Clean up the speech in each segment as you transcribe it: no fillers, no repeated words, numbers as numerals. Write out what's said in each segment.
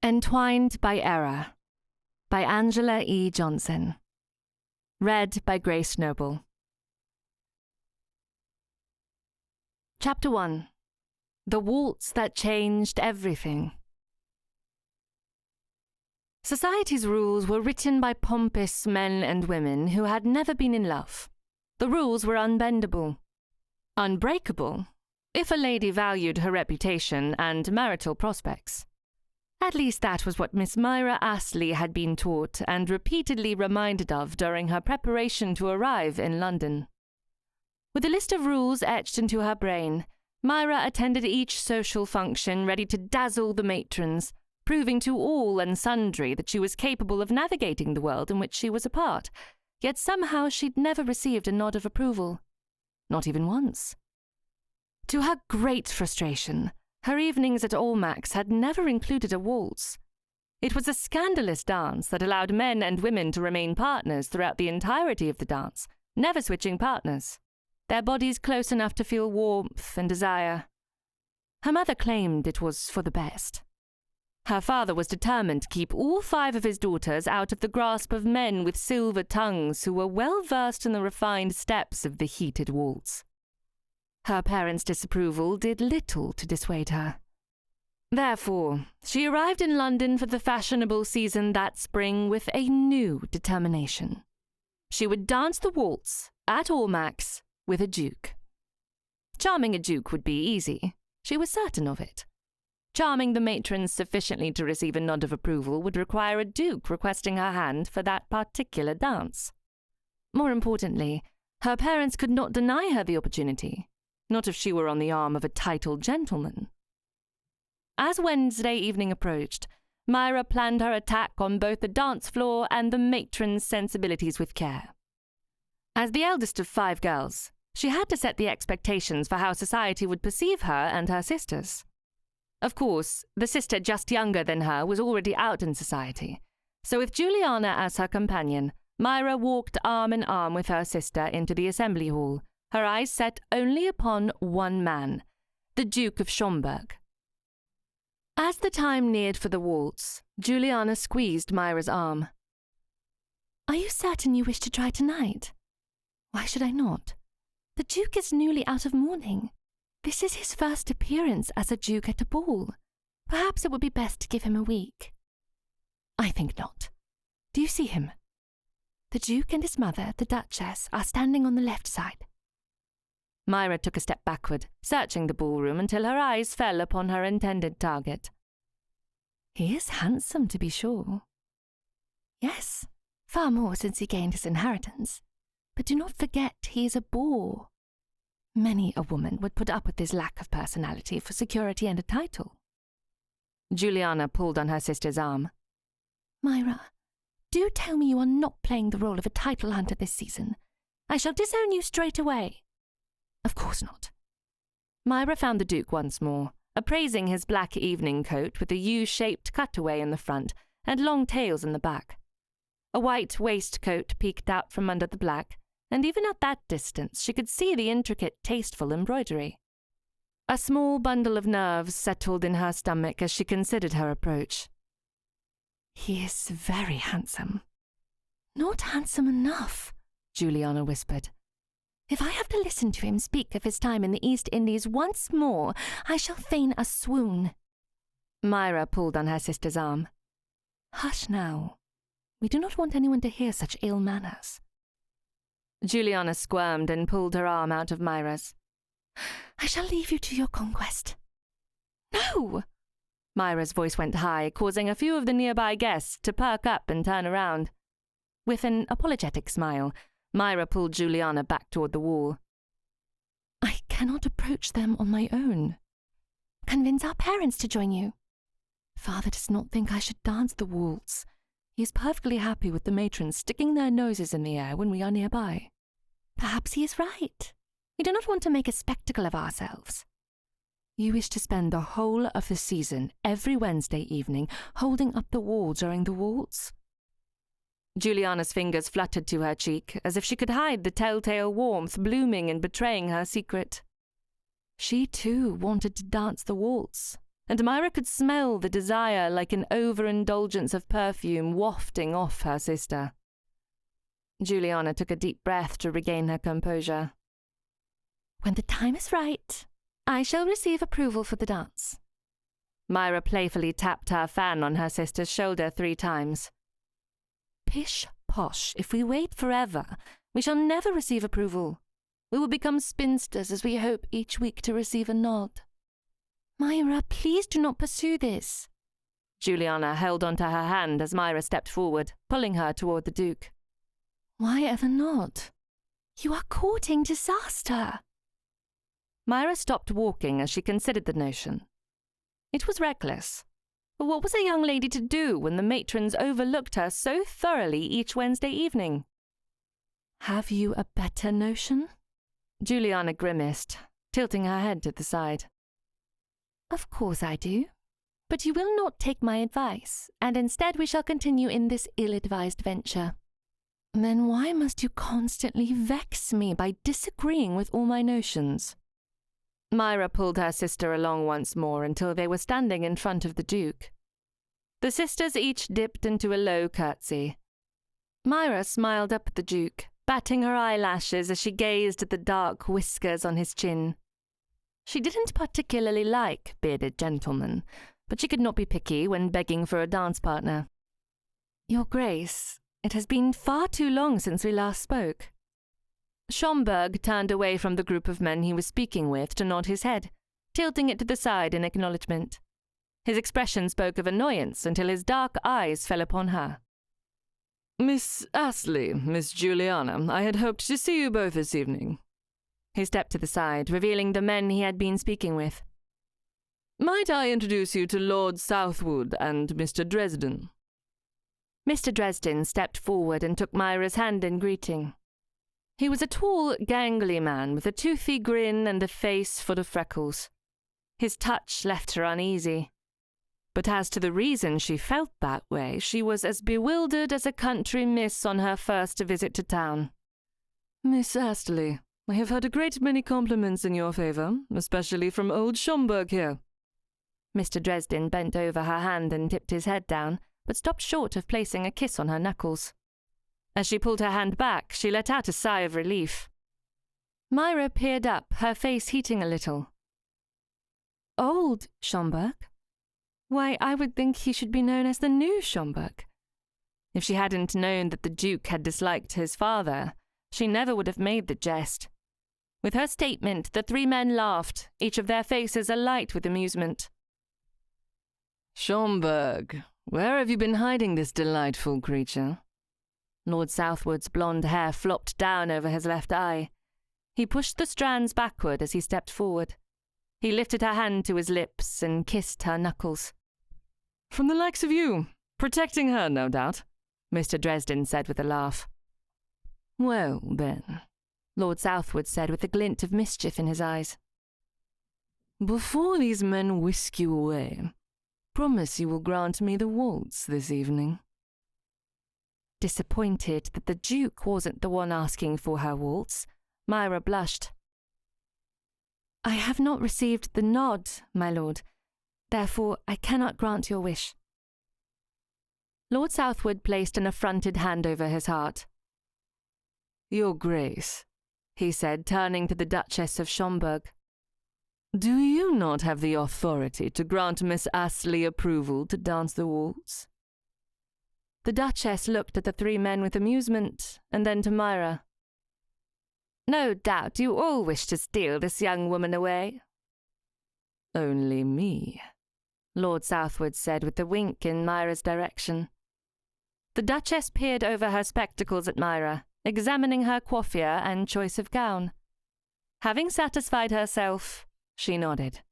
Entwined by Error by Angela E. Johnson. Read by Grace Noble. Chapter 1. The Waltz That Changed Everything. Society's rules were written by pompous men and women who had never been in love. The rules were unbendable. Unbreakable, if a lady valued her reputation and marital prospects. At least that was what Miss Myra Astley had been taught and repeatedly reminded of during her preparation to arrive in London. With a list of rules etched into her brain, Myra attended each social function ready to dazzle the matrons, proving to all and sundry that she was capable of navigating the world in which she was a part, yet somehow she'd never received a nod of approval. Not even once. To her great frustration, her evenings at Almack's had never included a waltz. It was a scandalous dance that allowed men and women to remain partners throughout the entirety of the dance, never switching partners, their bodies close enough to feel warmth and desire. Her mother claimed it was for the best. Her father was determined to keep all 5 of his daughters out of the grasp of men with silver tongues who were well versed in the refined steps of the heated waltz. Her parents' disapproval did little to dissuade her. Therefore, she arrived in London for the fashionable season that spring with a new determination. She would dance the waltz at Almack's with a duke. Charming a duke would be easy. She was certain of it. Charming the matrons sufficiently to receive a nod of approval would require a duke requesting her hand for that particular dance. More importantly, her parents could not deny her the opportunity. Not if she were on the arm of a titled gentleman. As Wednesday evening approached, Myra planned her attack on both the dance floor and the matron's sensibilities with care. As the eldest of 5 girls, she had to set the expectations for how society would perceive her and her sisters. Of course, the sister just younger than her was already out in society, so with Juliana as her companion, Myra walked arm in arm with her sister into the assembly hall, her eyes set only upon one man, the Duke of Schomberg. As the time neared for the waltz, Juliana squeezed Myra's arm. "Are you certain you wish to try tonight?" "Why should I not? The Duke is newly out of mourning. This is his first appearance as a Duke at a ball. Perhaps it would be best to give him a week." "I think not. Do you see him?" "The Duke and his mother, the Duchess, are standing on the left side." Myra took a step backward, searching the ballroom until her eyes fell upon her intended target. "He is handsome, to be sure." "Yes, far more since he gained his inheritance. But do not forget he is a bore. Many a woman would put up with his lack of personality for security and a title." Juliana pulled on her sister's arm. "Myra, do tell me you are not playing the role of a title hunter this season. I shall disown you straight away." "Of course not." Myra found the Duke once more, appraising his black evening coat with a U-shaped cutaway in the front and long tails in the back. A white waistcoat peeked out from under the black, and even at that distance she could see the intricate, tasteful embroidery. A small bundle of nerves settled in her stomach as she considered her approach. "He is very handsome." "Not handsome enough," Juliana whispered. "If I have to listen to him speak of his time in the East Indies once more, I shall feign a swoon." Myra pulled on her sister's arm. "Hush now. We do not want anyone to hear such ill manners." Juliana squirmed and pulled her arm out of Myra's. "I shall leave you to your conquest." "No!" Myra's voice went high, causing a few of the nearby guests to perk up and turn around. With an apologetic smile, Myra pulled Juliana back toward the wall. "I cannot approach them on my own." "Convince our parents to join you." "Father does not think I should dance the waltz. He is perfectly happy with the matrons sticking their noses in the air when we are nearby." "Perhaps he is right. We do not want to make a spectacle of ourselves." "You wish to spend the whole of the season, every Wednesday evening, holding up the wall during the waltz?" Juliana's fingers fluttered to her cheek, as if she could hide the telltale warmth blooming and betraying her secret. She, too, wanted to dance the waltz, and Myra could smell the desire like an overindulgence of perfume wafting off her sister. Juliana took a deep breath to regain her composure. "When the time is right, I shall receive approval for the dance." Myra playfully tapped her fan on her sister's shoulder 3 times. "Pish-posh, if we wait forever, we shall never receive approval. We will become spinsters as we hope each week to receive a nod." "Myra, please do not pursue this." Juliana held onto her hand as Myra stepped forward, pulling her toward the Duke. "Why ever not? You are courting disaster." Myra stopped walking as she considered the notion. It was reckless. But what was a young lady to do when the matrons overlooked her so thoroughly each Wednesday evening? "Have you a better notion?" Juliana grimaced, tilting her head to the side. "Of course I do. But you will not take my advice, and instead we shall continue in this ill-advised venture." "Then why must you constantly vex me by disagreeing with all my notions?" Myra pulled her sister along once more until they were standing in front of the Duke. The sisters each dipped into a low curtsy. Myra smiled up at the Duke, batting her eyelashes as she gazed at the dark whiskers on his chin. She didn't particularly like bearded gentlemen, but she could not be picky when begging for a dance partner. "Your Grace, it has been far too long since we last spoke." Schomburg turned away from the group of men he was speaking with to nod his head, tilting it to the side in acknowledgement. His expression spoke of annoyance until his dark eyes fell upon her. "Miss Astley, Miss Juliana, I had hoped to see you both this evening." He stepped to the side, revealing the men he had been speaking with. "Might I introduce you to Lord Southwood and Mr. Dresden?" Mr. Dresden stepped forward and took Myra's hand in greeting. He was a tall, gangly man with a toothy grin and a face full of freckles. His touch left her uneasy. But as to the reason she felt that way, she was as bewildered as a country miss on her first visit to town. "Miss Astley, I have heard a great many compliments in your favour, especially from old Schomburg here." Mr. Dresden bent over her hand and tipped his head down, but stopped short of placing a kiss on her knuckles. As she pulled her hand back, she let out a sigh of relief. Myra peered up, her face heating a little. "Old Schomburg? Why, I would think he should be known as the new Schomburg." If she hadn't known that the Duke had disliked his father, she never would have made the jest. With her statement, the 3 men laughed, each of their faces alight with amusement. "Schomburg, where have you been hiding this delightful creature?" Lord Southwood's blonde hair flopped down over his left eye. He pushed the strands backward as he stepped forward. He lifted her hand to his lips and kissed her knuckles. "From the likes of you. Protecting her, no doubt," Mr. Dresden said with a laugh. "Well, then," Lord Southwood said with a glint of mischief in his eyes, "before these men whisk you away, promise you will grant me the waltz this evening." Disappointed that the Duke wasn't the one asking for her waltz, Myra blushed. "I have not received the nod, my lord. Therefore, I cannot grant your wish." Lord Southwood placed an affronted hand over his heart. "Your Grace," he said, turning to the Duchess of Schomburg, "do you not have the authority to grant Miss Astley approval to dance the waltz?" The Duchess looked at the 3 men with amusement, and then to Myra. "No doubt you all wish to steal this young woman away." "Only me," Lord Southwood said with a wink in Myra's direction. The Duchess peered over her spectacles at Myra, examining her coiffure and choice of gown. Having satisfied herself, she nodded.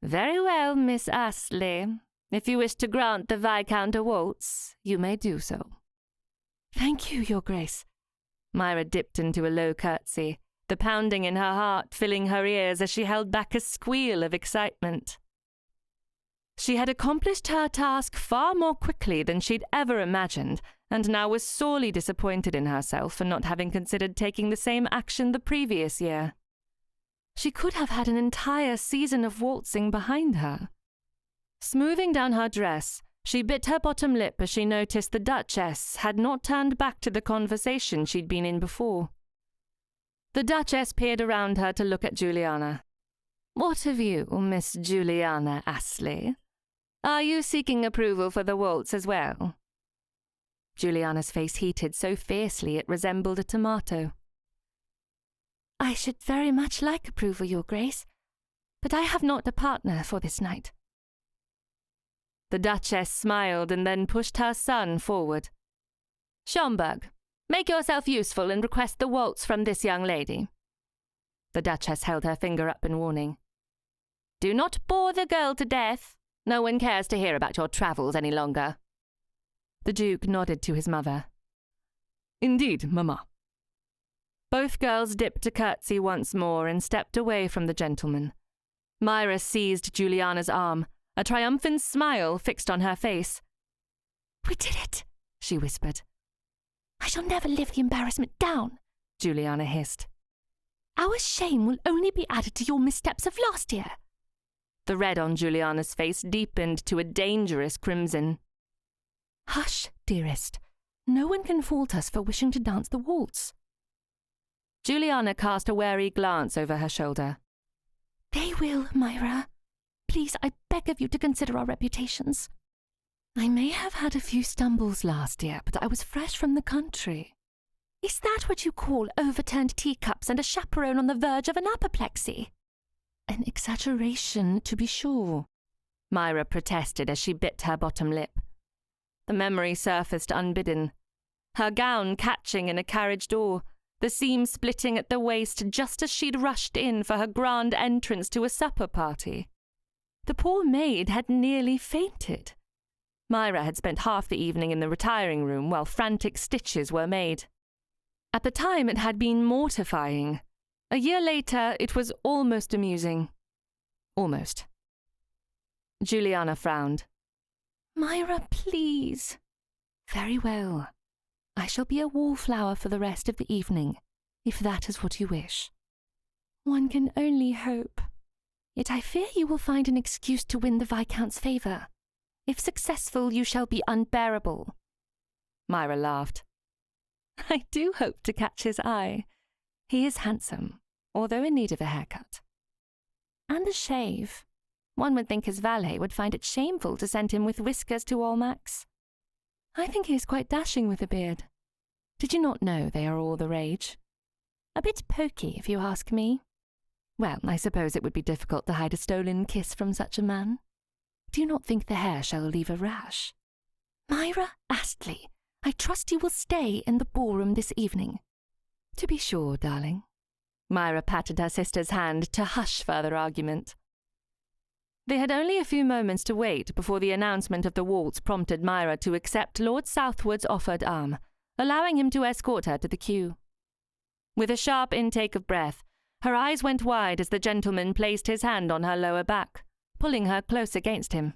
"Very well, Miss Astley. If you wish to grant the Viscount a waltz, you may do so." "Thank you, Your Grace." Myra dipped into a low curtsy, the pounding in her heart filling her ears as she held back a squeal of excitement. She had accomplished her task far more quickly than she'd ever imagined, and now was sorely disappointed in herself for not having considered taking the same action the previous year. She could have had an entire season of waltzing behind her. Smoothing down her dress, she bit her bottom lip as she noticed the Duchess had not turned back to the conversation she'd been in before. The Duchess peered around her to look at Juliana. "What of you, Miss Juliana Astley? Are you seeking approval for the waltz as well?" Juliana's face heated so fiercely it resembled a tomato. "I should very much like approval, Your Grace, but I have not a partner for this night." The Duchess smiled and then pushed her son forward. "Schomburg, make yourself useful and request the waltz from this young lady." The Duchess held her finger up in warning. "Do not bore the girl to death. No one cares to hear about your travels any longer." The Duke nodded to his mother. "Indeed, Mamma." Both girls dipped a curtsy once more and stepped away from the gentleman. Myra seized Juliana's arm, a triumphant smile fixed on her face. "We did it," she whispered. "I shall never live the embarrassment down," Juliana hissed. "Our shame will only be added to your missteps of last year." The red on Juliana's face deepened to a dangerous crimson. "Hush, dearest. No one can fault us for wishing to dance the waltz." Juliana cast a wary glance over her shoulder. "They will, Myra. Please, I beg of you to consider our reputations. I may have had a few stumbles last year, but I was fresh from the country." "Is that what you call overturned teacups and a chaperone on the verge of an apoplexy?" "An exaggeration, to be sure," Myra protested as she bit her bottom lip. The memory surfaced unbidden. Her gown catching in a carriage door, the seam splitting at the waist just as she'd rushed in for her grand entrance to a supper party. The poor maid had nearly fainted. Myra had spent half the evening in the retiring room while frantic stitches were made. At the time it had been mortifying. A year later it was almost amusing. Almost. Juliana frowned. "Myra, please." "Very well. I shall be a wallflower for the rest of the evening, if that is what you wish." "One can only hope. Yet I fear you will find an excuse to win the Viscount's favour. If successful, you shall be unbearable." Myra laughed. "I do hope to catch his eye. He is handsome, although in need of a haircut. And a shave. One would think his valet would find it shameful to send him with whiskers to all max. I think he is quite dashing with a beard. Did you not know they are all the rage? A bit poky, if you ask me. Well, I suppose it would be difficult to hide a stolen kiss from such a man. Do you not think the hair shall leave a rash? Myra Astley, I trust you will stay in the ballroom this evening." "To be sure, darling." Myra patted her sister's hand to hush further argument. They had only a few moments to wait before the announcement of the waltz prompted Myra to accept Lord Southwood's offered arm, allowing him to escort her to the queue. With a sharp intake of breath, her eyes went wide as the gentleman placed his hand on her lower back, pulling her close against him.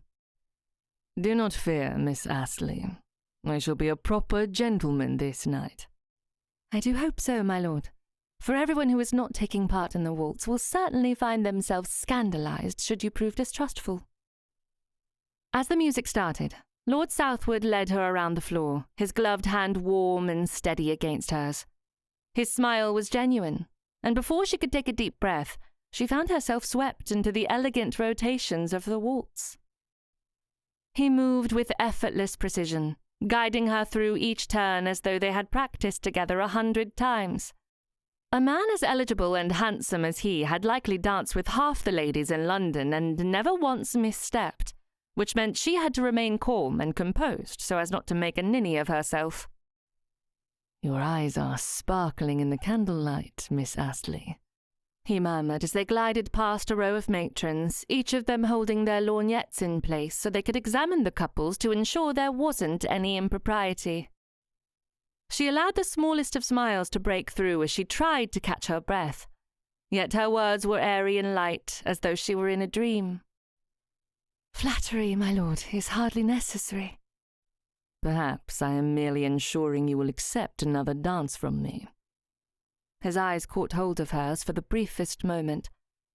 "Do not fear, Miss Astley. I shall be a proper gentleman this night." "I do hope so, my lord. For everyone who is not taking part in the waltz will certainly find themselves scandalized should you prove distrustful." As the music started, Lord Southwood led her around the floor, his gloved hand warm and steady against hers. His smile was genuine, and before she could take a deep breath, she found herself swept into the elegant rotations of the waltz. He moved with effortless precision, guiding her through each turn as though they had practiced together 100 times. A man as eligible and handsome as he had likely danced with half the ladies in London and never once misstepped, which meant she had to remain calm and composed so as not to make a ninny of herself. "Your eyes are sparkling in the candlelight, Miss Astley," he murmured as they glided past a row of matrons, each of them holding their lorgnettes in place so they could examine the couples to ensure there wasn't any impropriety. She allowed the smallest of smiles to break through as she tried to catch her breath, yet her words were airy and light, as though she were in a dream. "Flattery, my lord, is hardly necessary." "Perhaps I am merely ensuring you will accept another dance from me." His eyes caught hold of hers for the briefest moment,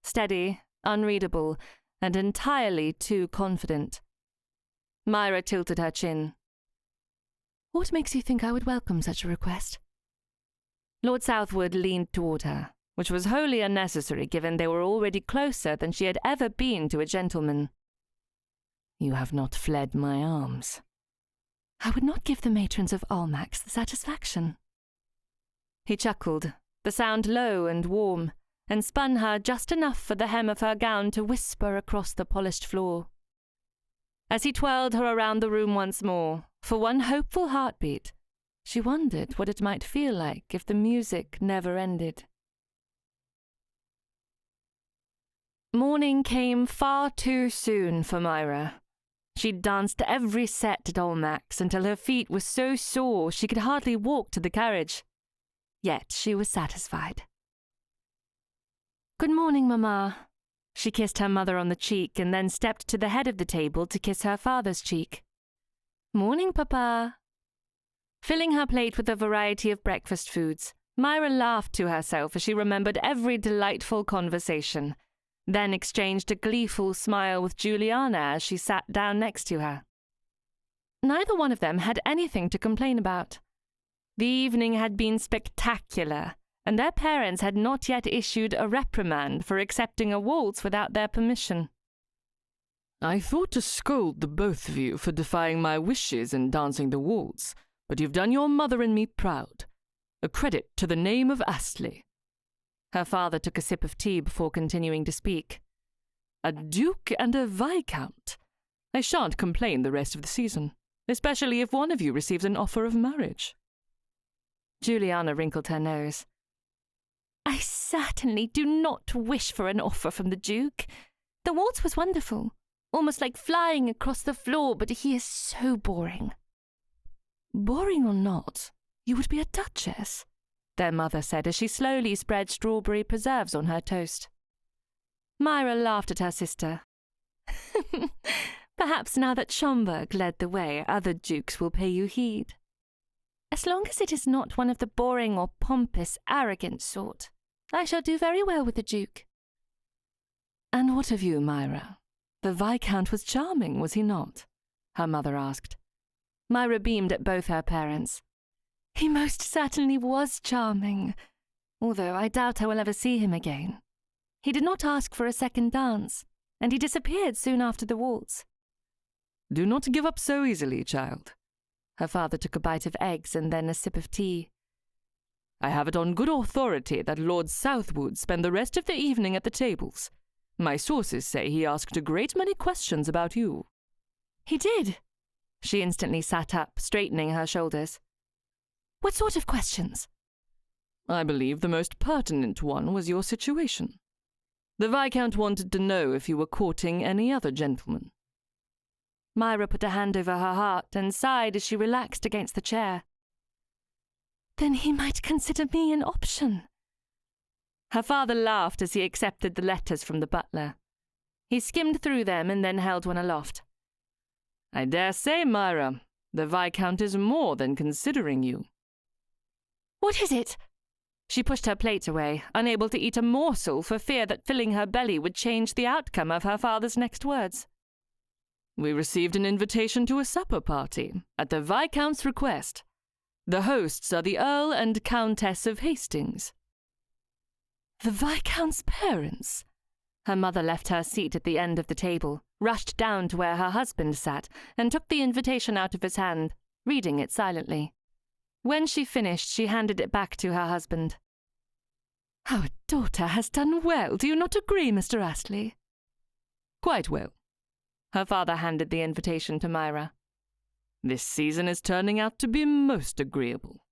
steady, unreadable, and entirely too confident. Myra tilted her chin. "What makes you think I would welcome such a request?" Lord Southwood leaned toward her, which was wholly unnecessary given they were already closer than she had ever been to a gentleman. "You have not fled my arms." "I would not give the matrons of Almack's the satisfaction." He chuckled, the sound low and warm, and spun her just enough for the hem of her gown to whisper across the polished floor. As he twirled her around the room once more, for one hopeful heartbeat, she wondered what it might feel like if the music never ended. Morning came far too soon for Myra. She'd danced every set at Almack's until her feet were so sore she could hardly walk to the carriage. Yet she was satisfied. "Good morning, Mamma." She kissed her mother on the cheek and then stepped to the head of the table to kiss her father's cheek. "Morning, Papa." Filling her plate with a variety of breakfast foods, Myra laughed to herself as she remembered every delightful conversation, then exchanged a gleeful smile with Juliana as she sat down next to her. Neither one of them had anything to complain about. The evening had been spectacular, and their parents had not yet issued a reprimand for accepting a waltz without their permission. "I thought to scold the both of you for defying my wishes and dancing the waltz, but you've done your mother and me proud. A credit to the name of Astley." Her father took a sip of tea before continuing to speak. "A duke and a viscount. I shan't complain the rest of the season, especially if one of you receives an offer of marriage." Juliana wrinkled her nose. "I certainly do not wish for an offer from the Duke. The waltz was wonderful, almost like flying across the floor, but he is so boring." "Boring or not, you would be a duchess," their mother said as she slowly spread strawberry preserves on her toast. Myra laughed at her sister. "Perhaps now that Schomberg led the way, other dukes will pay you heed. As long as it is not one of the boring or pompous, arrogant sort, I shall do very well with the Duke." "And what of you, Myra? The Viscount was charming, was he not?" her mother asked. Myra beamed at both her parents. "He most certainly was charming, although I doubt I will ever see him again. He did not ask for a second dance, and he disappeared soon after the waltz." "Do not give up so easily, child." Her father took a bite of eggs and then a sip of tea. "I have it on good authority that Lord Southwood spent the rest of the evening at the tables. My sources say he asked a great many questions about you." "He did?" She instantly sat up, straightening her shoulders. "What sort of questions?" "I believe the most pertinent one was your situation. The Viscount wanted to know if you were courting any other gentleman." Myra put a hand over her heart and sighed as she relaxed against the chair. "Then he might consider me an option." Her father laughed as he accepted the letters from the butler. He skimmed through them and then held one aloft. "I dare say, Myra, the Viscount is more than considering you." "What is it?" She pushed her plate away, unable to eat a morsel for fear that filling her belly would change the outcome of her father's next words. "We received an invitation to a supper party, at the Viscount's request. The hosts are the Earl and Countess of Hastings." "The Viscount's parents?" Her mother left her seat at the end of the table, rushed down to where her husband sat, and took the invitation out of his hand, reading it silently. When she finished, she handed it back to her husband. "Our daughter has done well, do you not agree, Mr. Astley?" "Quite well." Her father handed the invitation to Myra. "This season is turning out to be most agreeable."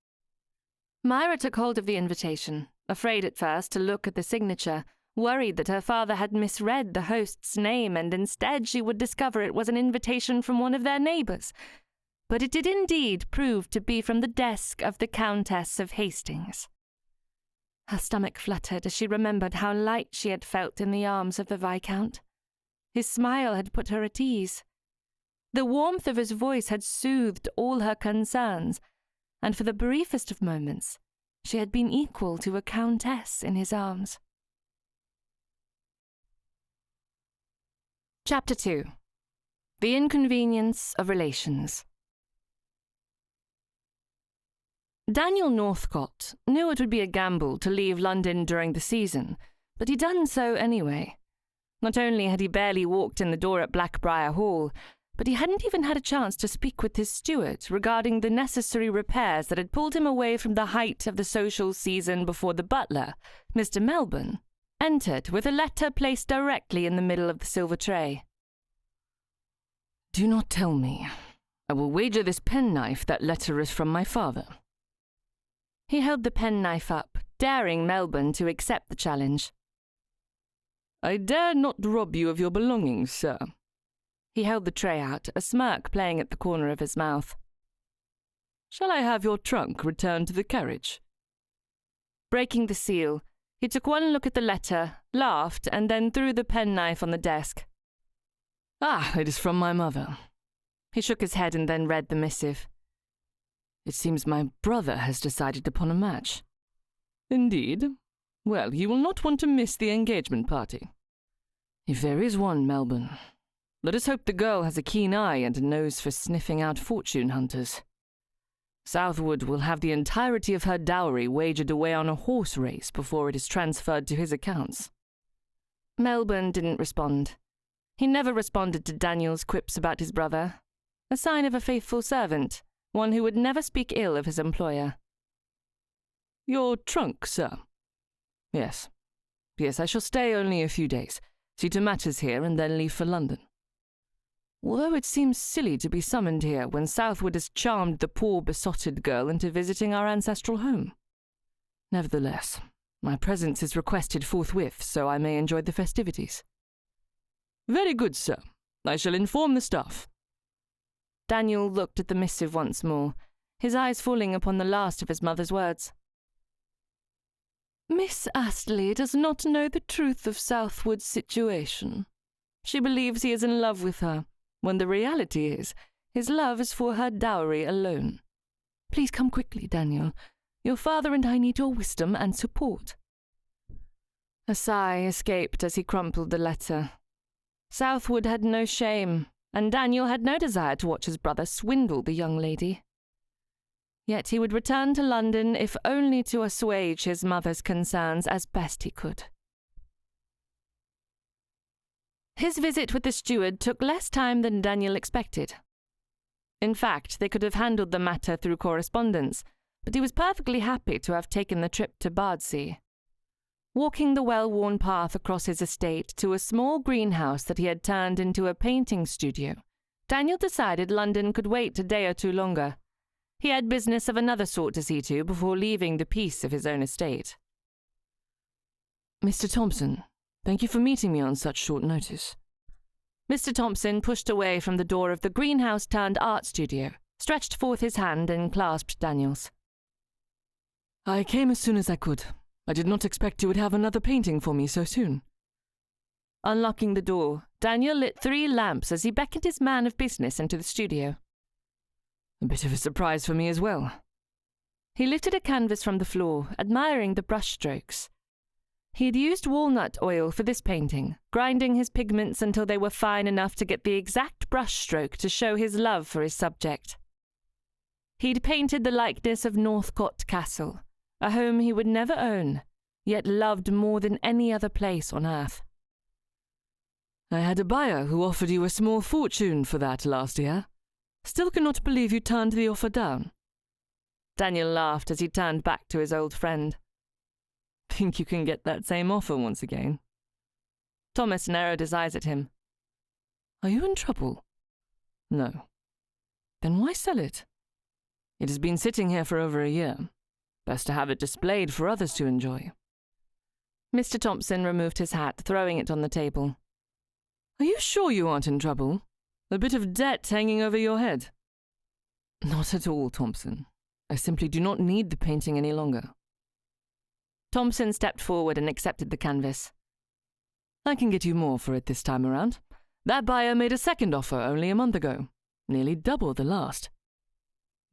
Myra took hold of the invitation, afraid at first to look at the signature, worried that her father had misread the host's name and instead she would discover it was an invitation from one of their neighbours. But it did indeed prove to be from the desk of the Countess of Hastings. Her stomach fluttered as she remembered how light she had felt in the arms of the Viscount. His smile had put her at ease. The warmth of his voice had soothed all her concerns, and for the briefest of moments, she had been equal to a countess in his arms. Chapter 2. The Inconvenience of Relations. Daniel Northcott knew it would be a gamble to leave London during the season, but he'd done so anyway. Not only had he barely walked in the door at Blackbriar Hall, but he hadn't even had a chance to speak with his steward regarding the necessary repairs that had pulled him away from the height of the social season before the butler, Mr. Melbourne, entered with a letter placed directly in the middle of the silver tray. Do not tell me. I will wager this penknife that letter is from my father. He held the penknife up, daring Melbourne to accept the challenge. I dare not rob you of your belongings, sir. He held the tray out, a smirk playing at the corner of his mouth. Shall I have your trunk returned to the carriage? Breaking the seal, he took one look at the letter, laughed, and then threw the penknife on the desk. Ah, it is from my mother. He shook his head and then read the missive. It seems my brother has decided upon a match. Indeed? Well, you will not want to miss the engagement party. If there is one, Melbourne, let us hope the girl has a keen eye and a nose for sniffing out fortune hunters. Southwood will have the entirety of her dowry wagered away on a horse race before it is transferred to his accounts. Melbourne didn't respond. He never responded to Daniel's quips about his brother, a sign of a faithful servant, one who would never speak ill of his employer. Your trunk, sir? Yes. Yes, I shall stay only a few days, see to matters here, and then leave for London. Although it seems silly to be summoned here when Southwood has charmed the poor besotted girl into visiting our ancestral home. Nevertheless, my presence is requested forthwith, so I may enjoy the festivities. Very good, sir. I shall inform the staff. Daniel looked at the missive once more, his eyes falling upon the last of his mother's words. Miss Astley does not know the truth of Southwood's situation. She believes he is in love with her, when the reality is, his love is for her dowry alone. Please come quickly, Daniel. Your father and I need your wisdom and support. A sigh escaped as he crumpled the letter. Southwood had no shame, and Daniel had no desire to watch his brother swindle the young lady. Yet he would return to London if only to assuage his mother's concerns as best he could. His visit with the steward took less time than Daniel expected. In fact, they could have handled the matter through correspondence, but he was perfectly happy to have taken the trip to Bardsey. Walking the well-worn path across his estate to a small greenhouse that he had turned into a painting studio, Daniel decided London could wait a day or two longer. He had business of another sort to see to before leaving the peace of his own estate. Mr. Thompson, thank you for meeting me on such short notice. Mr. Thompson pushed away from the door of the greenhouse-turned-art studio, stretched forth his hand and clasped Daniel's. I came as soon as I could. I did not expect you would have another painting for me so soon. Unlocking the door, Daniel lit 3 lamps as he beckoned his man of business into the studio. A bit of a surprise for me as well. He lifted a canvas from the floor, admiring the brushstrokes. He had used walnut oil for this painting, grinding his pigments until they were fine enough to get the exact brushstroke to show his love for his subject. He'd painted the likeness of Northcott Castle, a home he would never own, yet loved more than any other place on earth. I had a buyer who offered you a small fortune for that last year. Still cannot believe you turned the offer down. Daniel laughed as he turned back to his old friend. Think you can get that same offer once again? Thomas narrowed his eyes at him. Are you in trouble? No. Then why sell it? It has been sitting here for over a year. Best to have it displayed for others to enjoy. Mr. Thompson removed his hat, throwing it on the table. Are you sure you aren't in trouble? A bit of debt hanging over your head? Not at all, Thompson. I simply do not need the painting any longer. Thompson stepped forward and accepted the canvas. I can get you more for it this time around. That buyer made a second offer only a month ago, nearly double the last.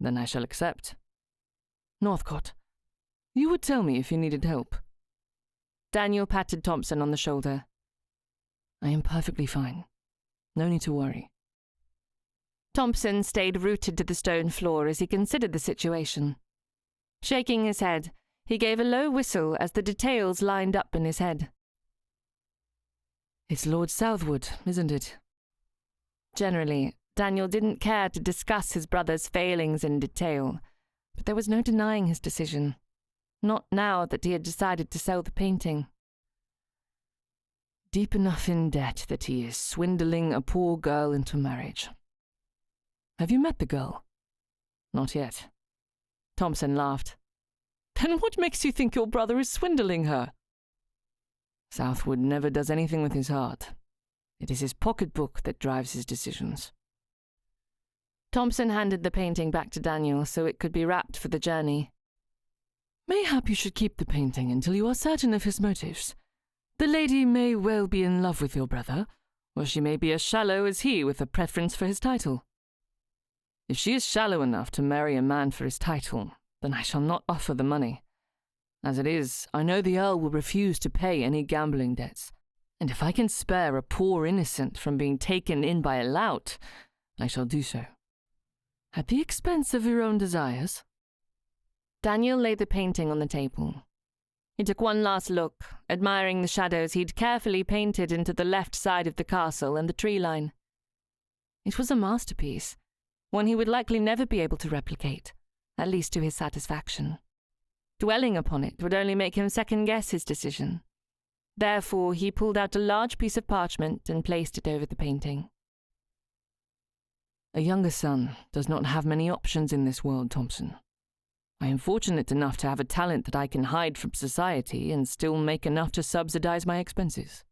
Then I shall accept. Northcott, you would tell me if you needed help. Daniel patted Thompson on the shoulder. I am perfectly fine. No need to worry. Thompson stayed rooted to the stone floor as he considered the situation. Shaking his head, he gave a low whistle as the details lined up in his head. It's Lord Southwood, isn't it? Generally, Daniel didn't care to discuss his brother's failings in detail, but there was no denying his decision. Not now that he had decided to sell the painting. Deep enough in debt that he is swindling a poor girl into marriage. Have you met the girl? Not yet. Thompson laughed. Then what makes you think your brother is swindling her? Southwood never does anything with his heart. It is his pocketbook that drives his decisions. Thompson handed the painting back to Daniel so it could be wrapped for the journey. Mayhap you should keep the painting until you are certain of his motives. The lady may well be in love with your brother, or she may be as shallow as he with a preference for his title. If she is shallow enough to marry a man for his title, then I shall not offer the money. As it is, I know the Earl will refuse to pay any gambling debts, and if I can spare a poor innocent from being taken in by a lout, I shall do so. At the expense of your own desires. Daniel laid the painting on the table. He took one last look, admiring the shadows he'd carefully painted into the left side of the castle and the tree line. It was a masterpiece, one he would likely never be able to replicate, at least to his satisfaction. Dwelling upon it would only make him second-guess his decision. Therefore, he pulled out a large piece of parchment and placed it over the painting. A younger son does not have many options in this world, Thompson. I am fortunate enough to have a talent that I can hide from society and still make enough to subsidize my expenses.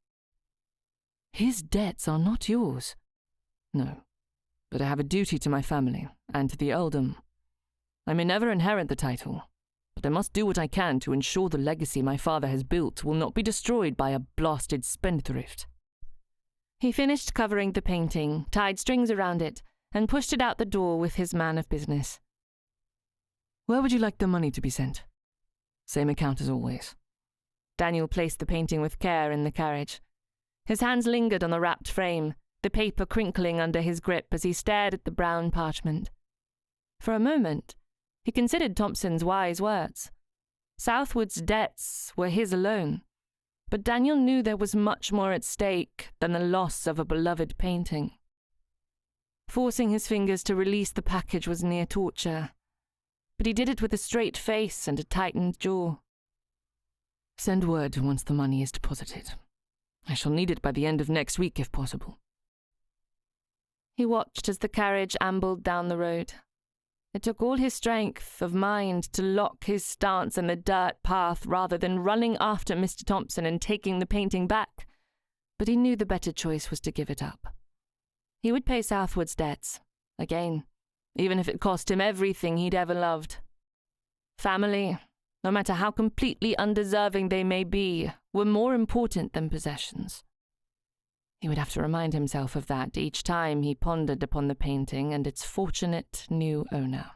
His debts are not yours. No, but I have a duty to my family and to the earldom. I may never inherit the title, but I must do what I can to ensure the legacy my father has built will not be destroyed by a blasted spendthrift. He finished covering the painting, tied strings around it, and pushed it out the door with his man of business. Where would you like the money to be sent? Same account as always. Daniel placed the painting with care in the carriage. His hands lingered on the wrapped frame, the paper crinkling under his grip as he stared at the brown parchment. For a moment, he considered Thompson's wise words. Southwood's debts were his alone, but Daniel knew there was much more at stake than the loss of a beloved painting. Forcing his fingers to release the package was near torture, but he did it with a straight face and a tightened jaw. Send word once the money is deposited. I shall need it by the end of next week if possible. He watched as the carriage ambled down the road. It took all his strength of mind to lock his stance in the dirt path rather than running after Mr. Thompson and taking the painting back, but he knew the better choice was to give it up. He would pay Southwood's debts, again, even if it cost him everything he'd ever loved. Family, no matter how completely undeserving they may be, were more important than possessions. He would have to remind himself of that each time he pondered upon the painting and its fortunate new owner.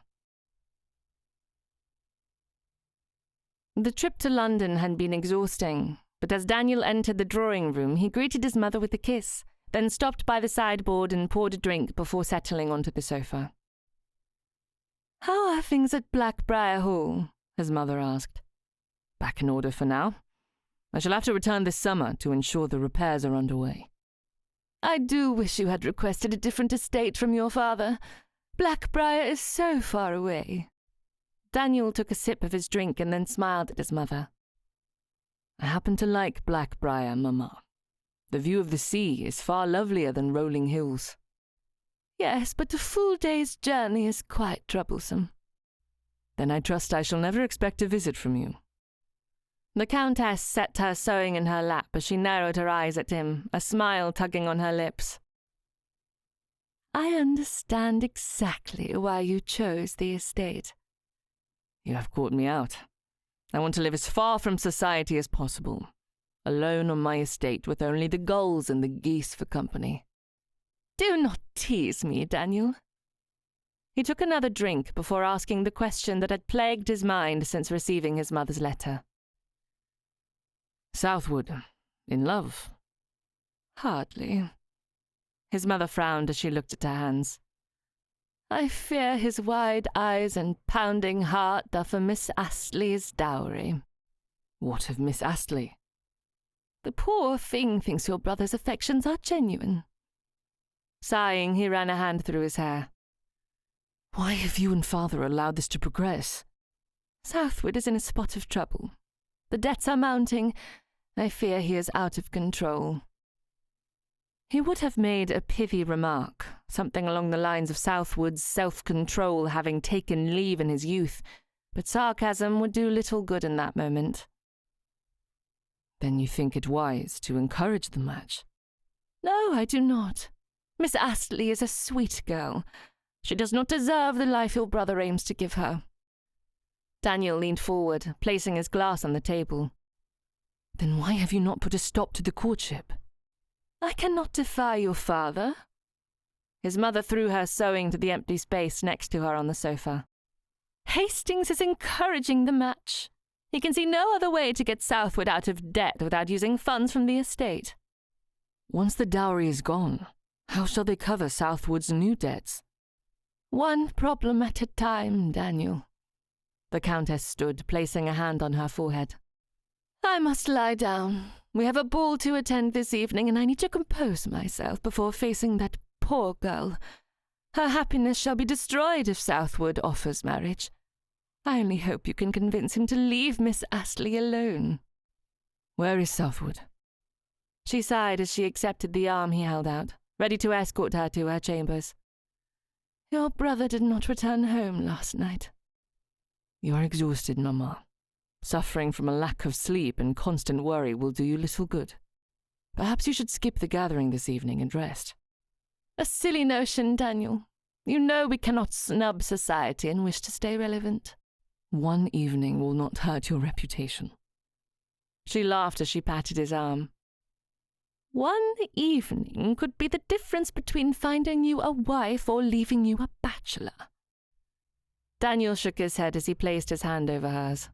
The trip to London had been exhausting, but as Daniel entered the drawing room, he greeted his mother with a kiss, then stopped by the sideboard and poured a drink before settling onto the sofa. "How are things at Blackbriar Hall?" his mother asked. "Back in order for now. I shall have to return this summer to ensure the repairs are underway." "I do wish you had requested a different estate from your father. Blackbriar is so far away." Daniel took a sip of his drink and then smiled at his mother. "I happen to like Blackbriar, Mamma. The view of the sea is far lovelier than rolling hills." "Yes, but a full day's journey is quite troublesome." "Then I trust I shall never expect a visit from you." The Countess set her sewing in her lap as she narrowed her eyes at him, a smile tugging on her lips. "I understand exactly why you chose the estate." "You have caught me out. I want to live as far from society as possible, alone on my estate with only the gulls and the geese for company." "Do not tease me, Daniel." He took another drink before asking the question that had plagued his mind since receiving his mother's letter. "Southwood, in love?" "Hardly." His mother frowned as she looked at her hands. I fear his wide eyes and pounding heart are for Miss Astley's dowry. What of Miss Astley? The poor thing thinks your brother's affections are genuine. Sighing, he ran a hand through his hair. Why have you and father allowed this to progress? Southwood is in a spot of trouble. The debts are mounting. I fear he is out of control. He would have made a pithy remark, something along the lines of Southwood's self-control having taken leave in his youth, but sarcasm would do little good in that moment. Then you think it wise to encourage the match? No, I do not. Miss Astley is a sweet girl. She does not deserve the life your brother aims to give her. Daniel leaned forward, placing his glass on the table. Then why have you not put a stop to the courtship? I cannot defy your father. His mother threw her sewing to the empty space next to her on the sofa. Hastings is encouraging the match. He can see no other way to get Southwood out of debt without using funds from the estate. Once the dowry is gone, how shall they cover Southwood's new debts? One problem at a time, Daniel. The Countess stood, placing a hand on her forehead. I must lie down. We have a ball to attend this evening, and I need to compose myself before facing that poor girl. Her happiness shall be destroyed if Southwood offers marriage. I only hope you can convince him to leave Miss Astley alone. Where is Southwood? She sighed as she accepted the arm he held out, ready to escort her to her chambers. Your brother did not return home last night. You are exhausted, Mamma. Suffering from a lack of sleep and constant worry will do you little good. Perhaps you should skip the gathering this evening and rest. A silly notion, Daniel. You know we cannot snub society and wish to stay relevant. One evening will not hurt your reputation. She laughed as she patted his arm. One evening could be the difference between finding you a wife or leaving you a bachelor. Daniel shook his head as he placed his hand over hers.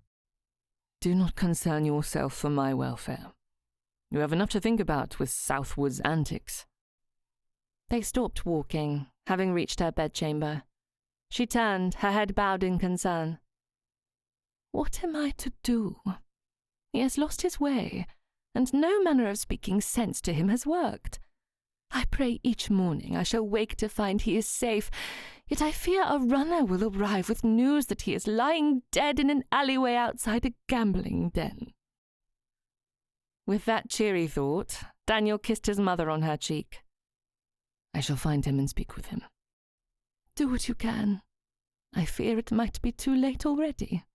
Do not concern yourself for my welfare. You have enough to think about with Southwood's antics. They stopped walking, having reached her bedchamber. She turned, her head bowed in concern. What am I to do? He has lost his way, and no manner of speaking sense to him has worked. I pray each morning I shall wake to find he is safe, yet I fear a runner will arrive with news that he is lying dead in an alleyway outside a gambling den. With that cheery thought, Daniel kissed his mother on her cheek. I shall find him and speak with him. Do what you can. I fear it might be too late already.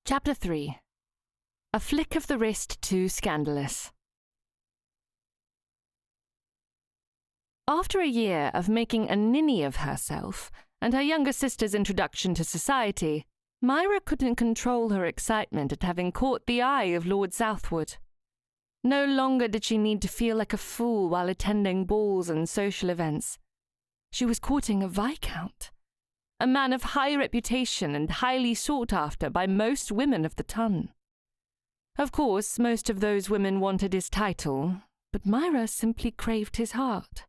Chapter 3. A flick of the wrist to Scandalous. After a year of making a ninny of herself and her younger sister's introduction to society, Myra couldn't control her excitement at having caught the eye of Lord Southwood. No longer did she need to feel like a fool while attending balls and social events. She was courting a viscount, a man of high reputation and highly sought after by most women of the ton. Of course, most of those women wanted his title, but Myra simply craved his heart.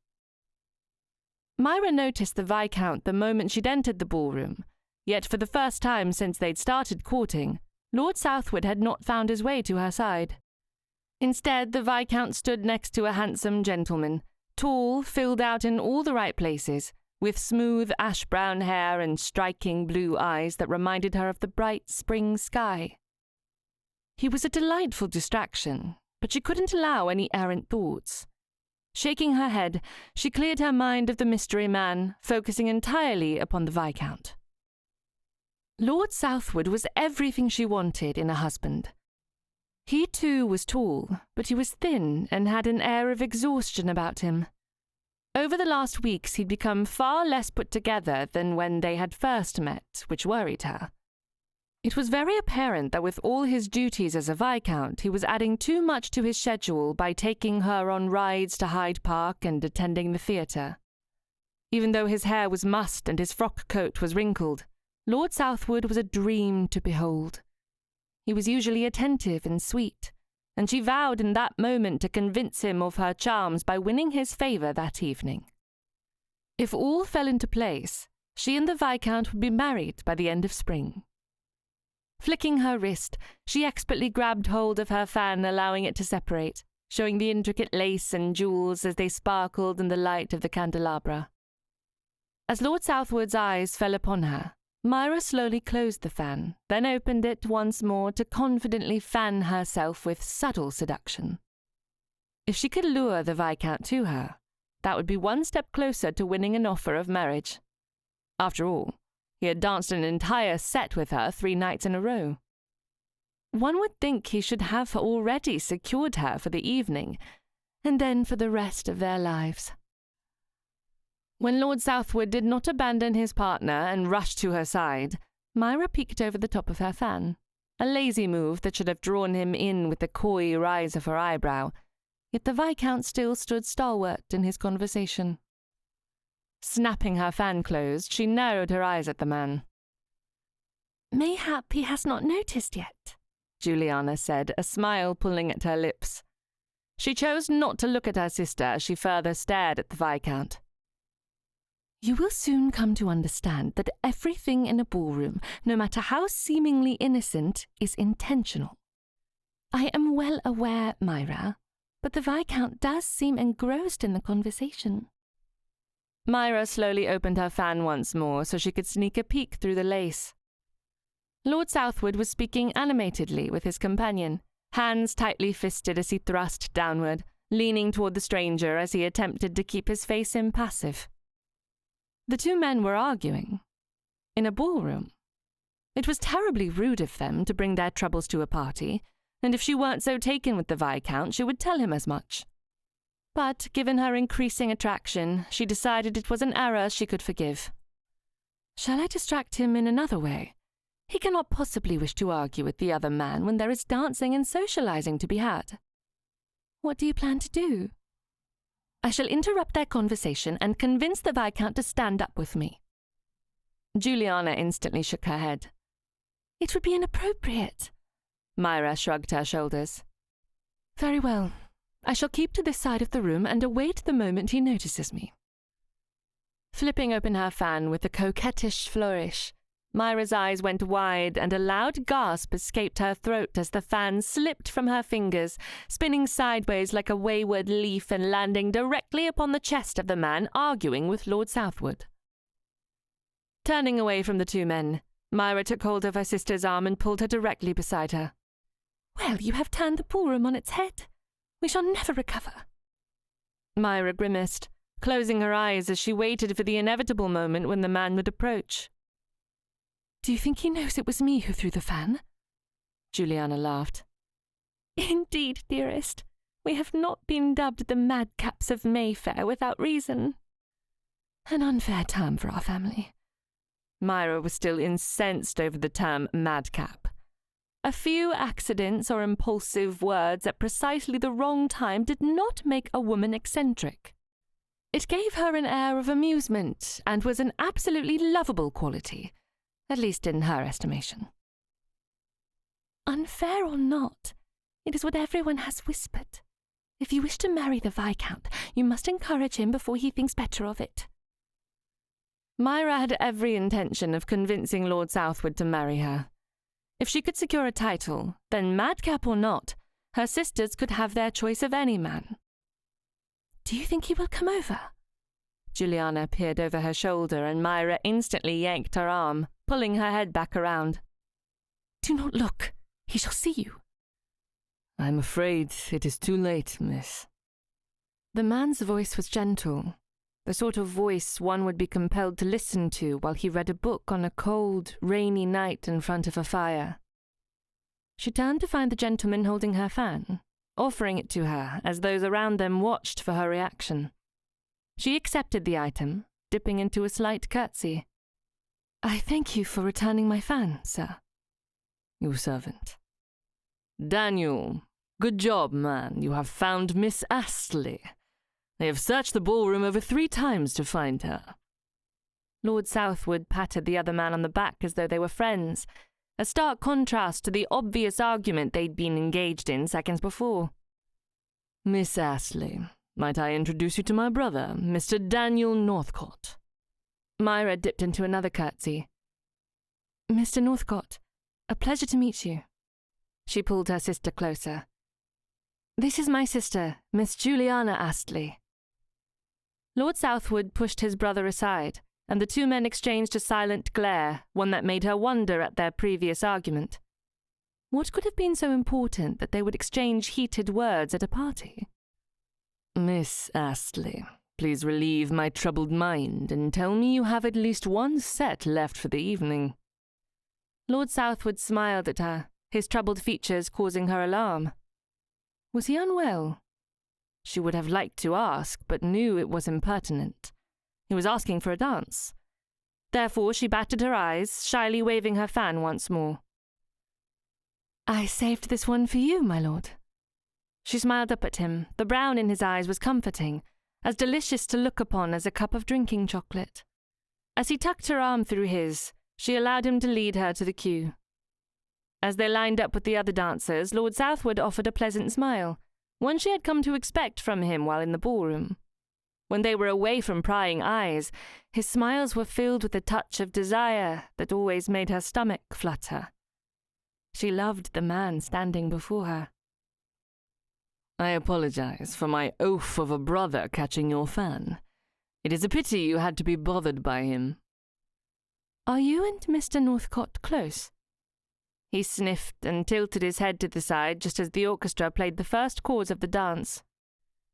Myra noticed the Viscount the moment she'd entered the ballroom, yet for the first time since they'd started courting, Lord Southwood had not found his way to her side. Instead, the Viscount stood next to a handsome gentleman, tall, filled out in all the right places, with smooth ash-brown hair and striking blue eyes that reminded her of the bright spring sky. He was a delightful distraction, but she couldn't allow any errant thoughts. Shaking her head, she cleared her mind of the mystery man, focusing entirely upon the Viscount. Lord Southwood was everything she wanted in a husband. He too was tall, but he was thin and had an air of exhaustion about him. Over the last weeks he'd become far less put together than when they had first met, which worried her. It was very apparent that with all his duties as a Viscount, he was adding too much to his schedule by taking her on rides to Hyde Park and attending the theatre. Even though his hair was mussed and his frock coat was wrinkled, Lord Southwood was a dream to behold. He was usually attentive and sweet, and she vowed in that moment to convince him of her charms by winning his favour that evening. If all fell into place, she and the Viscount would be married by the end of spring. Flicking her wrist, she expertly grabbed hold of her fan, allowing it to separate, showing the intricate lace and jewels as they sparkled in the light of the candelabra. As Lord Southwood's eyes fell upon her, Myra slowly closed the fan, then opened it once more to confidently fan herself with subtle seduction. If she could lure the Viscount to her, that would be one step closer to winning an offer of marriage. After all, he had danced an entire set with her 3 nights in a row. One would think he should have already secured her for the evening, and then for the rest of their lives. When Lord Southwood did not abandon his partner and rush to her side, Myra peeked over the top of her fan, a lazy move that should have drawn him in with the coy rise of her eyebrow, yet the Viscount still stood stalwart in his conversation. Snapping her fan closed, she narrowed her eyes at the man. "Mayhap he has not noticed yet," Juliana said, a smile pulling at her lips. She chose not to look at her sister as she further stared at the Viscount. "You will soon come to understand that everything in a ballroom, no matter how seemingly innocent, is intentional. I am well aware, Myra, but the Viscount does seem engrossed in the conversation." Myra slowly opened her fan once more so she could sneak a peek through the lace. Lord Southwood was speaking animatedly with his companion, hands tightly fisted as he thrust downward, leaning toward the stranger as he attempted to keep his face impassive. The 2 men were arguing. In a ballroom. It was terribly rude of them to bring their troubles to a party, and if she weren't so taken with the Viscount, she would tell him as much. But, given her increasing attraction, she decided it was an error she could forgive. "Shall I distract him in another way? He cannot possibly wish to argue with the other man when there is dancing and socializing to be had. What do you plan to do?" "I shall interrupt their conversation and convince the Viscount to stand up with me." Juliana instantly shook her head. "It would be inappropriate." Myra shrugged her shoulders. "Very well. I shall keep to this side of the room and await the moment he notices me." Flipping open her fan with a coquettish flourish, Myra's eyes went wide and a loud gasp escaped her throat as the fan slipped from her fingers, spinning sideways like a wayward leaf and landing directly upon the chest of the man arguing with Lord Southwood. Turning away from the 2 men, Myra took hold of her sister's arm and pulled her directly beside her. "Well, you have turned the ballroom on its head. We shall never recover." Myra grimaced, closing her eyes as she waited for the inevitable moment when the man would approach. "Do you think he knows it was me who threw the fan?" Juliana laughed. "Indeed, dearest, we have not been dubbed the madcaps of Mayfair without reason." "An unfair term for our family." Myra was still incensed over the term madcap. A few accidents or impulsive words at precisely the wrong time did not make a woman eccentric. It gave her an air of amusement and was an absolutely lovable quality, at least in her estimation. "Unfair or not, it is what everyone has whispered. If you wish to marry the Viscount, you must encourage him before he thinks better of it." Myra had every intention of convincing Lord Southwood to marry her. If she could secure a title, then madcap or not, her sisters could have their choice of any man. "Do you think he will come over?" Juliana peered over her shoulder and Myra instantly yanked her arm, pulling her head back around. "Do not look. He shall see you." "I'm afraid it is too late, miss." The man's voice was gentle, the sort of voice one would be compelled to listen to while he read a book on a cold, rainy night in front of a fire. She turned to find the gentleman holding her fan, offering it to her as those around them watched for her reaction. She accepted the item, dipping into a slight curtsy. "I thank you for returning my fan, sir." "Your servant." "Daniel, good job, man. You have found Miss Astley. They have searched the ballroom over 3 times to find her." Lord Southwood patted the other man on the back as though they were friends, a stark contrast to the obvious argument they'd been engaged in seconds before. Miss Astley, might I introduce you to my brother, Mr. Daniel Northcott? Myra dipped into another curtsy. Mr. Northcott, a pleasure to meet you. She pulled her sister closer. This is my sister, Miss Juliana Astley. Lord Southwood pushed his brother aside, and the two men exchanged a silent glare, one that made her wonder at their previous argument. What could have been so important that they would exchange heated words at a party? Miss Astley, please relieve my troubled mind and tell me you have at least one set left for the evening. Lord Southwood smiled at her, his troubled features causing her alarm. Was he unwell? She would have liked to ask, but knew it was impertinent. He was asking for a dance. Therefore she batted her eyes, shyly waving her fan once more. I saved this one for you, my lord. She smiled up at him. The brown in his eyes was comforting, as delicious to look upon as a cup of drinking chocolate. As he tucked her arm through his, she allowed him to lead her to the queue. As they lined up with the other dancers, Lord Southwood offered a pleasant smile, one she had come to expect from him while in the ballroom. When they were away from prying eyes, his smiles were filled with a touch of desire that always made her stomach flutter. She loved the man standing before her. I apologize for my oaf of a brother catching your fan. It is a pity you had to be bothered by him. Are you and Mr. Northcott close? He sniffed and tilted his head to the side just as the orchestra played the first chords of the dance.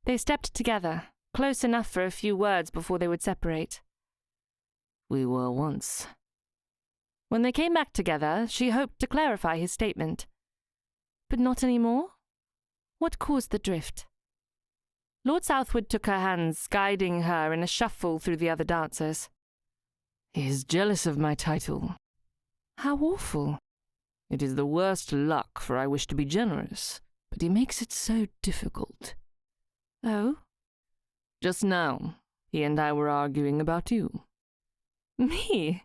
They stepped together, close enough for a few words before they would separate. We were once. When they came back together, she hoped to clarify his statement. But not any more? What caused the drift? Lord Southwood took her hands, guiding her in a shuffle through the other dancers. He is jealous of my title. How awful. It is the worst luck, for I wish to be generous, but he makes it so difficult. Oh? Just now, he and I were arguing about you. Me?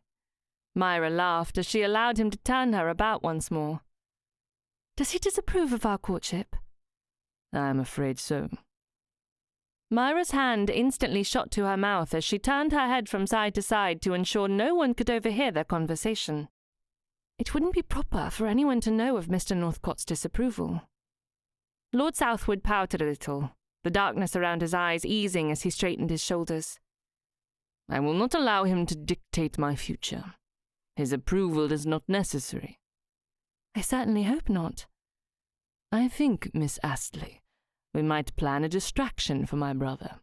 Myra laughed as she allowed him to turn her about once more. Does he disapprove of our courtship? I am afraid so. Myra's hand instantly shot to her mouth as she turned her head from side to side to ensure no one could overhear their conversation. It wouldn't be proper for anyone to know of Mr. Northcott's disapproval. Lord Southwood pouted a little, the darkness around his eyes easing as he straightened his shoulders. I will not allow him to dictate my future. His approval is not necessary. I certainly hope not. I think, Miss Astley, we might plan a distraction for my brother.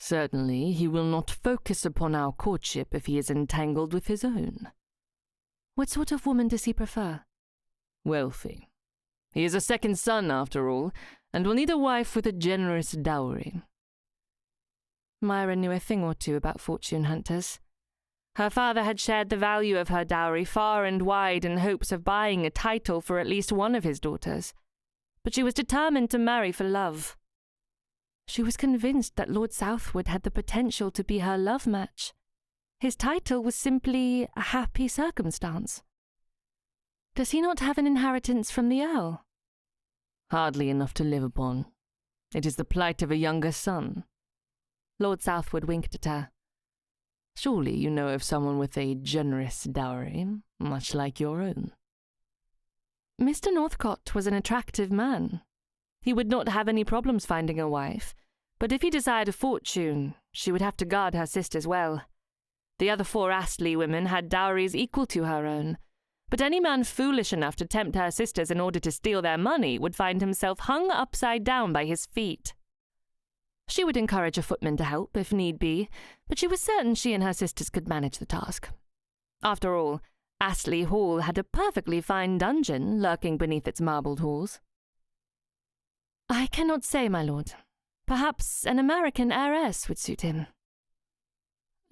Certainly, he will not focus upon our courtship if he is entangled with his own. What sort of woman does he prefer? Wealthy. He is a second son, after all, and will need a wife with a generous dowry. Myra knew a thing or two about fortune hunters. Her father had shared the value of her dowry far and wide in hopes of buying a title for at least one of his daughters. But she was determined to marry for love. She was convinced that Lord Southwood had the potential to be her love match. His title was simply a happy circumstance. Does he not have an inheritance from the Earl? Hardly enough to live upon. It is the plight of a younger son. Lord Southwood winked at her. Surely you know of someone with a generous dowry, much like your own. Mr. Northcott was an attractive man. He would not have any problems finding a wife, but if he desired a fortune, she would have to guard her sisters well. The other 4 Astley women had dowries equal to her own, but any man foolish enough to tempt her sisters in order to steal their money would find himself hung upside down by his feet. She would encourage a footman to help, if need be, but she was certain she and her sisters could manage the task. After all, Astley Hall had a perfectly fine dungeon lurking beneath its marbled halls. I cannot say, my lord. Perhaps an American heiress would suit him.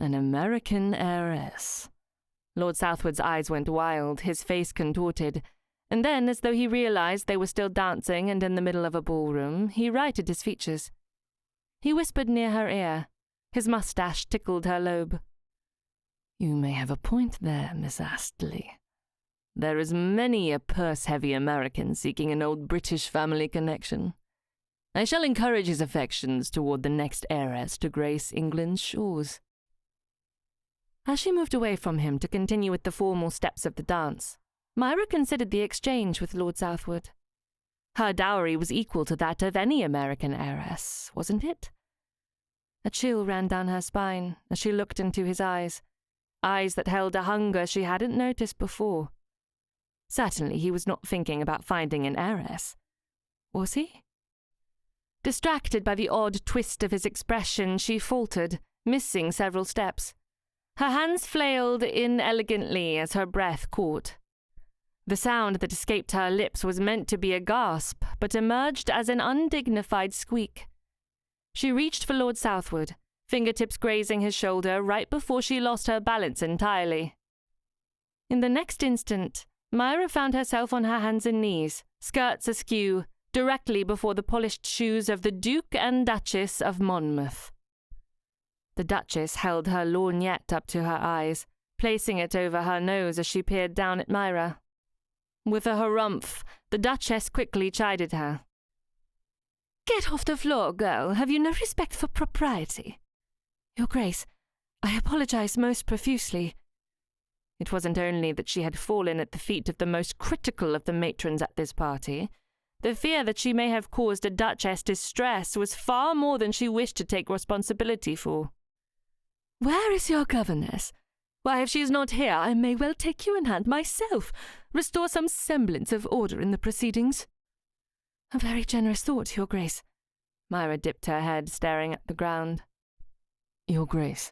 An American heiress. Lord Southwood's eyes went wild, his face contorted, and then, as though he realized they were still dancing and in the middle of a ballroom, he righted his features. He whispered near her ear. His moustache tickled her lobe. You may have a point there, Miss Astley. There is many a purse-heavy American seeking an old British family connection. I shall encourage his affections toward the next heiress to grace England's shores." As she moved away from him to continue with the formal steps of the dance, Myra considered the exchange with Lord Southwood. Her dowry was equal to that of any American heiress, wasn't it? A chill ran down her spine as she looked into his eyes that held a hunger she hadn't noticed before. Certainly he was not thinking about finding an heiress. Was he? Distracted by the odd twist of his expression, she faltered, missing several steps. Her hands flailed inelegantly as her breath caught. The sound that escaped her lips was meant to be a gasp, but emerged as an undignified squeak. She reached for Lord Southwood, fingertips grazing his shoulder right before she lost her balance entirely. In the next instant, Myra found herself on her hands and knees, skirts askew, directly before the polished shoes of the Duke and Duchess of Monmouth. The Duchess held her lorgnette up to her eyes, placing it over her nose as she peered down at Myra. With a harumph, the Duchess quickly chided her. "Get off the floor, girl. Have you no respect for propriety?" "Your Grace, I apologize most profusely." It wasn't only that she had fallen at the feet of the most critical of the matrons at this party. The fear that she may have caused a duchess distress was far more than she wished to take responsibility for. "Where is your governess? Why, if she is not here, I may well take you in hand myself, restore some semblance of order in the proceedings." "A very generous thought, Your Grace." Myra dipped her head, staring at the ground. "Your Grace."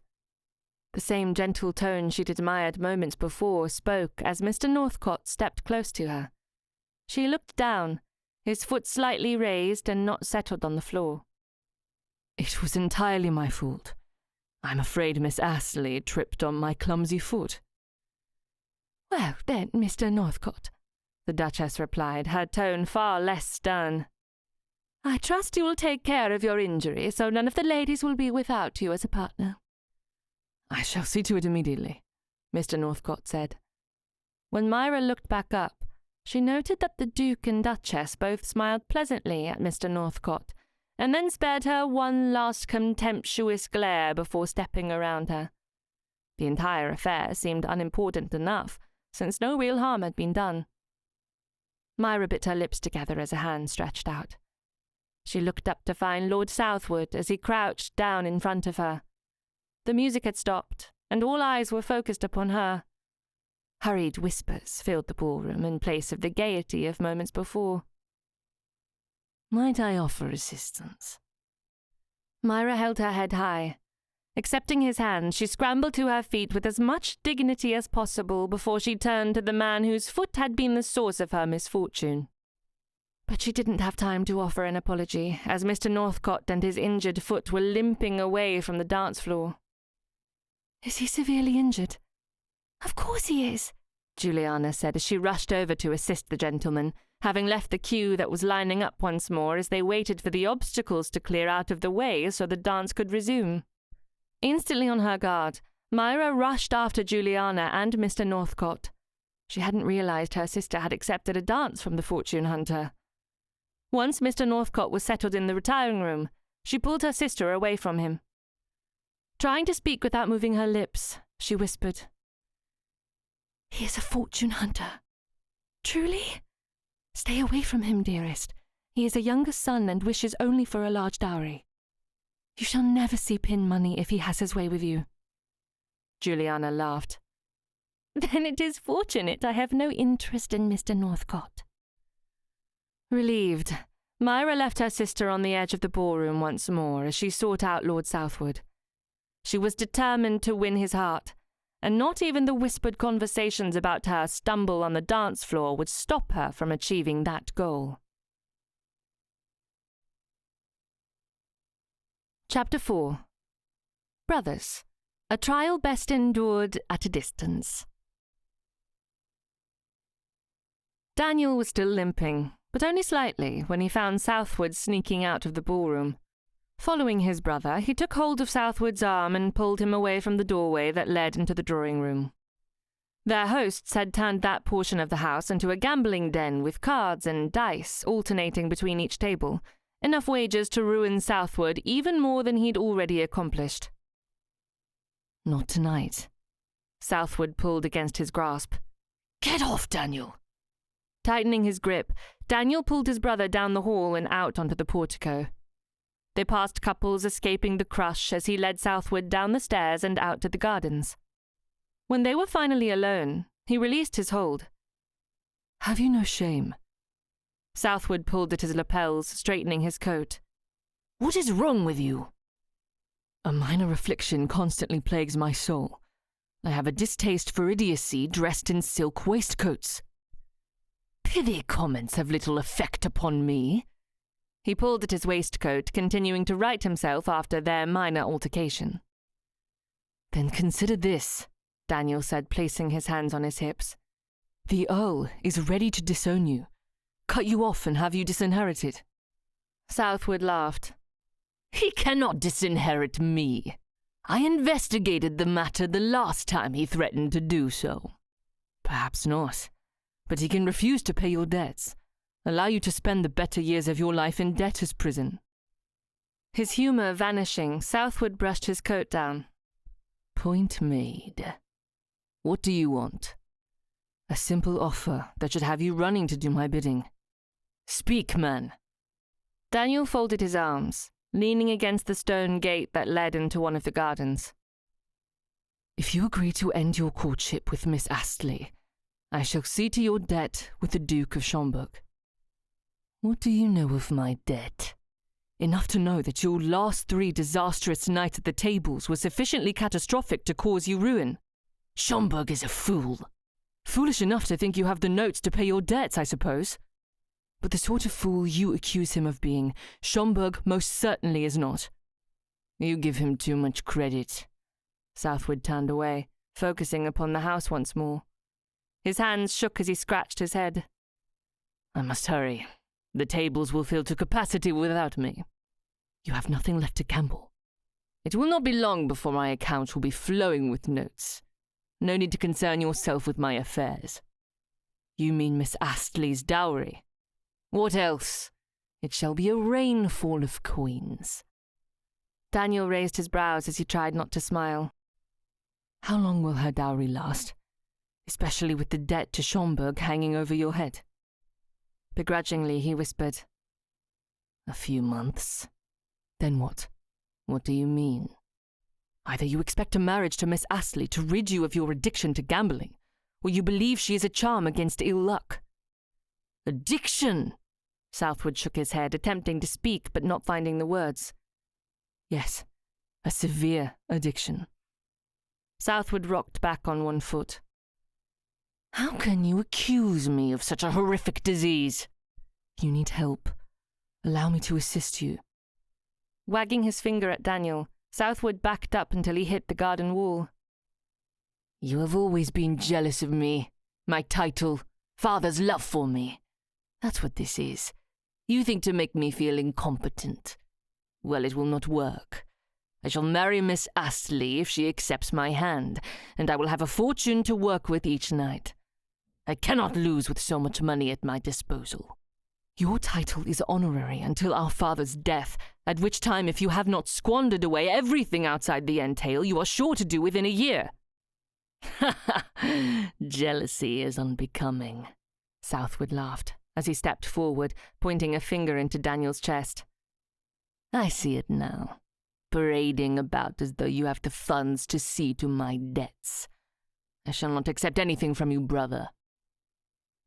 The same gentle tone she'd admired moments before spoke as Mr. Northcote stepped close to her. She looked down, his foot slightly raised and not settled on the floor. "It was entirely my fault. I'm afraid Miss Astley tripped on my clumsy foot." "Well, then, Mr. Northcote," the Duchess replied, her tone far less stern, "I trust you will take care of your injury so none of the ladies will be without you as a partner." "I shall see to it immediately," Mr. Northcote said. When Myra looked back up, she noted that the Duke and Duchess both smiled pleasantly at Mr. Northcote, and then spared her one last contemptuous glare before stepping around her. The entire affair seemed unimportant enough, since no real harm had been done. Myra bit her lips together as a hand stretched out. She looked up to find Lord Southwood as he crouched down in front of her. The music had stopped, and all eyes were focused upon her. Hurried whispers filled the ballroom in place of the gaiety of moments before. "Might I offer assistance?" Myra held her head high. Accepting his hand, she scrambled to her feet with as much dignity as possible before she turned to the man whose foot had been the source of her misfortune. But she didn't have time to offer an apology, as Mr. Northcote and his injured foot were limping away from the dance floor. "Is he severely injured?" "Of course he is," Juliana said as she rushed over to assist the gentleman, having left the queue that was lining up once more as they waited for the obstacles to clear out of the way so the dance could resume. Instantly on her guard, Myra rushed after Juliana and Mr. Northcote. She hadn't realized her sister had accepted a dance from the fortune hunter. Once Mr. Northcote was settled in the retiring room, she pulled her sister away from him. Trying to speak without moving her lips, she whispered, "He is a fortune hunter." "Truly?" "Stay away from him, dearest. He is a younger son and wishes only for a large dowry. You shall never see pin money if he has his way with you." Juliana laughed. "Then it is fortunate I have no interest in Mr. Northcote." Relieved, Myra left her sister on the edge of the ballroom once more as she sought out Lord Southwood. She was determined to win his heart, and not even the whispered conversations about her stumble on the dance floor would stop her from achieving that goal. Chapter 4. Brothers, a trial best endured at a distance. Daniel was still limping, but only slightly, when he found Southwood sneaking out of the ballroom. Following his brother, he took hold of Southwood's arm and pulled him away from the doorway that led into the drawing room. Their hosts had turned that portion of the house into a gambling den with cards and dice alternating between each table, enough wagers to ruin Southwood even more than he'd already accomplished. Not tonight. Southwood pulled against his grasp. Get off, Daniel! Tightening his grip, Daniel pulled his brother down the hall and out onto the portico. They passed couples escaping the crush as he led Southwood down the stairs and out to the gardens. When they were finally alone, he released his hold. Have you no shame? Southwood pulled at his lapels, straightening his coat. What is wrong with you? A minor affliction constantly plagues my soul. I have a distaste for idiocy dressed in silk waistcoats. Pithy comments have little effect upon me. He pulled at his waistcoat, continuing to right himself after their minor altercation. Then consider this, Daniel said, placing his hands on his hips. The Earl is ready to disown you, cut you off and have you disinherited. Southwood laughed. He cannot disinherit me. I investigated the matter the last time he threatened to do so. Perhaps not, but he can refuse to pay your debts, allow you to spend the better years of your life in debtor's prison. His humour vanishing, Southwood brushed his coat down. Point made. What do you want? A simple offer that should have you running to do my bidding. Speak, man. Daniel folded his arms, leaning against the stone gate that led into one of the gardens. If you agree to end your courtship with Miss Astley, I shall see to your debt with the Duke of Schomberg. What do you know of my debt? Enough to know that your last 3 disastrous nights at the tables were sufficiently catastrophic to cause you ruin. Schomberg is a fool. Foolish enough to think you have the notes to pay your debts, I suppose. But the sort of fool you accuse him of being, Schomberg most certainly is not. You give him too much credit. Southwood turned away, focusing upon the house once more. His hands shook as he scratched his head. I must hurry. The tables will fill to capacity without me. You have nothing left to gamble. It will not be long before my account will be flowing with notes. No need to concern yourself with my affairs. You mean Miss Astley's dowry? What else? It shall be a rainfall of coins. Daniel raised his brows as he tried not to smile. How long will her dowry last? Especially with the debt to Schomberg hanging over your head. Begrudgingly, he whispered. A few months. Then what? What do you mean? Either you expect a marriage to Miss Astley to rid you of your addiction to gambling, or you believe she is a charm against ill luck. Addiction! Southwood shook his head, attempting to speak but not finding the words. Yes, a severe addiction. Southwood rocked back on one foot. How can you accuse me of such a horrific disease? You need help. Allow me to assist you. Wagging his finger at Daniel, Southwood backed up until he hit the garden wall. You have always been jealous of me, my title, father's love for me. That's what this is. You think to make me feel incompetent. Well, it will not work. I shall marry Miss Astley if she accepts my hand, and I will have a fortune to work with each night. I cannot lose with so much money at my disposal. Your title is honorary until our father's death, at which time if you have not squandered away everything outside the entail, you are sure to do within a year. Ha ha! Jealousy is unbecoming. Southwood laughed as he stepped forward, pointing a finger into Daniel's chest. I see it now. Parading about as though you have the funds to see to my debts. I shall not accept anything from you, brother.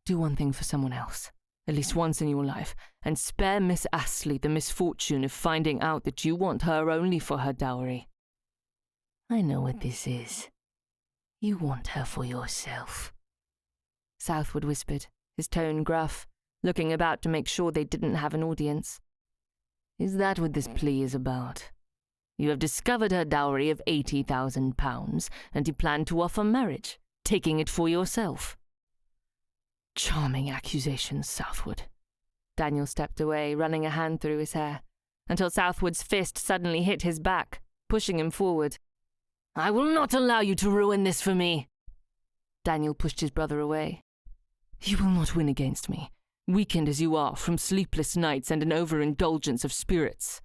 Do one thing for someone else, at least once in your life, and spare Miss Astley the misfortune of finding out that you want her only for her dowry. I know what this is. You want her for yourself. Southwood whispered, his tone gruff, looking about to make sure they didn't have an audience. Is that what this plea is about? You have discovered her dowry of £80,000, and you plan to offer marriage, taking it for yourself. Charming accusations, Southwood. Daniel stepped away, running a hand through his hair, until Southwood's fist suddenly hit his back, pushing him forward. I will not allow you to ruin this for me. Daniel pushed his brother away. You will not win against me, weakened as you are from sleepless nights and an overindulgence of spirits.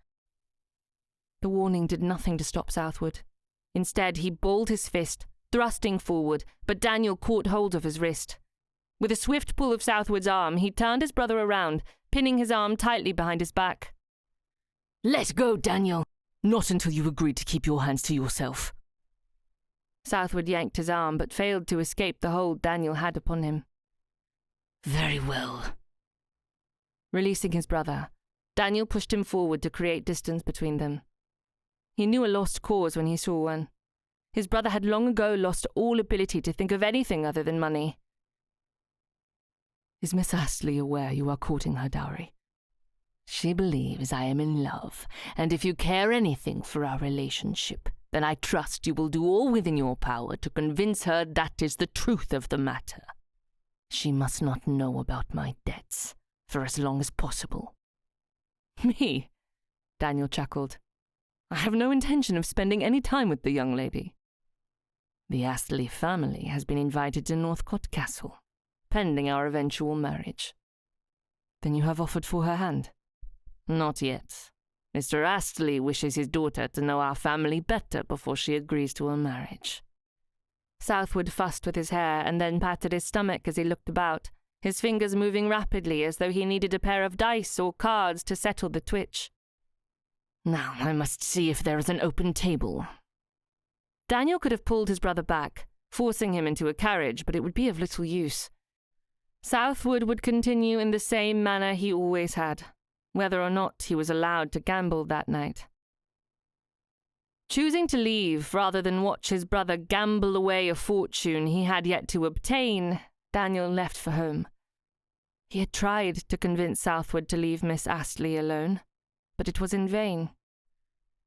The warning did nothing to stop Southwood. Instead, he balled his fist, thrusting forward, but Daniel caught hold of his wrist. With a swift pull of Southwood's arm, he turned his brother around, pinning his arm tightly behind his back. Let go, Daniel! Not until you agree to keep your hands to yourself. Southwood yanked his arm, but failed to escape the hold Daniel had upon him. Very well. Releasing his brother, Daniel pushed him forward to create distance between them. He knew a lost cause when he saw one. His brother had long ago lost all ability to think of anything other than money. Is Miss Astley aware you are courting her dowry? She believes I am in love, and if you care anything for our relationship, then I trust you will do all within your power to convince her that is the truth of the matter. She must not know about my debts for as long as possible. Me? Daniel chuckled. I have no intention of spending any time with the young lady. The Astley family has been invited to Northcote Castle, pending our eventual marriage. Then you have offered for her hand? Not yet. Mr. Astley wishes his daughter to know our family better before she agrees to a marriage. Southwood fussed with his hair and then patted his stomach as he looked about, his fingers moving rapidly as though he needed a pair of dice or cards to settle the twitch. Now I must see if there is an open table. Daniel could have pulled his brother back, forcing him into a carriage, but it would be of little use. Southwood would continue in the same manner he always had, whether or not he was allowed to gamble that night. Choosing to leave rather than watch his brother gamble away a fortune he had yet to obtain, Daniel left for home. He had tried to convince Southwood to leave Miss Astley alone, but it was in vain.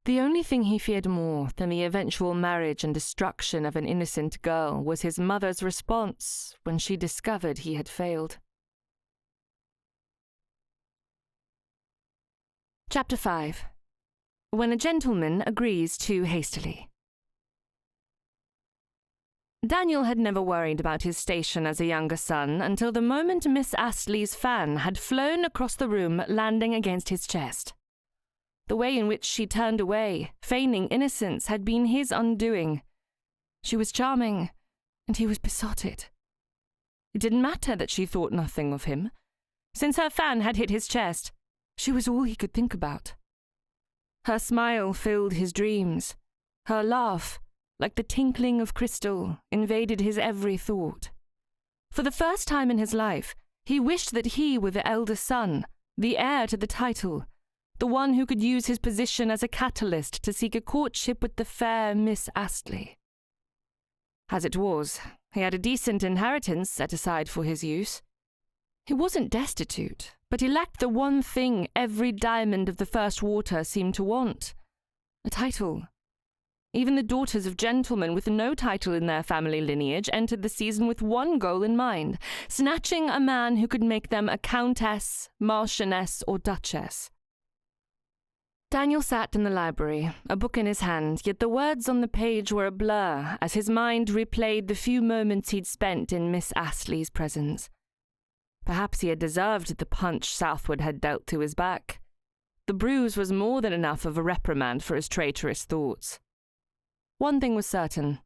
The only thing he feared more than the eventual marriage and destruction of an innocent girl was his mother's response when she discovered he had failed. Chapter 5. When a gentleman agrees too hastily. Daniel had never worried about his station as a younger son until the moment Miss Astley's fan had flown across the room, landing against his chest. The way in which she turned away, feigning innocence, had been his undoing. She was charming, and he was besotted. It didn't matter that she thought nothing of him. Since her fan had hit his chest, she was all he could think about. Her smile filled his dreams. Her laugh, like the tinkling of crystal, invaded his every thought. For the first time in his life, he wished that he were the elder son, the heir to the title, the one who could use his position as a catalyst to seek a courtship with the fair Miss Astley. As it was, he had a decent inheritance set aside for his use. He wasn't destitute, but he lacked the one thing every diamond of the first water seemed to want: a title. Even the daughters of gentlemen with no title in their family lineage entered the season with one goal in mind: snatching a man who could make them a countess, marchioness, or duchess. Daniel sat in the library, a book in his hand, yet the words on the page were a blur as his mind replayed the few moments he'd spent in Miss Astley's presence. Perhaps he had deserved the punch Southwood had dealt to his back. The bruise was more than enough of a reprimand for his traitorous thoughts. One thing was certain.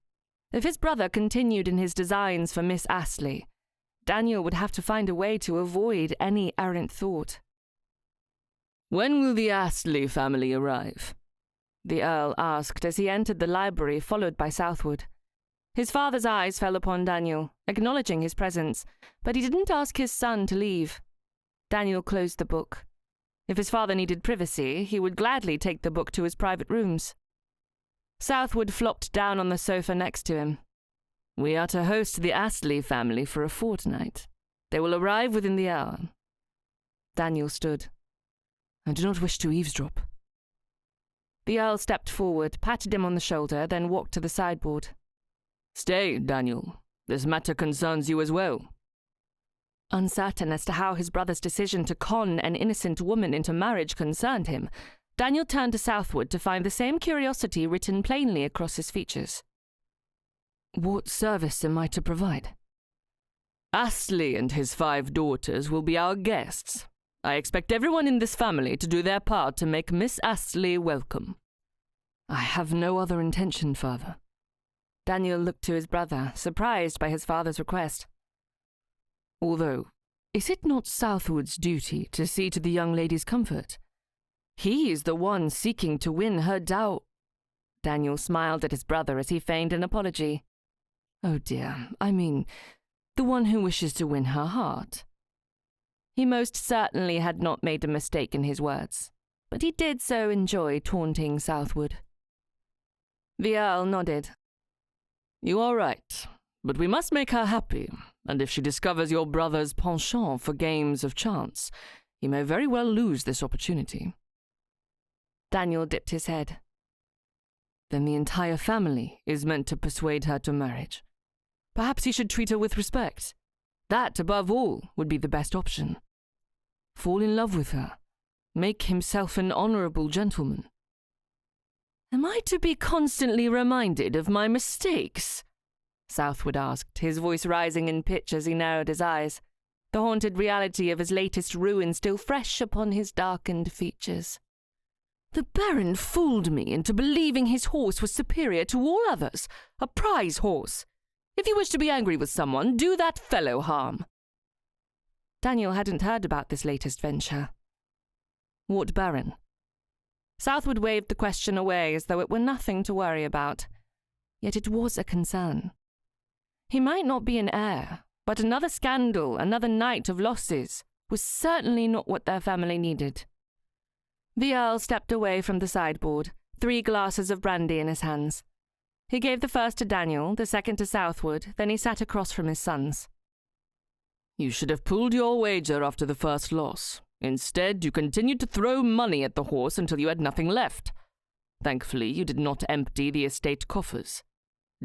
If his brother continued in his designs for Miss Astley, Daniel would have to find a way to avoid any errant thought. When will the Astley family arrive? The Earl asked as he entered the library, followed by Southwood. His father's eyes fell upon Daniel, acknowledging his presence, but he didn't ask his son to leave. Daniel closed the book. If his father needed privacy, he would gladly take the book to his private rooms. Southwood flopped down on the sofa next to him. We are to host the Astley family for a fortnight. They will arrive within the hour. Daniel stood. I do not wish to eavesdrop. The Earl stepped forward, patted him on the shoulder, then walked to the sideboard. Stay, Daniel. This matter concerns you as well. Uncertain as to how his brother's decision to con an innocent woman into marriage concerned him, Daniel turned to Southwood to find the same curiosity written plainly across his features. What service am I to provide? Astley and his 5 daughters will be our guests. I expect everyone in this family to do their part to make Miss Astley welcome. I have no other intention, father. Daniel looked to his brother, surprised by his father's request. Although, is it not Southwood's duty to see to the young lady's comfort? He is the one seeking to win her Daniel smiled at his brother as he feigned an apology. Oh dear, I mean, the one who wishes to win her heart. He most certainly had not made a mistake in his words, but he did so enjoy taunting Southwood. The Earl nodded. You are right, but we must make her happy, and if she discovers your brother's penchant for games of chance, he may very well lose this opportunity. Daniel dipped his head. Then the entire family is meant to persuade her to marriage. Perhaps he should treat her with respect. That, above all, would be the best option. Fall in love with her. Make himself an honourable gentleman. Am I to be constantly reminded of my mistakes? Southwood asked, his voice rising in pitch as he narrowed his eyes, the haunted reality of his latest ruin still fresh upon his darkened features. The Baron fooled me into believing his horse was superior to all others, a prize horse. If you wish to be angry with someone, do that fellow harm. Daniel hadn't heard about this latest venture. What Baron? Southwood waved the question away as though it were nothing to worry about. Yet it was a concern. He might not be an heir, but another scandal, another night of losses, was certainly not what their family needed. The Earl stepped away from the sideboard, 3 glasses of brandy in his hands. He gave the first to Daniel, the second to Southwood, then he sat across from his sons. You should have pulled your wager after the first loss. Instead, you continued to throw money at the horse until you had nothing left. Thankfully, you did not empty the estate coffers.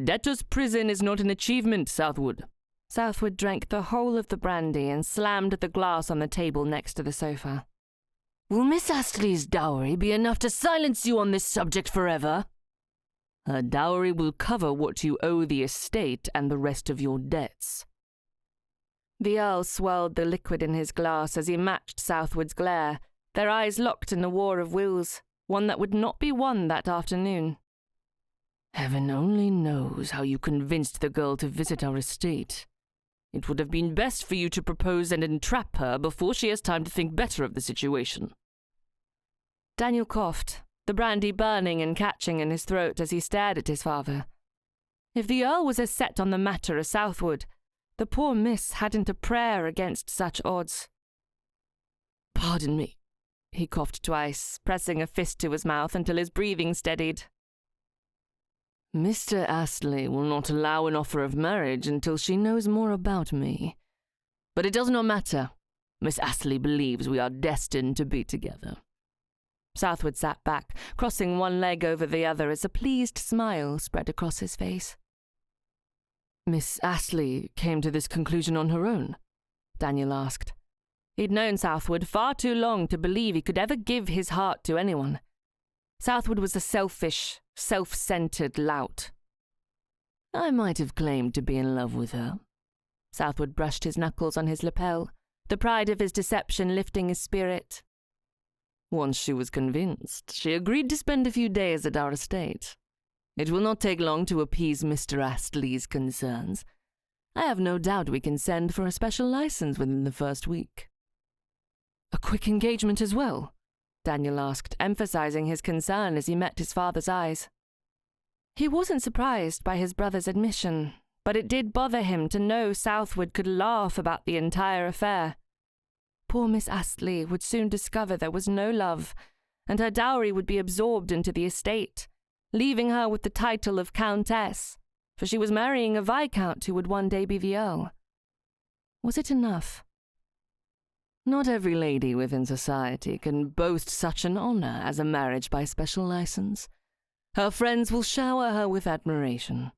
Debtor's prison is not an achievement, Southwood. Southwood drank the whole of the brandy and slammed the glass on the table next to the sofa. Will Miss Astley's dowry be enough to silence you on this subject forever? Her dowry will cover what you owe the estate and the rest of your debts. The Earl swirled the liquid in his glass as he matched Southwood's glare, their eyes locked in a war of wills, one that would not be won that afternoon. Heaven only knows how you convinced the girl to visit our estate. It would have been best for you to propose and entrap her before she has time to think better of the situation. Daniel coughed, the brandy burning and catching in his throat as he stared at his father. If the Earl was as set on the matter as Southwood, the poor miss hadn't a prayer against such odds. Pardon me, he coughed twice, pressing a fist to his mouth until his breathing steadied. Mr. Astley will not allow an offer of marriage until she knows more about me. But it does not matter. Miss Astley believes we are destined to be together. Southwood sat back, crossing one leg over the other as a pleased smile spread across his face. Miss Astley came to this conclusion on her own? Daniel asked. He'd known Southwood far too long to believe he could ever give his heart to anyone. Southwood was a selfish, self-centered lout. I might have claimed to be in love with her. Southwood brushed his knuckles on his lapel, the pride of his deception lifting his spirit. Once she was convinced, she agreed to spend a few days at our estate. It will not take long to appease Mr. Astley's concerns. I have no doubt we can send for a special license within the first week. A quick engagement as well? Daniel asked, emphasizing his concern as he met his father's eyes. He wasn't surprised by his brother's admission, but it did bother him to know Southwood could laugh about the entire affair. Poor Miss Astley would soon discover there was no love, and her dowry would be absorbed into the estate, leaving her with the title of Countess, for she was marrying a Viscount who would one day be the Earl. Was it enough? Not every lady within society can boast such an honor as a marriage by special license. Her friends will shower her with admiration.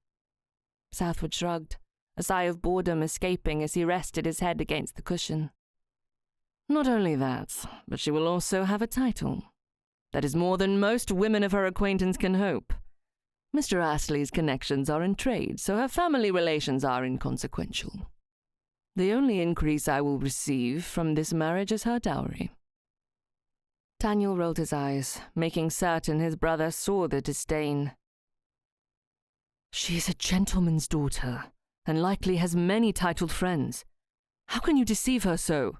Southwood shrugged, a sigh of boredom escaping as he rested his head against the cushion. Not only that, but she will also have a title. That is more than most women of her acquaintance can hope. Mr. Astley's connections are in trade, so her family relations are inconsequential. The only increase I will receive from this marriage is her dowry." Daniel rolled his eyes, making certain his brother saw the disdain. "She is a gentleman's daughter, and likely has many titled friends. How can you deceive her so?"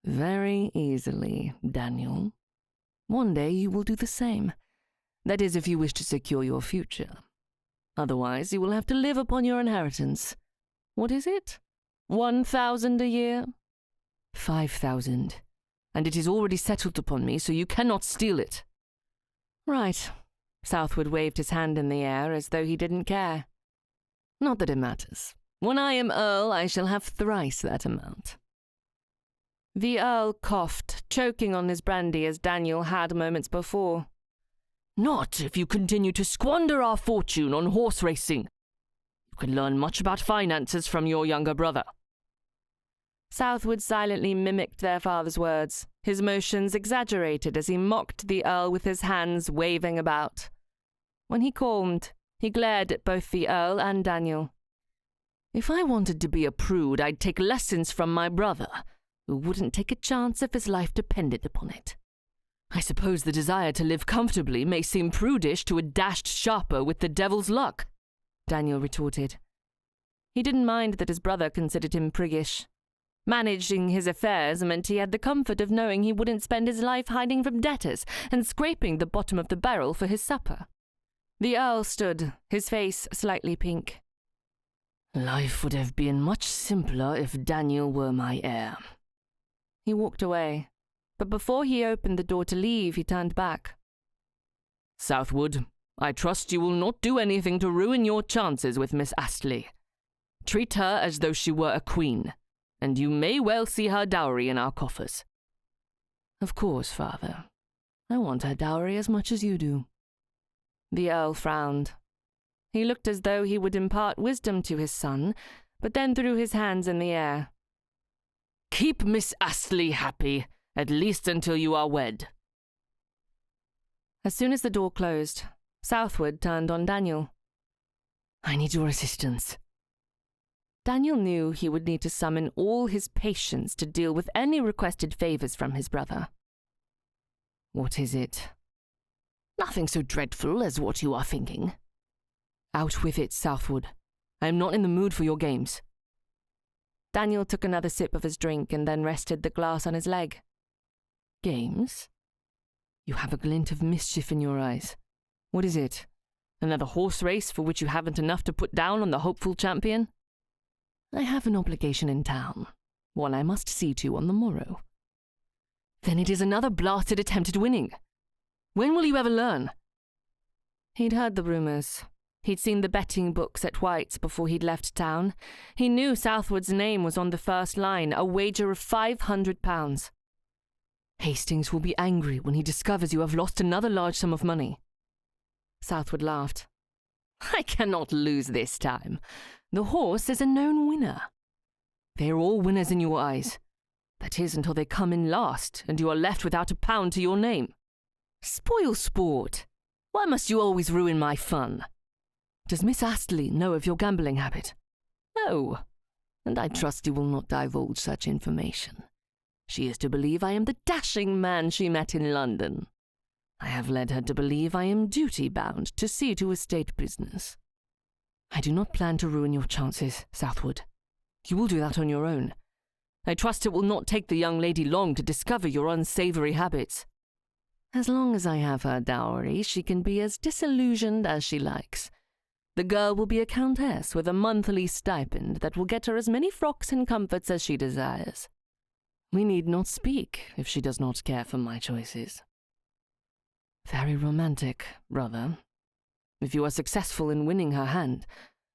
"Very easily, Daniel. One day you will do the same. That is, if you wish to secure your future. Otherwise, you will have to live upon your inheritance. What is it? 1,000 a year?" 5,000. And it is already settled upon me, so you cannot steal it." "Right." Southwood waved his hand in the air as though he didn't care. "Not that it matters. When I am Earl, I shall have thrice that amount." The Earl coughed, choking on his brandy as Daniel had moments before. "Not if you continue to squander our fortune on horse racing. You can learn much about finances from your younger brother." Southwood silently mimicked their father's words, his motions exaggerated as he mocked the Earl with his hands waving about. When he calmed, he glared at both the Earl and Daniel. "If I wanted to be a prude, I'd take lessons from my brother, who wouldn't take a chance if his life depended upon it. I suppose the desire to live comfortably may seem prudish to a dashed sharper with the devil's luck," Daniel retorted. He didn't mind that his brother considered him priggish. Managing his affairs meant he had the comfort of knowing he wouldn't spend his life hiding from debtors and scraping the bottom of the barrel for his supper. The Earl stood, his face slightly pink. "Life would have been much simpler if Daniel were my heir." He walked away, but before he opened the door to leave, he turned back. "Southwood, I trust you will not do anything to ruin your chances with Miss Astley. Treat her as though she were a queen, and you may well see her dowry in our coffers." "Of course, father. I want her dowry as much as you do." The Earl frowned. He looked as though he would impart wisdom to his son, but then threw his hands in the air. "Keep Miss Astley happy, at least until you are wed." As soon as the door closed, Southwood turned on Daniel. "I need your assistance." Daniel knew he would need to summon all his patience to deal with any requested favors from his brother. "What is it?" "Nothing so dreadful as what you are thinking." "Out with it, Southwood. I am not in the mood for your games." Daniel took another sip of his drink and then rested the glass on his leg. "Games? You have a glint of mischief in your eyes. What is it? Another horse race for which you haven't enough to put down on the hopeful champion?" "I have an obligation in town, one I must see to on the morrow." "Then it is another blasted attempt at winning. When will you ever learn?" He'd heard the rumors. He'd seen the betting books at White's before he'd left town. He knew Southwood's name was on the first line, a wager of £500. "Hastings will be angry when he discovers you have lost another large sum of money." Southwood laughed. "I cannot lose this time. The horse is a known winner." "They are all winners in your eyes. That is, until they come in last, and you are left without a pound to your name." "Spoil sport. Why must you always ruin my fun?" "Does Miss Astley know of your gambling habit?" "No, and I trust you will not divulge such information. She is to believe I am the dashing man she met in London. I have led her to believe I am duty-bound to see to estate business." "I do not plan to ruin your chances, Southwood. You will do that on your own. I trust it will not take the young lady long to discover your unsavoury habits." "As long as I have her dowry, she can be as disillusioned as she likes. The girl will be a countess with a monthly stipend that will get her as many frocks and comforts as she desires. We need not speak if she does not care for my choices." "Very romantic, brother. If you are successful in winning her hand,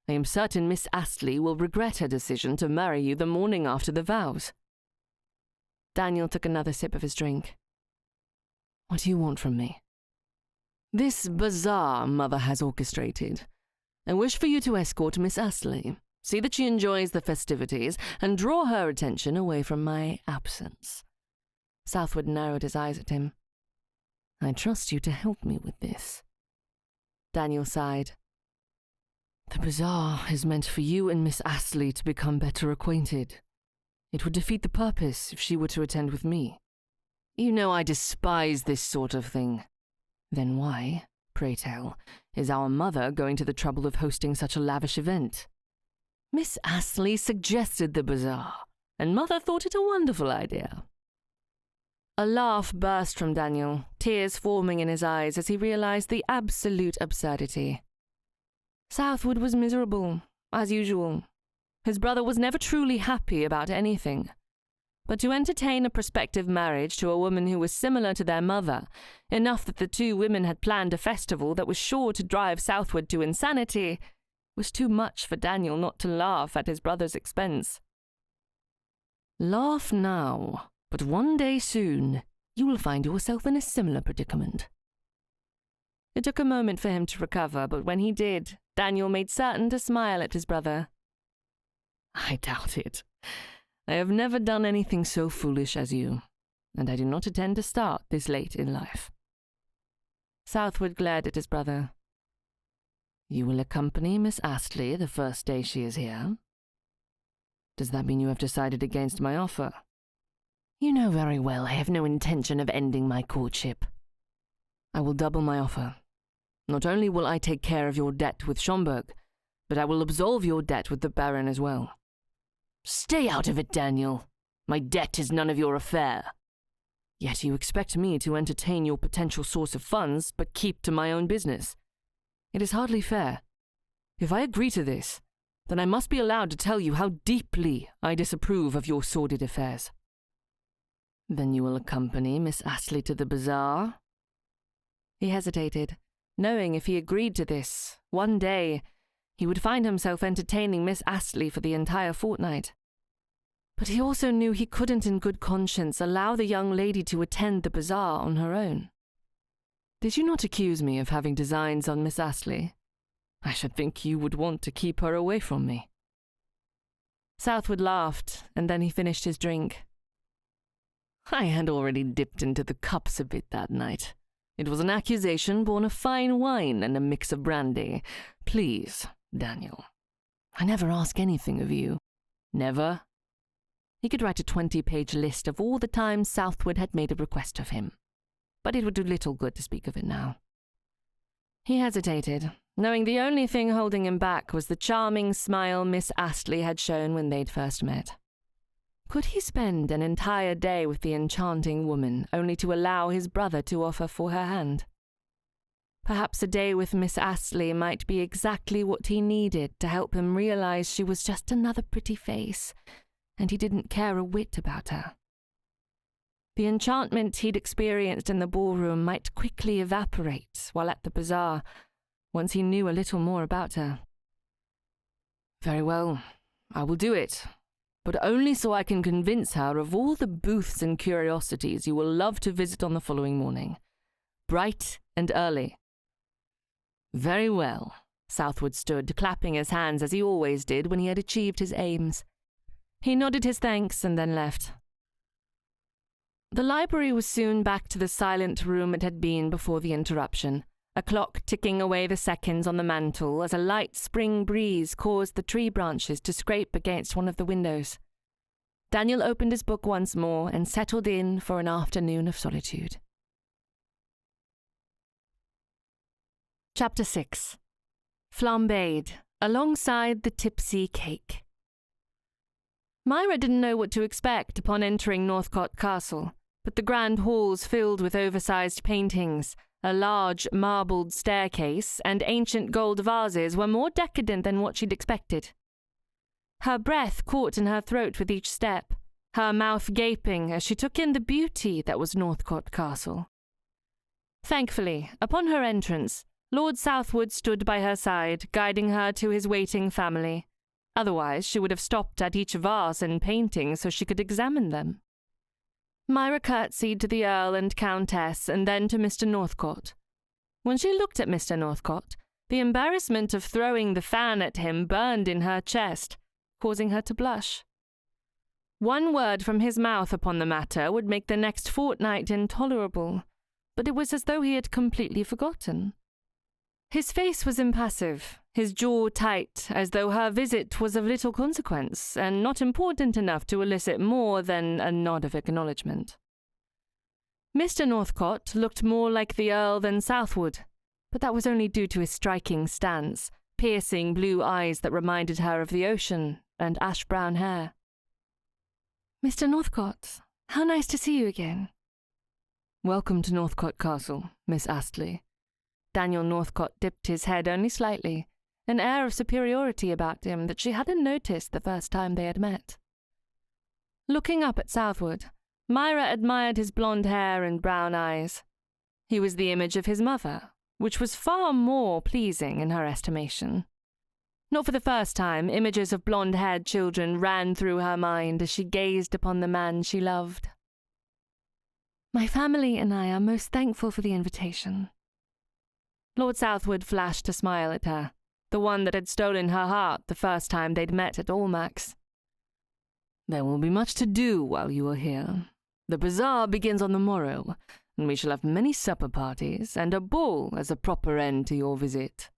I am certain Miss Astley will regret her decision to marry you the morning after the vows." Daniel took another sip of his drink. "What do you want from me?" "This bazaar Mother has orchestrated. I wish for you to escort Miss Astley, see that she enjoys the festivities, and draw her attention away from my absence." Southwood narrowed his eyes at him. "I trust you to help me with this." Daniel sighed. The bazaar is meant for you and Miss Astley to become better acquainted. It would defeat the purpose if she were to attend with me. You know I despise this sort of thing. Then why, pray tell, is our mother going to the trouble of hosting such a lavish event? Miss Astley suggested the bazaar, and Mother thought it a wonderful idea. A laugh burst from Daniel, tears forming in his eyes as he realized the absolute absurdity. Southwood was miserable, as usual. His brother was never truly happy about anything. But to entertain a prospective marriage to a woman who was similar to their mother, enough that the two women had planned a festival that was sure to drive Southwood to insanity, was too much for Daniel not to laugh at his brother's expense. Laugh now, but one day soon you will find yourself in a similar predicament. It took a moment for him to recover, but when he did, Daniel made certain to smile at his brother. I doubt it. I have never done anything so foolish as you, and I do not intend to start this late in life. Southwood glared at his brother. You will accompany Miss Astley the first day she is here? Does that mean you have decided against my offer? You know very well I have no intention of ending my courtship. I will double my offer. Not only will I take care of your debt with Schomburg, but I will absolve your debt with the Baron as well. Stay out of it, Daniel. My debt is none of your affair. Yet you expect me to entertain your potential source of funds, but keep to my own business. It is hardly fair. If I agree to this, then I must be allowed to tell you how deeply I disapprove of your sordid affairs. Then you will accompany Miss Astley to the bazaar? He hesitated, knowing if he agreed to this, one day he would find himself entertaining Miss Astley for the entire fortnight. But he also knew he couldn't in good conscience allow the young lady to attend the bazaar on her own. Did you not accuse me of having designs on Miss Astley? I should think you would want to keep her away from me. Southwood laughed, and then he finished his drink. I had already dipped into the cups a bit that night. It was an accusation born of fine wine and a mix of brandy. Please, Daniel. I never ask anything of you. Never. He could write a 20-page list of all the times Southwood had made a request of him, but it would do little good to speak of it now. He hesitated, knowing the only thing holding him back was the charming smile Miss Astley had shown when they'd first met. Could he spend an entire day with the enchanting woman, only to allow his brother to offer for her hand? Perhaps a day with Miss Astley might be exactly what he needed to help him realize she was just another pretty face, and he didn't care a whit about her. The enchantment he'd experienced in the ballroom might quickly evaporate while at the bazaar, once he knew a little more about her. Very well, I will do it, but only so I can convince her of all the booths and curiosities you will love to visit on the following morning, bright and early. Very well. Southwood stood, clapping his hands as he always did when he had achieved his aims. He nodded his thanks and then left. The library was soon back to the silent room it had been before the interruption, a clock ticking away the seconds on the mantel as a light spring breeze caused the tree branches to scrape against one of the windows. Daniel opened his book once more and settled in for an afternoon of solitude. Chapter 6. Flambéed, alongside the Tipsy cake. Myra didn't know what to expect upon entering Northcote Castle, but the grand halls filled with oversized paintings, a large marbled staircase, and ancient gold vases were more decadent than what she'd expected. Her breath caught in her throat with each step, her mouth gaping as she took in the beauty that was Northcote Castle. Thankfully, upon her entrance, Lord Southwood stood by her side, guiding her to his waiting family. Otherwise, she would have stopped at each vase and painting so she could examine them. Myra curtsied to the Earl and Countess and then to Mr. Northcote. When she looked at Mr. Northcote, the embarrassment of throwing the fan at him burned in her chest, causing her to blush. One word from his mouth upon the matter would make the next fortnight intolerable, but it was as though he had completely forgotten. His face was impassive, his jaw tight, as though her visit was of little consequence, and not important enough to elicit more than a nod of acknowledgement. Mr. Northcote looked more like the Earl than Southwood, but that was only due to his striking stance, piercing blue eyes that reminded her of the ocean, and ash-brown hair. Mr. Northcote, how nice to see you again. Welcome to Northcote Castle, Miss Astley. Daniel Northcote dipped his head only slightly, an air of superiority about him that she hadn't noticed the first time they had met. Looking up at Southwood, Myra admired his blonde hair and brown eyes. He was the image of his mother, which was far more pleasing in her estimation. Not for the first time, images of blonde-haired children ran through her mind as she gazed upon the man she loved. My family and I are most thankful for the invitation. Lord Southwood flashed a smile at her, the one that had stolen her heart the first time they'd met at Almack's. There will be much to do while you are here. The bazaar begins on the morrow, and we shall have many supper parties and a ball as a proper end to your visit.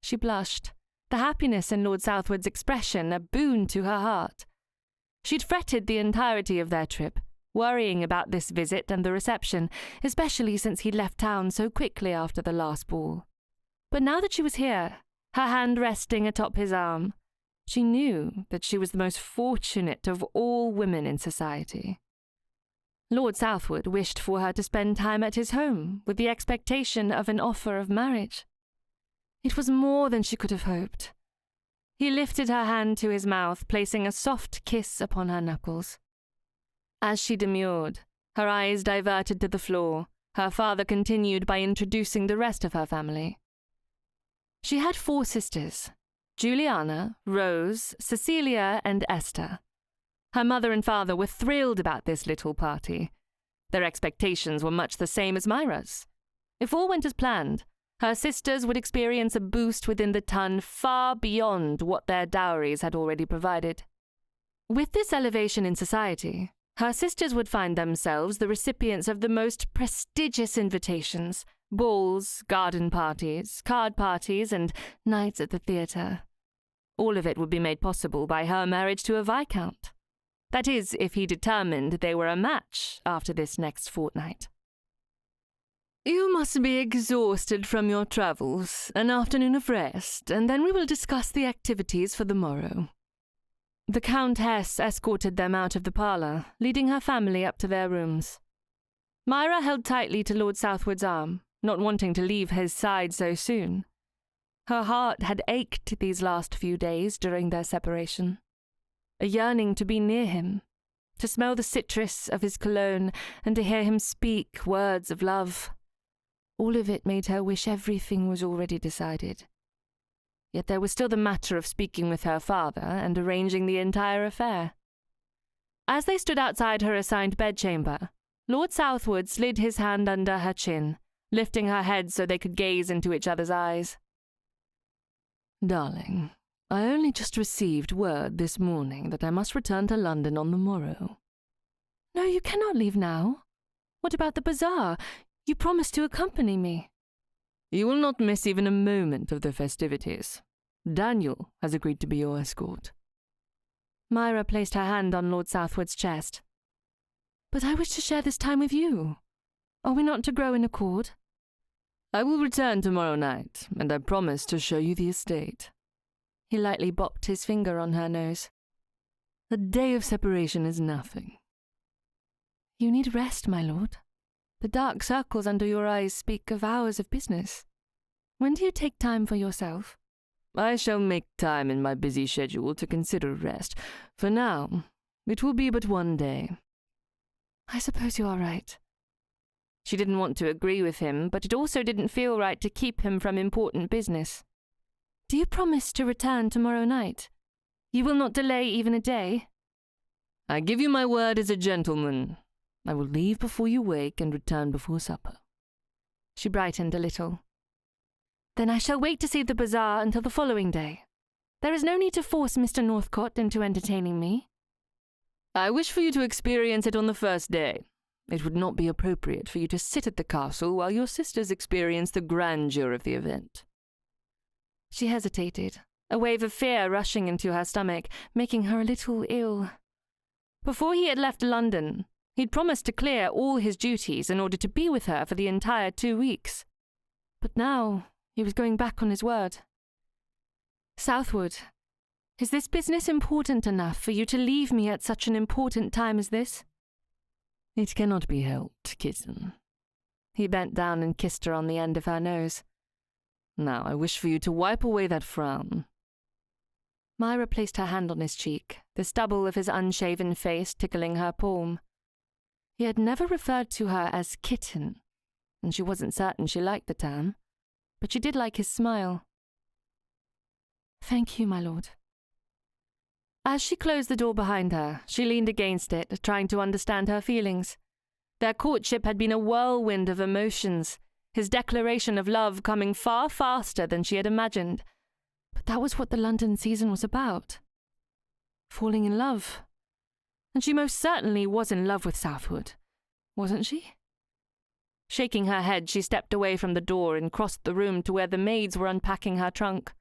She blushed, the happiness in Lord Southwood's expression a boon to her heart. She'd fretted the entirety of their trip, worrying about this visit and the reception, especially since he'd left town so quickly after the last ball. But now that she was here, her hand resting atop his arm, she knew that she was the most fortunate of all women in society. Lord Southwood wished for her to spend time at his home with the expectation of an offer of marriage. It was more than she could have hoped. He lifted her hand to his mouth, placing a soft kiss upon her knuckles. As she demurred, her eyes diverted to the floor, her father continued by introducing the rest of her family. She had 4 sisters, Juliana, Rose, Cecilia, and Esther. Her mother and father were thrilled about this little party. Their expectations were much the same as Myra's. If all went as planned, her sisters would experience a boost within the ton far beyond what their dowries had already provided. With this elevation in society, her sisters would find themselves the recipients of the most prestigious invitations, balls, garden parties, card parties, and nights at the theatre. All of it would be made possible by her marriage to a viscount. That is, if he determined they were a match after this next fortnight. You must be exhausted from your travels, an afternoon of rest, and then we will discuss the activities for the morrow. The Countess escorted them out of the parlour, leading her family up to their rooms. Myra held tightly to Lord Southwood's arm, not wanting to leave his side so soon. Her heart had ached these last few days during their separation. A yearning to be near him, to smell the citrus of his cologne, and to hear him speak words of love. All of it made her wish everything was already decided. Yet there was still the matter of speaking with her father and arranging the entire affair. As they stood outside her assigned bedchamber, Lord Southwood slid his hand under her chin, lifting her head so they could gaze into each other's eyes. Darling, I only just received word this morning that I must return to London on the morrow. No, you cannot leave now. What about the bazaar? You promised to accompany me. You will not miss even a moment of the festivities. Daniel has agreed to be your escort. Myra placed her hand on Lord Southwood's chest. But I wish to share this time with you. Are we not to grow in accord? I will return tomorrow night, and I promise to show you the estate. He lightly bopped his finger on her nose. A day of separation is nothing. You need rest, my lord. The dark circles under your eyes speak of hours of business. When do you take time for yourself? I shall make time in my busy schedule to consider rest. For now, it will be but one day. I suppose you are right. She didn't want to agree with him, but it also didn't feel right to keep him from important business. Do you promise to return tomorrow night? You will not delay even a day? I give you my word as a gentleman. I will leave before you wake and return before supper. She brightened a little. Then I shall wait to see the bazaar until the following day. There is no need to force Mr. Northcote into entertaining me. I wish for you to experience it on the first day. It would not be appropriate for you to sit at the castle while your sisters experience the grandeur of the event." She hesitated, a wave of fear rushing into her stomach, making her a little ill. Before he had left London, he'd promised to clear all his duties in order to be with her for the entire 2 weeks. But now he was going back on his word. "Southwood, is this business important enough for you to leave me at such an important time as this?" "It cannot be helped, kitten." He bent down and kissed her on the end of her nose. "Now I wish for you to wipe away that frown." Myra placed her hand on his cheek, the stubble of his unshaven face tickling her palm. He had never referred to her as kitten, and she wasn't certain she liked the term, but she did like his smile. "Thank you, my lord." As she closed the door behind her, she leaned against it, trying to understand her feelings. Their courtship had been a whirlwind of emotions, his declaration of love coming far faster than she had imagined. But that was what the London season was about. Falling in love. And she most certainly was in love with Southwood, wasn't she? Shaking her head, she stepped away from the door and crossed the room to where the maids were unpacking her trunk.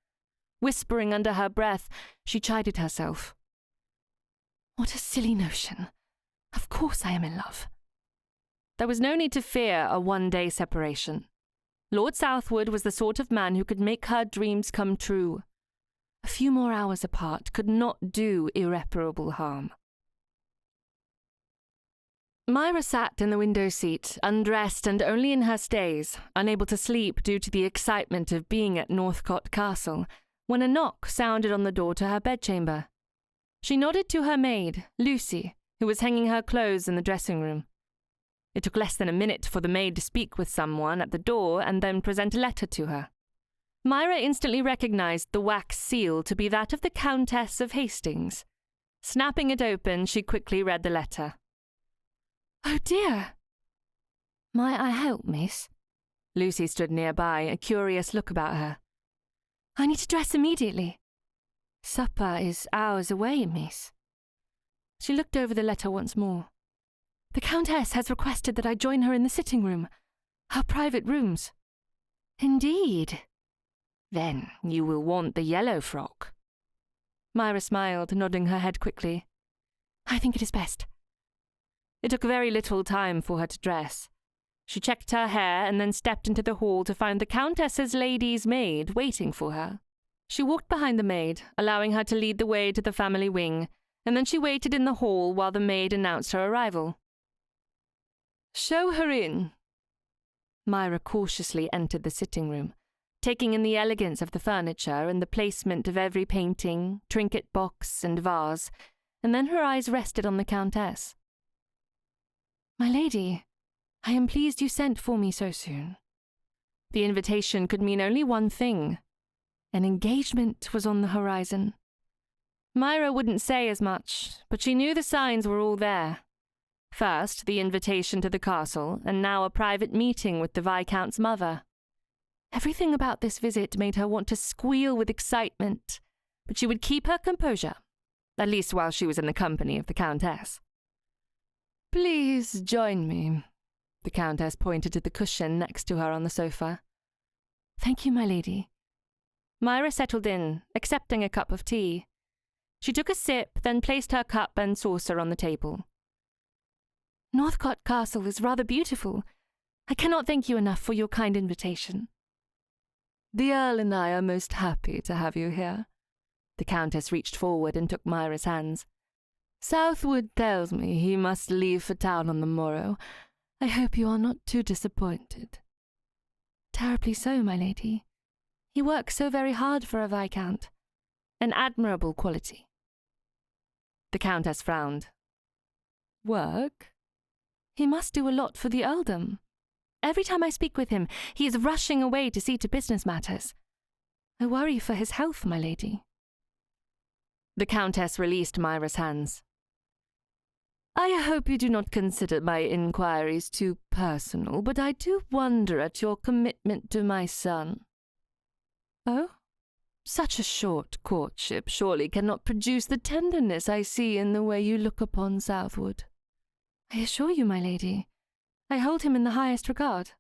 Whispering under her breath, she chided herself. "What a silly notion. Of course I am in love." There was no need to fear a one-day separation. Lord Southwood was the sort of man who could make her dreams come true. A few more hours apart could not do irreparable harm. Myra sat in the window seat, undressed and only in her stays, unable to sleep due to the excitement of being at Northcote Castle, when a knock sounded on the door to her bedchamber. She nodded to her maid, Lucy, who was hanging her clothes in the dressing room. It took less than a minute for the maid to speak with someone at the door and then present a letter to her. Myra instantly recognized the wax seal to be that of the Countess of Hastings. Snapping it open, she quickly read the letter. "Oh dear!" "Might I help, miss?" Lucy stood nearby, a curious look about her. "I need to dress immediately." "Supper is hours away, miss." She looked over the letter once more. "The Countess has requested that I join her in the sitting room, our private rooms." "Indeed? Then you will want the yellow frock." Myra smiled, nodding her head quickly. "I think it is best." It took very little time for her to dress. She checked her hair and then stepped into the hall to find the Countess's lady's maid waiting for her. She walked behind the maid, allowing her to lead the way to the family wing, and then she waited in the hall while the maid announced her arrival. "Show her in." Myra cautiously entered the sitting room, taking in the elegance of the furniture and the placement of every painting, trinket box, and vase, and then her eyes rested on the Countess. "My lady, I am pleased you sent for me so soon." The invitation could mean only one thing. An engagement was on the horizon. Myra wouldn't say as much, but she knew the signs were all there. First, the invitation to the castle, and now a private meeting with the Viscount's mother. Everything about this visit made her want to squeal with excitement, but she would keep her composure, at least while she was in the company of the Countess. "Please join me." The Countess pointed to the cushion next to her on the sofa. "Thank you, my lady." Myra settled in, accepting a cup of tea. She took a sip, then placed her cup and saucer on the table. "Northcote Castle is rather beautiful. I cannot thank you enough for your kind invitation." "The Earl and I are most happy to have you here." The Countess reached forward and took Myra's hands. "Southwood tells me he must leave for town on the morrow. I hope you are not too disappointed." "Terribly so, my lady. He works so very hard for a Viscount. An admirable quality." The Countess frowned. "Work?" "He must do a lot for the earldom. Every time I speak with him, he is rushing away to see to business matters. I worry for his health, my lady." The Countess released Myra's hands. "I hope you do not consider my inquiries too personal, but I do wonder at your commitment to my son." "Oh? Such a short courtship surely cannot produce the tenderness I see in the way you look upon Southwood." "I assure you, my lady, I hold him in the highest regard.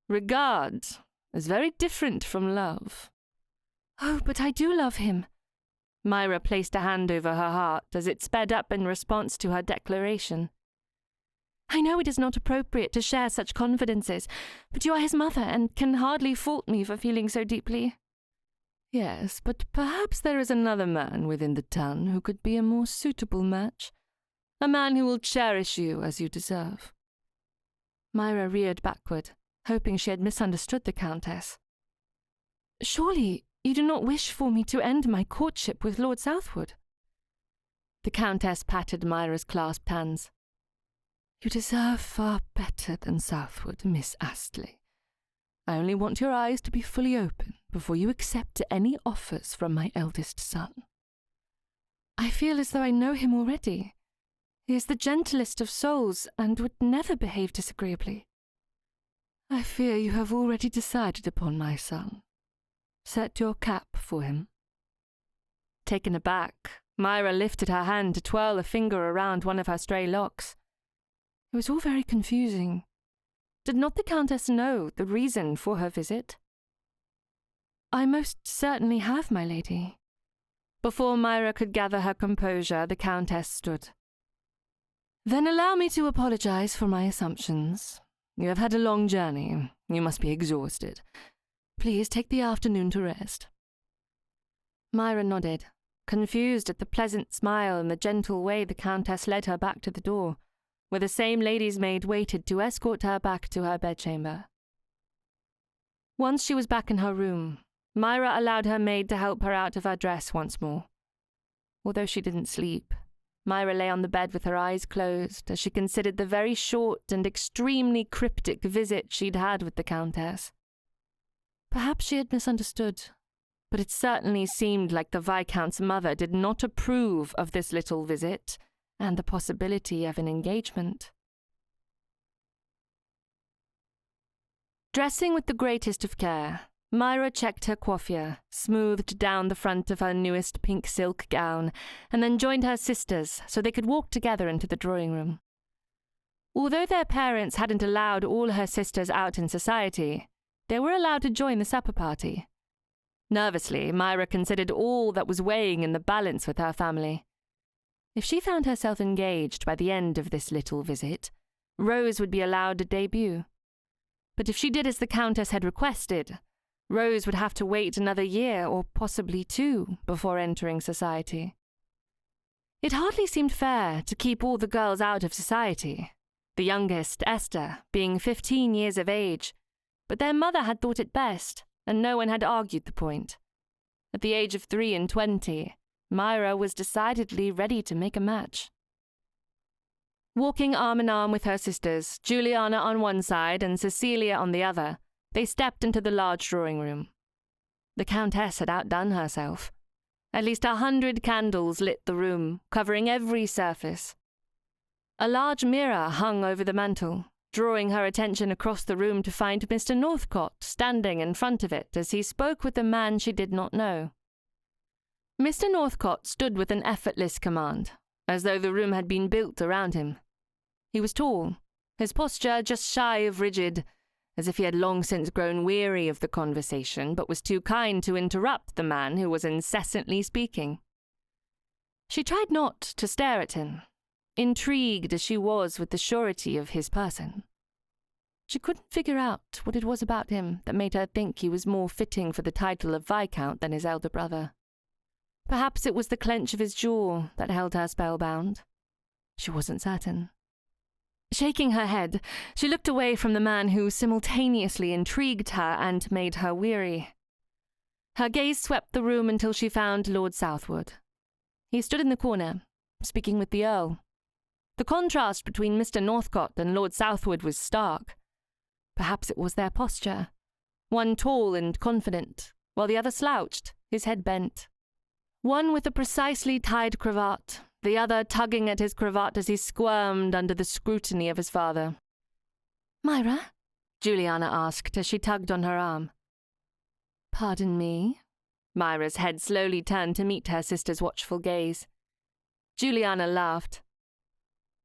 Regard is very different from love. Oh, but I do love him. Myra placed a hand over her heart as it sped up in response to her declaration. I know it is not appropriate to share such confidences, but you are his mother and can hardly fault me for feeling so deeply. Yes, but perhaps there is another man within the town who could be a more suitable match. A man who will cherish you as you deserve. Myra reared backward, hoping she had misunderstood the Countess. Surely you do not wish for me to end my courtship with Lord Southwood? The Countess patted Myra's clasped hands. You deserve far better than Southwood, Miss Astley. I only want your eyes to be fully open before you accept any offers from my eldest son. I feel as though I know him already. He is the gentlest of souls and would never behave disagreeably. I fear you have already decided upon my son. Set your cap for him. Taken aback, Myra lifted her hand to twirl a finger around one of her stray locks. It was all very confusing. Did not the Countess know the reason for her visit? I most certainly have, my lady. Before Myra could gather her composure, the Countess stood. Then allow me to apologize for my assumptions. You have had a long journey. You must be exhausted. Please take the afternoon to rest. Myra nodded, confused at the pleasant smile and the gentle way the Countess led her back to the door, where the same lady's maid waited to escort her back to her bedchamber. Once she was back in her room, Myra allowed her maid to help her out of her dress once more. Although she didn't sleep, Myra lay on the bed with her eyes closed as she considered the very short and extremely cryptic visit she'd had with the Countess. Perhaps she had misunderstood, but it certainly seemed like the Viscount's mother did not approve of this little visit and the possibility of an engagement. Dressing with the greatest of care, Myra checked her coiffure, smoothed down the front of her newest pink silk gown, and then joined her sisters so they could walk together into the drawing room. Although their parents hadn't allowed all her sisters out in society, they were allowed to join the supper party. Nervously, Myra considered all that was weighing in the balance with her family. If she found herself engaged by the end of this little visit, Rose would be allowed a debut. But if she did as the Countess had requested, Rose would have to wait another year or possibly 2 before entering society. It hardly seemed fair to keep all the girls out of society, the youngest, Esther, being 15 years of age, but their mother had thought it best, and no one had argued the point. At the age of 23, Myra was decidedly ready to make a match. Walking arm in arm with her sisters, Juliana on one side and Cecilia on the other, they stepped into the large drawing room. The Countess had outdone herself. At least 100 candles lit the room, covering every surface. A large mirror hung over the mantel, drawing her attention across the room to find Mr. Northcote standing in front of it as he spoke with a man she did not know. Mr. Northcote stood with an effortless command, as though the room had been built around him. He was tall, his posture just shy of rigid, as if he had long since grown weary of the conversation but was too kind to interrupt the man who was incessantly speaking. She tried not to stare at him, intrigued as she was with the surety of his person. She couldn't figure out what it was about him that made her think he was more fitting for the title of Viscount than his elder brother. Perhaps it was the clench of his jaw that held her spellbound. She wasn't certain. Shaking her head, she looked away from the man who simultaneously intrigued her and made her weary. Her gaze swept the room until she found Lord Southwood. He stood in the corner, speaking with the Earl. The contrast between Mr. Northcote and Lord Southwood was stark. Perhaps it was their posture, one tall and confident, while the other slouched, his head bent. One with a precisely tied cravat, the other tugging at his cravat as he squirmed under the scrutiny of his father. "Myra?" Juliana asked as she tugged on her arm. "Pardon me?" Myra's head slowly turned to meet her sister's watchful gaze. Juliana laughed.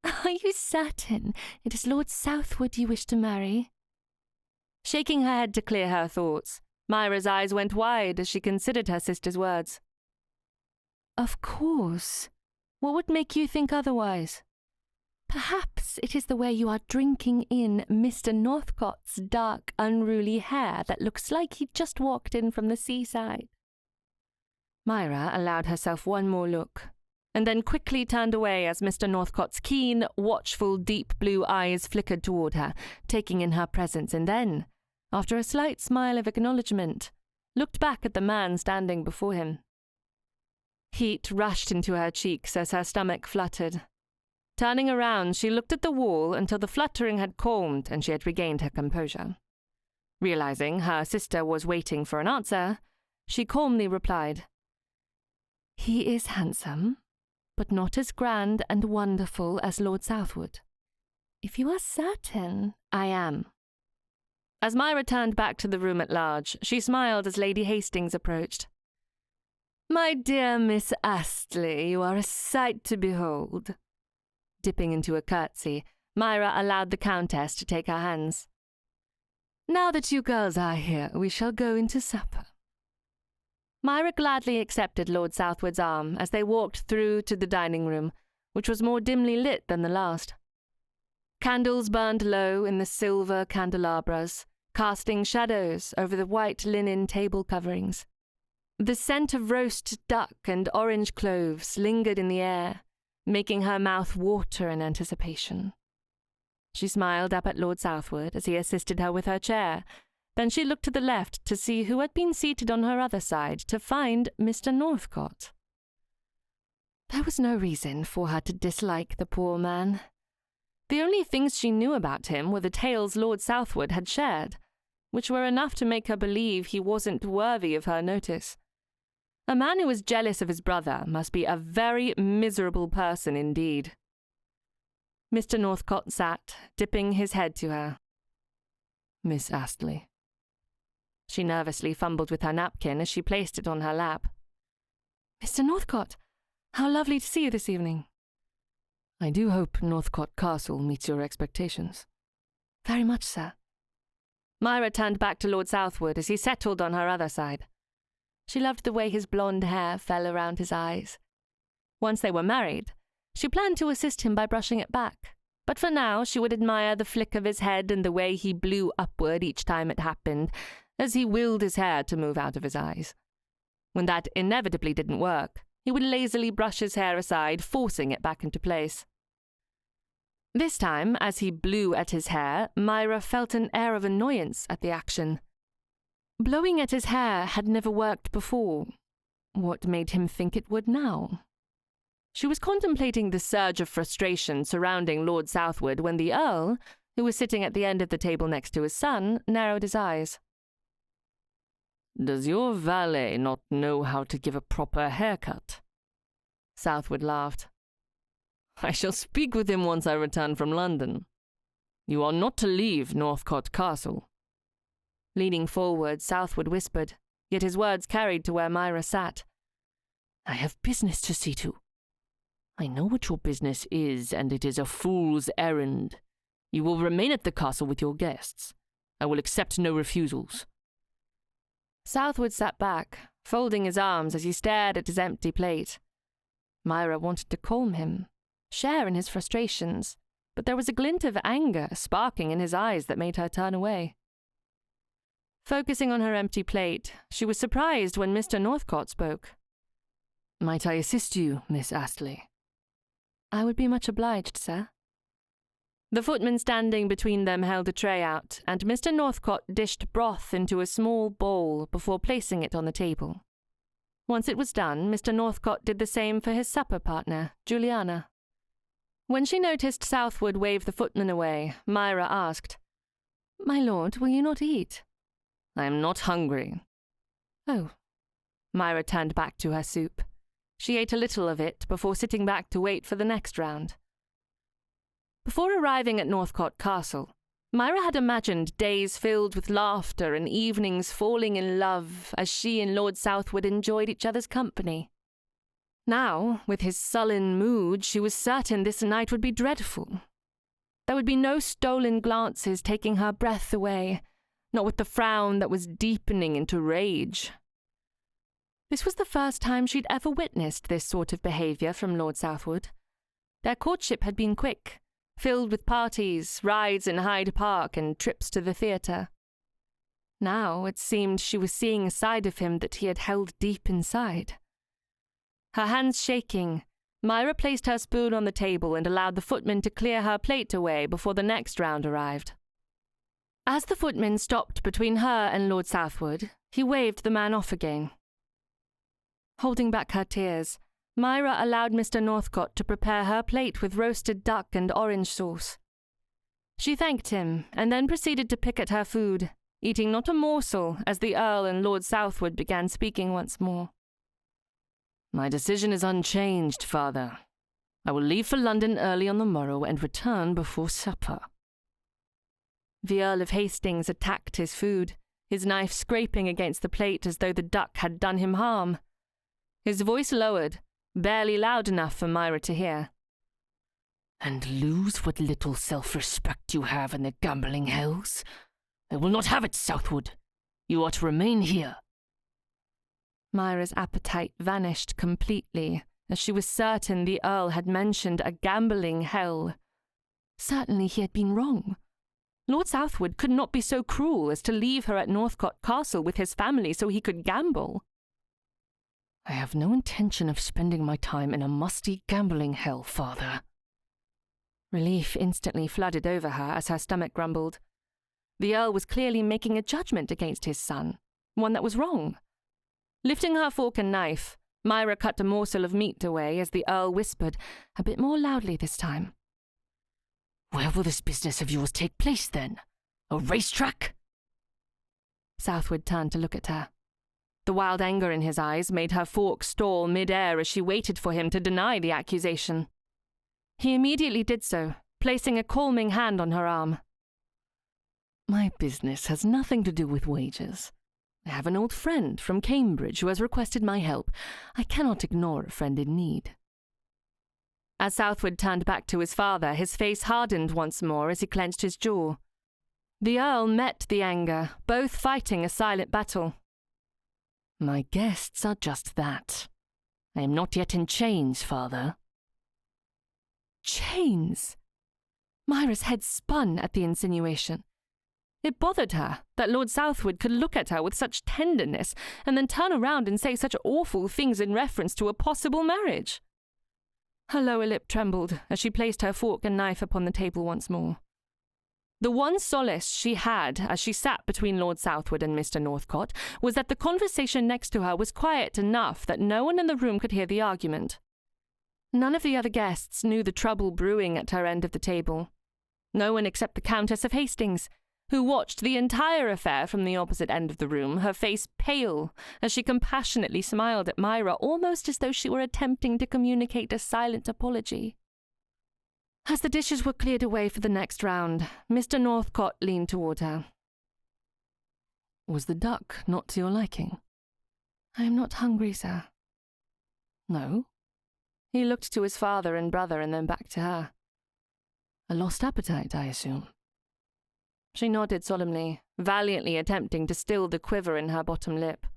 Are you certain it is Lord Southwood you wish to marry? Shaking her head to clear her thoughts, Myra's eyes went wide as she considered her sister's words. Of course. What would make you think otherwise? Perhaps it is the way you are drinking in Mr. Northcote's dark, unruly hair that looks like he just walked in from the seaside. Myra allowed herself one more look, and then quickly turned away as Mr. Northcote's keen, watchful, deep blue eyes flickered toward her, taking in her presence, and then, after a slight smile of acknowledgement, looked back at the man standing before him. Heat rushed into her cheeks as her stomach fluttered. Turning around, she looked at the wall until the fluttering had calmed and she had regained her composure. Realizing her sister was waiting for an answer, she calmly replied, He is handsome, but not as grand and wonderful as Lord Southwood. If you are certain, I am. As Myra turned back to the room at large, she smiled as Lady Hastings approached. My dear Miss Astley, you are a sight to behold. Dipping into a curtsy, Myra allowed the Countess to take her hands. Now that you girls are here, we shall go into supper. Myra gladly accepted Lord Southwood's arm as they walked through to the dining room, which was more dimly lit than the last. Candles burned low in the silver candelabras, casting shadows over the white linen table coverings. The scent of roast duck and orange cloves lingered in the air, making her mouth water in anticipation. She smiled up at Lord Southwood as he assisted her with her chair. Then she looked to the left to see who had been seated on her other side to find Mr. Northcote. There was no reason for her to dislike the poor man. The only things she knew about him were the tales Lord Southwood had shared, which were enough to make her believe he wasn't worthy of her notice. A man who was jealous of his brother must be a very miserable person indeed. Mr. Northcote sat, dipping his head to her. Miss Astley. She nervously fumbled with her napkin as she placed it on her lap. Mr. Northcote, how lovely to see you this evening. I do hope Northcote Castle meets your expectations. Very much, sir. Myra turned back to Lord Southwood as he settled on her other side. She loved the way his blonde hair fell around his eyes. Once they were married, she planned to assist him by brushing it back, but for now she would admire the flick of his head and the way he blew upward each time it happened, as he willed his hair to move out of his eyes. When that inevitably didn't work, he would lazily brush his hair aside, forcing it back into place. This time, as he blew at his hair, Myra felt an air of annoyance at the action. Blowing at his hair had never worked before. What made him think it would now? She was contemplating the surge of frustration surrounding Lord Southwood when the Earl, who was sitting at the end of the table next to his son, narrowed his eyes. Does your valet not know how to give a proper haircut? Southwood laughed. I shall speak with him once I return from London. You are not to leave Northcote Castle. Leaning forward, Southwood whispered, yet his words carried to where Myra sat. I have business to see to. I know what your business is, and it is a fool's errand. You will remain at the castle with your guests. I will accept no refusals. Southwood sat back, folding his arms as he stared at his empty plate. Myra wanted to calm him, share in his frustrations, but there was a glint of anger sparking in his eyes that made her turn away. Focusing on her empty plate, she was surprised when Mr. Northcote spoke. Might I assist you, Miss Astley? I would be much obliged, sir. The footman standing between them held a tray out, and Mr. Northcote dished broth into a small bowl before placing it on the table. Once it was done, Mr. Northcote did the same for his supper partner, Juliana. When she noticed Southwood wave the footman away, Myra asked, My lord, will you not eat? I am not hungry. Oh. Myra turned back to her soup. She ate a little of it before sitting back to wait for the next round. Before arriving at Northcote Castle, Myra had imagined days filled with laughter and evenings falling in love as she and Lord Southwood enjoyed each other's company. Now, with his sullen mood, she was certain this night would be dreadful. There would be no stolen glances taking her breath away, not with the frown that was deepening into rage. This was the first time she'd ever witnessed this sort of behaviour from Lord Southwood. Their courtship had been quick, filled with parties, rides in Hyde Park, and trips to the theatre. Now it seemed she was seeing a side of him that he had held deep inside. Her hands shaking, Myra placed her spoon on the table and allowed the footman to clear her plate away before the next round arrived. As the footman stopped between her and Lord Southwood, he waved the man off again. Holding back her tears, Myra allowed Mr. Northcote to prepare her plate with roasted duck and orange sauce. She thanked him, and then proceeded to pick at her food, eating not a morsel as the Earl and Lord Southwood began speaking once more. My decision is unchanged, father. I will leave for London early on the morrow and return before supper. The Earl of Hastings attacked his food, his knife scraping against the plate as though the duck had done him harm. His voice lowered, barely loud enough for Myra to hear. And lose what little self-respect you have in the gambling hells? I will not have it, Southwood. You are to remain here. Myra's appetite vanished completely, as she was certain the Earl had mentioned a gambling hell. Certainly he had been wrong. Lord Southwood could not be so cruel as to leave her at Northcote Castle with his family so he could gamble. I have no intention of spending my time in a musty gambling hell, father. Relief instantly flooded over her as her stomach grumbled. The Earl was clearly making a judgment against his son, one that was wrong. Lifting her fork and knife, Myra cut a morsel of meat away as the Earl whispered, a bit more loudly this time. Where will this business of yours take place, then? A racetrack? Southwood turned to look at her. The wild anger in his eyes made her fork stall mid-air as she waited for him to deny the accusation. He immediately did so, placing a calming hand on her arm. My business has nothing to do with wages. I have an old friend from Cambridge who has requested my help. I cannot ignore a friend in need. As Southwood turned back to his father, his face hardened once more as he clenched his jaw. The Earl met the anger, both fighting a silent battle. My guests are just that. I am not yet in chains, father. Chains? Myra's head spun at the insinuation. It bothered her that Lord Southwood could look at her with such tenderness and then turn around and say such awful things in reference to a possible marriage. Her lower lip trembled as she placed her fork and knife upon the table once more. The one solace she had as she sat between Lord Southwood and Mr. Northcote was that the conversation next to her was quiet enough that no one in the room could hear the argument. None of the other guests knew the trouble brewing at her end of the table. No one except the Countess of Hastings, who watched the entire affair from the opposite end of the room, her face pale as she compassionately smiled at Myra, almost as though she were attempting to communicate a silent apology. As the dishes were cleared away for the next round, Mr. Northcote leaned toward her. Was the duck not to your liking? I am not hungry, sir. No? He looked to his father and brother and then back to her. A lost appetite, I assume. She nodded solemnly, valiantly attempting to still the quiver in her bottom lip.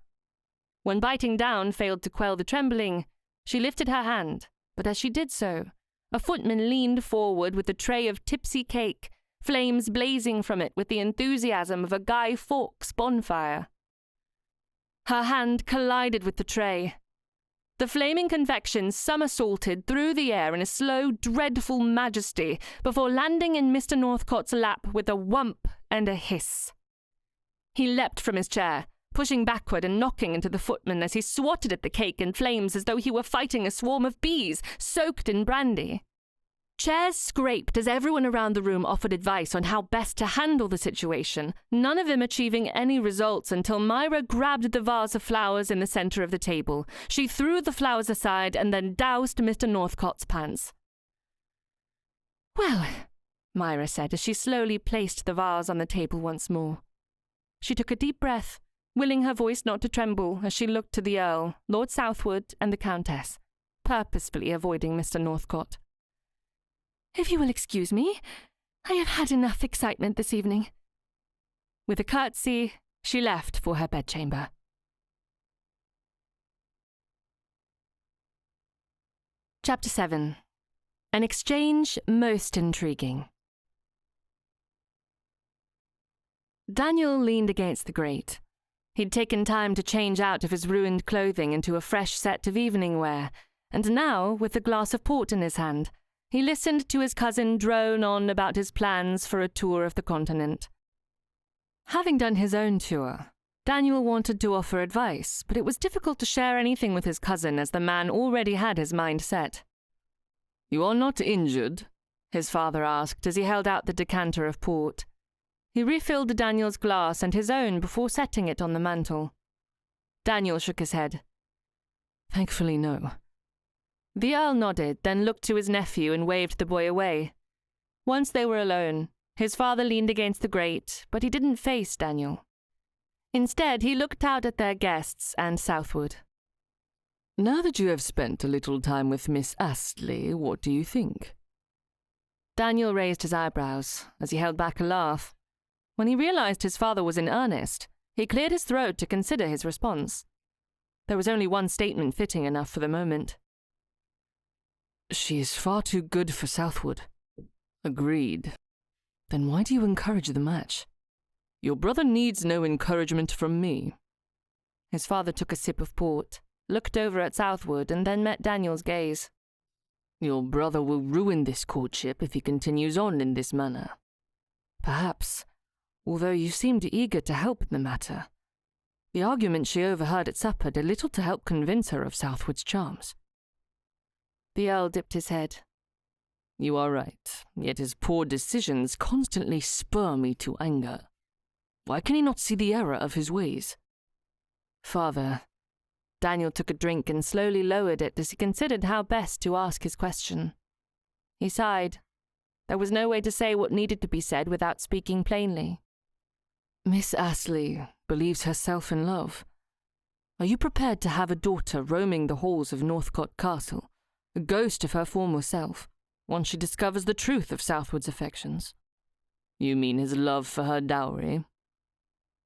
When biting down failed to quell the trembling, she lifted her hand, but as she did so, a footman leaned forward with a tray of tipsy cake, flames blazing from it with the enthusiasm of a Guy Fawkes bonfire. Her hand collided with the tray. The flaming confection somersaulted through the air in a slow, dreadful majesty before landing in Mr. Northcote's lap with a whump and a hiss. He leapt from his chair, pushing backward and knocking into the footman as he swatted at the cake and flames as though he were fighting a swarm of bees soaked in brandy. Chairs scraped as everyone around the room offered advice on how best to handle the situation, none of them achieving any results until Myra grabbed the vase of flowers in the center of the table. She threw the flowers aside and then doused Mr. Northcote's pants. "Well," Myra said as she slowly placed the vase on the table once more. She took a deep breath, willing her voice not to tremble as she looked to the Earl, Lord Southwood, and the Countess, purposefully avoiding Mr. Northcote. "If you will excuse me, I have had enough excitement this evening." With a curtsy, she left for her bedchamber. Chapter 7. An exchange most intriguing. Daniel leaned against the grate. He'd taken time to change out of his ruined clothing into a fresh set of evening wear, and now, with a glass of port in his hand, he listened to his cousin drone on about his plans for a tour of the continent. Having done his own tour, Daniel wanted to offer advice, but it was difficult to share anything with his cousin as the man already had his mind set. "You are not injured?" his father asked as he held out the decanter of port. He refilled Daniel's glass and his own before setting it on the mantel. Daniel shook his head. "Thankfully, no." The Earl nodded, then looked to his nephew and waved the boy away. Once they were alone, his father leaned against the grate, but he didn't face Daniel. Instead, he looked out at their guests and Southwood. "Now that you have spent a little time with Miss Astley, what do you think?" Daniel raised his eyebrows as he held back a laugh. When he realized his father was in earnest, he cleared his throat to consider his response. There was only one statement fitting enough for the moment. "She is far too good for Southwood." "Agreed. Then why do you encourage the match?" "Your brother needs no encouragement from me." His father took a sip of port, looked over at Southwood, and then met Daniel's gaze. "Your brother will ruin this courtship if he continues on in this manner." "Perhaps, although you seemed eager to help in the matter. The argument she overheard at supper did little to help convince her of Southwood's charms." The Earl dipped his head. "You are right, yet his poor decisions constantly spur me to anger. Why can he not see the error of his ways?" "Father." Daniel took a drink and slowly lowered it as he considered how best to ask his question. He sighed. There was no way to say what needed to be said without speaking plainly. "Miss Astley believes herself in love. Are you prepared to have a daughter roaming the halls of Northcote Castle, a ghost of her former self, once she discovers the truth of Southwood's affections?" "You mean his love for her dowry?"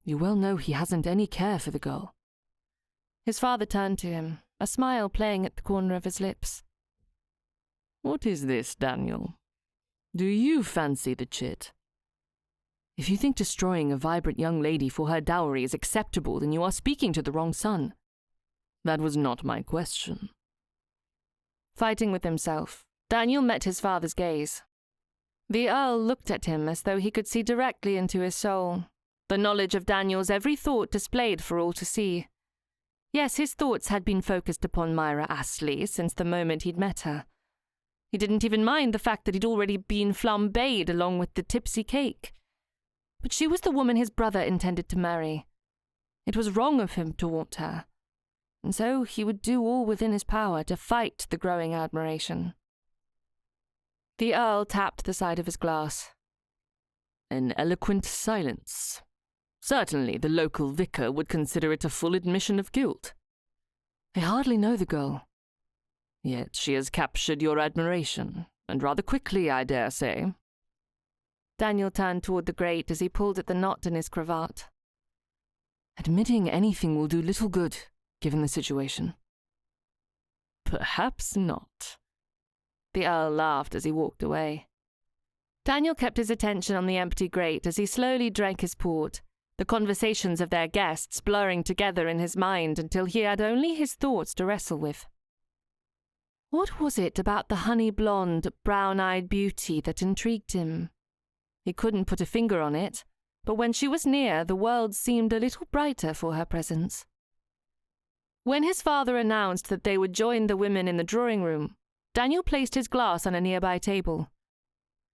"You well know he hasn't any care for the girl." His father turned to him, a smile playing at the corner of his lips. "What is this, Daniel? Do you fancy the chit?" "If you think destroying a vibrant young lady for her dowry is acceptable, then you are speaking to the wrong son." "That was not my question." Fighting with himself, Daniel met his father's gaze. The Earl looked at him as though he could see directly into his soul, the knowledge of Daniel's every thought displayed for all to see. Yes, his thoughts had been focused upon Myra Astley since the moment he'd met her. He didn't even mind the fact that he'd already been flambéed along with the Tipsy cake. But she was the woman his brother intended to marry. It was wrong of him to want her, and so he would do all within his power to fight the growing admiration. The Earl tapped the side of his glass. "An eloquent silence. Certainly the local vicar would consider it a full admission of guilt." "I hardly know the girl." "Yet she has captured your admiration, and rather quickly, I dare say." Daniel turned toward the grate as he pulled at the knot in his cravat. "Admitting anything will do little good, given the situation." "Perhaps not." The Earl laughed as he walked away. Daniel kept his attention on the empty grate as he slowly drank his port, the conversations of their guests blurring together in his mind until he had only his thoughts to wrestle with. What was it about the honey-blonde, brown-eyed beauty that intrigued him? He couldn't put a finger on it, but when she was near, the world seemed a little brighter for her presence. When his father announced that they would join the women in the drawing room, Daniel placed his glass on a nearby table.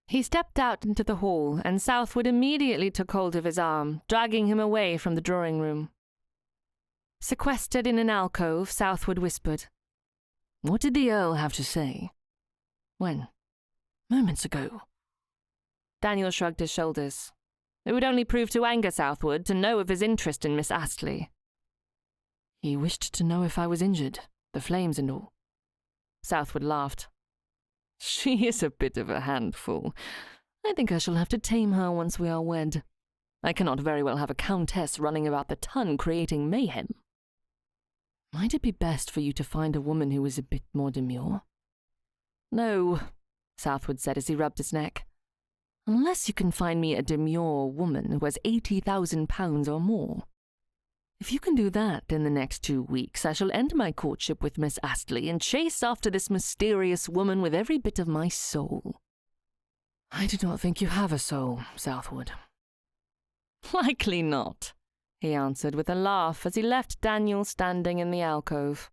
He stepped out into the hall, and Southwood immediately took hold of his arm, dragging him away from the drawing room. Sequestered in an alcove, Southwood whispered, "What did the Earl have to say?" "When?" "Moments ago." Daniel shrugged his shoulders. It would only prove to anger Southwood to know of his interest in Miss Astley. "He wished to know if I was injured, the flames and all." Southwood laughed. She is a bit of a handful. I think I shall have to tame her once we are wed. I cannot very well have a countess running about the ton creating mayhem. Might it be best for you to find a woman who is a bit more demure? No, Southwood said as he rubbed his neck. Unless you can find me a demure woman who has £80,000 or more. If you can do that in the next 2 weeks, I shall end my courtship with Miss Astley and chase after this mysterious woman with every bit of my soul. I do not think you have a soul, Southwood. Likely not, he answered with a laugh as he left Daniel standing in the alcove.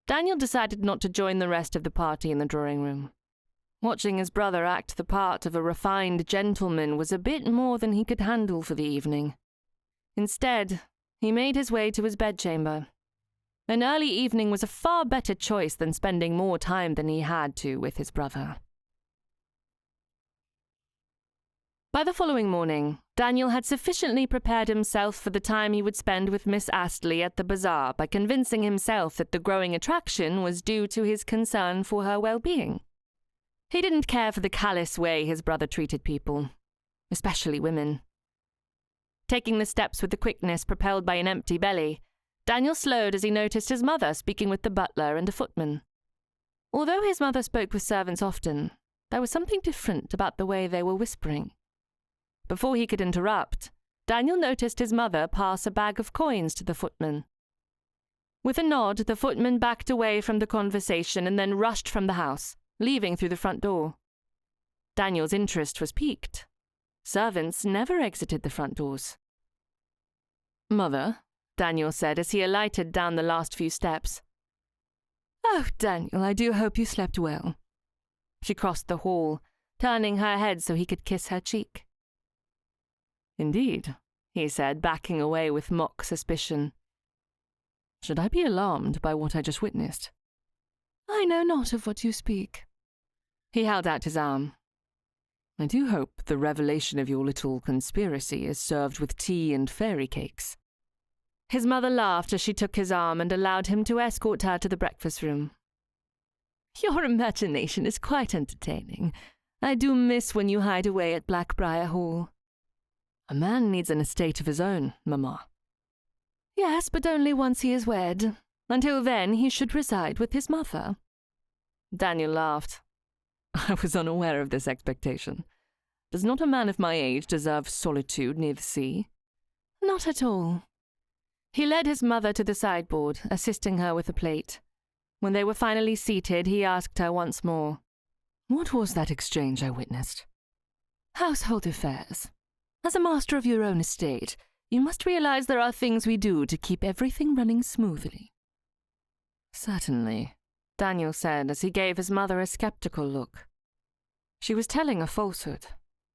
Daniel decided not to join the rest of the party in the drawing room. Watching his brother act the part of a refined gentleman was a bit more than he could handle for the evening. Instead, he made his way to his bedchamber. An early evening was a far better choice than spending more time than he had to with his brother. By the following morning, Daniel had sufficiently prepared himself for the time he would spend with Miss Astley at the bazaar by convincing himself that the growing attraction was due to his concern for her well-being. He didn't care for the callous way his brother treated people, especially women. Taking the steps with the quickness propelled by an empty belly, Daniel slowed as he noticed his mother speaking with the butler and a footman. Although his mother spoke with servants often, there was something different about the way they were whispering. Before he could interrupt, Daniel noticed his mother pass a bag of coins to the footman. With a nod, the footman backed away from the conversation and then rushed from the house, leaving through the front door. Daniel's interest was piqued. Servants never exited the front doors. "Mother," Daniel said as he alighted down the last few steps. "Oh, Daniel, I do hope you slept well." She crossed the hall, turning her head so he could kiss her cheek. "Indeed," he said, backing away with mock suspicion. "Should I be alarmed by what I just witnessed?" "I know not of what you speak." He held out his arm. "I do hope the revelation of your little conspiracy is served with tea and fairy cakes." His mother laughed as she took his arm and allowed him to escort her to the breakfast room. "Your imagination is quite entertaining. I do miss when you hide away at Blackbriar Hall." "A man needs an estate of his own, Mamma." "Yes, but only once he is wed. Until then, he should reside with his mother." Daniel laughed. "I was unaware of this expectation. Does not a man of my age deserve solitude near the sea?" "Not at all." He led his mother to the sideboard, assisting her with a plate. When they were finally seated, he asked her once more, "What was that exchange I witnessed?" "Household affairs. As a master of your own estate, you must realize there are things we do to keep everything running smoothly." "Certainly," Daniel said as he gave his mother a skeptical look. She was telling a falsehood.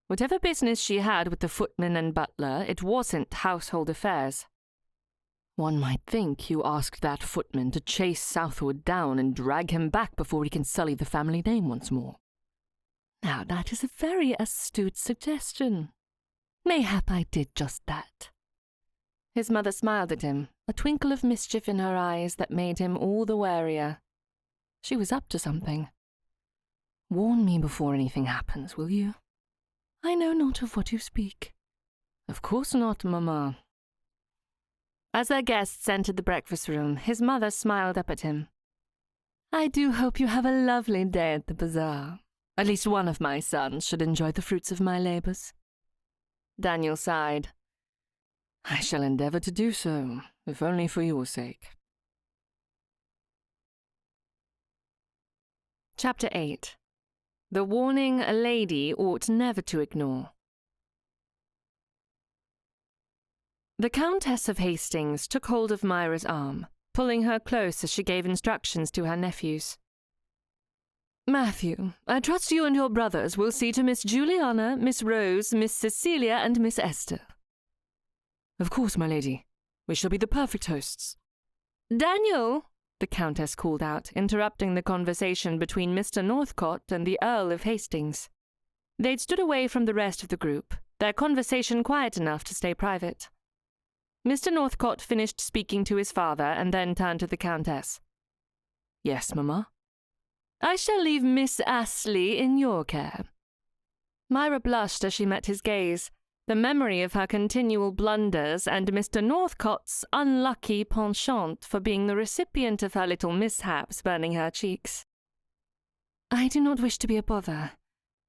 Whatever business she had with the footman and butler, it wasn't household affairs. "One might think you asked that footman to chase Southwood down and drag him back before he can sully the family name once more." "Now that is a very astute suggestion. Mayhap I did just that." His mother smiled at him, a twinkle of mischief in her eyes that made him all the warier. She was up to something. "Warn me before anything happens, will you?" "I know not of what you speak." "Of course not, Mamma." As their guests entered the breakfast room, his mother smiled up at him. "I do hope you have a lovely day at the bazaar. At least one of my sons should enjoy the fruits of my labours." Daniel sighed. "I shall endeavour to do so, if only for your sake." Chapter 8. The warning a lady ought never to ignore. The Countess of Hastings took hold of Myra's arm, pulling her close as she gave instructions to her nephews. "Matthew, I trust you and your brothers will see to Miss Juliana, Miss Rose, Miss Cecilia, and Miss Esther." "Of course, my lady. We shall be the perfect hosts." "Daniel," the Countess called out, interrupting the conversation between Mr. Northcote and the Earl of Hastings. They'd stood away from the rest of the group, their conversation quiet enough to stay private. Mr. Northcote finished speaking to his father and then turned to the Countess. "Yes, Mamma?" I shall leave Miss Astley in your care." Myra blushed as she met his gaze, the memory of her continual blunders and Mr. Northcott's unlucky penchant for being the recipient of her little mishaps burning her cheeks. "I do not wish to be a bother.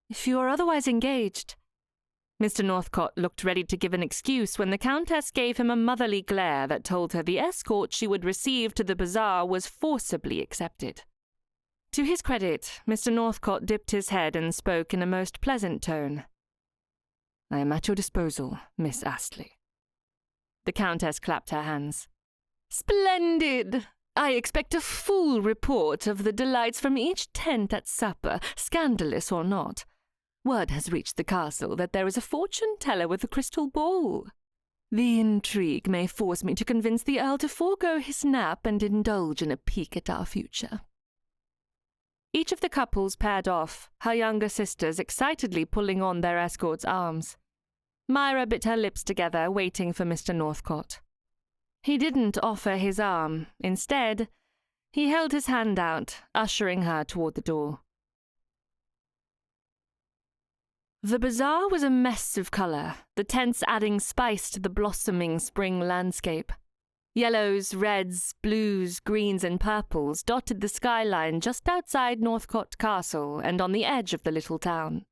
If you are otherwise engaged—" Mr. Northcott looked ready to give an excuse when the Countess gave him a motherly glare that told her the escort she would receive to the bazaar was forcibly accepted. To his credit, Mr. Northcott dipped his head and spoke in a most pleasant tone. "I am at your disposal, Miss Astley." The Countess clapped her hands. "Splendid! I expect a full report of the delights from each tent at supper, scandalous or not. Word has reached the castle that there is a fortune-teller with a crystal ball. The intrigue may force me to convince the Earl to forego his nap and indulge in a peek at our future." Each of the couples paired off, her younger sisters excitedly pulling on their escort's arms. Myra bit her lips together, waiting for Mr. Northcott. He didn't offer his arm. Instead, he held his hand out, ushering her toward the door. The bazaar was a mess of colour, the tents adding spice to the blossoming spring landscape. Yellows, reds, blues, greens and purples dotted the skyline just outside Northcote Castle and on the edge of the little town.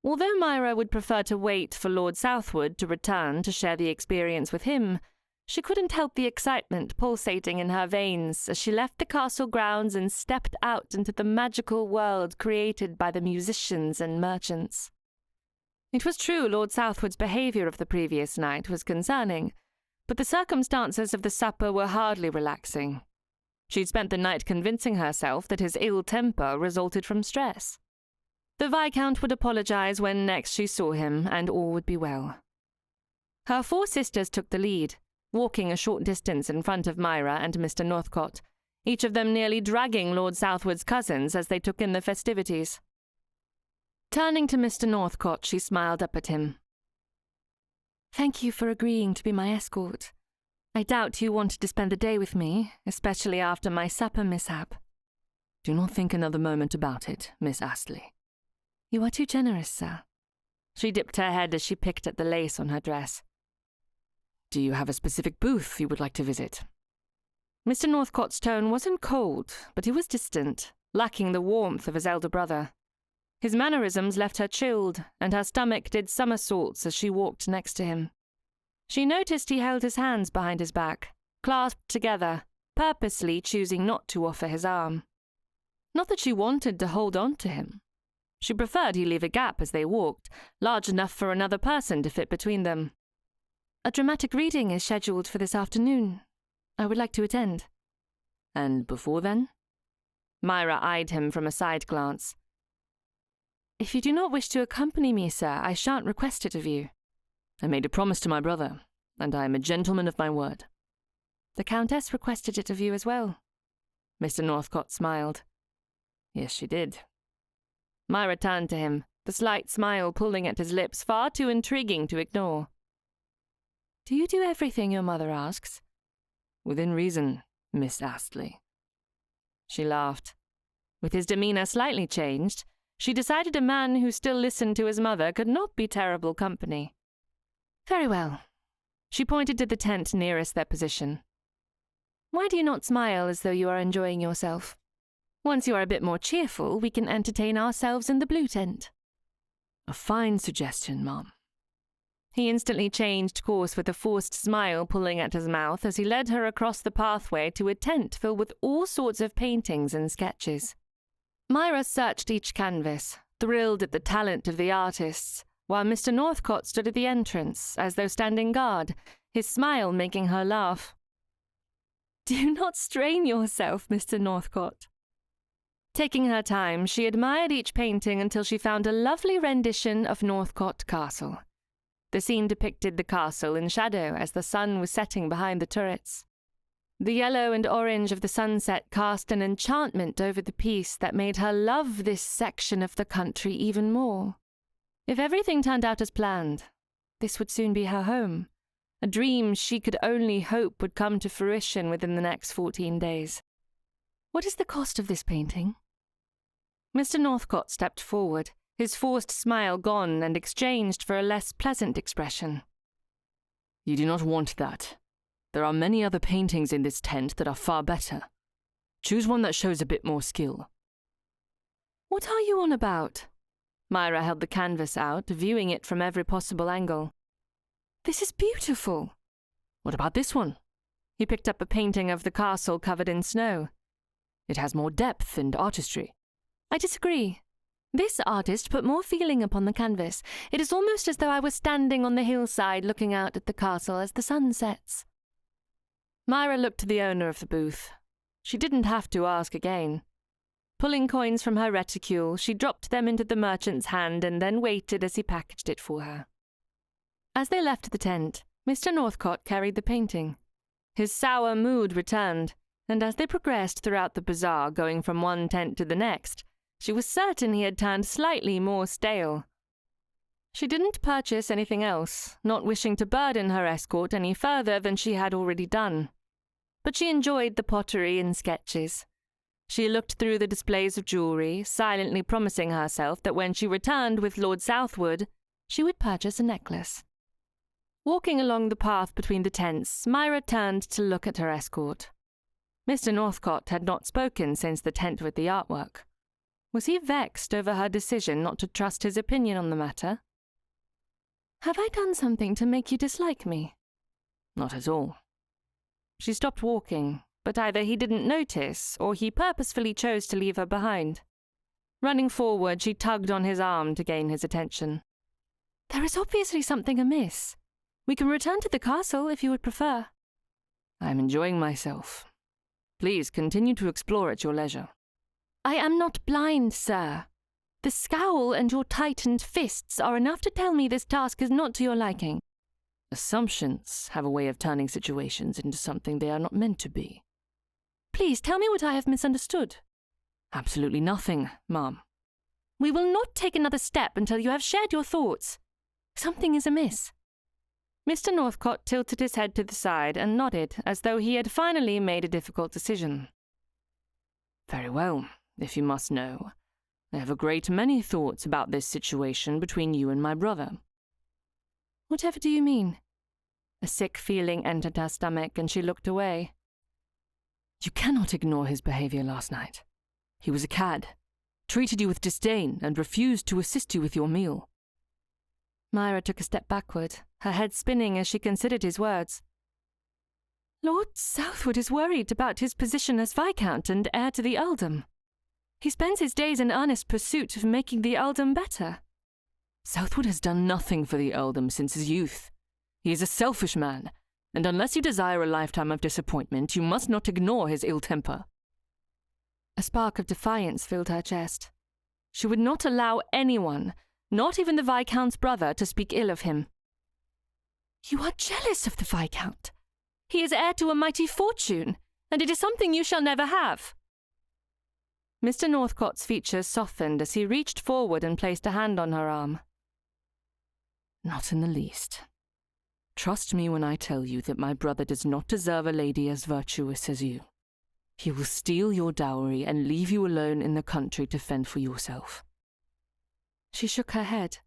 Although Myra would prefer to wait for Lord Southwood to return to share the experience with him, she couldn't help the excitement pulsating in her veins as she left the castle grounds and stepped out into the magical world created by the musicians and merchants. It was true Lord Southwood's behaviour of the previous night was concerning, but the circumstances of the supper were hardly relaxing. She'd spent the night convincing herself that his ill temper resulted from stress. The Viscount would apologize when next she saw him, and all would be well. Her 4 sisters took the lead, walking a short distance in front of Myra and Mr. Northcott, each of them nearly dragging Lord Southwood's cousins as they took in the festivities. Turning to Mr. Northcott, she smiled up at him. "Thank you for agreeing to be my escort. I doubt you wanted to spend the day with me, especially after my supper mishap." "Do not think another moment about it, Miss Astley." "You are too generous, sir." She dipped her head as she picked at the lace on her dress. "Do you have a specific booth you would like to visit?" Mr. Northcott's tone wasn't cold, but he was distant, lacking the warmth of his elder brother. His mannerisms left her chilled, and her stomach did somersaults as she walked next to him. She noticed he held his hands behind his back, clasped together, purposely choosing not to offer his arm. Not that she wanted to hold on to him. She preferred he leave a gap as they walked, large enough for another person to fit between them. "A dramatic reading is scheduled for this afternoon. I would like to attend." "And before then?" Myra eyed him from a side glance. "If you do not wish to accompany me, sir, I shan't request it of you." "I made a promise to my brother, and I am a gentleman of my word." "The Countess requested it of you as well." Mr. Northcott smiled. "Yes, she did." Myra turned to him, the slight smile pulling at his lips far too intriguing to ignore. "Do you do everything your mother asks?" "Within reason, Miss Astley." She laughed. With his demeanour slightly changed, she decided a man who still listened to his mother could not be terrible company. "Very well." She pointed to the tent nearest their position. "Why do you not smile as though you are enjoying yourself? Once you are a bit more cheerful, we can entertain ourselves in the blue tent." "A fine suggestion, Mum." He instantly changed course with a forced smile pulling at his mouth as he led her across the pathway to a tent filled with all sorts of paintings and sketches. Myra searched each canvas, thrilled at the talent of the artists, while Mr. Northcott stood at the entrance, as though standing guard, his smile making her laugh. "Do not strain yourself, Mr. Northcott." Taking her time, she admired each painting until she found a lovely rendition of Northcote Castle. The scene depicted the castle in shadow as the sun was setting behind the turrets. The yellow and orange of the sunset cast an enchantment over the piece that made her love this section of the country even more. If everything turned out as planned, this would soon be her home, a dream she could only hope would come to fruition within the next 14 days. "What is the cost of this painting?" Mr. Northcote stepped forward, his forced smile gone and exchanged for a less pleasant expression. You do not want that. There are many other paintings in this tent that are far better. Choose one that shows a bit more skill. What are you on about? Myra held the canvas out, viewing it from every possible angle. This is beautiful. What about this one? He picked up a painting of the castle covered in snow. It has more depth and artistry. I disagree. This artist put more feeling upon the canvas. It is almost as though I was standing on the hillside looking out at the castle as the sun sets. Myra looked to the owner of the booth. She didn't have to ask again. Pulling coins from her reticule, she dropped them into the merchant's hand and then waited as he packaged it for her. As they left the tent, Mr. Northcote carried the painting. His sour mood returned, and as they progressed throughout the bazaar, going from one tent to the next, she was certain he had turned slightly more stale. She didn't purchase anything else, not wishing to burden her escort any further than she had already done. But she enjoyed the pottery and sketches. She looked through the displays of jewellery, silently promising herself that when she returned with Lord Southwood, she would purchase a necklace. Walking along the path between the tents, Myra turned to look at her escort. Mr. Northcote had not spoken since the tent with the artwork. Was he vexed over her decision not to trust his opinion on the matter? Have I done something to make you dislike me? Not at all. She stopped walking, but either he didn't notice or he purposefully chose to leave her behind. Running forward, she tugged on his arm to gain his attention. There is obviously something amiss. We can return to the castle if you would prefer. I am enjoying myself. Please continue to explore at your leisure. I am not blind, sir. The scowl and your tightened fists are enough to tell me this task is not to your liking. Assumptions have a way of turning situations into something they are not meant to be. Please tell me what I have misunderstood. Absolutely nothing, ma'am. We will not take another step until you have shared your thoughts. Something is amiss. Mr. Northcote tilted his head to the side and nodded as though he had finally made a difficult decision. Very well, if you must know. I have a great many thoughts about this situation between you and my brother. Whatever do you mean? A sick feeling entered her stomach and she looked away. You cannot ignore his behaviour last night. He was a cad, treated you with disdain and refused to assist you with your meal. Myra took a step backward, her head spinning as she considered his words. Lord Southwood is worried about his position as Viscount and heir to the earldom. He spends his days in earnest pursuit of making the earldom better. Southwood has done nothing for the earldom since his youth. He is a selfish man, and unless you desire a lifetime of disappointment, you must not ignore his ill temper. A spark of defiance filled her chest. She would not allow anyone, not even the Viscount's brother, to speak ill of him. You are jealous of the Viscount. He is heir to a mighty fortune, and it is something you shall never have. Mr. Northcote's features softened as he reached forward and placed a hand on her arm. Not in the least. Trust me when I tell you that my brother does not deserve a lady as virtuous as you. He will steal your dowry and leave you alone in the country to fend for yourself. She shook her head,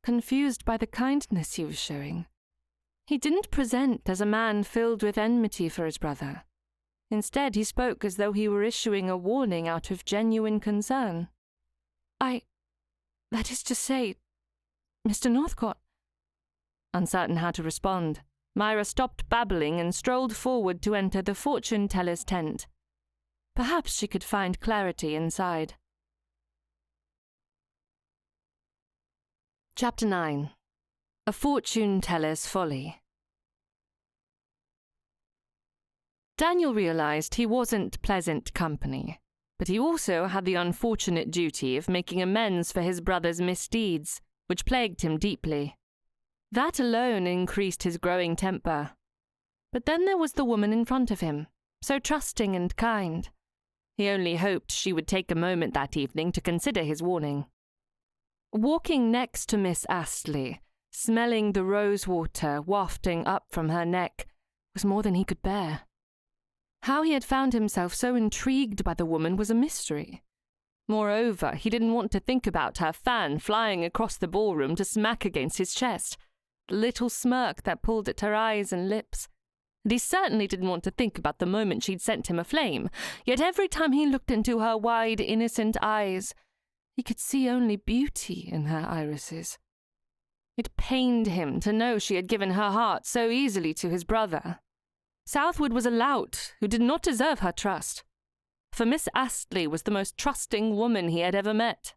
confused by the kindness he was showing. He didn't present as a man filled with enmity for his brother. Instead, he spoke as though he were issuing a warning out of genuine concern. That is to say, Mr. Northcote. Uncertain how to respond, Myra stopped babbling and strolled forward to enter the fortune-teller's tent. Perhaps she could find clarity inside. Chapter 9. A Fortune-Teller's Folly. Daniel realized he wasn't pleasant company, but he also had the unfortunate duty of making amends for his brother's misdeeds, which plagued him deeply. That alone increased his growing temper. But then there was the woman in front of him, so trusting and kind. He only hoped she would take a moment that evening to consider his warning. Walking next to Miss Astley, smelling the rose water wafting up from her neck, was more than he could bear. How he had found himself so intrigued by the woman was a mystery. Moreover, he didn't want to think about her fan flying across the ballroom to smack against his chest, the little smirk that pulled at her eyes and lips. And he certainly didn't want to think about the moment she'd sent him aflame, yet every time he looked into her wide, innocent eyes, he could see only beauty in her irises. It pained him to know she had given her heart so easily to his brother. Southwood was a lout who did not deserve her trust. For Miss Astley was the most trusting woman he had ever met.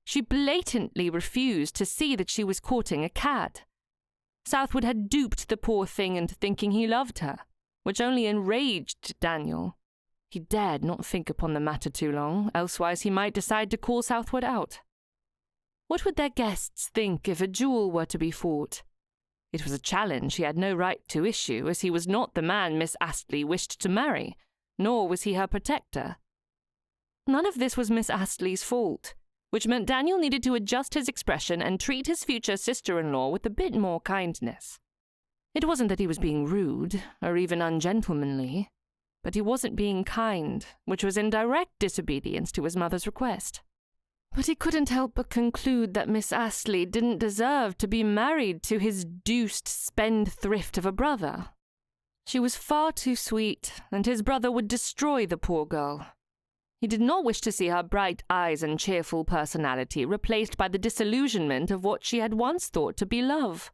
She blatantly refused to see that she was courting a cad. Southwood had duped the poor thing into thinking he loved her, which only enraged Daniel. He dared not think upon the matter too long, elsewise he might decide to call Southwood out. What would their guests think if a duel were to be fought? It was a challenge he had no right to issue, as he was not the man Miss Astley wished to marry, nor was he her protector. None of this was Miss Astley's fault, which meant Daniel needed to adjust his expression and treat his future sister-in-law with a bit more kindness. It wasn't that he was being rude, or even ungentlemanly, but he wasn't being kind, which was in direct disobedience to his mother's request. But he couldn't help but conclude that Miss Astley didn't deserve to be married to his deuced spendthrift of a brother. She was far too sweet, and his brother would destroy the poor girl. He did not wish to see her bright eyes and cheerful personality replaced by the disillusionment of what she had once thought to be love.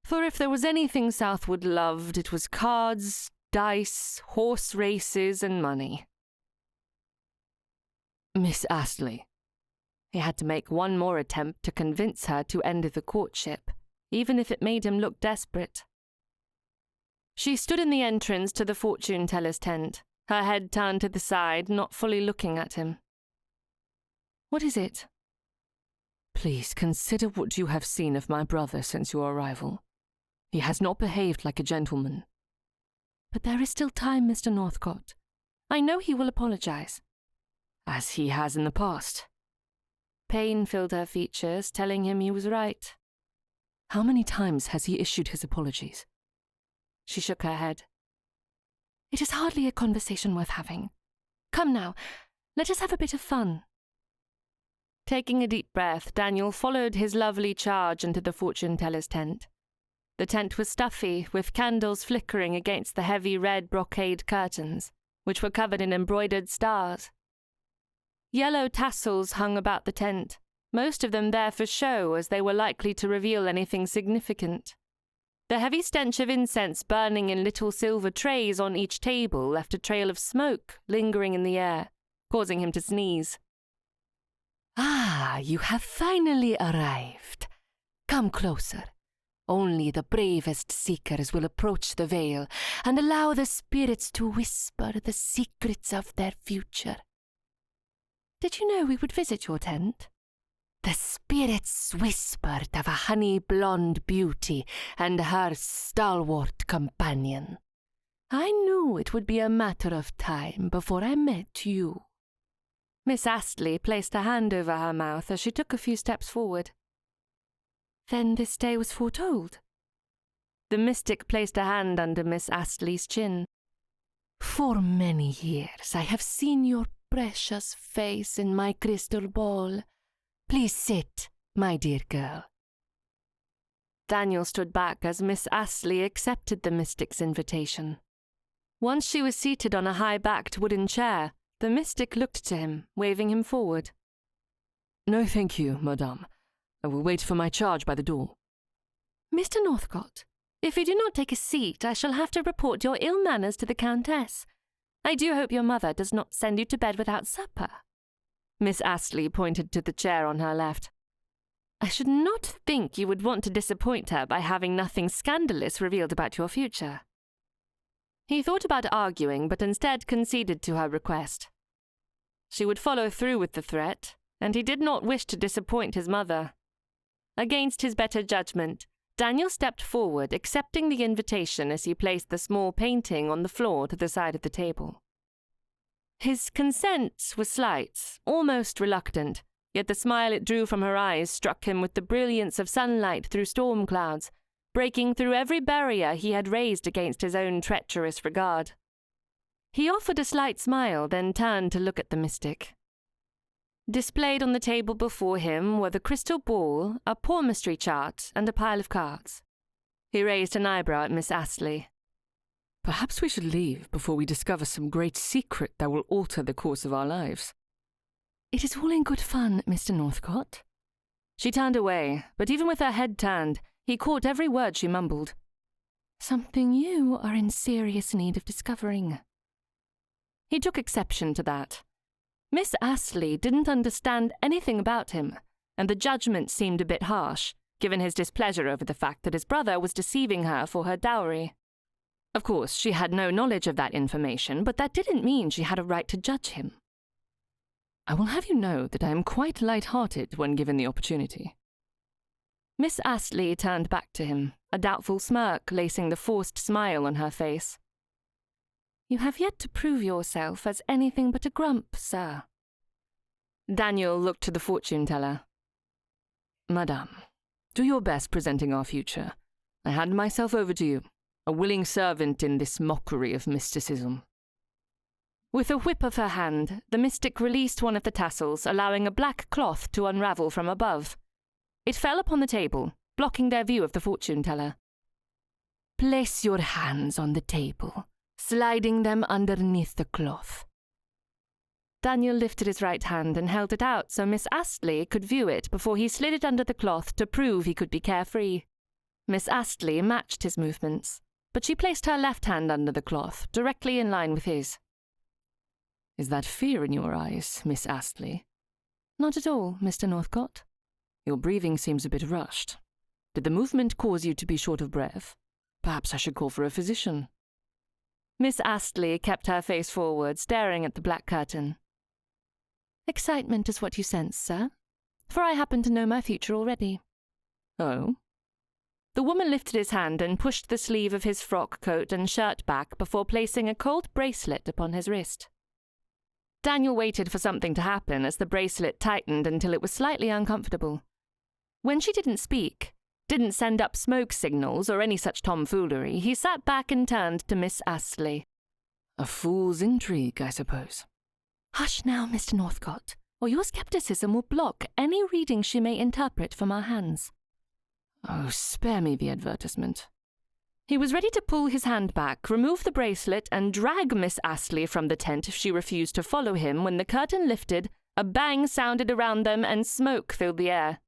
For if there was anything Southwood loved, it was cards, dice, horse races, and money. Miss Astley. He had to make one more attempt to convince her to end the courtship, even if it made him look desperate. She stood in the entrance to the fortune-teller's tent, her head turned to the side, not fully looking at him. What is it? Please consider what you have seen of my brother since your arrival. He has not behaved like a gentleman. But there is still time, Mr. Northcote. I know he will apologize. As he has in the past. Pain filled her features, telling him he was right. How many times has he issued his apologies? She shook her head. It is hardly a conversation worth having. Come now, let us have a bit of fun. Taking a deep breath, Daniel followed his lovely charge into the fortune-teller's tent. The tent was stuffy, with candles flickering against the heavy red brocade curtains, which were covered in embroidered stars. Yellow tassels hung about the tent, most of them there for show, as they were likely to reveal anything significant. The heavy stench of incense burning in little silver trays on each table left a trail of smoke lingering in the air, causing him to sneeze. Ah, you have finally arrived. Come closer. Only the bravest seekers will approach the veil and allow the spirits to whisper the secrets of their future. Did you know we would visit your tent? The spirits whispered of a honey-blonde beauty and her stalwart companion. I knew it would be a matter of time before I met you. Miss Astley placed a hand over her mouth as she took a few steps forward. Then this day was foretold. The mystic placed a hand under Miss Astley's chin. For many years I have seen your precious face in my crystal ball. Please sit, my dear girl. Daniel stood back as Miss Astley accepted the mystic's invitation. Once she was seated on a high-backed wooden chair, the mystic looked to him, waving him forward. No, thank you, madame. I will wait for my charge by the door. Mr. Northcote, if you do not take a seat, I shall have to report your ill manners to the Countess. I do hope your mother does not send you to bed without supper. Miss Astley pointed to the chair on her left. I should not think you would want to disappoint her by having nothing scandalous revealed about your future. He thought about arguing, but instead conceded to her request. She would follow through with the threat, and he did not wish to disappoint his mother. Against his better judgment, Daniel stepped forward, accepting the invitation as he placed the small painting on the floor to the side of the table. His consent was slight, almost reluctant, yet the smile it drew from her eyes struck him with the brilliance of sunlight through storm clouds, breaking through every barrier he had raised against his own treacherous regard. He offered a slight smile, then turned to look at the mystic. Displayed on the table before him were the crystal ball, a palmistry chart, and a pile of cards. He raised an eyebrow at Miss Astley. Perhaps we should leave before we discover some great secret that will alter the course of our lives. It is all in good fun, Mr. Northcott. She turned away, but even with her head turned, he caught every word she mumbled. Something you are in serious need of discovering. He took exception to that. Miss Astley didn't understand anything about him, and the judgment seemed a bit harsh, given his displeasure over the fact that his brother was deceiving her for her dowry. Of course, she had no knowledge of that information, but that didn't mean she had a right to judge him. I will have you know that I am quite light-hearted when given the opportunity. Miss Astley turned back to him, a doubtful smirk lacing the forced smile on her face. You have yet to prove yourself as anything but a grump, sir. Daniel looked to the fortune-teller. Madame, do your best presenting our future. I hand myself over to you, a willing servant in this mockery of mysticism. With a whip of her hand, the mystic released one of the tassels, allowing a black cloth to unravel from above. It fell upon the table, blocking their view of the fortune-teller. Place your hands on the table, sliding them underneath the cloth. Daniel lifted his right hand and held it out so Miss Astley could view it before he slid it under the cloth to prove he could be carefree. Miss Astley matched his movements, but she placed her left hand under the cloth, directly in line with his. Is that fear in your eyes, Miss Astley? Not at all, Mr. Northcott. Your breathing seems a bit rushed. Did the movement cause you to be short of breath? Perhaps I should call for a physician. Miss Astley kept her face forward, staring at the black curtain. Excitement is what you sense, sir, for I happen to know my future already. Oh? The woman lifted his hand and pushed the sleeve of his frock coat and shirt back before placing a cold bracelet upon his wrist. Daniel waited for something to happen as the bracelet tightened until it was slightly uncomfortable. When she didn't speak, didn't send up smoke signals or any such tomfoolery, he sat back and turned to Miss Astley. A fool's intrigue, I suppose. Hush now, Mr. Northcott, or your skepticism will block any reading she may interpret from our hands. Oh, spare me the advertisement. He was ready to pull his hand back, remove the bracelet, and drag Miss Astley from the tent if she refused to follow him when the curtain lifted, a bang sounded around them, and smoke filled the air.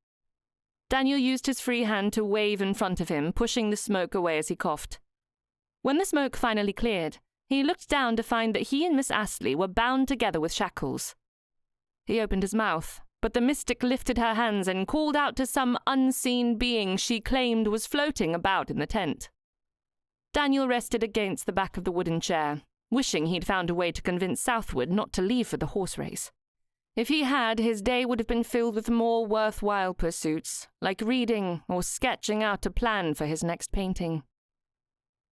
Daniel used his free hand to wave in front of him, pushing the smoke away as he coughed. When the smoke finally cleared, he looked down to find that he and Miss Astley were bound together with shackles. He opened his mouth, but the mystic lifted her hands and called out to some unseen being she claimed was floating about in the tent. Daniel rested against the back of the wooden chair, wishing he'd found a way to convince Southwood not to leave for the horse race. If he had, his day would have been filled with more worthwhile pursuits, like reading or sketching out a plan for his next painting.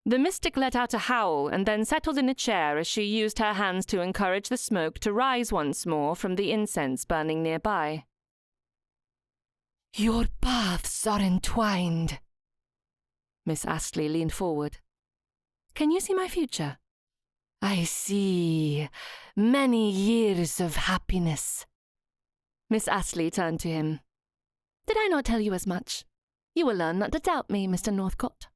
The mystic let out a howl and then settled in a chair as she used her hands to encourage the smoke to rise once more from the incense burning nearby. Your paths are entwined. Miss Astley leaned forward. Can you see my future? I see many years of happiness. Miss Astley turned to him. Did I not tell you as much? You will learn not to doubt me, Mr. Northcott.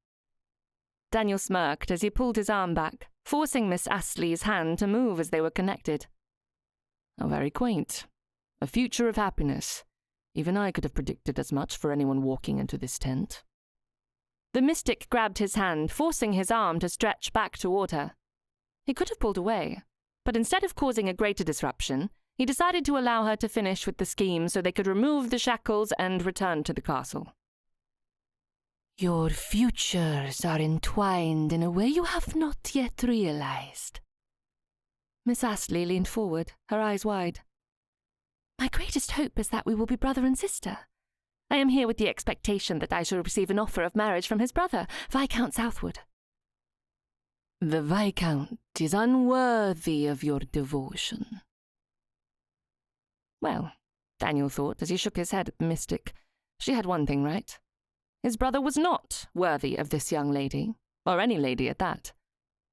Daniel smirked as he pulled his arm back, forcing Miss Astley's hand to move as they were connected. How very quaint. A future of happiness. Even I could have predicted as much for anyone walking into this tent. The mystic grabbed his hand, forcing his arm to stretch back toward her. He could have pulled away, but instead of causing a greater disruption, he decided to allow her to finish with the scheme so they could remove the shackles and return to the castle. Your futures are entwined in a way you have not yet realized. Miss Astley leaned forward, her eyes wide. My greatest hope is that we will be brother and sister. I am here with the expectation that I shall receive an offer of marriage from his brother, Viscount Southwood. The Viscount is unworthy of your devotion. Well, Daniel thought as he shook his head at the mystic, she had one thing right. His brother was not worthy of this young lady, or any lady at that.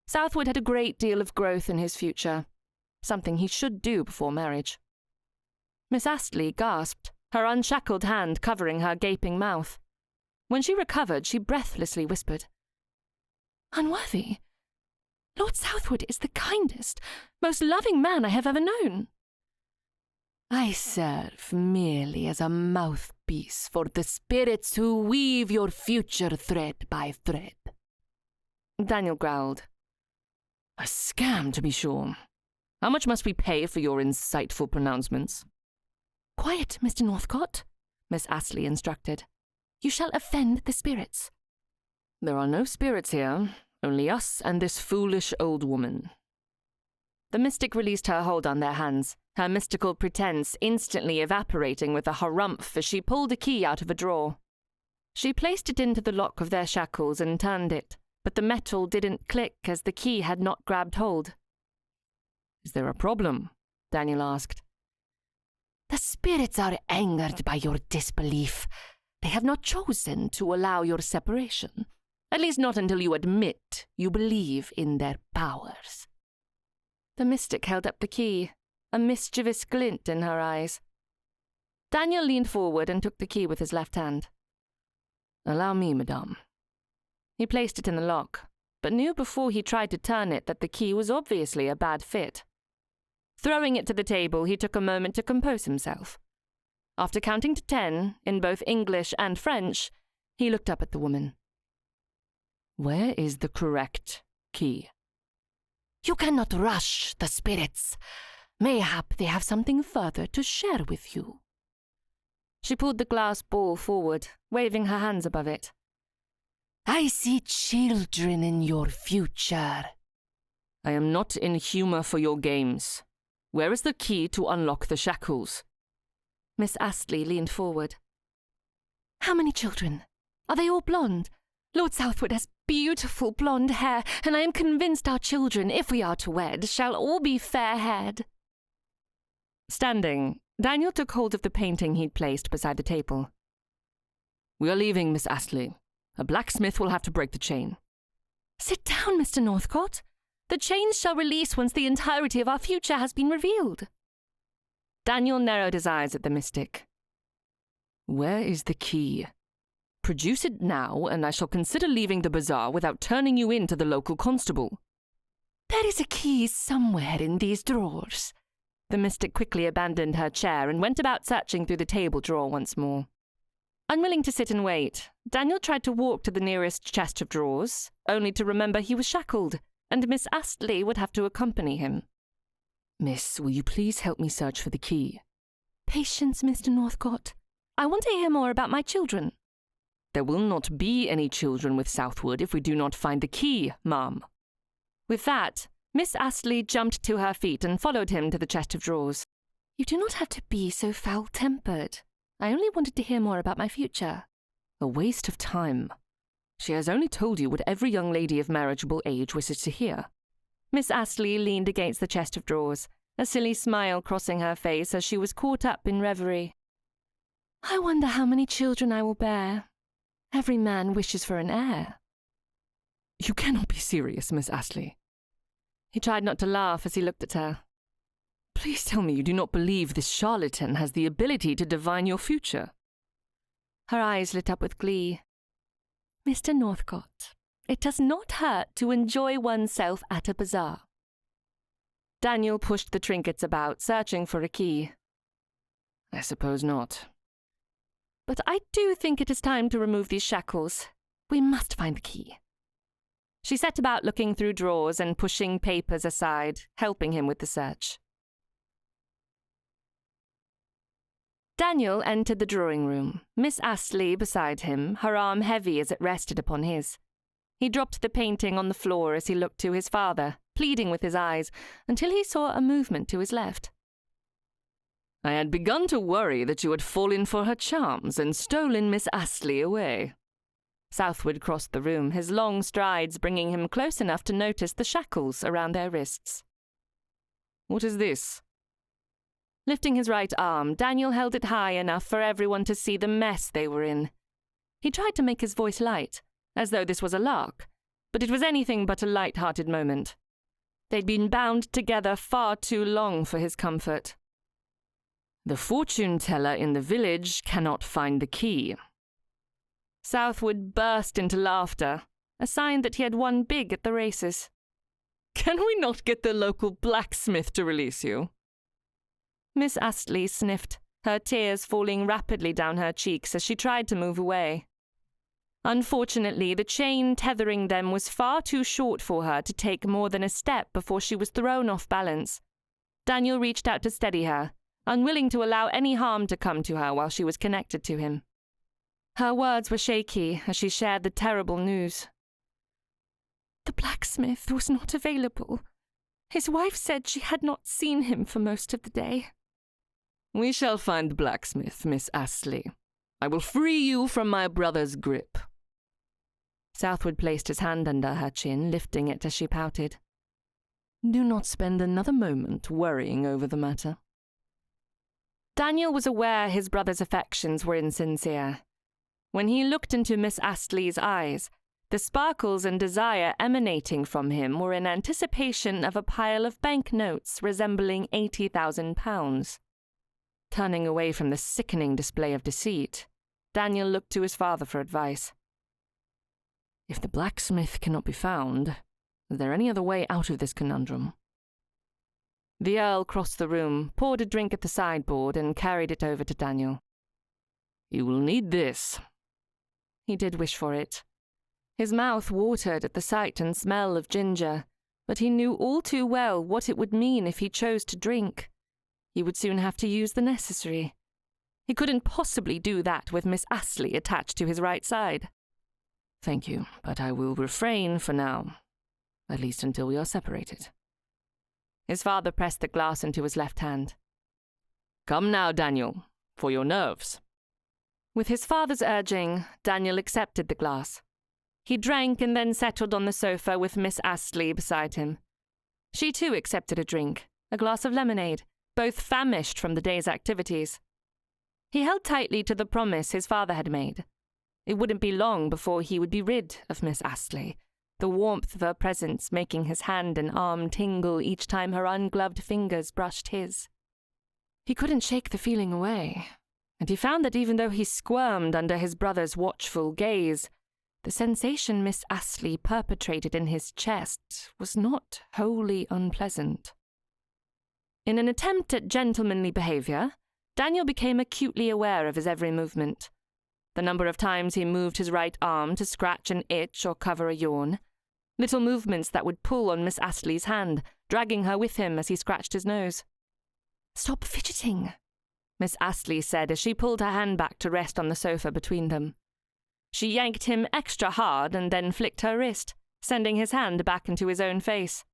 Southwood had a great deal of growth in his future, something he should do before marriage. Miss Astley gasped, her unshackled hand covering her gaping mouth. When she recovered, she breathlessly whispered, "Unworthy? Lord Southwood is the kindest, most loving man I have ever known." "I serve merely as a mouthpiece for the spirits who weave your future thread by thread," Daniel growled. "A scam, to be sure. How much must we pay for your insightful pronouncements?" "Quiet, Mr. Northcott," Miss Astley instructed. "You shall offend the spirits." "There are no spirits here, only us and this foolish old woman." The mystic released her hold on their hands, her mystical pretense instantly evaporating with a harumph as she pulled a key out of a drawer. She placed it into the lock of their shackles and turned it, but the metal didn't click as the key had not grabbed hold. "Is there a problem?" Daniel asked. "The spirits are angered by your disbelief. They have not chosen to allow your separation, at least not until you admit you believe in their powers." The mystic held up the key, a mischievous glint in her eyes. Daniel leaned forward and took the key with his left hand. "Allow me, madame." He placed it in the lock, but knew before he tried to turn it that the key was obviously a bad fit. Throwing it to the table, he took a moment to compose himself. After counting to 10, in both English and French, he looked up at the woman. "Where is the correct key?" "You cannot rush the spirits. Mayhap they have something further to share with you." She pulled the glass ball forward, waving her hands above it. "I see children in your future." "I am not in humor for your games. Where is the key to unlock the shackles?" Miss Astley leaned forward. "How many children? Are they all blonde? Lord Southwood has beautiful blonde hair, and I am convinced our children, if we are to wed, shall all be fair-haired." Standing, Daniel took hold of the painting he'd placed beside the table. "We are leaving, Miss Astley. A blacksmith will have to break the chain." "Sit down, Mr. Northcott. The chains shall release once the entirety of our future has been revealed." Daniel narrowed his eyes at the mystic. "Where is the key? Produce it now, and I shall consider leaving the bazaar without turning you in to the local constable." "There is a key somewhere in these drawers." The mystic quickly abandoned her chair and went about searching through the table drawer once more. Unwilling to sit and wait, Daniel tried to walk to the nearest chest of drawers, only to remember he was shackled, and Miss Astley would have to accompany him. "Miss, will you please help me search for the key?" "Patience, Mr. Northcott. I want to hear more about my children." "There will not be any children with Southwood if we do not find the key, ma'am." With that, Miss Astley jumped to her feet and followed him to the chest of drawers. "You do not have to be so foul-tempered. I only wanted to hear more about my future." "A waste of time. She has only told you what every young lady of marriageable age wishes to hear." Miss Astley leaned against the chest of drawers, a silly smile crossing her face as she was caught up in reverie. "I wonder how many children I will bear. Every man wishes for an heir." "You cannot be serious, Miss Astley." He tried not to laugh as he looked at her. "Please tell me you do not believe this charlatan has the ability to divine your future." Her eyes lit up with glee. "Mr. Northcott, it does not hurt to enjoy oneself at a bazaar." Daniel pushed the trinkets about, searching for a key. "I suppose not. But I do think it is time to remove these shackles. We must find the key." She set about looking through drawers and pushing papers aside, helping him with the search. Daniel entered the drawing room, Miss Astley beside him, her arm heavy as it rested upon his. He dropped the painting on the floor as he looked to his father, pleading with his eyes, until he saw a movement to his left. "I had begun to worry that you had fallen for her charms and stolen Miss Astley away." Southwood crossed the room, his long strides bringing him close enough to notice the shackles around their wrists. "What is this?" Lifting his right arm, Daniel held it high enough for everyone to see the mess they were in. He tried to make his voice light, as though this was a lark, but it was anything but a light-hearted moment. They'd been bound together far too long for his comfort. The fortune-teller in the village cannot find the key. Southwood burst into laughter, a sign that he had won big at the races. Can we not get the local blacksmith to release you? Miss Astley sniffed, her tears falling rapidly down her cheeks as she tried to move away. Unfortunately, the chain tethering them was far too short for her to take more than a step before she was thrown off balance. Daniel reached out to steady her, unwilling to allow any harm to come to her while she was connected to him. Her words were shaky as she shared the terrible news. The blacksmith was not available. His wife said she had not seen him for most of the day. We shall find the blacksmith, Miss Astley. I will free you from my brother's grip. Southwood placed his hand under her chin, lifting it as she pouted. Do not spend another moment worrying over the matter. Daniel was aware his brother's affections were insincere. When he looked into Miss Astley's eyes, the sparkles and desire emanating from him were in anticipation of a pile of banknotes resembling £80,000. Turning away from the sickening display of deceit, Daniel looked to his father for advice. If the blacksmith cannot be found, is there any other way out of this conundrum? The Earl crossed the room, poured a drink at the sideboard, and carried it over to Daniel. You will need this. He did wish for it. His mouth watered at the sight and smell of ginger, but he knew all too well what it would mean if he chose to drink. He would soon have to use the necessary. He couldn't possibly do that with Miss Astley attached to his right side. Thank you, but I will refrain for now, at least until we are separated. His father pressed the glass into his left hand. Come now, Daniel, for your nerves. With his father's urging, Daniel accepted the glass. He drank and then settled on the sofa with Miss Astley beside him. She too accepted a drink, a glass of lemonade, both famished from the day's activities. He held tightly to the promise his father had made. It wouldn't be long before he would be rid of Miss Astley, the warmth of her presence making his hand and arm tingle each time her ungloved fingers brushed his. He couldn't shake the feeling away, and he found that even though he squirmed under his brother's watchful gaze, the sensation Miss Astley perpetrated in his chest was not wholly unpleasant. In an attempt at gentlemanly behavior, Daniel became acutely aware of his every movement. The number of times he moved his right arm to scratch an itch or cover a yawn, little movements that would pull on Miss Astley's hand, dragging her with him as he scratched his nose. "Stop fidgeting," Miss Astley said as she pulled her hand back to rest on the sofa between them. She yanked him extra hard and then flicked her wrist, sending his hand back into his own face.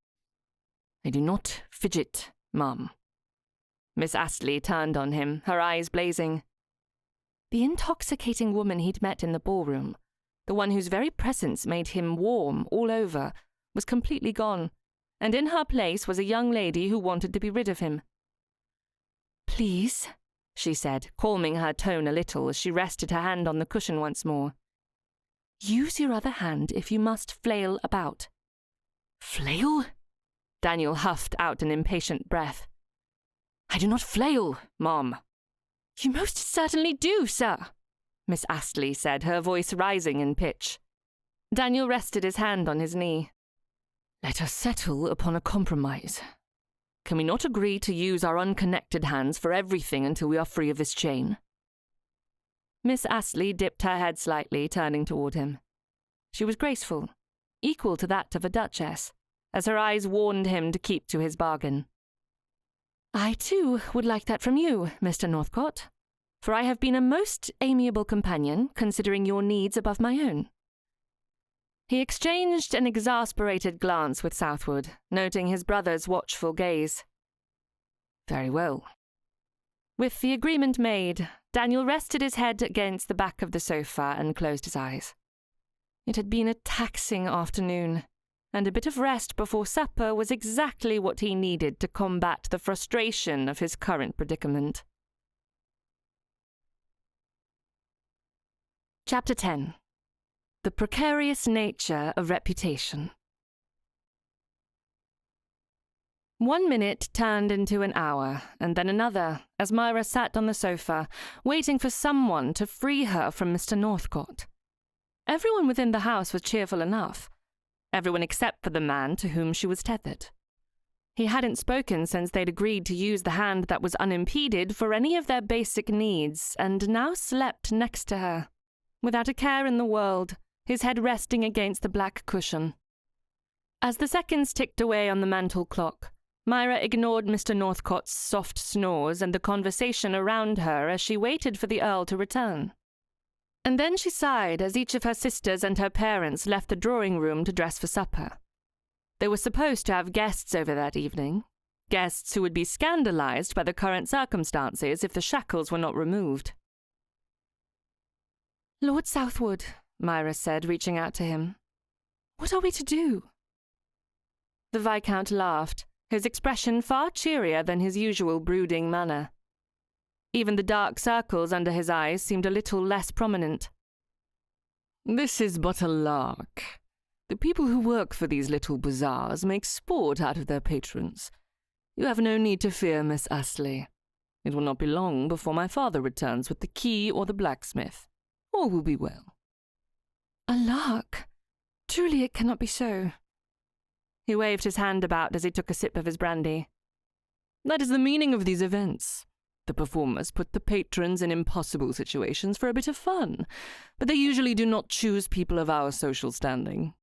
I do not fidget, Mum. Miss Astley turned on him, her eyes blazing. The intoxicating woman he'd met in the ballroom, the one whose very presence made him warm all over, was completely gone, and in her place was a young lady who wanted to be rid of him. "Please," she said, calming her tone a little as she rested her hand on the cushion once more. "Use your other hand if you must flail about." Flail? Daniel huffed out an impatient breath. I do not flail, Mom. You most certainly do, sir, Miss Astley said, her voice rising in pitch. Daniel rested his hand on his knee. Let us settle upon a compromise. Can we not agree to use our unconnected hands for everything until we are free of this chain? Miss Astley dipped her head slightly, turning toward him. She was graceful, equal to that of a duchess, as her eyes warned him to keep to his bargain. I, too, would like that from you, Mr. Northcote, for I have been a most amiable companion, considering your needs above my own. He exchanged an exasperated glance with Southwood, noting his brother's watchful gaze. Very well. With the agreement made, Daniel rested his head against the back of the sofa and closed his eyes. It had been a taxing afternoon, and a bit of rest before supper was exactly what he needed to combat the frustration of his current predicament. Chapter 10. The Precarious Nature of Reputation. 1 minute turned into an hour, and then another, as Myra sat on the sofa, waiting for someone to free her from Mr. Northcote. Everyone within the house was cheerful enough. Everyone except for the man to whom she was tethered. He hadn't spoken since they'd agreed to use the hand that was unimpeded for any of their basic needs, and now slept next to her, without a care in the world, his head resting against the black cushion. As the seconds ticked away on the mantel clock, Myra ignored Mr. Northcote's soft snores and the conversation around her as she waited for the Earl to return. And then she sighed as each of her sisters and her parents left the drawing room to dress for supper. They were supposed to have guests over that evening, guests who would be scandalized by the current circumstances if the shackles were not removed. "Lord Southwood," Myra said, reaching out to him. "What are we to do?" The Viscount laughed, his expression far cheerier than his usual brooding manner. Even the dark circles under his eyes seemed a little less prominent. "This is but a lark. The people who work for these little bazaars make sport out of their patrons. You have no need to fear, Miss Astley. It will not be long before my father returns with the key or the blacksmith. All will be well." "A lark? Truly it cannot be so." He waved his hand about as he took a sip of his brandy. "That is the meaning of these events. The performers put the patrons in impossible situations for a bit of fun, but they usually do not choose people of our social standing.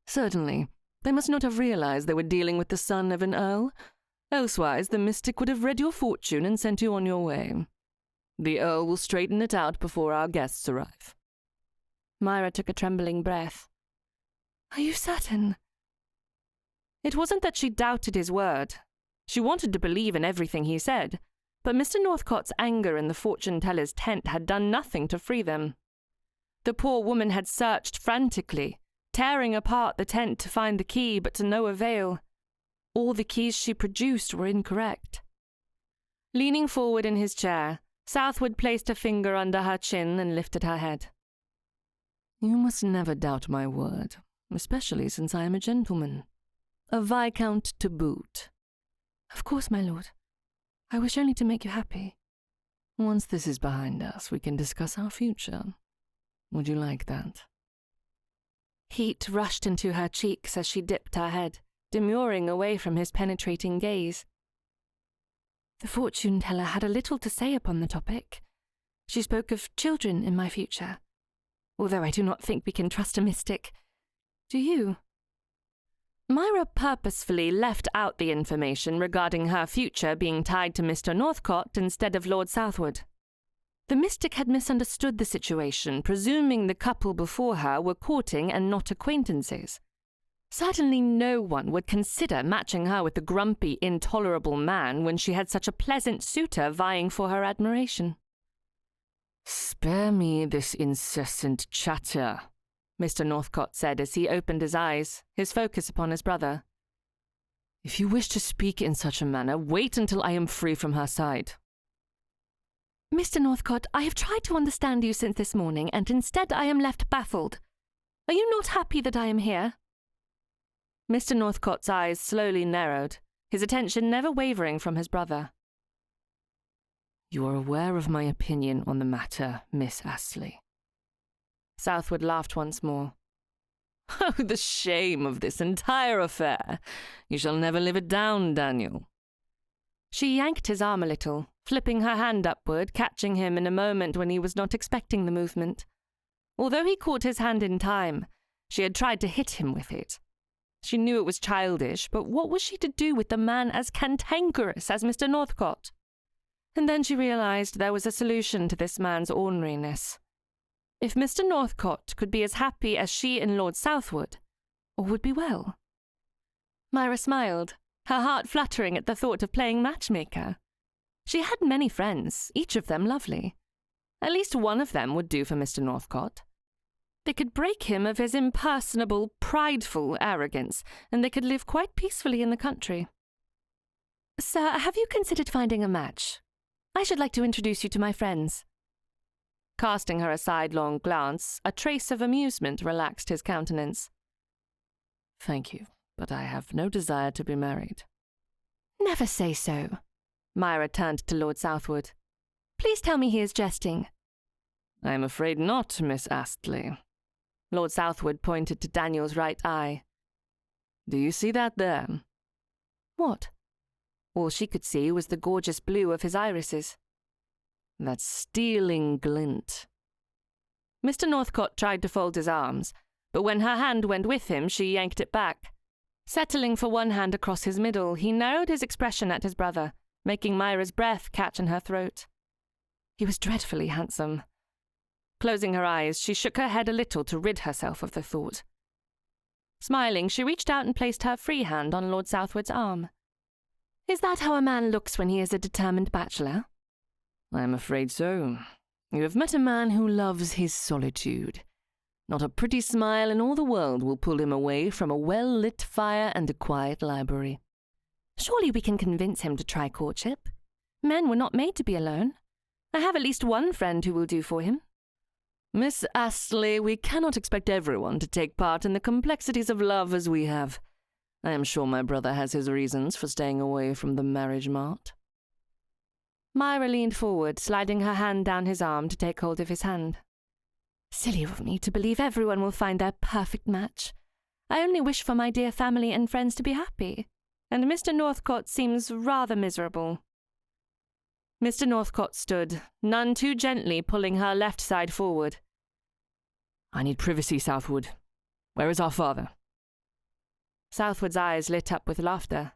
Certainly, they must not have realized they were dealing with the son of an earl. Elsewise, the mystic would have read your fortune and sent you on your way. The earl will straighten it out before our guests arrive." Myra took a trembling breath. "Are you certain?" It wasn't that she doubted his word. She wanted to believe in everything he said, but Mr. Northcote's anger in the fortune-teller's tent had done nothing to free them. The poor woman had searched frantically, tearing apart the tent to find the key, but to no avail. All the keys she produced were incorrect. Leaning forward in his chair, Southwood placed a finger under her chin and lifted her head. "You must never doubt my word, especially since I am a gentleman. A viscount to boot." "Of course, my lord. I wish only to make you happy." "Once this is behind us, we can discuss our future. Would you like that?" Heat rushed into her cheeks as she dipped her head, demurring away from his penetrating gaze. "The fortune-teller had a little to say upon the topic. She spoke of children in my future, although I do not think we can trust a mystic. Do you?" Myra purposefully left out the information regarding her future being tied to Mr. Northcote instead of Lord Southwood. The mystic had misunderstood the situation, presuming the couple before her were courting and not acquaintances. Certainly no one would consider matching her with the grumpy, intolerable man when she had such a pleasant suitor vying for her admiration. "Spare me this incessant chatter," Mr. Northcote said as he opened his eyes, his focus upon his brother. "If you wish to speak in such a manner, wait until I am free from her side." "Mr. Northcote, I have tried to understand you since this morning, and instead I am left baffled. Are you not happy that I am here?" Mr. Northcote's eyes slowly narrowed, his attention never wavering from his brother. "You are aware of my opinion on the matter, Miss Astley." Southwood laughed once more. "Oh, the shame of this entire affair! You shall never live it down, Daniel." She yanked his arm a little, flipping her hand upward, catching him in a moment when he was not expecting the movement. Although he caught his hand in time, she had tried to hit him with it. She knew it was childish, but what was she to do with a man as cantankerous as Mr. Northcote? And then she realized there was a solution to this man's orneriness. If Mr. Northcote could be as happy as she and Lord Southwood, all would be well. Myra smiled, her heart fluttering at the thought of playing matchmaker. She had many friends, each of them lovely. At least one of them would do for Mr. Northcote. They could break him of his impersonable, prideful arrogance, and they could live quite peacefully in the country. "Sir, have you considered finding a match? I should like to introduce you to my friends." Casting her a sidelong glance, a trace of amusement relaxed his countenance. "Thank you, but I have no desire to be married." Never say so. Myra turned to Lord Southwood. Please tell me he is jesting. I am afraid not, Miss Astley. Lord Southwood pointed to Daniel's right eye. Do you see that there? What? All she could see was the gorgeous blue of his irises. That stealing glint. Mr. Northcote tried to fold his arms, but when her hand went with him, she yanked it back. Settling for one hand across his middle, he narrowed his expression at his brother, making Myra's breath catch in her throat. He was dreadfully handsome. Closing her eyes, she shook her head a little to rid herself of the thought. Smiling, she reached out and placed her free hand on Lord Southwood's arm. Is that how a man looks when he is a determined bachelor? I am afraid so. You have met a man who loves his solitude. Not a pretty smile in all the world will pull him away from a well-lit fire and a quiet library. Surely we can convince him to try courtship. Men were not made to be alone. I have at least one friend who will do for him. Miss Astley, we cannot expect everyone to take part in the complexities of love as we have. I am sure my brother has his reasons for staying away from the marriage mart. Myra leaned forward, sliding her hand down his arm to take hold of his hand. Silly of me to believe everyone will find their perfect match. I only wish for my dear family and friends to be happy, and Mr. Northcote seems rather miserable. Mr. Northcote stood, none too gently pulling her left side forward. I need privacy, Southwood. Where is our father? Southwood's eyes lit up with laughter.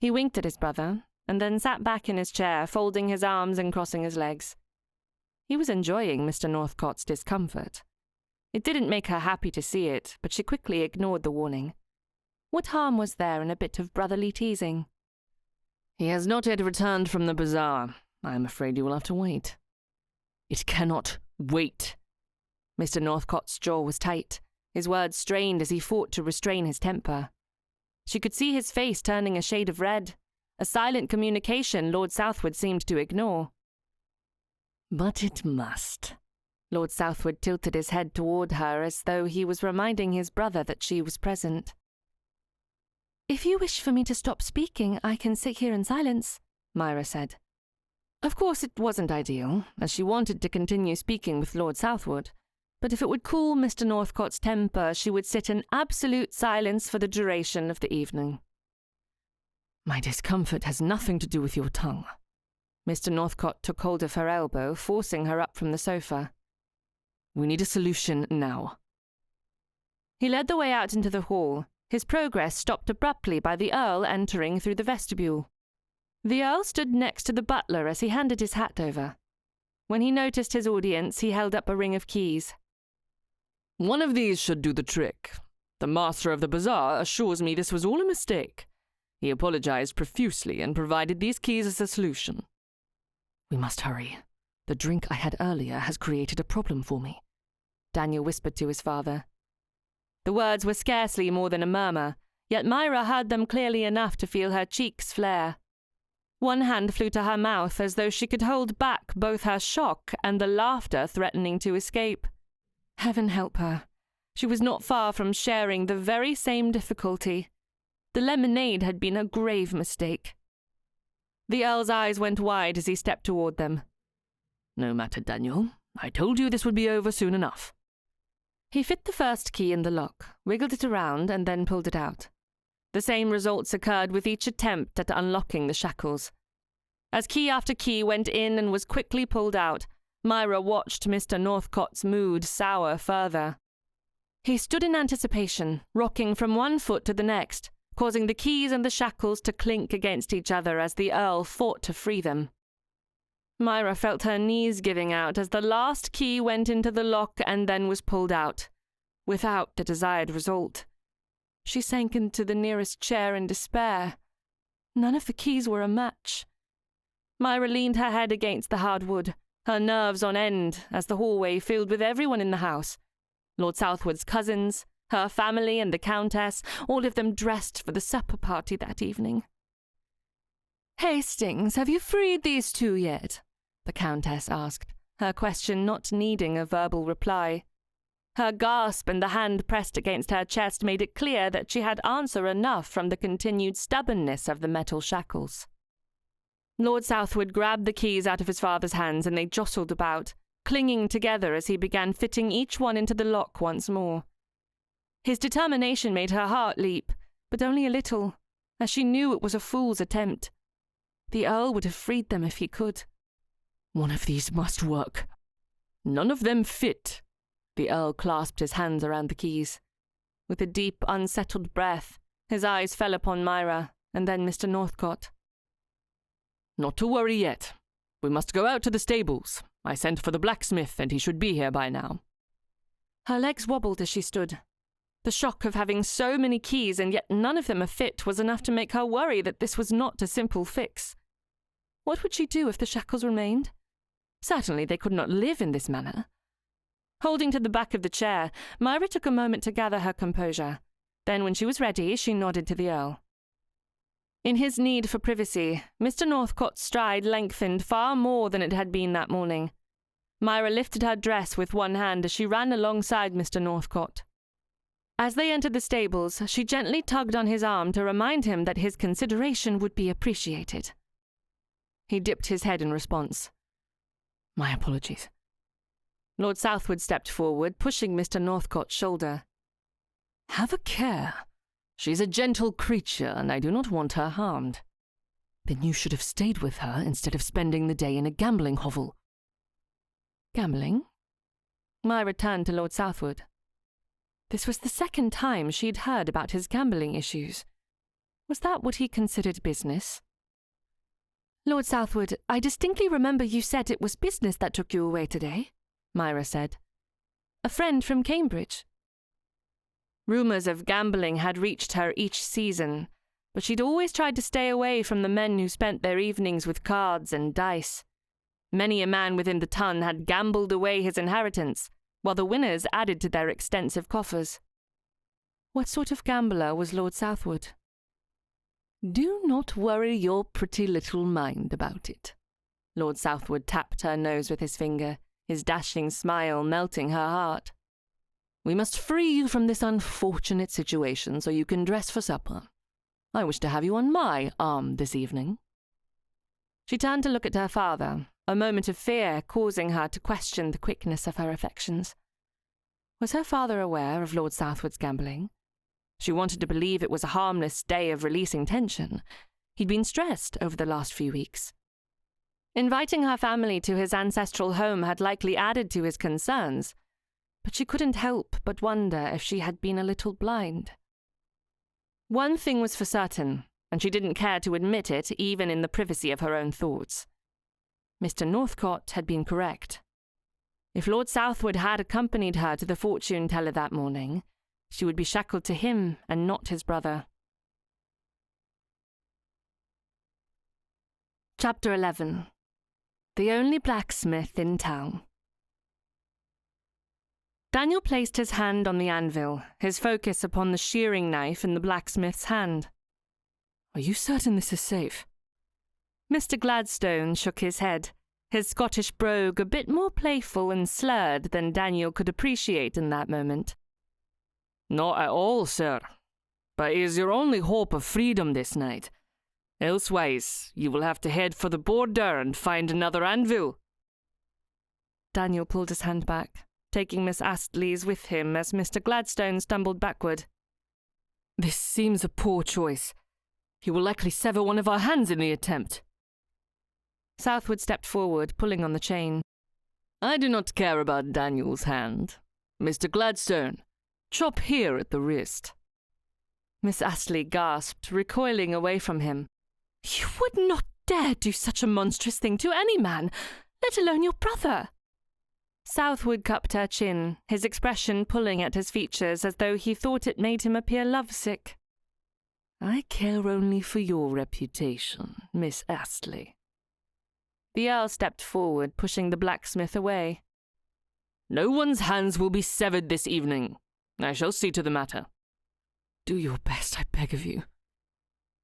He winked at his brother, and then sat back in his chair, folding his arms and crossing his legs. He was enjoying Mr. Northcote's discomfort. It didn't make her happy to see it, but she quickly ignored the warning. What harm was there in a bit of brotherly teasing? He has not yet returned from the bazaar. I am afraid you will have to wait. It cannot wait. Mr. Northcote's jaw was tight, his words strained as he fought to restrain his temper. She could see his face turning a shade of red, a silent communication Lord Southwood seemed to ignore. But it must. Lord Southwood tilted his head toward her as though he was reminding his brother that she was present. If you wish for me to stop speaking, I can sit here in silence, Myra said. Of course it wasn't ideal, as she wanted to continue speaking with Lord Southwood, but if it would cool Mr. Northcote's temper, she would sit in absolute silence for the duration of the evening. My discomfort has nothing to do with your tongue. Mr. Northcote took hold of her elbow, forcing her up from the sofa. We need a solution now. He led the way out into the hall, his progress stopped abruptly by the Earl entering through the vestibule. The Earl stood next to the butler as he handed his hat over. When he noticed his audience, he held up a ring of keys. One of these should do the trick. The master of the bazaar assures me this was all a mistake. He apologized profusely and provided these keys as a solution. We must hurry. The drink I had earlier has created a problem for me, Daniel whispered to his father. The words were scarcely more than a murmur, yet Myra heard them clearly enough to feel her cheeks flare. One hand flew to her mouth as though she could hold back both her shock and the laughter threatening to escape. Heaven help her. She was not far from sharing the very same difficulty. The lemonade had been a grave mistake. The Earl's eyes went wide as he stepped toward them. No matter, Daniel. I told you this would be over soon enough. He fit the first key in the lock, wiggled it around, and then pulled it out. The same results occurred with each attempt at unlocking the shackles. As key after key went in and was quickly pulled out, Myra watched Mr. Northcote's mood sour further. He stood in anticipation, rocking from one foot to the next, causing the keys and the shackles to clink against each other as the Earl fought to free them. Myra felt her knees giving out as the last key went into the lock and then was pulled out, without the desired result. She sank into the nearest chair in despair. None of the keys were a match. Myra leaned her head against the hard wood, her nerves on end as the hallway filled with everyone in the house. Lord Southwood's cousins, her family and the Countess, all of them dressed for the supper party that evening. "Hastings, have you freed these two yet?" the Countess asked, her question not needing a verbal reply. Her gasp and the hand pressed against her chest made it clear that she had answer enough from the continued stubbornness of the metal shackles. Lord Southwood grabbed the keys out of his father's hands and they jostled about, clinging together as he began fitting each one into the lock once more. His determination made her heart leap, but only a little, as she knew it was a fool's attempt. The Earl would have freed them if he could. One of these must work. None of them fit. The Earl clasped his hands around the keys. With a deep, unsettled breath, his eyes fell upon Myra, and then Mr. Northcote. Not to worry yet. We must go out to the stables. I sent for the blacksmith, and he should be here by now. Her legs wobbled as she stood. The shock of having so many keys and yet none of them a fit was enough to make her worry that this was not a simple fix. What would she do if the shackles remained? Certainly they could not live in this manner. Holding to the back of the chair, Myra took a moment to gather her composure. Then, when she was ready, she nodded to the Earl. In his need for privacy, Mr. Northcote's stride lengthened far more than it had been that morning. Myra lifted her dress with one hand as she ran alongside Mr. Northcote. As they entered the stables, she gently tugged on his arm to remind him that his consideration would be appreciated. He dipped his head in response. My apologies. Lord Southwood stepped forward, pushing Mr. Northcote's shoulder. Have a care. She's a gentle creature, and I do not want her harmed. Then you should have stayed with her instead of spending the day in a gambling hovel. Gambling? Myra turned to Lord Southwood. This was the second time she'd heard about his gambling issues. Was that what he considered business? Lord Southwood, I distinctly remember you said it was business that took you away today, Myra said. A friend from Cambridge. Rumours of gambling had reached her each season, but she'd always tried to stay away from the men who spent their evenings with cards and dice. Many a man within the ton had gambled away his inheritance, while the winners added to their extensive coffers. What sort of gambler was Lord Southwood? Do not worry your pretty little mind about it. Lord Southwood tapped her nose with his finger, his dashing smile melting her heart. We must free you from this unfortunate situation so you can dress for supper. I wish to have you on my arm this evening. She turned to look at her father, a moment of fear causing her to question the quickness of her affections. Was her father aware of Lord Southwood's gambling? She wanted to believe it was a harmless day of releasing tension. He'd been stressed over the last few weeks. Inviting her family to his ancestral home had likely added to his concerns, but she couldn't help but wonder if she had been a little blind. One thing was for certain, and she didn't care to admit it even in the privacy of her own thoughts. Mr. Northcote had been correct. If Lord Southwood had accompanied her to the fortune-teller that morning, she would be shackled to him and not his brother. Chapter 11. The Only Blacksmith in Town. Daniel placed his hand on the anvil, his focus upon the shearing knife in the blacksmith's hand. Are you certain this is safe? Mr. Gladstone shook his head, his Scottish brogue a bit more playful and slurred than Daniel could appreciate in that moment. Not at all, sir. But it is your only hope of freedom this night. Elsewise, you will have to head for the border and find another anvil. Daniel pulled his hand back, taking Miss Astley's with him as Mr. Gladstone stumbled backward. This seems a poor choice. He will likely sever one of our hands in the attempt. Southwood stepped forward, pulling on the chain. I do not care about Daniel's hand. Mr. Gladstone, chop here at the wrist. Miss Astley gasped, recoiling away from him. You would not dare do such a monstrous thing to any man, let alone your brother. Southwood cupped her chin, his expression pulling at his features as though he thought it made him appear lovesick. I care only for your reputation, Miss Astley. The Earl stepped forward, pushing the blacksmith away. No one's hands will be severed this evening. I shall see to the matter. Do your best, I beg of you.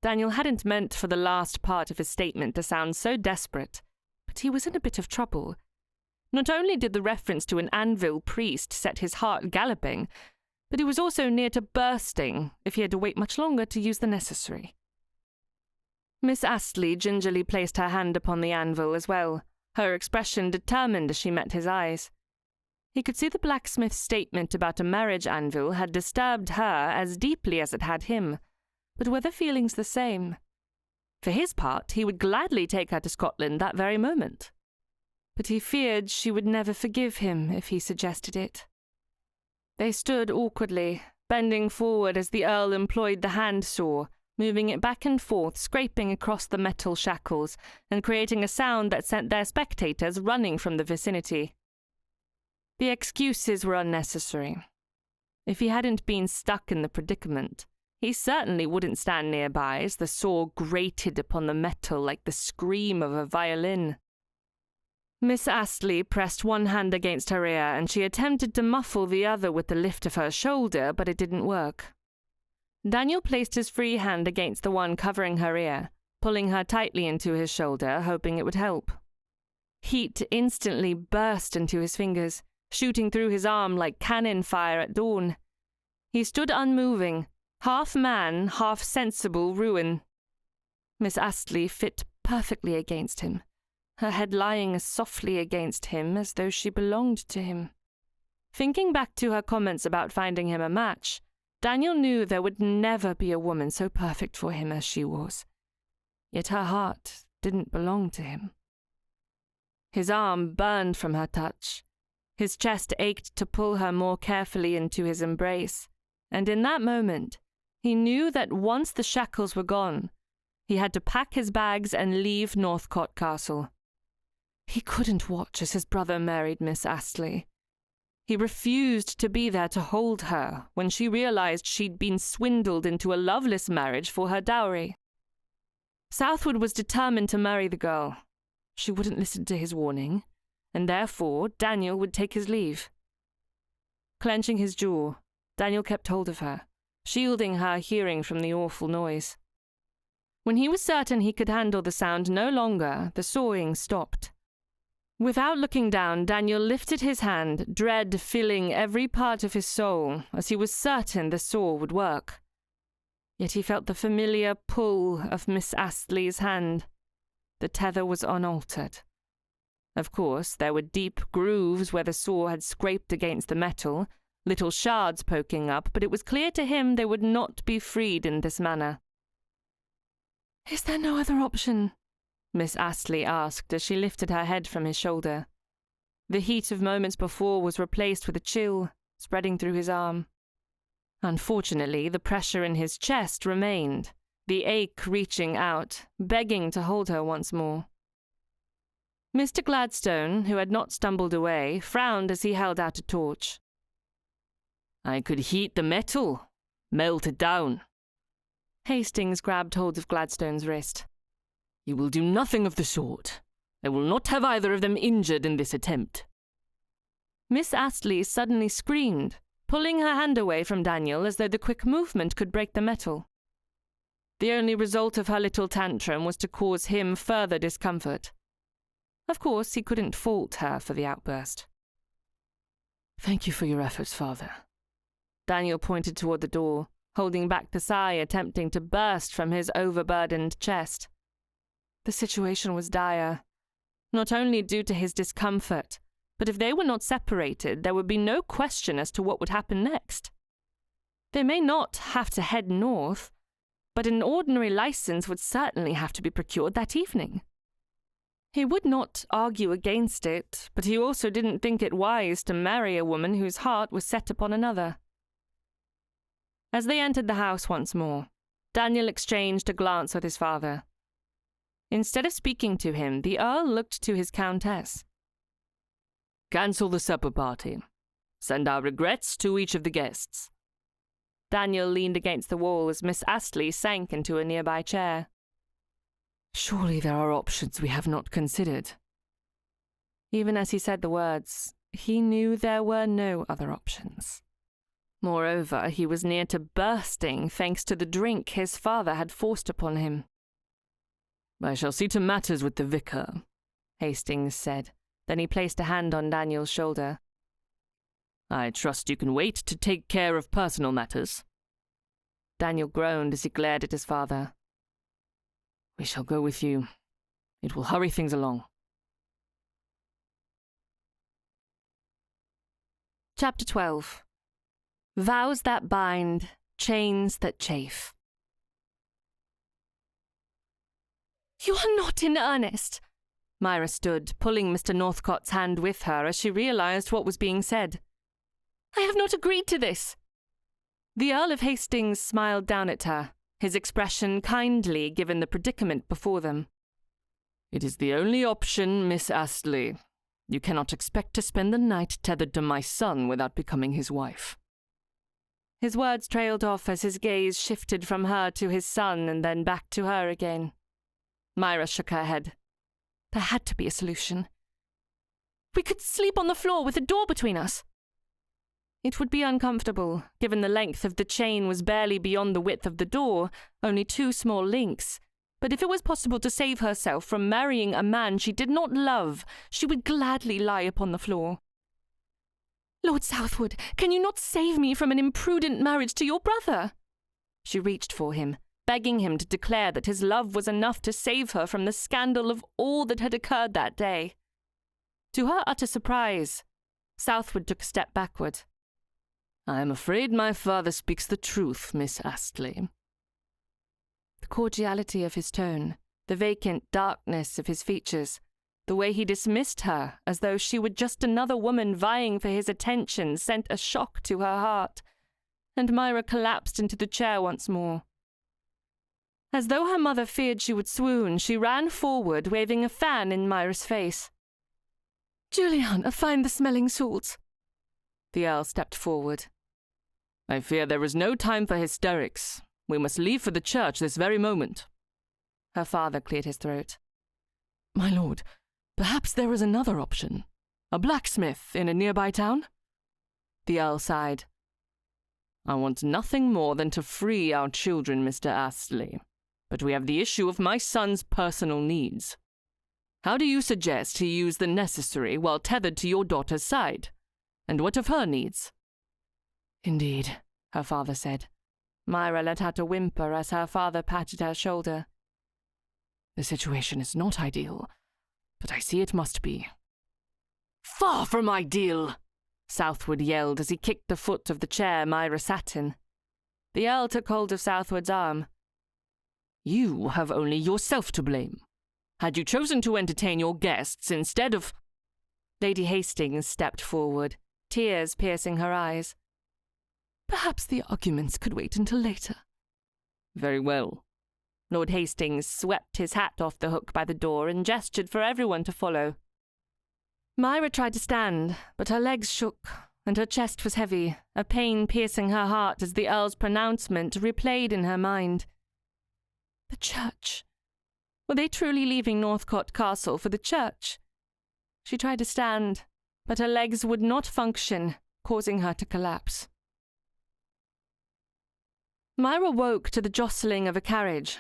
Daniel hadn't meant for the last part of his statement to sound so desperate, but he was in a bit of trouble. Not only did the reference to an anvil priest set his heart galloping, but he was also near to bursting if he had to wait much longer to use the necessary. Miss Astley gingerly placed her hand upon the anvil as well, her expression determined as she met his eyes. He could see the blacksmith's statement about a marriage anvil had disturbed her as deeply as it had him, but were the feelings the same? For his part, he would gladly take her to Scotland that very moment. But he feared she would never forgive him if he suggested it. They stood awkwardly, bending forward as the Earl employed the hand-saw, moving it back and forth, scraping across the metal shackles, and creating a sound that sent their spectators running from the vicinity. The excuses were unnecessary. If he hadn't been stuck in the predicament, he certainly wouldn't stand nearby as the saw grated upon the metal like the scream of a violin. Miss Astley pressed one hand against her ear, and she attempted to muffle the other with the lift of her shoulder, but it didn't work. Daniel placed his free hand against the one covering her ear, pulling her tightly into his shoulder, hoping it would help. Heat instantly burst into his fingers, shooting through his arm like cannon fire at dawn. He stood unmoving, half man, half sensible ruin. Miss Astley fit perfectly against him, her head lying as softly against him as though she belonged to him. Thinking back to her comments about finding him a match, Daniel knew there would never be a woman so perfect for him as she was. Yet her heart didn't belong to him. His arm burned from her touch. His chest ached to pull her more carefully into his embrace, and in that moment, he knew that once the shackles were gone, he had to pack his bags and leave Northcote Castle. He couldn't watch as his brother married Miss Astley. He refused to be there to hold her when she realized she'd been swindled into a loveless marriage for her dowry. Southwood was determined to marry the girl. She wouldn't listen to his warning, and therefore Daniel would take his leave. Clenching his jaw, Daniel kept hold of her, shielding her hearing from the awful noise. When he was certain he could handle the sound no longer, the sawing stopped. Without looking down, Daniel lifted his hand, dread filling every part of his soul, as he was certain the saw would work. Yet he felt the familiar pull of Miss Astley's hand. The tether was unaltered. Of course, there were deep grooves where the saw had scraped against the metal, little shards poking up, but it was clear to him they would not be freed in this manner. "Is there no other option?" Miss Astley asked as she lifted her head from his shoulder. The heat of moments before was replaced with a chill, spreading through his arm. Unfortunately, the pressure in his chest remained, the ache reaching out, begging to hold her once more. Mr. Gladstone, who had not stumbled away, frowned as he held out a torch. "I could heat the metal, melt it down." Hastings grabbed hold of Gladstone's wrist. "You will do nothing of the sort. I will not have either of them injured in this attempt." Miss Astley suddenly screamed, pulling her hand away from Daniel as though the quick movement could break the metal. The only result of her little tantrum was to cause him further discomfort. Of course, he couldn't fault her for the outburst. "Thank you for your efforts, Father." Daniel pointed toward the door, holding back the sigh attempting to burst from his overburdened chest. The situation was dire, not only due to his discomfort, but if they were not separated, there would be no question as to what would happen next. They may not have to head north, but an ordinary license would certainly have to be procured that evening. He would not argue against it, but he also didn't think it wise to marry a woman whose heart was set upon another. As they entered the house once more, Daniel exchanged a glance with his father. Instead of speaking to him, the Earl looked to his Countess. "Cancel the supper party. Send our regrets to each of the guests." Daniel leaned against the wall as Miss Astley sank into a nearby chair. "Surely there are options we have not considered." Even as he said the words, he knew there were no other options. Moreover, he was near to bursting thanks to the drink his father had forced upon him. "I shall see to matters with the vicar," Hastings said, Then he placed a hand on Daniel's shoulder. I trust you can wait to take care of personal matters. Daniel groaned as he glared at his father. We shall go with you. It will hurry things along. Chapter 12. Vows that bind, chains that chafe. You are not in earnest. Myra stood, pulling Mr. Northcott's hand with her as she realized what was being said. I have not agreed to this. The Earl of Hastings smiled down at her, his expression kindly given the predicament before them. It is the only option, Miss Astley. You cannot expect to spend the night tethered to my son without becoming his wife. His words trailed off as his gaze shifted from her to his son and then back to her again. Myra shook her head. There had to be a solution. We could sleep on the floor with a door between us. It would be uncomfortable, given the length of the chain was barely beyond the width of the door, only 2 small links. But if it was possible to save herself from marrying a man she did not love, she would gladly lie upon the floor. Lord Southwood, can you not save me from an imprudent marriage to your brother? She reached for him, begging him to declare that his love was enough to save her from the scandal of all that had occurred that day. To her utter surprise, Southwood took a step backward. I am afraid my father speaks the truth, Miss Astley. The cordiality of his tone, the vacant darkness of his features, the way he dismissed her as though she were just another woman vying for his attention sent a shock to her heart, and Myra collapsed into the chair once more. As though her mother feared she would swoon, she ran forward, waving a fan in Myra's face. Juliana, find the smelling salts. The Earl stepped forward. I fear there is no time for hysterics. We must leave for the church this very moment. Her father cleared his throat. My lord, perhaps there is another option. A blacksmith in a nearby town? The Earl sighed. I want nothing more than to free our children, Mr. Astley. But we have the issue of my son's personal needs. How do you suggest he use the necessary while tethered to your daughter's side? And what of her needs? Indeed, her father said. Myra let out a whimper as her father patted her shoulder. The situation is not ideal, but I see it must be. Far from ideal! Southwood yelled as he kicked the foot of the chair Myra sat in. The Earl took hold of Southwood's arm. You have only yourself to blame. Had you chosen to entertain your guests instead of... Lady Hastings stepped forward, tears piercing her eyes. Perhaps the arguments could wait until later. Very well. Lord Hastings swept his hat off the hook by the door and gestured for everyone to follow. Myra tried to stand, but her legs shook, and her chest was heavy, a pain piercing her heart as the Earl's pronouncement replayed in her mind. The church. Were they truly leaving Northcote Castle for the church? She tried to stand, but her legs would not function, causing her to collapse. Myra woke to the jostling of a carriage.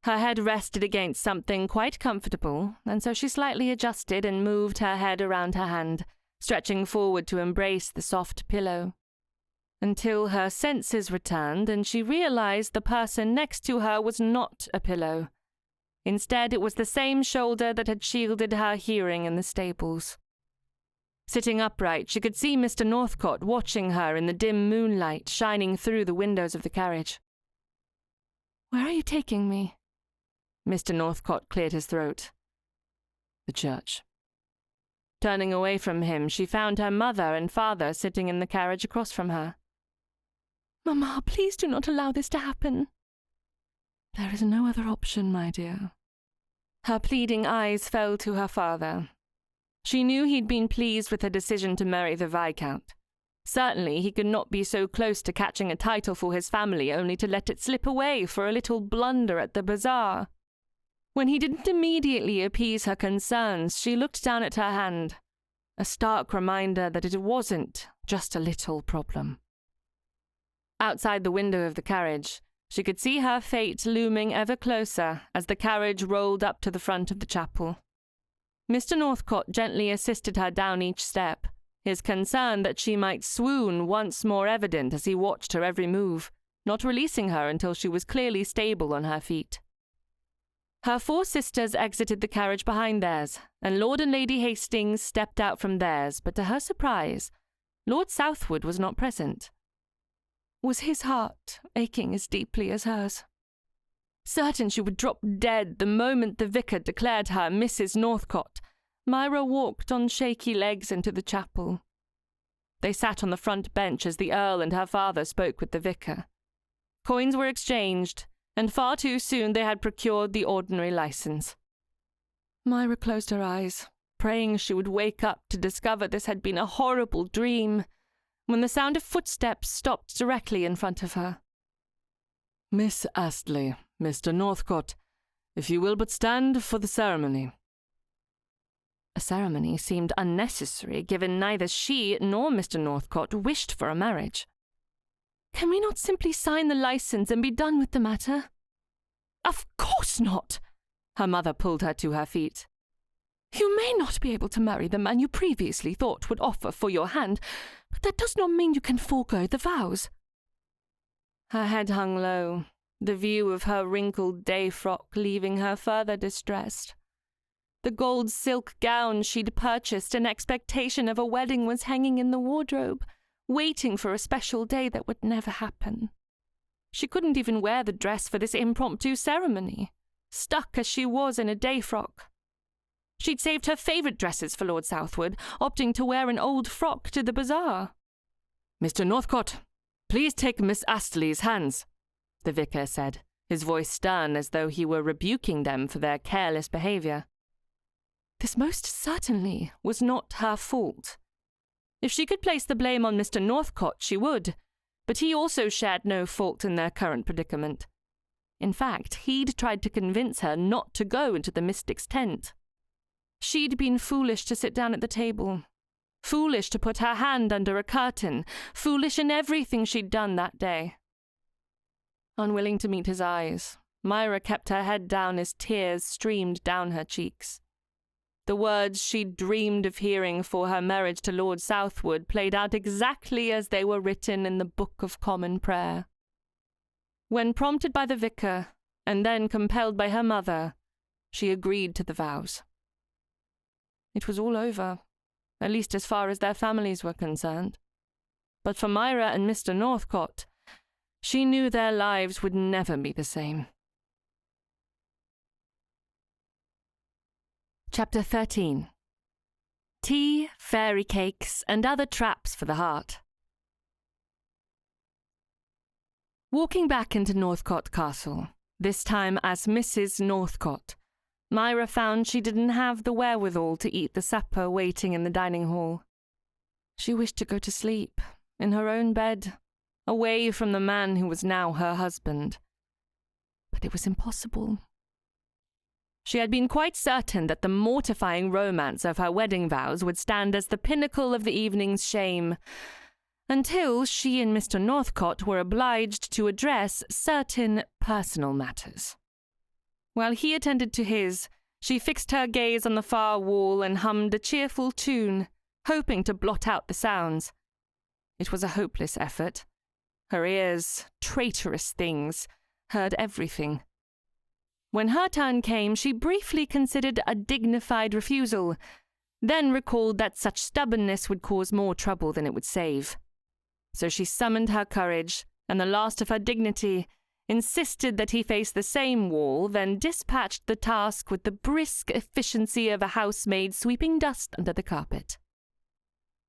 Her head rested against something quite comfortable, and so she slightly adjusted and moved her head around her hand, stretching forward to embrace the soft pillow. Until her senses returned and she realized the person next to her was not a pillow. Instead, it was the same shoulder that had shielded her hearing in the stables. Sitting upright, she could see Mr. Northcote watching her in the dim moonlight shining through the windows of the carriage. Where are you taking me? Mr. Northcote cleared his throat. The church. Turning away from him, she found her mother and father sitting in the carriage across from her. Mamma, please do not allow this to happen. There is no other option, my dear. Her pleading eyes fell to her father. She knew he'd been pleased with her decision to marry the Viscount. Certainly he could not be so close to catching a title for his family only to let it slip away for a little blunder at the bazaar. When he didn't immediately appease her concerns, she looked down at her hand, a stark reminder that it wasn't just a little problem. Outside the window of the carriage, she could see her fate looming ever closer as the carriage rolled up to the front of the chapel. Mr. Northcote gently assisted her down each step, his concern that she might swoon once more evident as he watched her every move, not releasing her until she was clearly stable on her feet. Her 4 sisters exited the carriage behind theirs, and Lord and Lady Hastings stepped out from theirs, but to her surprise, Lord Southwood was not present. Was his heart aching as deeply as hers? Certain she would drop dead the moment the vicar declared her Mrs. Northcote, Myra walked on shaky legs into the chapel. They sat on the front bench as the Earl and her father spoke with the vicar. Coins were exchanged, and far too soon they had procured the ordinary license. Myra closed her eyes, praying she would wake up to discover this had been a horrible dream, when the sound of footsteps stopped directly in front of her. Miss Astley, Mr. Northcote, if you will but stand for the ceremony. A ceremony seemed unnecessary, given neither she nor Mr. Northcote wished for a marriage. Can we not simply sign the license and be done with the matter? Of course not! Her mother pulled her to her feet. You may not be able to marry the man you previously thought would offer for your hand, but that does not mean you can forego the vows. Her head hung low, the view of her wrinkled day frock leaving her further distressed. The gold silk gown she'd purchased in expectation of a wedding was hanging in the wardrobe, waiting for a special day that would never happen. She couldn't even wear the dress for this impromptu ceremony, stuck as she was in a day frock. She'd saved her favourite dresses for Lord Southwood, opting to wear an old frock to the bazaar. Mr. Northcote, please take Miss Astley's hands, the vicar said, his voice stern as though he were rebuking them for their careless behaviour. This most certainly was not her fault. If she could place the blame on Mr. Northcote, she would, but he also shared no fault in their current predicament. In fact, he'd tried to convince her not to go into the mystic's tent. She'd been foolish to sit down at the table, foolish to put her hand under a curtain, foolish in everything she'd done that day. Unwilling to meet his eyes, Myra kept her head down as tears streamed down her cheeks. The words she'd dreamed of hearing for her marriage to Lord Southwood played out exactly as they were written in the Book of Common Prayer. When prompted by the vicar, and then compelled by her mother, she agreed to the vows. It was all over, at least as far as their families were concerned. But for Myra and Mr. Northcote, she knew their lives would never be the same. Chapter 13. Tea, fairy cakes, and other traps for the heart. Walking back into Northcote Castle, this time as Mrs. Northcote, Myra found she didn't have the wherewithal to eat the supper waiting in the dining hall. She wished to go to sleep, in her own bed, away from the man who was now her husband. But it was impossible. She had been quite certain that the mortifying romance of her wedding vows would stand as the pinnacle of the evening's shame, until she and Mr. Northcote were obliged to address certain personal matters. While he attended to his, she fixed her gaze on the far wall and hummed a cheerful tune, hoping to blot out the sounds. It was a hopeless effort. Her ears, traitorous things, heard everything. When her turn came, she briefly considered a dignified refusal, then recalled that such stubbornness would cause more trouble than it would save. So she summoned her courage, and the last of her dignity, insisted that he face the same wall, then dispatched the task with the brisk efficiency of a housemaid sweeping dust under the carpet.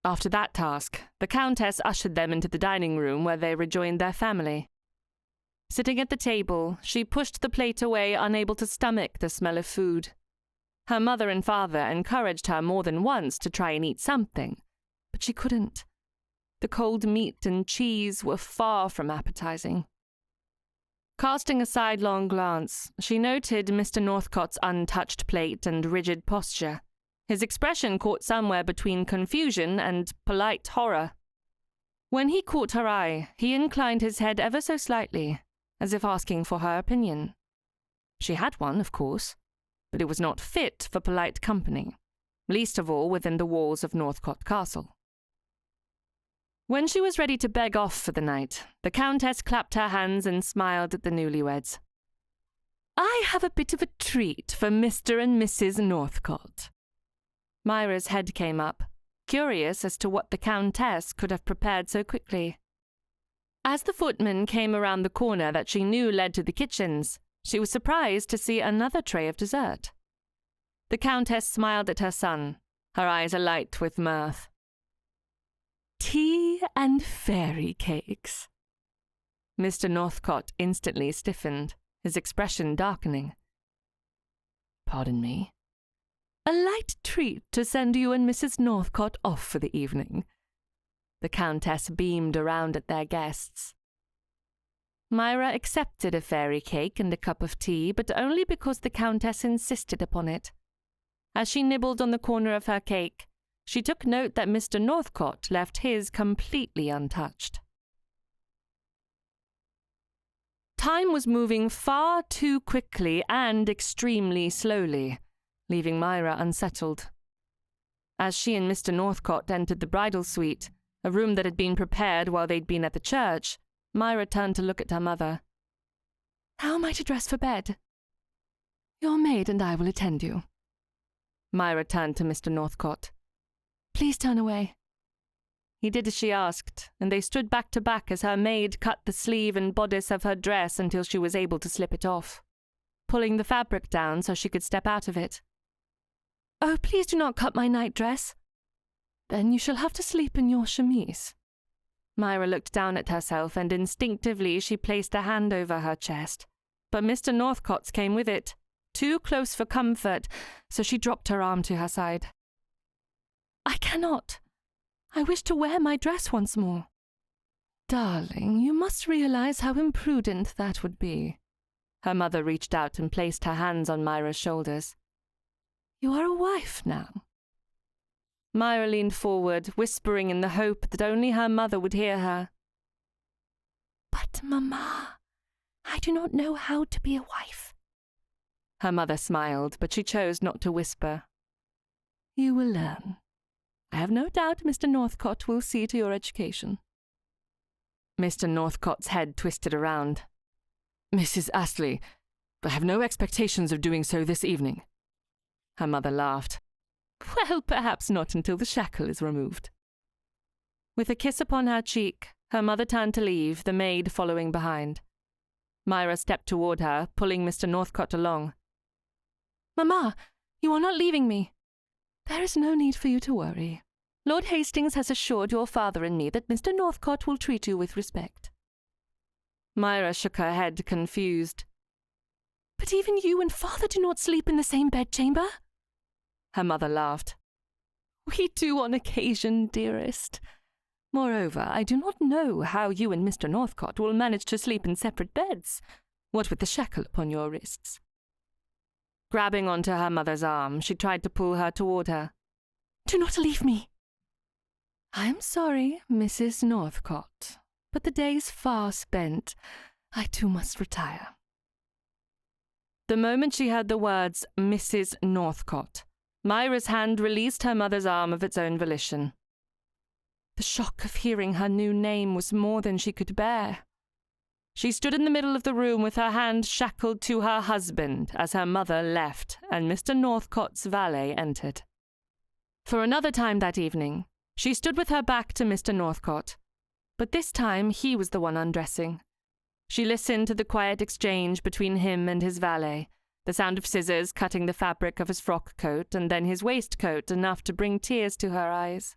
After that task, the Countess ushered them into the dining room where they rejoined their family. Sitting at the table, she pushed the plate away, unable to stomach the smell of food. Her mother and father encouraged her more than once to try and eat something, but she couldn't. The cold meat and cheese were far from appetizing. Casting a sidelong glance, she noted Mr. Northcote's untouched plate and rigid posture. His expression caught somewhere between confusion and polite horror. When he caught her eye, he inclined his head ever so slightly, as if asking for her opinion. She had one, of course, but it was not fit for polite company, least of all within the walls of Northcote Castle. When she was ready to beg off for the night, the Countess clapped her hands and smiled at the newlyweds. "I have a bit of a treat for Mr. and Mrs. Northcote." Myra's head came up, curious as to what the Countess could have prepared so quickly. As the footman came around the corner that she knew led to the kitchens, she was surprised to see another tray of dessert. The Countess smiled at her son, her eyes alight with mirth. "Tea and fairy cakes." Mr. Northcote instantly stiffened, his expression darkening. "Pardon me?" "A light treat to send you and Mrs. Northcote off for the evening." The Countess beamed around at their guests. Myra accepted a fairy cake and a cup of tea, but only because the Countess insisted upon it. As she nibbled on the corner of her cake, she took note that Mr. Northcote left his completely untouched. Time was moving far too quickly and extremely slowly, leaving Myra unsettled. As she and Mr. Northcote entered the bridal suite, a room that had been prepared while they'd been at the church, Myra turned to look at her mother. "How am I to dress for bed?" "Your maid and I will attend you." Myra turned to Mr. Northcote. "Please turn away." He did as she asked, and they stood back to back as her maid cut the sleeve and bodice of her dress until she was able to slip it off, pulling the fabric down so she could step out of it. "Oh, please do not cut my nightdress." "Then you shall have to sleep in your chemise." Myra looked down at herself, and instinctively she placed a hand over her chest. But Mr. Northcote's came with it, too close for comfort, so she dropped her arm to her side. "I cannot. I wish to wear my dress once more." "Darling, you must realize how imprudent that would be." Her mother reached out and placed her hands on Myra's shoulders. "You are a wife now." Myra leaned forward, whispering in the hope that only her mother would hear her. "But, Mamma, I do not know how to be a wife." Her mother smiled, but she chose not to whisper. "You will learn. I have no doubt Mr. Northcote will see to your education." Mr. Northcote's head twisted around. "Mrs. Astley, I have no expectations of doing so this evening." Her mother laughed. "Well, perhaps not until the shackle is removed." With a kiss upon her cheek, her mother turned to leave, the maid following behind. Myra stepped toward her, pulling Mr. Northcote along. "Mamma, you are not leaving me." "There is no need for you to worry. Lord Hastings has assured your father and me that Mr. Northcote will treat you with respect." Myra shook her head, confused. "But even you and father do not sleep in the same bedchamber?" Her mother laughed. "We do on occasion, dearest. Moreover, I do not know how you and Mr. Northcote will manage to sleep in separate beds, what with the shackle upon your wrists." Grabbing onto her mother's arm, she tried to pull her toward her. "Do not leave me." "I am sorry, Mrs. Northcote, but the day is far spent. I too must retire." The moment she heard the words Mrs. Northcote, Myra's hand released her mother's arm of its own volition. The shock of hearing her new name was more than she could bear. She stood in the middle of the room with her hand shackled to her husband as her mother left and Mr. Northcote's valet entered. For another time that evening, she stood with her back to Mr. Northcote, but this time he was the one undressing. She listened to the quiet exchange between him and his valet, the sound of scissors cutting the fabric of his frock coat and then his waistcoat enough to bring tears to her eyes.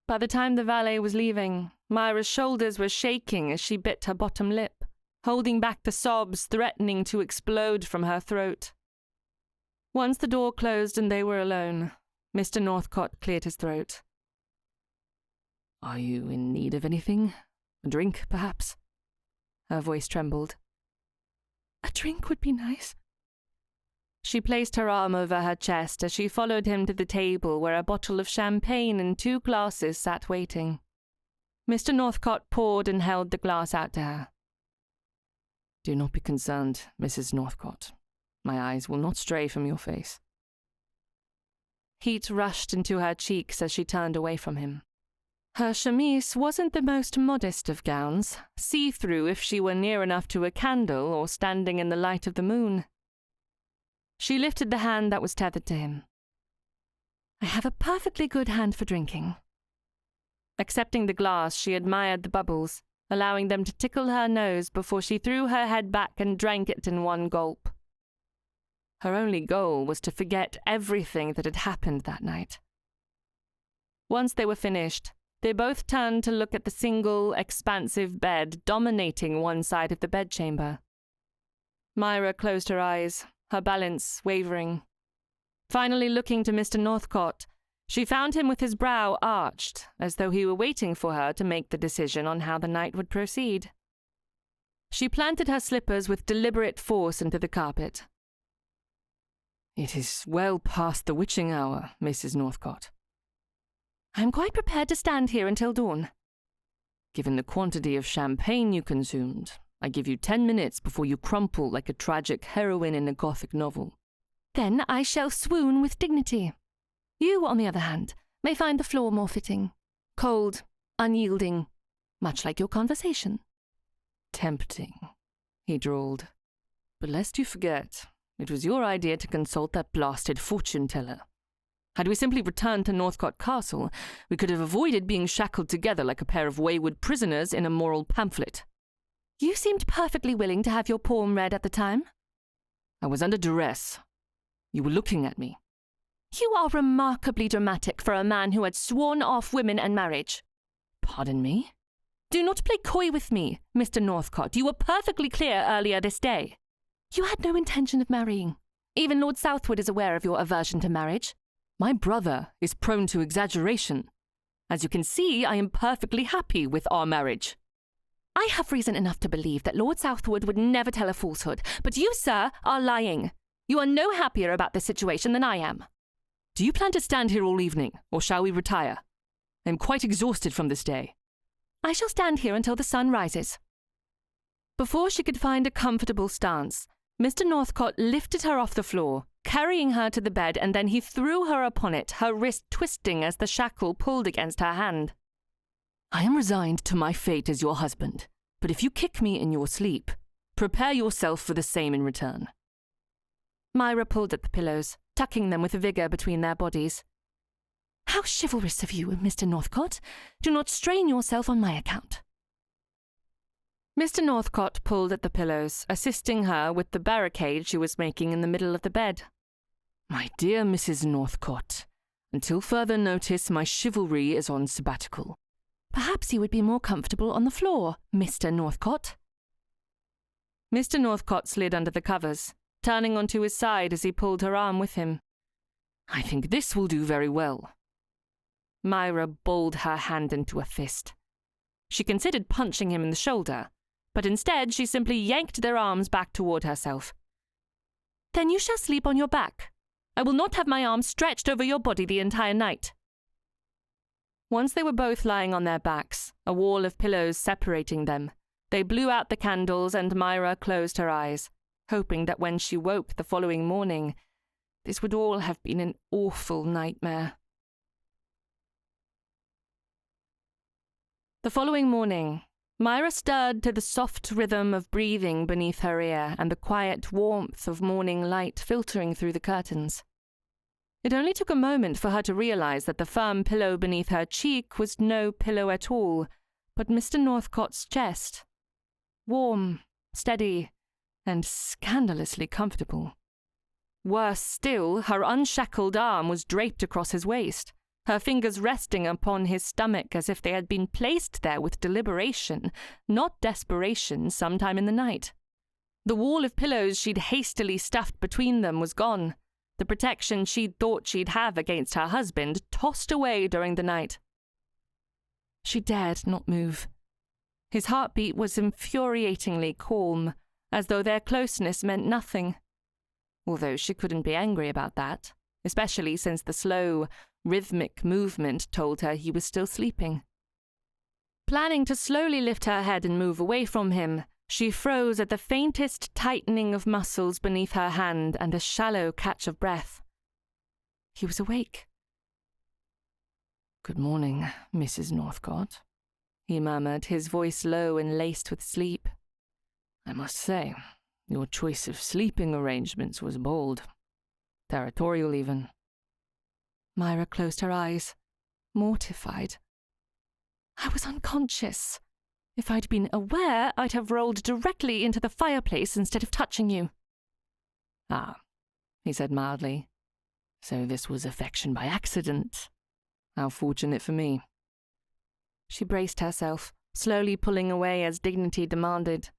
By the time the valet was leaving, Myra's shoulders were shaking as she bit her bottom lip, holding back the sobs threatening to explode from her throat. Once the door closed and they were alone, Mr. Northcote cleared his throat. "Are you in need of anything? A drink, perhaps?" Her voice trembled. "A drink would be nice." She placed her arm over her chest as she followed him to the table where a bottle of champagne and 2 glasses sat waiting. Mr. Northcote poured and held the glass out to her. "Do not be concerned, Mrs. Northcote. My eyes will not stray from your face." Heat rushed into her cheeks as she turned away from him. Her chemise wasn't the most modest of gowns, see-through if she were near enough to a candle or standing in the light of the moon. She lifted the hand that was tethered to him. I have a perfectly good hand for drinking. Accepting the glass, she admired the bubbles, allowing them to tickle her nose before she threw her head back and drank it in one gulp. Her only goal was to forget everything that had happened that night. Once they were finished, they both turned to look at the single, expansive bed dominating one side of the bedchamber. Myra closed her eyes, her balance wavering. Finally looking to Mr. Northcote, she found him with his brow arched, as though he were waiting for her to make the decision on how the night would proceed. She planted her slippers with deliberate force into the carpet. It is well past the witching hour, Mrs. Northcote. I am quite prepared to stand here until dawn. Given the quantity of champagne you consumed, I give you 10 minutes before you crumple like a tragic heroine in a Gothic novel. Then I shall swoon with dignity. You, on the other hand, may find the floor more fitting. Cold, unyielding, much like your conversation. Tempting, he drawled. But lest you forget, it was your idea to consult that blasted fortune-teller. Had we simply returned to Northcote Castle, we could have avoided being shackled together like a pair of wayward prisoners in a moral pamphlet. You seemed perfectly willing to have your palm read at the time. I was under duress. You were looking at me. You are remarkably dramatic for a man who had sworn off women and marriage. Pardon me? Do not play coy with me, Mr. Northcote. You were perfectly clear earlier this day. You had no intention of marrying. Even Lord Southwood is aware of your aversion to marriage. My brother is prone to exaggeration. As you can see, I am perfectly happy with our marriage. I have reason enough to believe that Lord Southwood would never tell a falsehood, but you, sir, are lying. You are no happier about this situation than I am. Do you plan to stand here all evening, or shall we retire? I am quite exhausted from this day. I shall stand here until the sun rises. Before she could find a comfortable stance, Mr. Northcote lifted her off the floor, carrying her to the bed, and then he threw her upon it, her wrist twisting as the shackle pulled against her hand. I am resigned to my fate as your husband, but if you kick me in your sleep, prepare yourself for the same in return. Myra pulled at the pillows, tucking them with vigour between their bodies. How chivalrous of you, Mr. Northcote. Do not strain yourself on my account. Mr. Northcote pulled at the pillows, assisting her with the barricade she was making in the middle of the bed. My dear Mrs. Northcote, until further notice, my chivalry is on sabbatical. Perhaps you would be more comfortable on the floor, Mr. Northcote. Mr. Northcote slid under the covers, turning onto his side as he pulled her arm with him. I think this will do very well. Myra balled her hand into a fist. She considered punching him in the shoulder, but instead she simply yanked their arms back toward herself. Then you shall sleep on your back. I will not have my arms stretched over your body the entire night. Once they were both lying on their backs, a wall of pillows separating them, they blew out the candles and Myra closed her eyes, hoping that when she woke the following morning, this would all have been an awful nightmare. The following morning, Myra stirred to the soft rhythm of breathing beneath her ear and the quiet warmth of morning light filtering through the curtains. It only took a moment for her to realize that the firm pillow beneath her cheek was no pillow at all, but Mr. Northcote's chest. Warm, steady, and scandalously comfortable. Worse still, her unshackled arm was draped across his waist, her fingers resting upon his stomach as if they had been placed there with deliberation, not desperation, sometime in the night. The wall of pillows she'd hastily stuffed between them was gone. The protection she'd thought she'd have against her husband tossed away during the night. She dared not move. His heartbeat was infuriatingly calm, as though their closeness meant nothing. Although she couldn't be angry about that, especially since the slow, rhythmic movement told her he was still sleeping. Planning to slowly lift her head and move away from him, she froze at the faintest tightening of muscles beneath her hand and a shallow catch of breath. He was awake. "Good morning, Mrs. Northcott," he murmured, his voice low and laced with sleep. "I must say, your choice of sleeping arrangements was bold. Territorial, even." Myra closed her eyes, mortified. I was unconscious. If I'd been aware, I'd have rolled directly into the fireplace instead of touching you. "Ah," he said mildly. "So this was affection by accident. How fortunate for me." She braced herself, slowly pulling away as dignity demanded.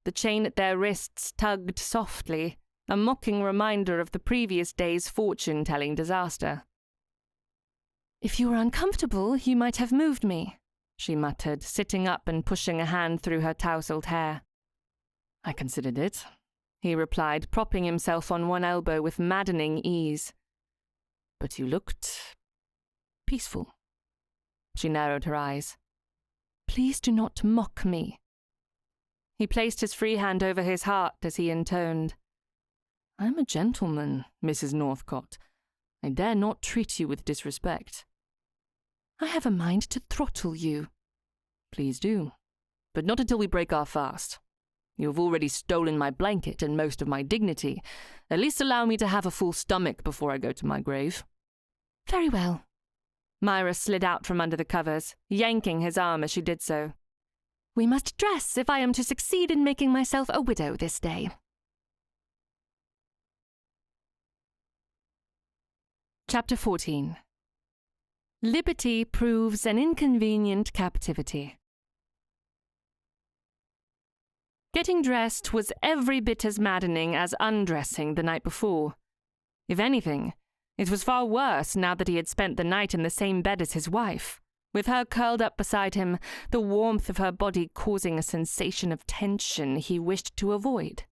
The chain at their wrists tugged softly, a mocking reminder of the previous day's fortune-telling disaster. "If you were uncomfortable, you might have moved me," she muttered, sitting up and pushing a hand through her tousled hair. "I considered it," he replied, propping himself on one elbow with maddening ease. "But you looked peaceful." She narrowed her eyes. "Please do not mock me." He placed his free hand over his heart as he intoned. "I'm a gentleman, Mrs. Northcott. I dare not treat you with disrespect." "I have a mind to throttle you." "Please do. But not until we break our fast. You have already stolen my blanket and most of my dignity. At least allow me to have a full stomach before I go to my grave." "Very well." Myra slid out from under the covers, yanking his arm as she did so. "We must dress if I am to succeed in making myself a widow this day." Chapter 14. Liberty proves an inconvenient captivity. Getting dressed was every bit as maddening as undressing the night before. If anything, it was far worse now that he had spent the night in the same bed as his wife, with her curled up beside him, the warmth of her body causing a sensation of tension he wished to avoid.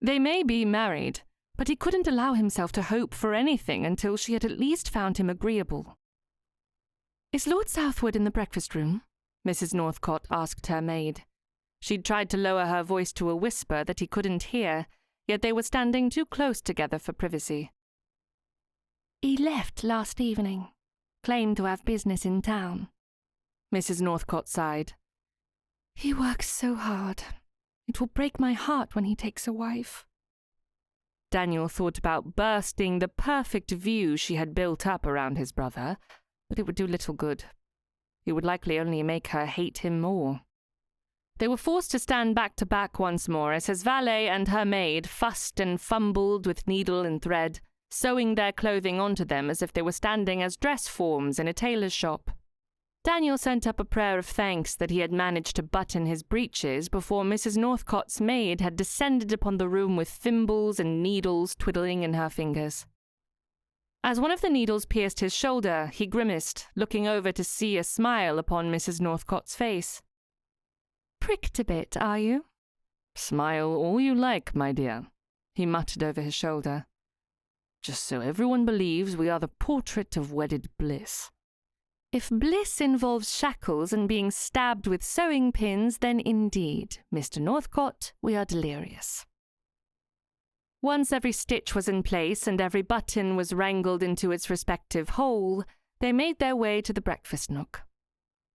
They may be married, but he couldn't allow himself to hope for anything until she had at least found him agreeable. "Is Lord Southwood in the breakfast room?" Mrs. Northcott asked her maid. She'd tried to lower her voice to a whisper that he couldn't hear, yet they were standing too close together for privacy. "He left last evening. Claimed to have business in town." Mrs. Northcott sighed. "He works so hard. It will break my heart when he takes a wife." Daniel thought about bursting the perfect view she had built up around his brother, but it would do little good. It would likely only make her hate him more. They were forced to stand back to back once more as his valet and her maid fussed and fumbled with needle and thread, sewing their clothing onto them as if they were standing as dress forms in a tailor's shop. Daniel sent up a prayer of thanks that he had managed to button his breeches before Mrs. Northcott's maid had descended upon the room with thimbles and needles twiddling in her fingers. As one of the needles pierced his shoulder, he grimaced, looking over to see a smile upon Mrs. Northcott's face. "Pricked a bit, are you?" "Smile all you like, my dear," he muttered over his shoulder. "Just so everyone believes we are the portrait of wedded bliss." If bliss involves shackles and being stabbed with sewing pins, then indeed, Mr. Northcott, we are delirious. Once every stitch was in place and every button was wrangled into its respective hole, they made their way to the breakfast nook.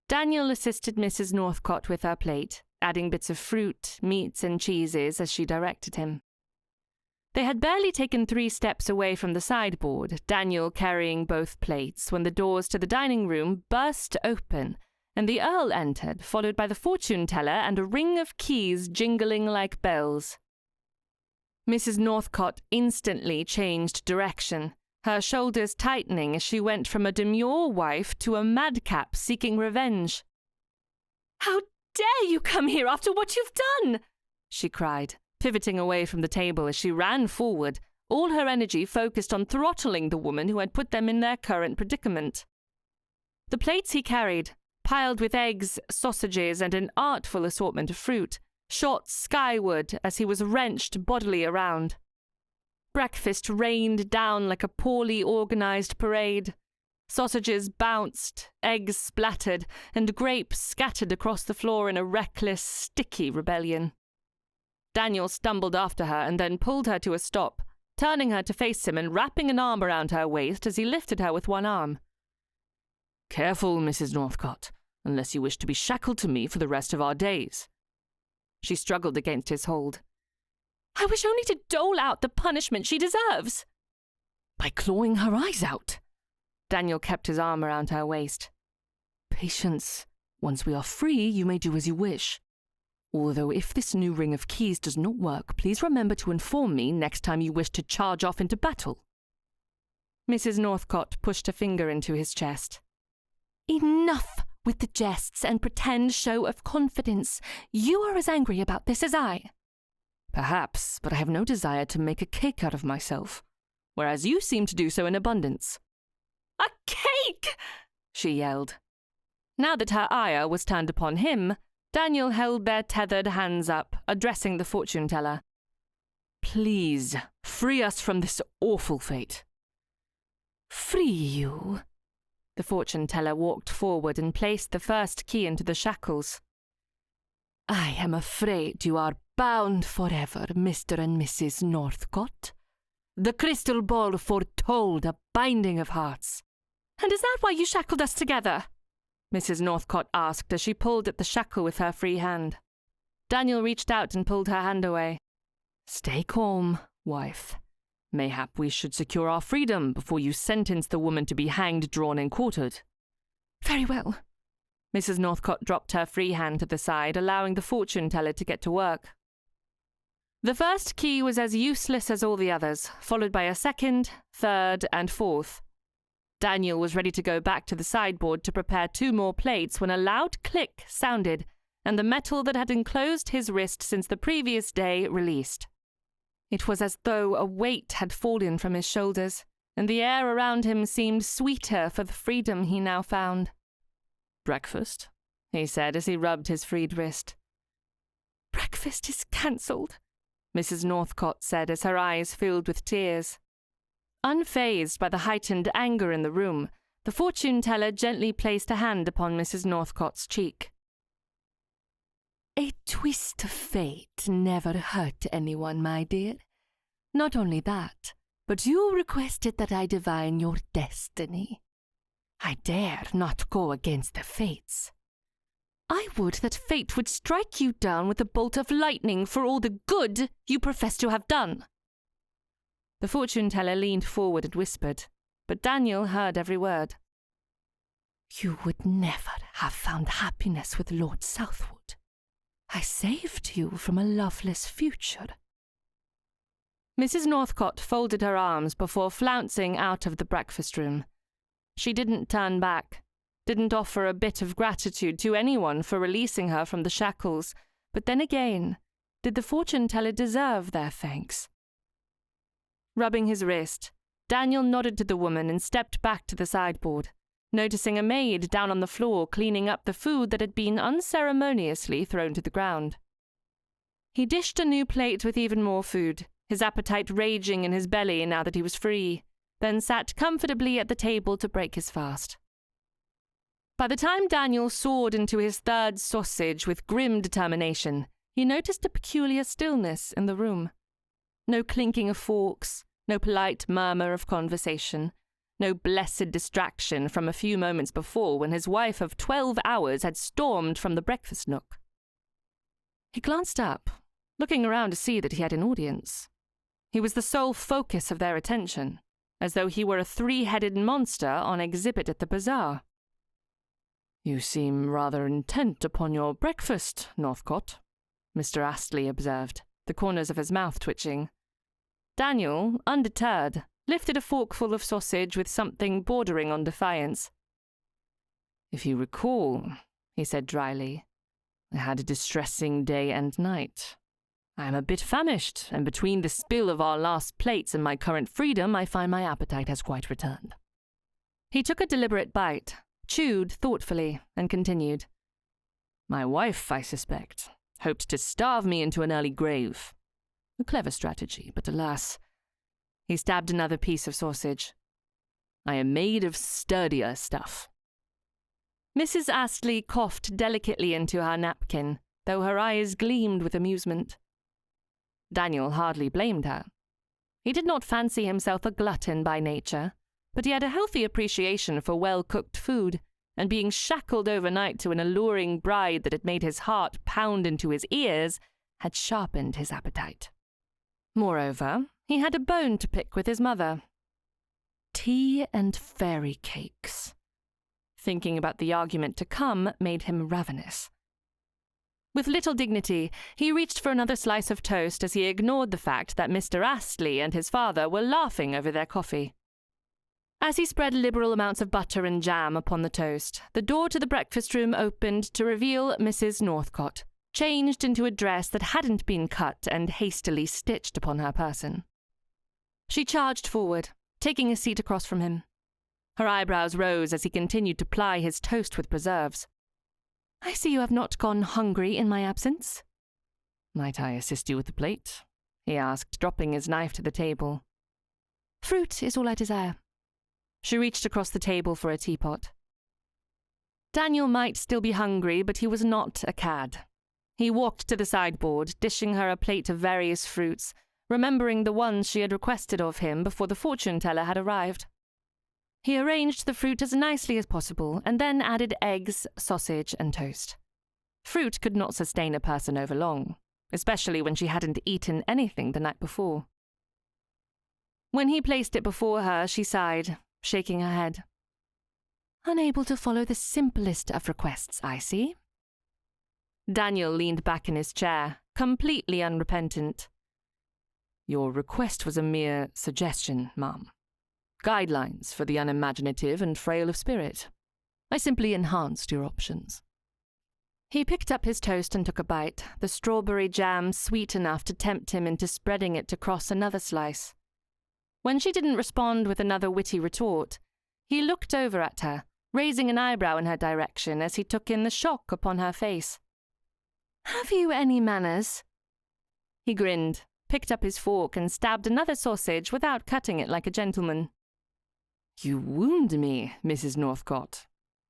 Daniel assisted Mrs. Northcott with her plate, adding bits of fruit, meats, and cheeses as she directed him. They had barely taken 3 steps away from the sideboard, Daniel carrying both plates, when the doors to the dining room burst open, and the Earl entered, followed by the fortune-teller and a ring of keys jingling like bells. Mrs. Northcott instantly changed direction, her shoulders tightening as she went from a demure wife to a madcap seeking revenge. "How dare you come here after what you've done?" she cried, pivoting away from the table as she ran forward, all her energy focused on throttling the woman who had put them in their current predicament. The plates he carried, piled with eggs, sausages, and an artful assortment of fruit, shot skyward as he was wrenched bodily around. Breakfast rained down like a poorly organized parade. Sausages bounced, eggs splattered, and grapes scattered across the floor in a reckless, sticky rebellion. Daniel stumbled after her and then pulled her to a stop, turning her to face him and wrapping an arm around her waist as he lifted her with one arm. "Careful, Mrs. Northcott, unless you wish to be shackled to me for the rest of our days." She struggled against his hold. "I wish only to dole out the punishment she deserves." "By clawing her eyes out." Daniel kept his arm around her waist. "Patience. Once we are free, you may do as you wish. Although if this new ring of keys does not work, please remember to inform me next time you wish to charge off into battle." Mrs. Northcott pushed a finger into his chest. "Enough with the jests and pretend show of confidence. You are as angry about this as I." "Perhaps, but I have no desire to make a cake out of myself, whereas you seem to do so in abundance." "A cake!" she yelled. Now that her ire was turned upon him, Daniel held their tethered hands up, addressing the fortune-teller. "Please, free us from this awful fate." "Free you?" The fortune-teller walked forward and placed the first key into the shackles. "I am afraid you are bound forever, Mr. and Mrs. Northcott. The crystal ball foretold a binding of hearts." "And is that why you shackled us together?" Mrs. Northcott asked as she pulled at the shackle with her free hand. Daniel reached out and pulled her hand away. "Stay calm, wife. Mayhap we should secure our freedom before you sentence the woman to be hanged, drawn, and quartered." "Very well." Mrs. Northcott dropped her free hand to the side, allowing the fortune-teller to get to work. The first key was as useless as all the others, followed by a second, third, and fourth. Daniel was ready to go back to the sideboard to prepare 2 more plates when a loud click sounded, and the metal that had enclosed his wrist since the previous day released. It was as though a weight had fallen from his shoulders, and the air around him seemed sweeter for the freedom he now found. "Breakfast?" he said as he rubbed his freed wrist. "Breakfast is cancelled," Mrs. Northcott said as her eyes filled with tears. Unfazed by the heightened anger in the room, the fortune-teller gently placed a hand upon Mrs. Northcott's cheek. "A twist of fate never hurt anyone, my dear. Not only that, but you requested that I divine your destiny. I dare not go against the fates. I would that fate would strike you down with a bolt of lightning for all the good you profess to have done." The fortune-teller leaned forward and whispered, but Daniel heard every word. "You would never have found happiness with Lord Southwood. I saved you from a loveless future." Mrs. Northcott folded her arms before flouncing out of the breakfast room. She didn't turn back, didn't offer a bit of gratitude to anyone for releasing her from the shackles, but then again, did the fortune-teller deserve their thanks? Rubbing his wrist, Daniel nodded to the woman and stepped back to the sideboard, noticing a maid down on the floor cleaning up the food that had been unceremoniously thrown to the ground. He dished a new plate with even more food, his appetite raging in his belly now that he was free, then sat comfortably at the table to break his fast. By the time Daniel soared into his third sausage with grim determination, he noticed a peculiar stillness in the room. No clinking of forks, no polite murmur of conversation, no blessed distraction from a few moments before when his wife of 12 hours had stormed from the breakfast nook. He glanced up, looking around to see that he had an audience. He was the sole focus of their attention, as though he were a 3-headed monster on exhibit at the bazaar. "You seem rather intent upon your breakfast, Northcott," Mr. Astley observed, the corners of his mouth twitching. Daniel, undeterred, lifted a forkful of sausage with something bordering on defiance. "If you recall," he said dryly, "I had a distressing day and night. I am a bit famished, and between the spill of our last plates and my current freedom, I find my appetite has quite returned." He took a deliberate bite, chewed thoughtfully, and continued. "My wife, I suspect, hoped to starve me into an early grave. A clever strategy, but alas." He stabbed another piece of sausage. "I am made of sturdier stuff." Mrs. Astley coughed delicately into her napkin, though her eyes gleamed with amusement. Daniel hardly blamed her. He did not fancy himself a glutton by nature, but he had a healthy appreciation for well-cooked food, and being shackled overnight to an alluring bride that had made his heart pound into his ears had sharpened his appetite. Moreover, he had a bone to pick with his mother. Tea and fairy cakes. Thinking about the argument to come made him ravenous. With little dignity, he reached for another slice of toast as he ignored the fact that Mr. Astley and his father were laughing over their coffee. As he spread liberal amounts of butter and jam upon the toast, the door to the breakfast room opened to reveal Mrs. Northcote, changed into a dress that hadn't been cut and hastily stitched upon her person. She charged forward, taking a seat across from him. Her eyebrows rose as he continued to ply his toast with preserves. "I see you have not gone hungry in my absence." "Might I assist you with the plate?" he asked, dropping his knife to the table. "Fruit is all I desire." She reached across the table for a teapot. Daniel might still be hungry, but he was not a cad. He walked to the sideboard, dishing her a plate of various fruits, remembering the ones she had requested of him before the fortune-teller had arrived. He arranged the fruit as nicely as possible, and then added eggs, sausage, and toast. Fruit could not sustain a person over long, especially when she hadn't eaten anything the night before. When he placed it before her, she sighed, shaking her head. "Unable to follow the simplest of requests, I see." Daniel leaned back in his chair, completely unrepentant. "Your request was a mere suggestion, ma'am. Guidelines for the unimaginative and frail of spirit. I simply enhanced your options." He picked up his toast and took a bite, the strawberry jam sweet enough to tempt him into spreading it to cross another slice. When she didn't respond with another witty retort, he looked over at her, raising an eyebrow in her direction as he took in the shock upon her face. "Have you any manners?" He grinned, picked up his fork, and stabbed another sausage without cutting it like a gentleman. "You wound me, Mrs. Northcote.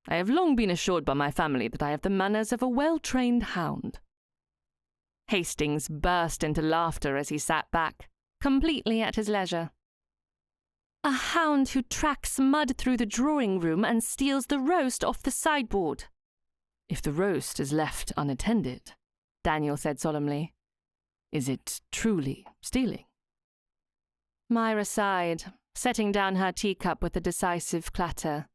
I have long been assured by my family that I have the manners of a well-trained hound." Hastings burst into laughter as he sat back, completely at his leisure. "A hound who tracks mud through the drawing-room and steals the roast off the sideboard." "If the roast is left unattended," Daniel said solemnly, "is it truly stealing?" Myra sighed, setting down her teacup with a decisive clatter.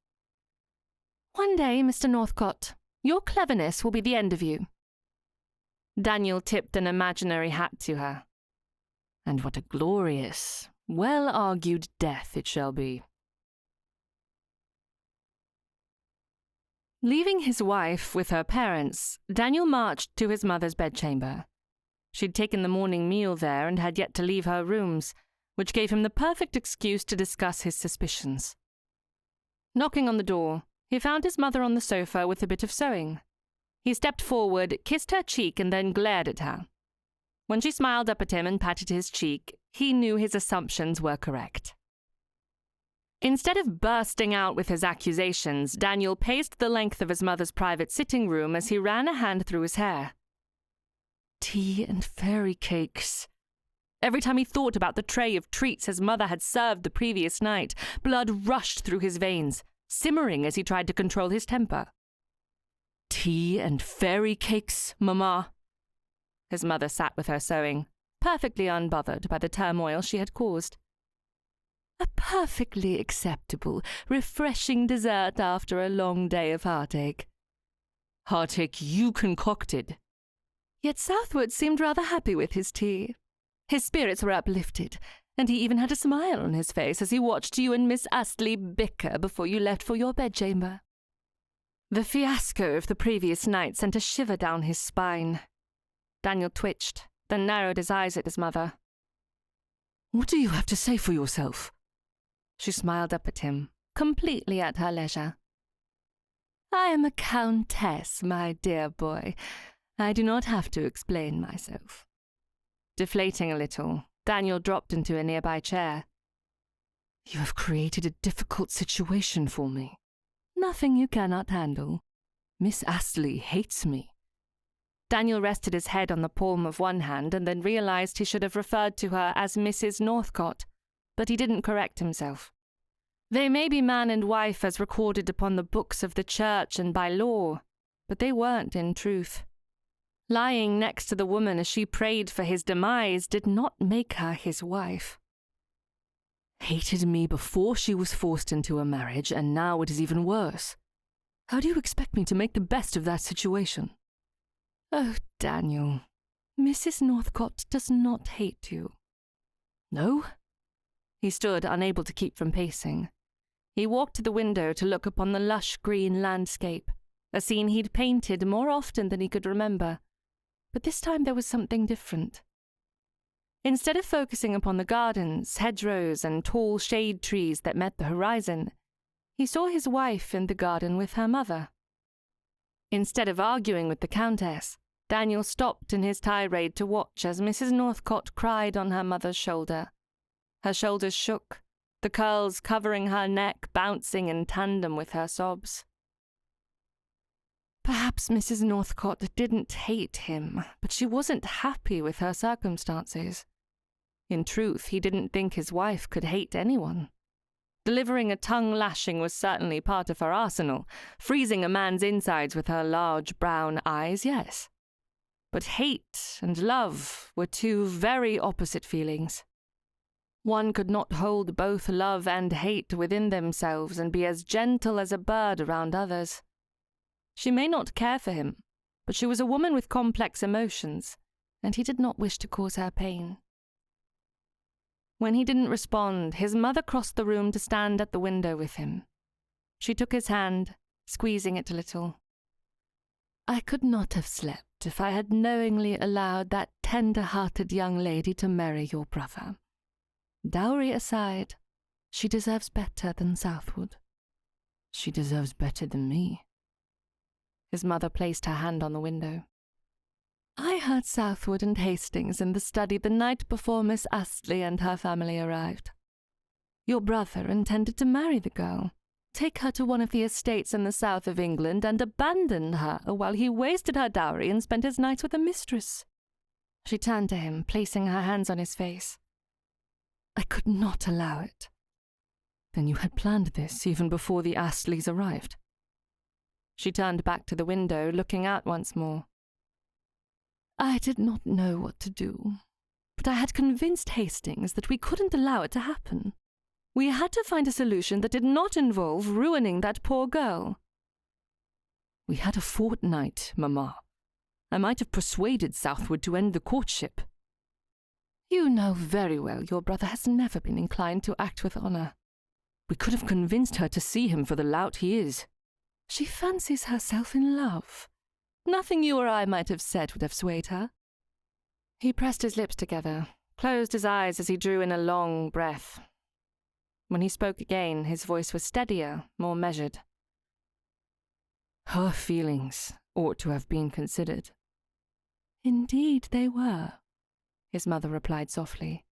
"One day, Mr. Northcote, your cleverness will be the end of you." Daniel tipped an imaginary hat to her. "And what a glorious, well-argued death it shall be." Leaving his wife with her parents, Daniel marched to his mother's bedchamber. She'd taken the morning meal there and had yet to leave her rooms, which gave him the perfect excuse to discuss his suspicions. Knocking on the door, he found his mother on the sofa with a bit of sewing. He stepped forward, kissed her cheek, and then glared at her. When she smiled up at him and patted his cheek, he knew his assumptions were correct. Instead of bursting out with his accusations, Daniel paced the length of his mother's private sitting room as he ran a hand through his hair. Tea and fairy cakes. Every time he thought about the tray of treats his mother had served the previous night, blood rushed through his veins, simmering as he tried to control his temper. "Tea and fairy cakes, Mamma." His mother sat with her sewing, perfectly unbothered by the turmoil she had caused. "A perfectly acceptable, refreshing dessert after a long day of heartache." "Heartache you concocted." Yet Southwood seemed rather happy with his tea. His spirits were uplifted, and he even had a smile on his face as he watched you and Miss Astley bicker before you left for your bedchamber. The fiasco of the previous night sent a shiver down his spine. Daniel twitched, then narrowed his eyes at his mother. "What do you have to say for yourself?" She smiled up at him, completely at her leisure. "I am a countess, my dear boy. I do not have to explain myself." Deflating a little, Daniel dropped into a nearby chair. "You have created a difficult situation for me." "Nothing you cannot handle. Miss Astley hates me." Daniel rested his head on the palm of one hand and then realized he should have referred to her as Mrs. Northcott, but he didn't correct himself. They may be man and wife as recorded upon the books of the church and by law, but they weren't in truth. Lying next to the woman as she prayed for his demise did not make her his wife. Hated me before she was forced into a marriage, and now it is even worse. How do you expect me to make the best of that situation? Oh, Daniel, Mrs. Northcott does not hate you. No? He stood, unable to keep from pacing. He walked to the window to look upon the lush green landscape, a scene he'd painted more often than he could remember, but this time there was something different. Instead of focusing upon the gardens, hedgerows, and tall shade trees that met the horizon, he saw his wife in the garden with her mother. Instead of arguing with the Countess, Daniel stopped in his tirade to watch as Mrs. Northcott cried on her mother's shoulder. Her shoulders shook, the curls covering her neck bouncing in tandem with her sobs. Perhaps Mrs. Northcott didn't hate him, but she wasn't happy with her circumstances. In truth, he didn't think his wife could hate anyone. Delivering a tongue-lashing was certainly part of her arsenal, freezing a man's insides with her large brown eyes, yes. But hate and love were two very opposite feelings. One could not hold both love and hate within themselves and be as gentle as a bird around others. She may not care for him, but she was a woman with complex emotions, and he did not wish to cause her pain. When he didn't respond, his mother crossed the room to stand at the window with him. She took his hand, squeezing it a little. I could not have slept if I had knowingly allowed that tender-hearted young lady to marry your brother. Dowry aside, she deserves better than Southwood. She deserves better than me. His mother placed her hand on the window. I heard Southwood and Hastings in the study the night before Miss Astley and her family arrived. Your brother intended to marry the girl, take her to one of the estates in the south of England, and abandon her while he wasted her dowry and spent his nights with a mistress. She turned to him, placing her hands on his face. I could not allow it. Then you had planned this even before the Astleys arrived? She turned back to the window, looking out once more. I did not know what to do, but I had convinced Hastings that we couldn't allow it to happen. We had to find a solution that did not involve ruining that poor girl. We had a fortnight, Mamma. I might have persuaded Southwood to end the courtship. You know very well your brother has never been inclined to act with honour. We could have convinced her to see him for the lout he is. She fancies herself in love. Nothing you or I might have said would have swayed her. He pressed his lips together, closed his eyes as he drew in a long breath. When he spoke again, his voice was steadier, more measured. Her feelings ought to have been considered. Indeed they were, his mother replied softly.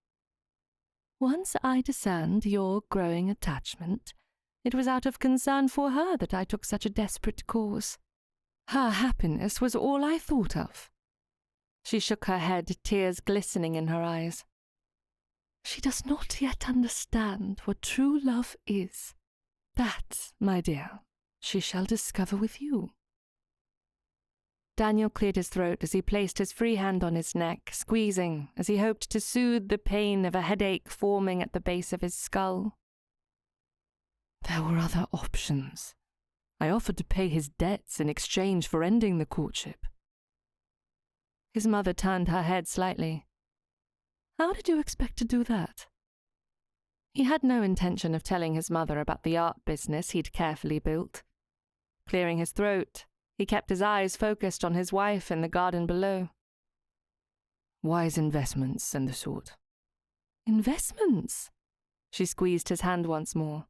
Once I discerned your growing attachment, it was out of concern for her that I took such a desperate course. Her happiness was all I thought of. She shook her head, tears glistening in her eyes. She does not yet understand what true love is. That, my dear, she shall discover with you. Daniel cleared his throat as he placed his free hand on his neck, squeezing, as he hoped to soothe the pain of a headache forming at the base of his skull. There were other options. I offered to pay his debts in exchange for ending the courtship. His mother turned her head slightly. How did you expect to do that? He had no intention of telling his mother about the art business he'd carefully built. Clearing his throat, he kept his eyes focused on his wife in the garden below. Wise investments and the sort. Investments? She squeezed his hand once more.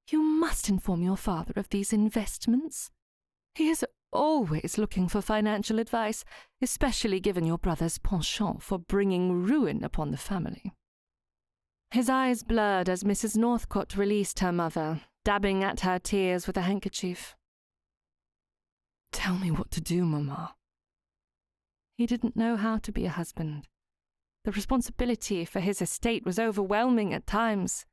You must inform your father of these investments. He is always looking for financial advice, especially given your brother's penchant for bringing ruin upon the family. His eyes blurred as Mrs. Northcott released her mother, dabbing at her tears with a handkerchief. Tell me what to do, Mamma. He didn't know how to be a husband. The responsibility for his estate was overwhelming at times,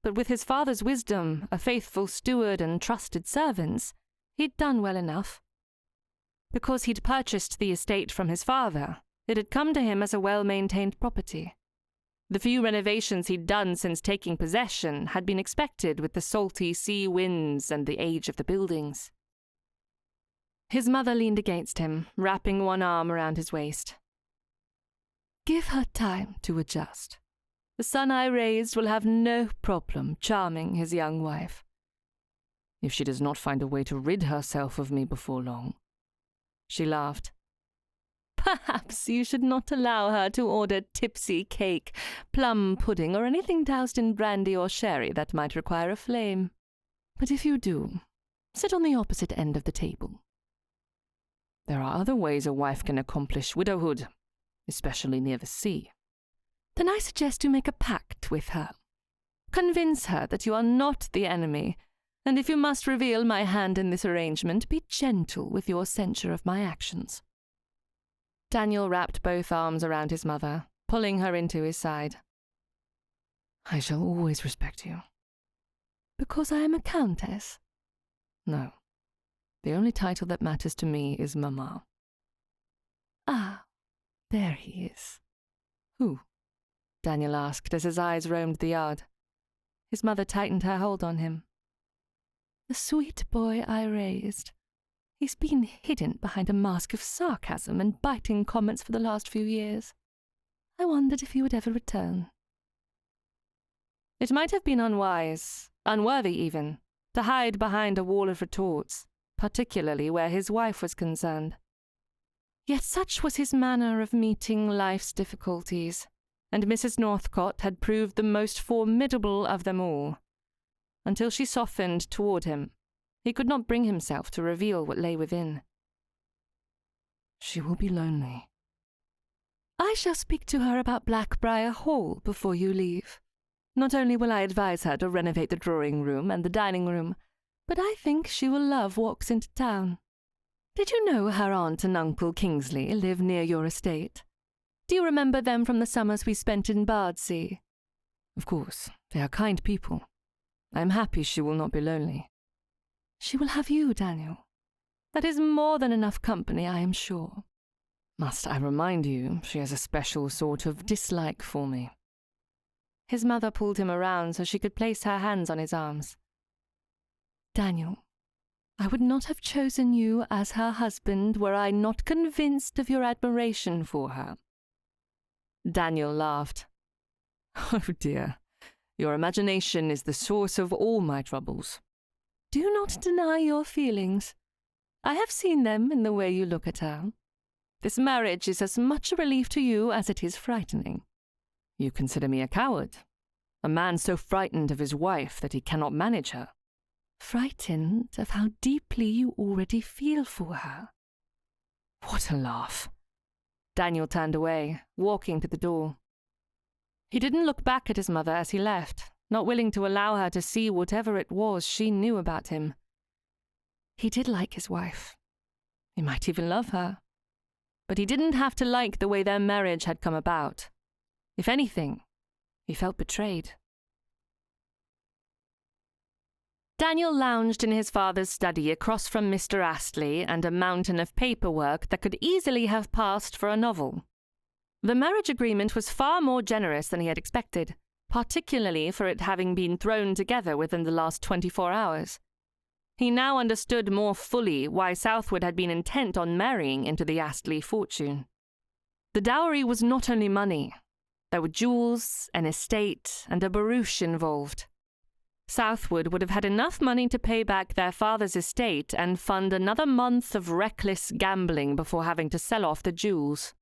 but with his father's wisdom, a faithful steward and trusted servants, he'd done well enough. Because he'd purchased the estate from his father, it had come to him as a well-maintained property. The few renovations he'd done since taking possession had been expected with the salty sea winds and the age of the buildings. His mother leaned against him, wrapping one arm around his waist. "Give her time to adjust. The son I raised will have no problem charming his young wife." "If she does not find a way to rid herself of me before long." She laughed. "Perhaps you should not allow her to order tipsy cake, plum pudding, or anything doused in brandy or sherry that might require a flame. But if you do, sit on the opposite end of the table." "There are other ways a wife can accomplish widowhood, especially near the sea." "Then I suggest you make a pact with her. Convince her that you are not the enemy, and if you must reveal my hand in this arrangement, be gentle with your censure of my actions." Daniel wrapped both arms around his mother, pulling her into his side. "I shall always respect you." "Because I am a countess?" "No. The only title that matters to me is Mamma." "Ah, there he is." "Who?" Daniel asked as his eyes roamed the yard. His mother tightened her hold on him. "The sweet boy I raised. He's been hidden behind a mask of sarcasm and biting comments for the last few years. I wondered if he would ever return." It might have been unwise, unworthy even, to hide behind a wall of retorts, particularly where his wife was concerned. Yet such was his manner of meeting life's difficulties, and Mrs. Northcote had proved the most formidable of them all. Until she softened toward him, he could not bring himself to reveal what lay within. "She will be lonely." "I shall speak to her about Blackbriar Hall before you leave. Not only will I advise her to renovate the drawing-room and the dining-room, but I think she will love walks into town. Did you know her aunt and Uncle Kingsley live near your estate? Do you remember them from the summers we spent in Bardsea?" "Of course, they are kind people. I am happy she will not be lonely." "She will have you, Daniel. That is more than enough company, I am sure." "Must I remind you, she has a special sort of dislike for me." His mother pulled him around so she could place her hands on his arms. "Daniel, I would not have chosen you as her husband were I not convinced of your admiration for her." Daniel laughed. "Oh dear, your imagination is the source of all my troubles." "Do not deny your feelings. I have seen them in the way you look at her. This marriage is as much a relief to you as it is frightening." "You consider me a coward? A man so frightened of his wife that he cannot manage her?" "Frightened of how deeply you already feel for her." What a laugh. Daniel turned away, walking to the door. He didn't look back at his mother as he left, not willing to allow her to see whatever it was she knew about him. He did like his wife. He might even love her. But he didn't have to like the way their marriage had come about. If anything, he felt betrayed. Daniel lounged in his father's study across from Mr. Astley and a mountain of paperwork that could easily have passed for a novel. The marriage agreement was far more generous than he had expected, particularly for it having been thrown together within the last 24 hours. He now understood more fully why Southwood had been intent on marrying into the Astley fortune. The dowry was not only money. There were jewels, an estate, and a barouche involved. Southwood would have had enough money to pay back their father's estate and fund another month of reckless gambling before having to sell off the jewels.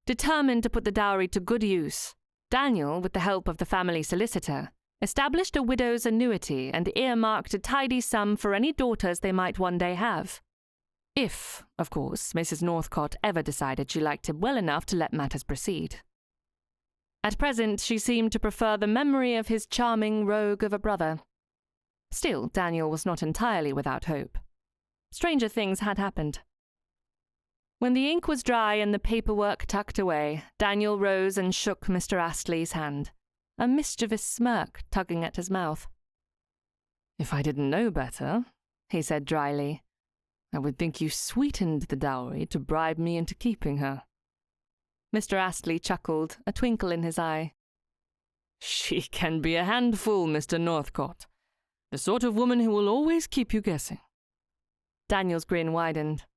Determined to put the dowry to good use, Daniel, with the help of the family solicitor, established a widow's annuity and earmarked a tidy sum for any daughters they might one day have. If, of course, Mrs. Northcote ever decided she liked him well enough to let matters proceed. At present, she seemed to prefer the memory of his charming rogue of a brother. Still, Daniel was not entirely without hope. Stranger things had happened. When the ink was dry and the paperwork tucked away, Daniel rose and shook Mr. Astley's hand, a mischievous smirk tugging at his mouth. "If I didn't know better," he said dryly, "I would think you sweetened the dowry to bribe me into keeping her." Mr. Astley chuckled, a twinkle in his eye. "She can be a handful, Mr. Northcott. The sort of woman who will always keep you guessing." Daniel's grin widened.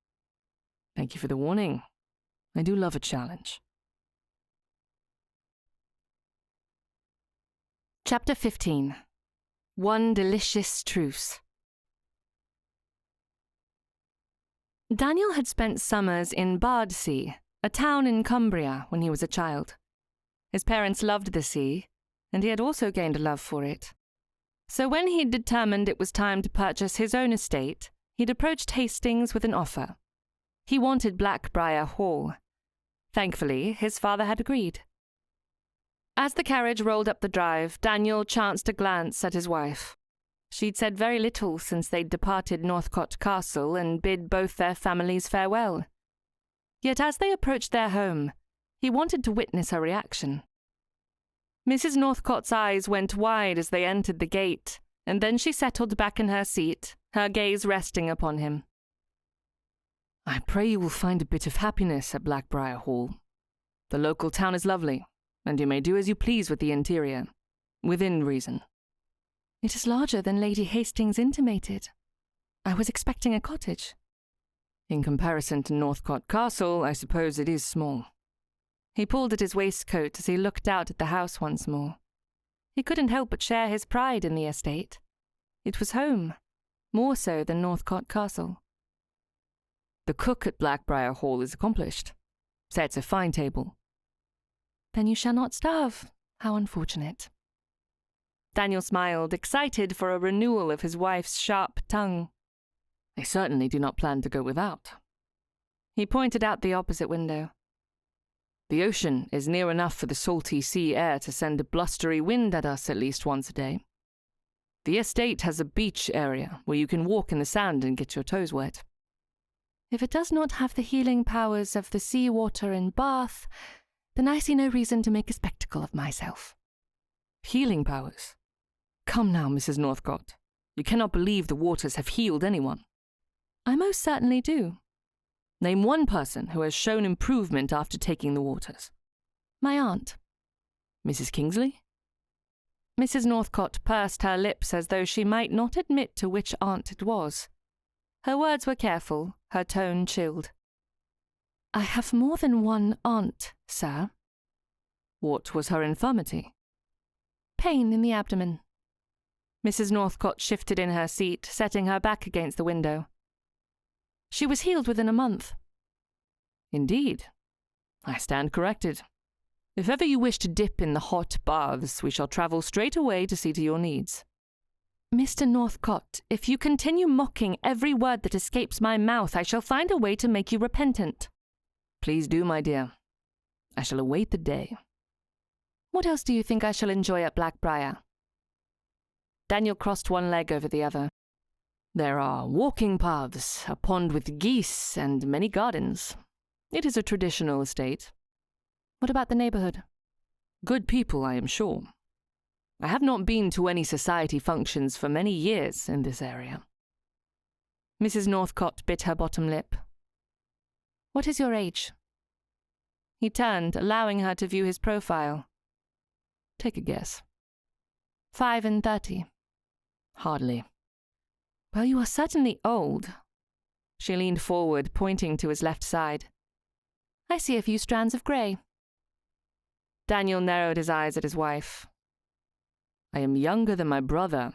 "Thank you for the warning. I do love a challenge." Chapter 15. One Delicious Truce. Daniel had spent summers in Bardsea, a town in Cumbria, when he was a child. His parents loved the sea, and he had also gained a love for it. So when he'd determined it was time to purchase his own estate, he'd approached Hastings with an offer. He wanted Blackbriar Hall. Thankfully, his father had agreed. As the carriage rolled up the drive, Daniel chanced a glance at his wife. She'd said very little since they'd departed Northcott Castle and bid both their families farewell. Yet as they approached their home, he wanted to witness her reaction. Mrs. Northcott's eyes went wide as they entered the gate, and then she settled back in her seat, her gaze resting upon him. "I pray you will find a bit of happiness at Blackbriar Hall. The local town is lovely, and you may do as you please with the interior, within reason." "It is larger than Lady Hastings intimated. I was expecting a cottage." "In comparison to Northcott Castle, I suppose it is small." He pulled at his waistcoat as he looked out at the house once more. He couldn't help but share his pride in the estate. It was home, more so than Northcott Castle. "The cook at Blackbriar Hall is accomplished. Sets a fine table." "Then you shall not starve. How unfortunate." Daniel smiled, excited for a renewal of his wife's sharp tongue. "I certainly do not plan to go without." He pointed out the opposite window. "The ocean is near enough for the salty sea air to send a blustery wind at us at least once a day. The estate has a beach area where you can walk in the sand and get your toes wet." "If it does not have the healing powers of the sea water in Bath, then I see no reason to make a spectacle of myself." "Healing powers? Come now, Mrs. Northcott. You cannot believe the waters have healed anyone." "I most certainly do." "Name one person who has shown improvement after taking the waters." "My aunt." "Mrs. Kingsley?" Mrs. Northcott pursed her lips as though she might not admit to which aunt it was. Her words were careful, her tone chilled. "I have more than one aunt, sir." "What was her infirmity?" "Pain in the abdomen." Mrs. Northcott shifted in her seat, setting her back against the window. "She was healed within a month." "Indeed. I stand corrected. If ever you wish to dip in the hot baths, we shall travel straight away to see to your needs." "Mr. Northcott, if you continue mocking every word that escapes my mouth, I shall find a way to make you repentant." "Please do, my dear. I shall await the day." "What else do you think I shall enjoy at Blackbriar?" Daniel crossed one leg over the other. "There are walking paths, a pond with geese, and many gardens. It is a traditional estate." "What about the neighbourhood?" "Good people, I am sure. I have not been to any society functions for many years in this area." Mrs. Northcott bit her bottom lip. "What is your age?" He turned, allowing her to view his profile. "Take a guess." 35. "Hardly." "Well, you are certainly old." She leaned forward, pointing to his left side. "I see a few strands of grey." Daniel narrowed his eyes at his wife. "I am younger than my brother,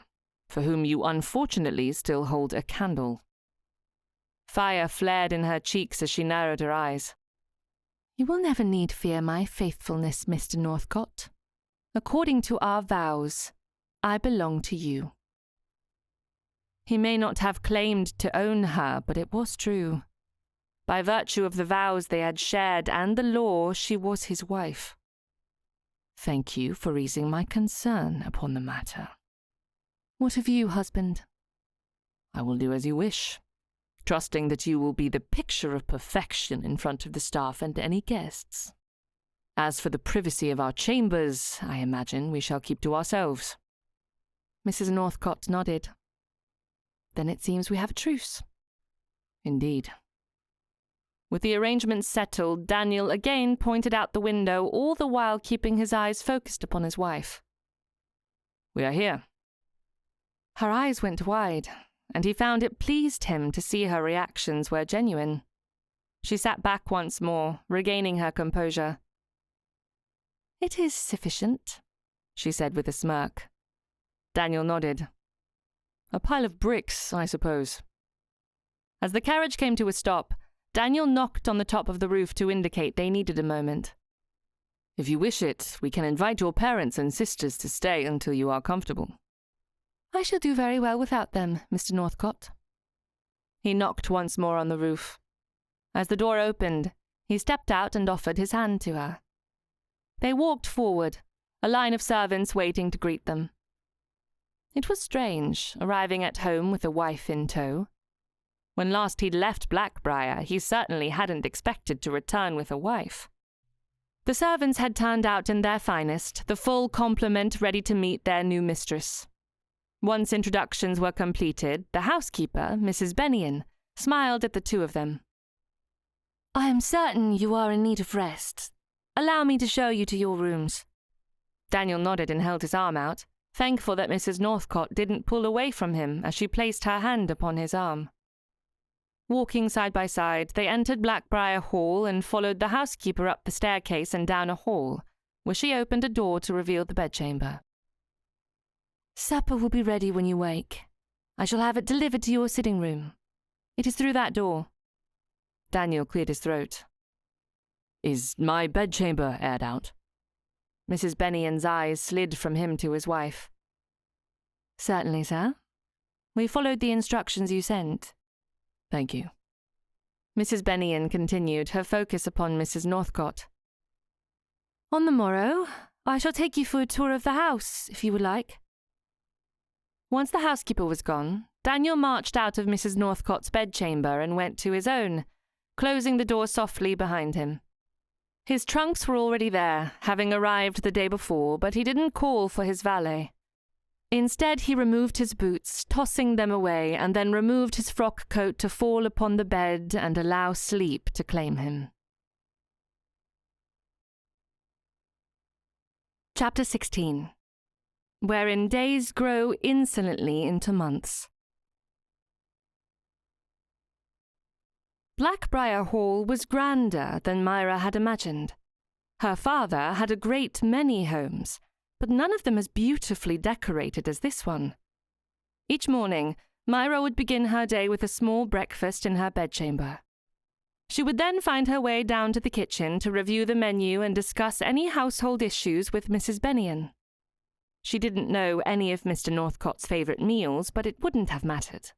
for whom you unfortunately still hold a candle." Fire flared in her cheeks as she narrowed her eyes. "You will never need fear my faithfulness, Mr. Northcott. According to our vows, I belong to you." He may not have claimed to own her, but it was true. By virtue of the vows they had shared and the law, she was his wife. "Thank you for easing my concern upon the matter." "What of you, husband?" "I will do as you wish. trusting that you will be the picture of perfection in front of the staff and any guests. As for the privacy of our chambers, I imagine we shall keep to ourselves." Mrs. Northcote nodded. "Then it seems we have a truce." "Indeed." With the arrangements settled, Daniel again pointed out the window, all the while keeping his eyes focused upon his wife. "We are here." Her eyes went wide, and he found it pleased him to see her reactions were genuine. She sat back once more, regaining her composure. "It is sufficient," she said with a smirk. Daniel nodded. "A pile of bricks, I suppose." As the carriage came to a stop, Daniel knocked on the top of the roof to indicate they needed a moment. "If you wish it, we can invite your parents and sisters to stay until you are comfortable." "I shall do very well without them, Mr. Northcote." He knocked once more on the roof. As the door opened, he stepped out and offered his hand to her. They walked forward, a line of servants waiting to greet them. It was strange, arriving at home with a wife in tow. When last he'd left Blackbriar, he certainly hadn't expected to return with a wife. The servants had turned out in their finest, the full complement ready to meet their new mistress. Once introductions were completed, the housekeeper, Mrs. Bennion, smiled at the two of them. "I am certain you are in need of rest. Allow me to show you to your rooms." Daniel nodded and held his arm out, thankful that Mrs. Northcote didn't pull away from him as she placed her hand upon his arm. Walking side by side, they entered Blackbriar Hall and followed the housekeeper up the staircase and down a hall, where she opened a door to reveal the bedchamber. "Supper will be ready when you wake. I shall have it delivered to your sitting room. It is through that door." Daniel cleared his throat. "Is my bedchamber aired out?" Mrs. Bennion's eyes slid from him to his wife. "Certainly, sir. We followed the instructions you sent." "Thank you." Mrs. Bennion continued, her focus upon Mrs. Northcote. "On the morrow, I shall take you for a tour of the house, if you would like." Once the housekeeper was gone, Daniel marched out of Mrs. Northcote's bedchamber and went to his own, closing the door softly behind him. His trunks were already there, having arrived the day before, but he didn't call for his valet. Instead, he removed his boots, tossing them away, and then removed his frock coat to fall upon the bed and allow sleep to claim him. Chapter 16. Wherein days grow insolently into months. Blackbriar Hall was grander than Myra had imagined. Her father had a great many homes, but none of them as beautifully decorated as this one. Each morning, Myra would begin her day with a small breakfast in her bedchamber. She would then find her way down to the kitchen to review the menu and discuss any household issues with Mrs. Bennion. She didn't know any of Mr. Northcote's favourite meals, but it wouldn't have mattered.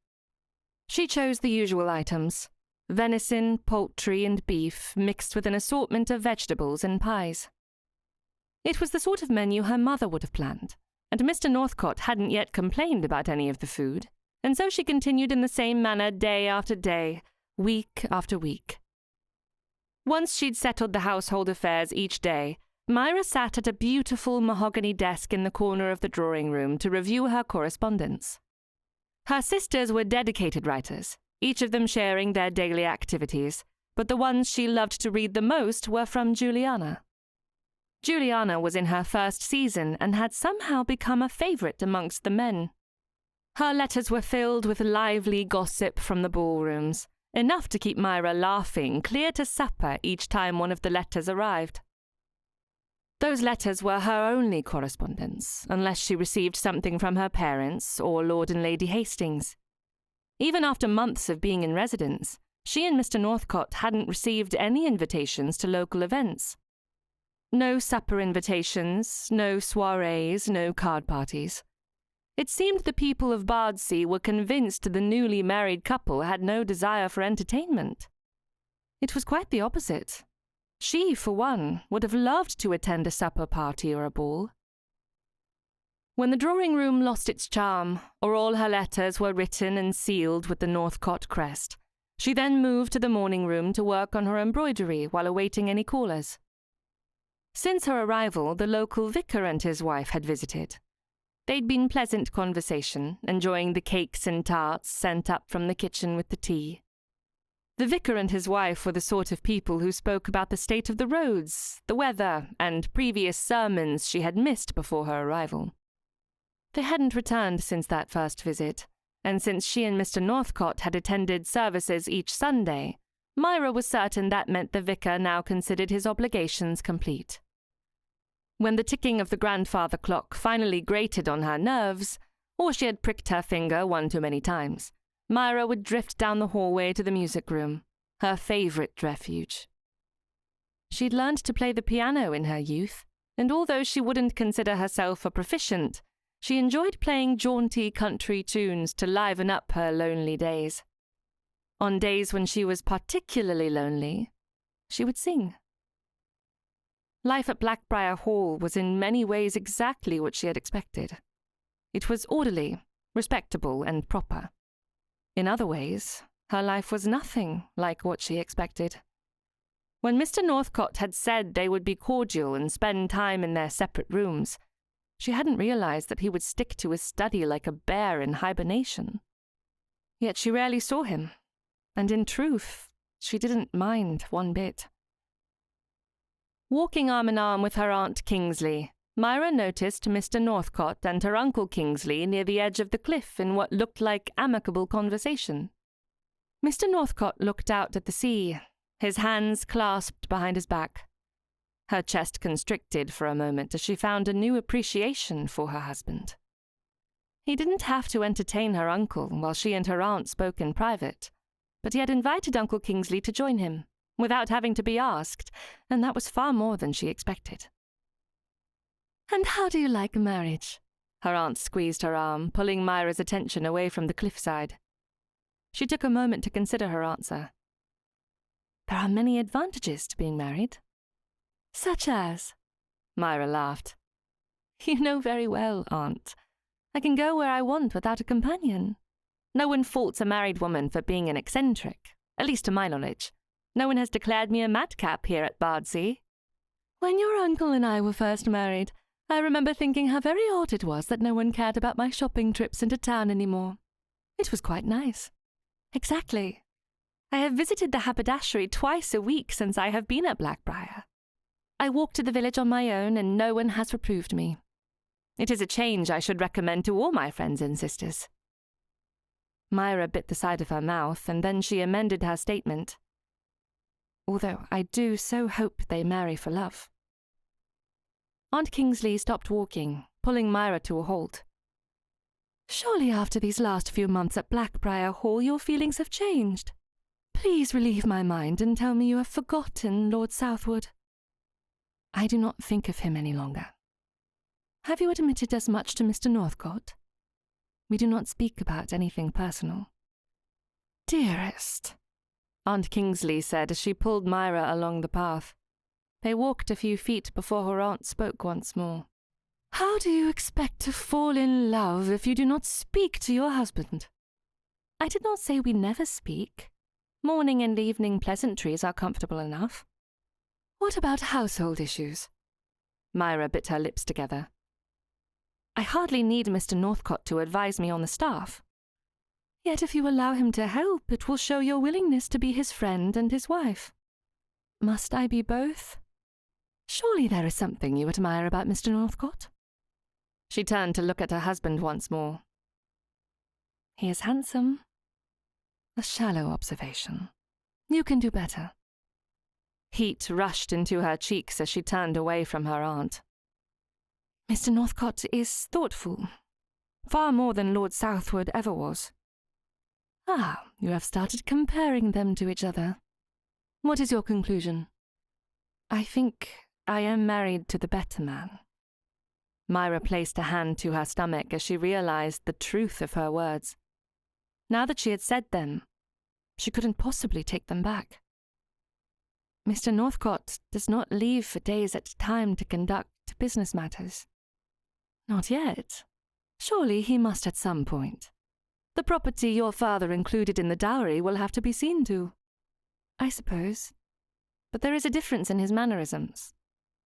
She chose the usual items: venison, poultry, and beef, mixed with an assortment of vegetables and pies. It was the sort of menu her mother would have planned, and Mr. Northcote hadn't yet complained about any of the food, and so she continued in the same manner day after day, week after week. Once she'd settled the household affairs each day, Myra sat at a beautiful mahogany desk in the corner of the drawing room to review her correspondence. Her sisters were dedicated writers, each of them sharing their daily activities, but the ones she loved to read the most were from Juliana. Juliana was in her first season and had somehow become a favourite amongst the men. Her letters were filled with lively gossip from the ballrooms, enough to keep Myra laughing clear to supper each time one of the letters arrived. Those letters were her only correspondence, unless she received something from her parents or Lord and Lady Hastings. Even after months of being in residence, she and Mr. Northcote hadn't received any invitations to local events. No supper invitations, no soirees, no card parties. It seemed the people of Bardsea were convinced the newly married couple had no desire for entertainment. It was quite the opposite. She, for one, would have loved to attend a supper party or a ball. When the drawing-room lost its charm, or all her letters were written and sealed with the Northcote crest, She then moved to the morning room to work on her embroidery while awaiting any callers. Since her arrival, the local vicar and his wife had visited. They'd been pleasant conversation, enjoying the cakes and tarts sent up from the kitchen with the tea. The vicar and his wife were the sort of people who spoke about the state of the roads, the weather, and previous sermons she had missed before her arrival. They hadn't returned since that first visit, and since she and Mr. Northcote had attended services each Sunday, Myra was certain that meant the vicar now considered his obligations complete. When the ticking of the grandfather clock finally grated on her nerves, or she had pricked her finger one too many times, Myra would drift down the hallway to the music room, her favourite refuge. She'd learned to play the piano in her youth, and although she wouldn't consider herself a proficient, she enjoyed playing jaunty country tunes to liven up her lonely days. On days when she was particularly lonely, she would sing. Life at Blackbriar Hall was in many ways exactly what she had expected. It was orderly, respectable, and proper. In other ways, her life was nothing like what she expected. When Mr. Northcote had said they would be cordial and spend time in their separate rooms, she hadn't realized that he would stick to his study like a bear in hibernation. Yet she rarely saw him, and in truth, she didn't mind one bit. Walking arm in arm with her Aunt Kingsley, Myra noticed Mr. Northcote and her Uncle Kingsley near the edge of the cliff in what looked like amicable conversation. Mr. Northcote looked out at the sea, his hands clasped behind his back. Her chest constricted for a moment as she found a new appreciation for her husband. He didn't have to entertain her uncle while she and her aunt spoke in private, but he had invited Uncle Kingsley to join him, without having to be asked, and that was far more than she expected. "And how do you like marriage?" Her aunt squeezed her arm, pulling Myra's attention away from the cliffside. She took a moment to consider her answer. "There are many advantages to being married." "Such as?" Myra laughed. "You know very well, Aunt. I can go where I want without a companion. No one faults a married woman for being an eccentric, at least to my knowledge. No one has declared me a madcap here at Bardsea." "When your uncle and I were first married, I remember thinking how very odd it was that no one cared about my shopping trips into town anymore. It was quite nice." "Exactly. I have visited the haberdashery twice a week since I have been at Blackbriar. I walk to the village on my own, and no one has reproved me. It is a change I should recommend to all my friends and sisters." Myra bit the side of her mouth, and then she amended her statement. "Although I do so hope they marry for love." Aunt Kingsley stopped walking, pulling Myra to a halt. "Surely after these last few months at Blackbriar Hall your feelings have changed. Please relieve my mind and tell me you have forgotten Lord Southwood." "I do not think of him any longer." "Have you admitted as much to Mr. Northcote?" "We do not speak about anything personal." "Dearest," Aunt Kingsley said as she pulled Myra along the path. They walked a few feet before her aunt spoke once more. "How do you expect to fall in love if you do not speak to your husband?" "I did not say we never speak. Morning and evening pleasantries are comfortable enough." "What about household issues?" Myra bit her lips together. "I hardly need Mr. Northcote to advise me on the staff." "Yet if you allow him to help, it will show your willingness to be his friend and his wife." "Must I be both?" "Surely there is something you admire about Mr. Northcote." She turned to look at her husband once more. "He is handsome." "A shallow observation. You can do better." Heat rushed into her cheeks as she turned away from her aunt. "Mr. Northcote is thoughtful, far more than Lord Southwood ever was." "Ah, you have started comparing them to each other. What is your conclusion?" "I think I am married to the better man." Myra placed a hand to her stomach as she realized the truth of her words. Now that she had said them, she couldn't possibly take them back. "Mr. Northcote does not leave for days at a time to conduct business matters." "Not yet. Surely he must at some point." The property your father included in the dowry will have to be seen to. I suppose. But there is a difference in his mannerisms.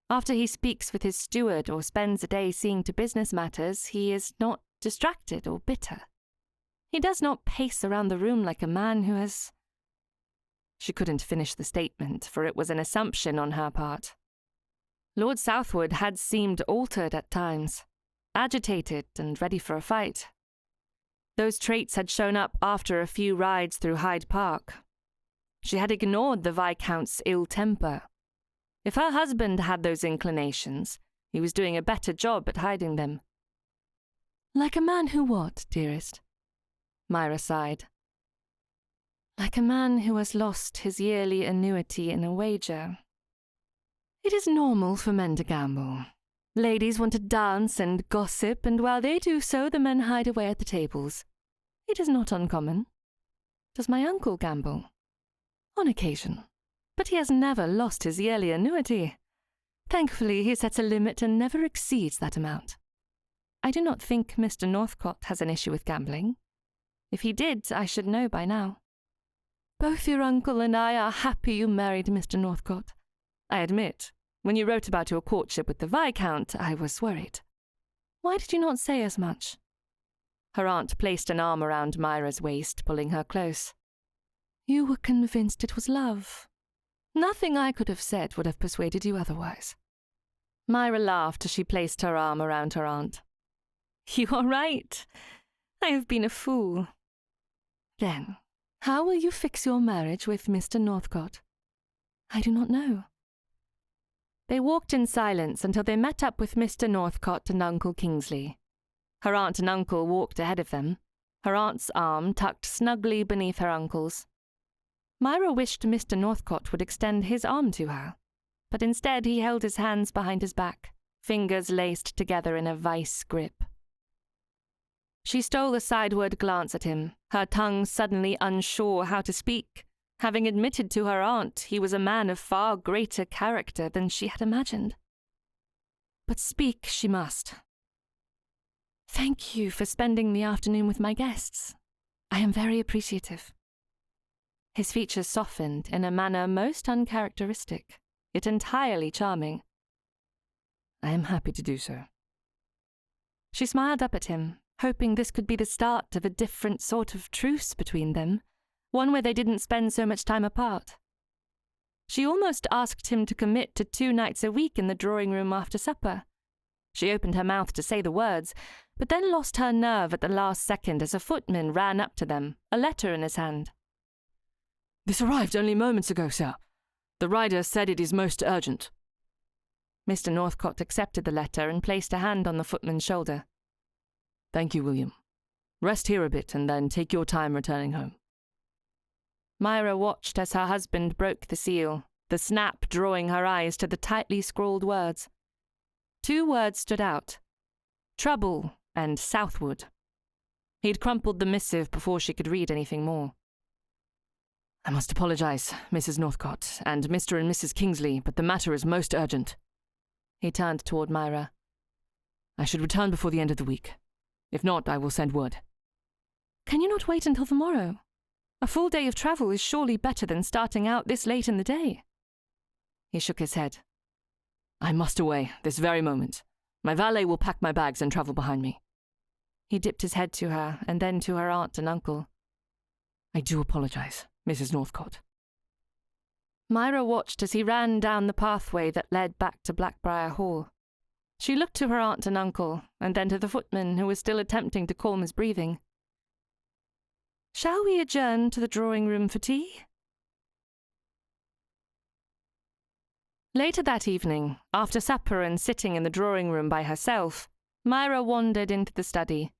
After he speaks with his steward or spends a day seeing to business matters, he is not distracted or bitter. He does not pace around the room like a man who has... She couldn't finish the statement, for it was an assumption on her part. Lord Southwood had seemed altered at times, agitated and ready for a fight. Those traits had shown up after a few rides through Hyde Park. She had ignored the Viscount's ill temper. If her husband had those inclinations, he was doing a better job at hiding them. Like a man who what, dearest? Myra sighed. Like a man who has lost his yearly annuity in a wager. It is normal for men to gamble. Ladies want to dance and gossip, and while they do so, the men hide away at the tables. It is not uncommon. Does my uncle gamble? On occasion. But he has never lost his yearly annuity. Thankfully, he sets a limit and never exceeds that amount. I do not think Mr. Northcote has an issue with gambling. If he did, I should know by now. Both your uncle and I are happy you married Mr. Northcote. I admit, when you wrote about your courtship with the Viscount, I was worried. Why did you not say as much? Her aunt placed an arm around Myra's waist, pulling her close. You were convinced it was love. Nothing I could have said would have persuaded you otherwise. Myra laughed as she placed her arm around her aunt. You are right. I have been a fool. Then, how will you fix your marriage with Mr. Northcote? I do not know. They walked in silence until they met up with Mr. Northcote and Uncle Kingsley. Her aunt and uncle walked ahead of them, her aunt's arm tucked snugly beneath her uncle's. Myra wished Mr. Northcote would extend his arm to her, but instead he held his hands behind his back, fingers laced together in a vice grip. She stole a sideward glance at him, her tongue suddenly unsure how to speak, having admitted to her aunt he was a man of far greater character than she had imagined. But speak she must. Thank you for spending the afternoon with my guests. I am very appreciative. His features softened in a manner most uncharacteristic, yet entirely charming. I am happy to do so. She smiled up at him, hoping this could be the start of a different sort of truce between them, one where they didn't spend so much time apart. She almost asked him to commit to 2 nights a week in the drawing-room after supper. She opened her mouth to say the words, but then lost her nerve at the last second as a footman ran up to them, a letter in his hand. This arrived only moments ago, sir. The rider said it is most urgent. Mr. Northcote accepted the letter and placed a hand on the footman's shoulder. Thank you, William. Rest here a bit and then take your time returning home. Myra watched as her husband broke the seal, the snap drawing her eyes to the tightly scrawled words. 2 words stood out: trouble and Southwood. He'd crumpled the missive before she could read anything more. I must apologize, Mrs. Northcote and Mr. and Mrs. Kingsley, but the matter is most urgent. He turned toward Myra. I should return before the end of the week. If not, I will send word. Can you not wait until tomorrow? A full day of travel is surely better than starting out this late in the day. He shook his head. I must away, this very moment. My valet will pack my bags and travel behind me. He dipped his head to her, and then to her aunt and uncle. I do apologize, Mrs. Northcote. Myra watched as he ran down the pathway that led back to Blackbriar Hall. She looked to her aunt and uncle, and then to the footman who was still attempting to calm his breathing. Shall we adjourn to the drawing-room for tea? Later that evening, after supper and sitting in the drawing-room by herself, Myra wandered into the study.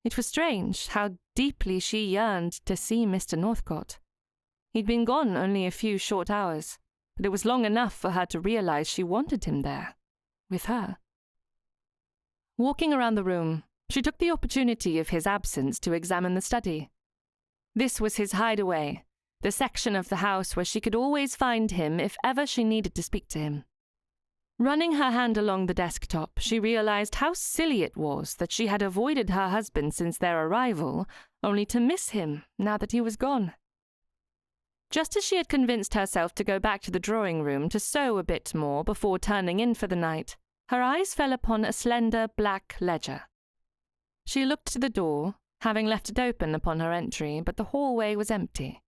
It was strange how deeply she yearned to see Mr. Northcote. He'd been gone only a few short hours, but it was long enough for her to realize she wanted him there, with her. Walking around the room, she took the opportunity of his absence to examine the study. This was his hideaway, the section of the house where she could always find him if ever she needed to speak to him. Running her hand along the desktop, she realized how silly it was that she had avoided her husband since their arrival, only to miss him now that he was gone. Just as she had convinced herself to go back to the drawing room to sew a bit more before turning in for the night, her eyes fell upon a slender black ledger. She looked to the door, having left it open upon her entry, but the hallway was empty.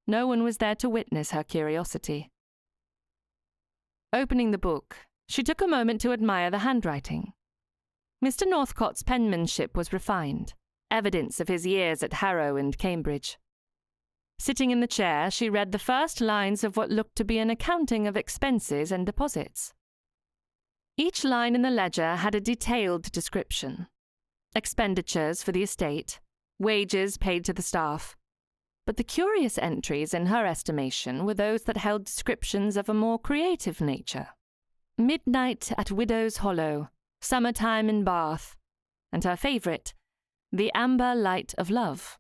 No one was there to witness her curiosity. Opening the book, she took a moment to admire the handwriting. Mr. Northcote's penmanship was refined, evidence of his years at Harrow and Cambridge. Sitting in the chair, she read the first lines of what looked to be an accounting of expenses and deposits. Each line in the ledger had a detailed description. Expenditures for the estate, wages paid to the staff. But the curious entries in her estimation were those that held descriptions of a more creative nature. Midnight at Widow's Hollow, Summertime in Bath, and her favourite, The Amber Light of Love.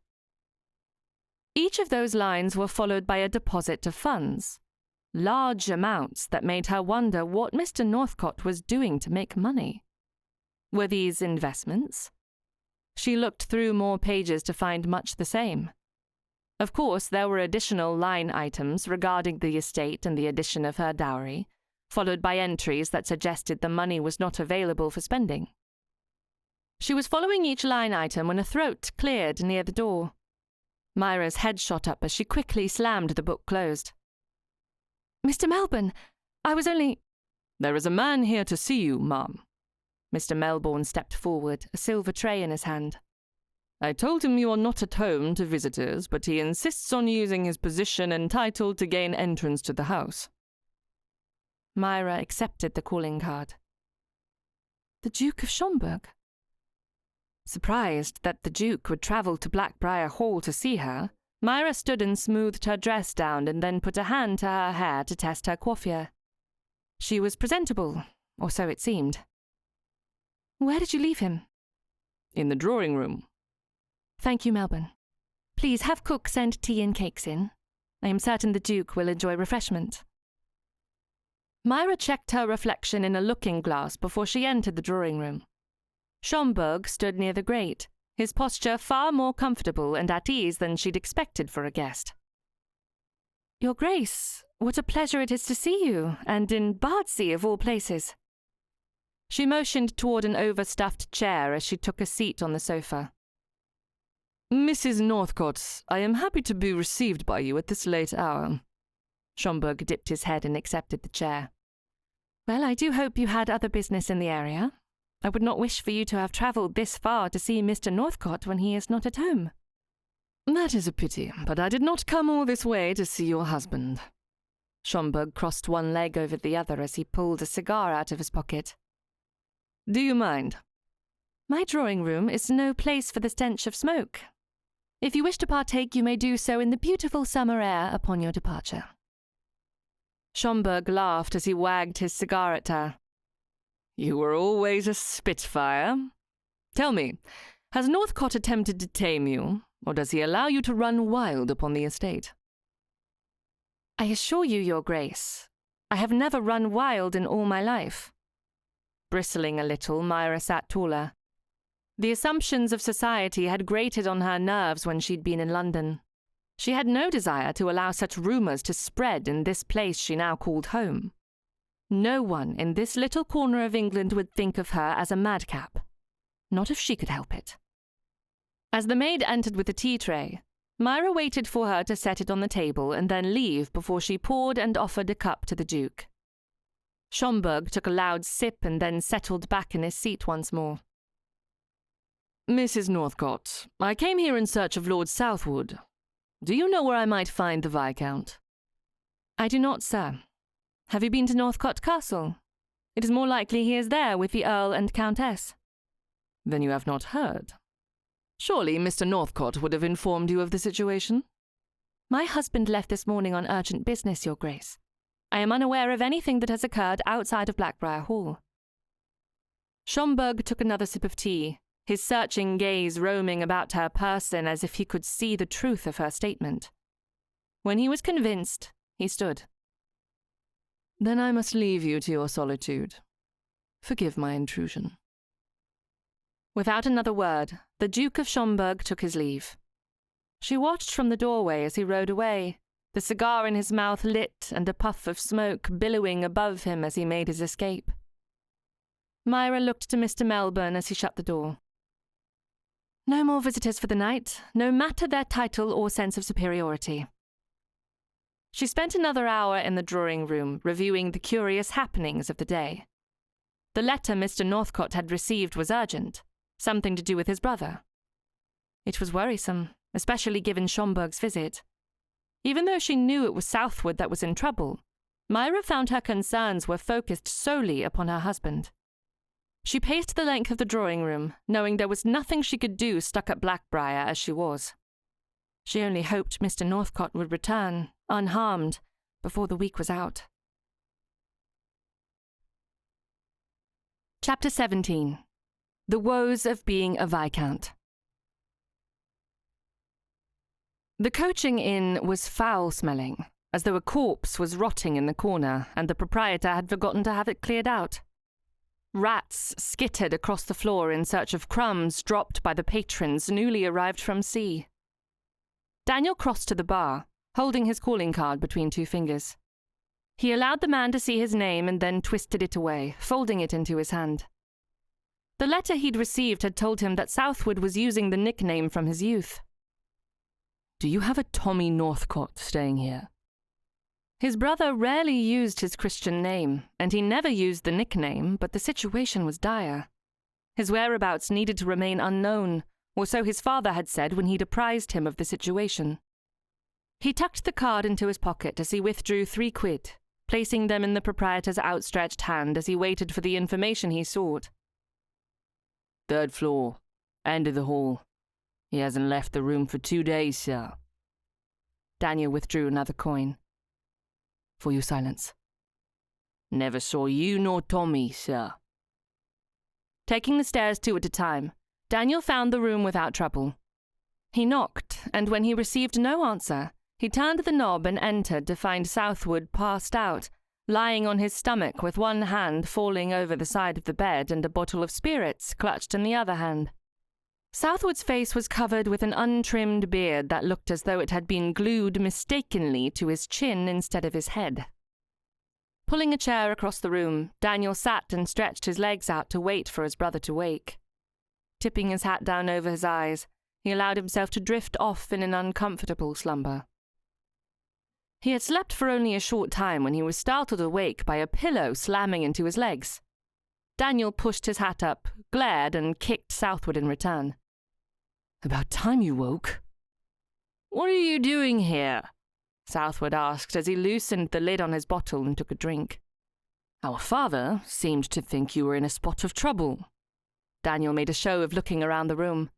Each of those lines were followed by a deposit of funds, large amounts that made her wonder what Mr. Northcote was doing to make money. Were these investments? She looked through more pages to find much the same. Of course, there were additional line items regarding the estate and the addition of her dowry, followed by entries that suggested the money was not available for spending. She was following each line item when a throat cleared near the door. Myra's head shot up as she quickly slammed the book closed. "Mr. Melbourne, I was only—" "There is a man here to see you, ma'am." Mr. Melbourne stepped forward, a silver tray in his hand. "I told him you are not at home to visitors, but he insists on using his position and title to gain entrance to the house." Myra accepted the calling card. "The Duke of Schomberg?" Surprised that the Duke would travel to Blackbriar Hall to see her, Myra stood and smoothed her dress down and then put a hand to her hair to test her coiffure. She was presentable, or so it seemed. "Where did you leave him?" "In the drawing room." "Thank you, Melbourne. Please have cook send tea and cakes in. I am certain the Duke will enjoy refreshment." Myra checked her reflection in a looking-glass before she entered the drawing room. Schomberg stood near the grate, his posture far more comfortable and at ease than she'd expected for a guest. "Your Grace, what a pleasure it is to see you, and in Bardsey of all places." She motioned toward an overstuffed chair as she took a seat on the sofa. "Mrs. Northcote, I am happy to be received by you at this late hour." Schomberg dipped his head and accepted the chair. "Well, I do hope you had other business in the area. I would not wish for you to have travelled this far to see Mr. Northcote when he is not at home." "That is a pity, but I did not come all this way to see your husband." Schomberg crossed one leg over the other as he pulled a cigar out of his pocket. "Do you mind?" "My drawing room is no place for the stench of smoke. If you wish to partake, you may do so in the beautiful summer air upon your departure." Schomberg laughed as he wagged his cigar at her. "You were always a spitfire. Tell me, has Northcote attempted to tame you, or does he allow you to run wild upon the estate?" "I assure you, Your Grace, I have never run wild in all my life." Bristling a little, Myra sat taller. The assumptions of society had grated on her nerves when she'd been in London. She had no desire to allow such rumours to spread in this place she now called home. No one in this little corner of England would think of her as a madcap. Not if she could help it. As the maid entered with the tea tray, Myra waited for her to set it on the table and then leave before she poured and offered a cup to the Duke. Schomberg took a loud sip and then settled back in his seat once more. "Mrs. Northcote, I came here in search of Lord Southwood. Do you know where I might find the Viscount?" "I do not, sir. Have you been to Northcote Castle? It is more likely he is there with the Earl and Countess." "Then you have not heard. Surely Mr. Northcote would have informed you of the situation?" "My husband left this morning on urgent business, Your Grace. I am unaware of anything that has occurred outside of Blackbriar Hall." Schomberg took another sip of tea, his searching gaze roaming about her person as if he could see the truth of her statement. When he was convinced, he stood. Then I must leave you to your solitude. Forgive my intrusion. Without another word, the Duke of Schomberg took his leave. She watched from the doorway as he rode away, the cigar in his mouth lit and a puff of smoke billowing above him as he made his escape. Myra looked to Mr. Melbourne as he shut the door. No more visitors for the night, no matter their title or sense of superiority. She spent another hour in the drawing room, reviewing the curious happenings of the day. The letter Mr. Northcote had received was urgent, something to do with his brother. It was worrisome, especially given Schomberg's visit. Even though she knew it was Southwood that was in trouble, Myra found her concerns were focused solely upon her husband. She paced the length of the drawing room, knowing there was nothing she could do stuck at Blackbriar as she was. She only hoped Mr. Northcote would return, unharmed, before the week was out. Chapter 17. The Woes of Being a Viscount. The coaching inn was foul-smelling, as though a corpse was rotting in the corner and the proprietor had forgotten to have it cleared out. Rats skittered across the floor in search of crumbs dropped by the patrons newly arrived from sea. Daniel crossed to the bar, holding his calling card between two fingers. He allowed the man to see his name and then twisted it away, folding it into his hand. The letter he'd received had told him that Southwood was using the nickname from his youth. Do you have a Tommy Northcote staying here? His brother rarely used his Christian name, and he never used the nickname, but the situation was dire. His whereabouts needed to remain unknown, or so his father had said when he'd apprised him of the situation. He tucked the card into his pocket as he withdrew 3 quid, placing them in the proprietor's outstretched hand as he waited for the information he sought. 3rd floor, end of the hall. He hasn't left the room for 2 days, sir. Daniel withdrew another coin. For your silence. Never saw you nor Tommy, sir. Taking the stairs 2 at a time, Daniel found the room without trouble. He knocked, and when he received no answer, he turned the knob and entered to find Southwood passed out, lying on his stomach with one hand falling over the side of the bed and a bottle of spirits clutched in the other hand. Southwood's face was covered with an untrimmed beard that looked as though it had been glued mistakenly to his chin instead of his head. Pulling a chair across the room, Daniel sat and stretched his legs out to wait for his brother to wake. Tipping his hat down over his eyes, he allowed himself to drift off in an uncomfortable slumber. He had slept for only a short time when he was startled awake by a pillow slamming into his legs. Daniel pushed his hat up, glared, and kicked Southwood in return. About time you woke. What are you doing here? Southwood asked as he loosened the lid on his bottle and took a drink. Our father seemed to think you were in a spot of trouble. Daniel made a show of looking around the room.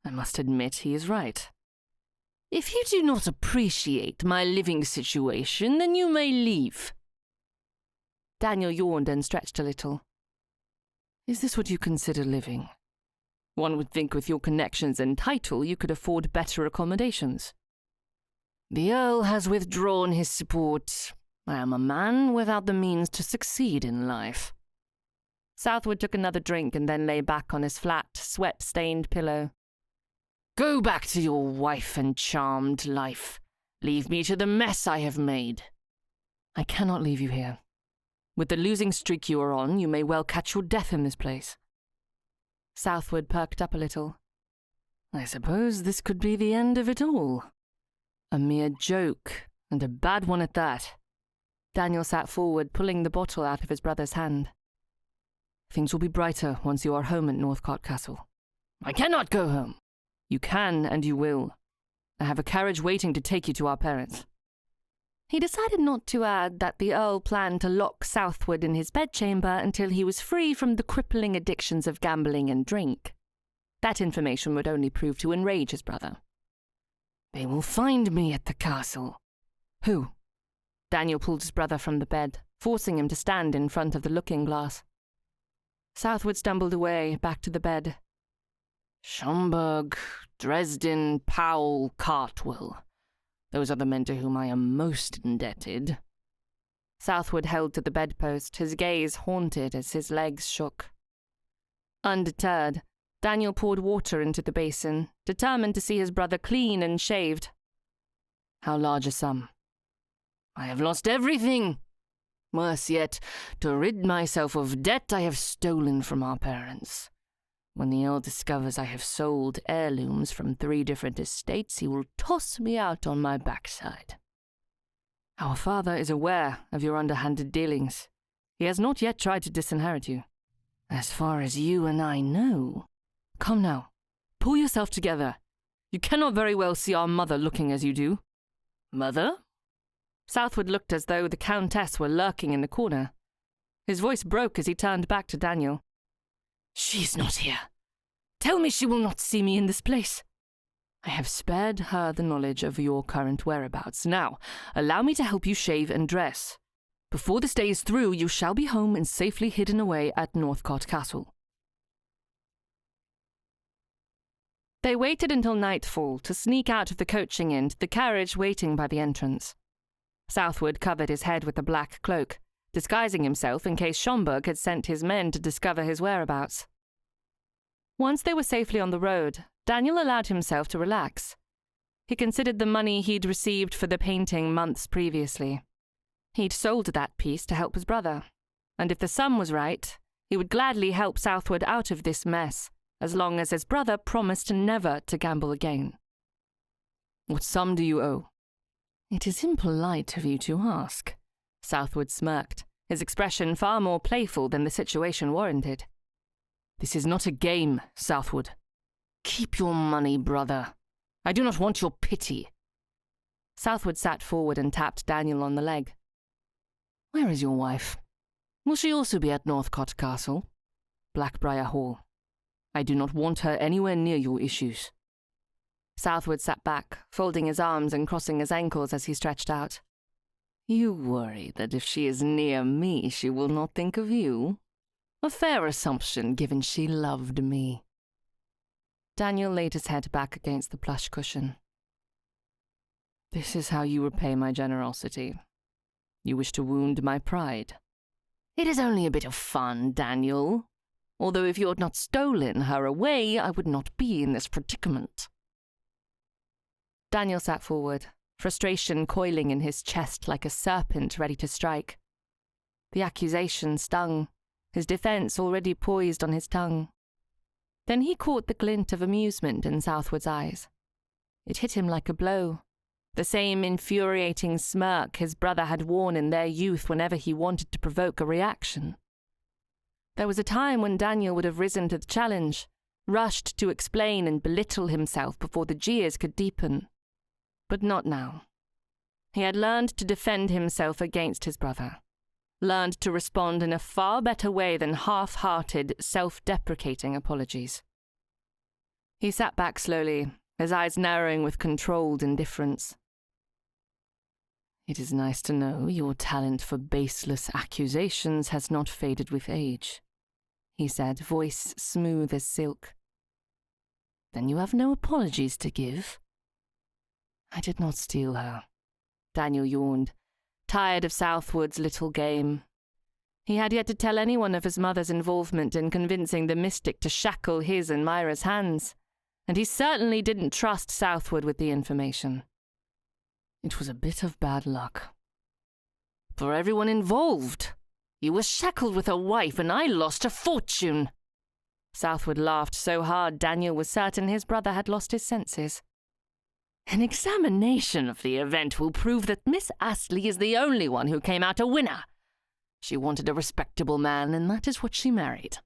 I must admit he is right. If you do not appreciate my living situation, then you may leave. Daniel yawned and stretched a little. Is this what you consider living? One would think with your connections and title you could afford better accommodations. The Earl has withdrawn his support. I am a man without the means to succeed in life. Southwood took another drink and then lay back on his flat, sweat-stained pillow. Go back to your wife and charmed life. Leave me to the mess I have made. I cannot leave you here. With the losing streak you are on, you may well catch your death in this place. Southwood perked up a little. I suppose this could be the end of it all. A mere joke, and a bad one at that. Daniel sat forward, pulling the bottle out of his brother's hand. Things will be brighter once you are home at Northcote Castle. I cannot go home. You can, and you will. I have a carriage waiting to take you to our parents. He decided not to add that the Earl planned to lock Southwood in his bedchamber until he was free from the crippling addictions of gambling and drink. That information would only prove to enrage his brother. They will find me at the castle. Who? Daniel pulled his brother from the bed, forcing him to stand in front of the looking-glass. Southwood stumbled away, back to the bed. Schomberg, Dresden, Powell, Cartwell. Those are the men to whom I am most indebted. Southwood held to the bedpost, his gaze haunted as his legs shook. Undeterred, Daniel poured water into the basin, determined to see his brother clean and shaved. How large a sum? I have lost everything. Worse yet, to rid myself of debt I have stolen from our parents. When the Earl discovers I have sold heirlooms from 3 different estates, he will toss me out on my backside. Our father is aware of your underhanded dealings. He has not yet tried to disinherit you. As far as you and I know. Come now, pull yourself together. You cannot very well see our mother looking as you do. Mother? Southwood looked as though the Countess were lurking in the corner. His voice broke as he turned back to Daniel. She's not here. Tell me she will not see me in this place. I have spared her the knowledge of your current whereabouts. Now, allow me to help you shave and dress. Before this day is through, you shall be home and safely hidden away at Northcote Castle. They waited until nightfall to sneak out of the coaching inn to the carriage waiting by the entrance. Southwood covered his head with a black cloak, disguising himself in case Schomberg had sent his men to discover his whereabouts. Once they were safely on the road, Daniel allowed himself to relax. He considered the money he'd received for the painting months previously. He'd sold that piece to help his brother, and if the sum was right, he would gladly help Southwood out of this mess, as long as his brother promised never to gamble again. What sum do you owe? It is impolite of you to ask. Southwood smirked, his expression far more playful than the situation warranted. This is not a game, Southwood. Keep your money, brother. I do not want your pity. Southwood sat forward and tapped Daniel on the leg. Where is your wife? Will she also be at Northcote Castle? Blackbriar Hall. I do not want her anywhere near your issues. Southwood sat back, folding his arms and crossing his ankles as he stretched out. You worry that if she is near me, she will not think of you? A fair assumption, given she loved me. Daniel laid his head back against the plush cushion. This is how you repay my generosity. You wish to wound my pride. It is only a bit of fun, Daniel. Although if you had not stolen her away, I would not be in this predicament. Daniel sat forward, frustration coiling in his chest like a serpent ready to strike. The accusation stung, his defense already poised on his tongue. Then he caught the glint of amusement in Southwood's eyes. It hit him like a blow, the same infuriating smirk his brother had worn in their youth whenever he wanted to provoke a reaction. There was a time when Daniel would have risen to the challenge, rushed to explain and belittle himself before the jeers could deepen. But not now. He had learned to defend himself against his brother, learned to respond in a far better way than half-hearted, self-deprecating apologies. He sat back slowly, his eyes narrowing with controlled indifference. It is nice to know your talent for baseless accusations has not faded with age, he said, voice smooth as silk. Then you have no apologies to give? I did not steal her. Daniel yawned, tired of Southwood's little game. He had yet to tell anyone of his mother's involvement in convincing the mystic to shackle his and Myra's hands, and he certainly didn't trust Southwood with the information. It was a bit of bad luck. For everyone involved. You were shackled with a wife, and I lost a fortune. Southwood laughed so hard Daniel was certain his brother had lost his senses. An examination of the event will prove that Miss Astley is the only one who came out a winner. She wanted a respectable man, and that is what she married.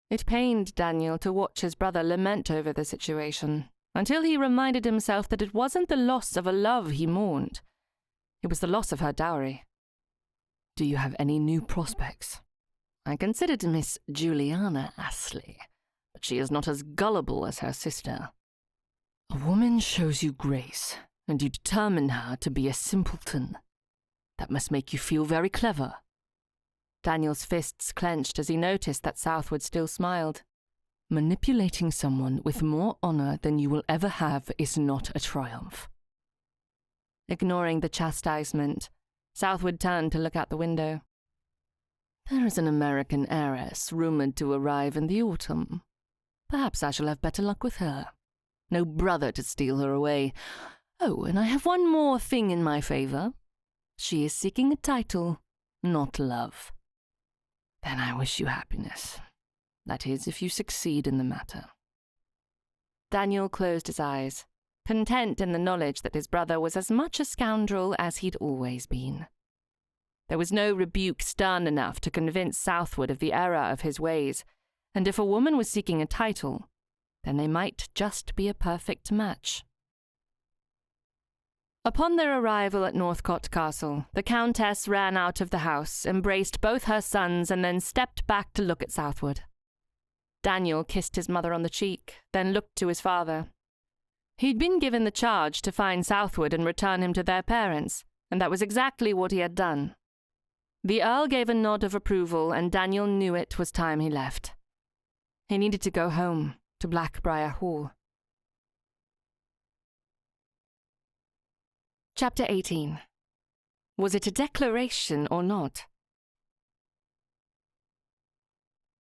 It pained Daniel to watch his brother lament over the situation, until he reminded himself that it wasn't the loss of a love he mourned. It was the loss of her dowry. Do you have any new prospects? I considered Miss Juliana Astley, but she is not as gullible as her sister. A woman shows you grace, and you determine her to be a simpleton. That must make you feel very clever. Daniel's fists clenched as he noticed that Southwood still smiled. Manipulating someone with more honor than you will ever have is not a triumph. Ignoring the chastisement, Southwood turned to look out the window. There is an American heiress rumoured to arrive in the autumn. Perhaps I shall have better luck with her. No brother to steal her away. Oh, and I have one more thing in my favour. She is seeking a title, not love. Then I wish you happiness. That is, if you succeed in the matter. Daniel closed his eyes, content in the knowledge that his brother was as much a scoundrel as he'd always been. There was no rebuke stern enough to convince Southwood of the error of his ways, and if a woman was seeking a title, then they might just be a perfect match. Upon their arrival at Northcote Castle, the Countess ran out of the house, embraced both her sons, and then stepped back to look at Southwood. Daniel kissed his mother on the cheek, then looked to his father. He'd been given the charge to find Southwood and return him to their parents, and that was exactly what he had done. The Earl gave a nod of approval, and Daniel knew it was time he left. He needed to go home, to Blackbriar Hall. Chapter 18. Was it a declaration or not?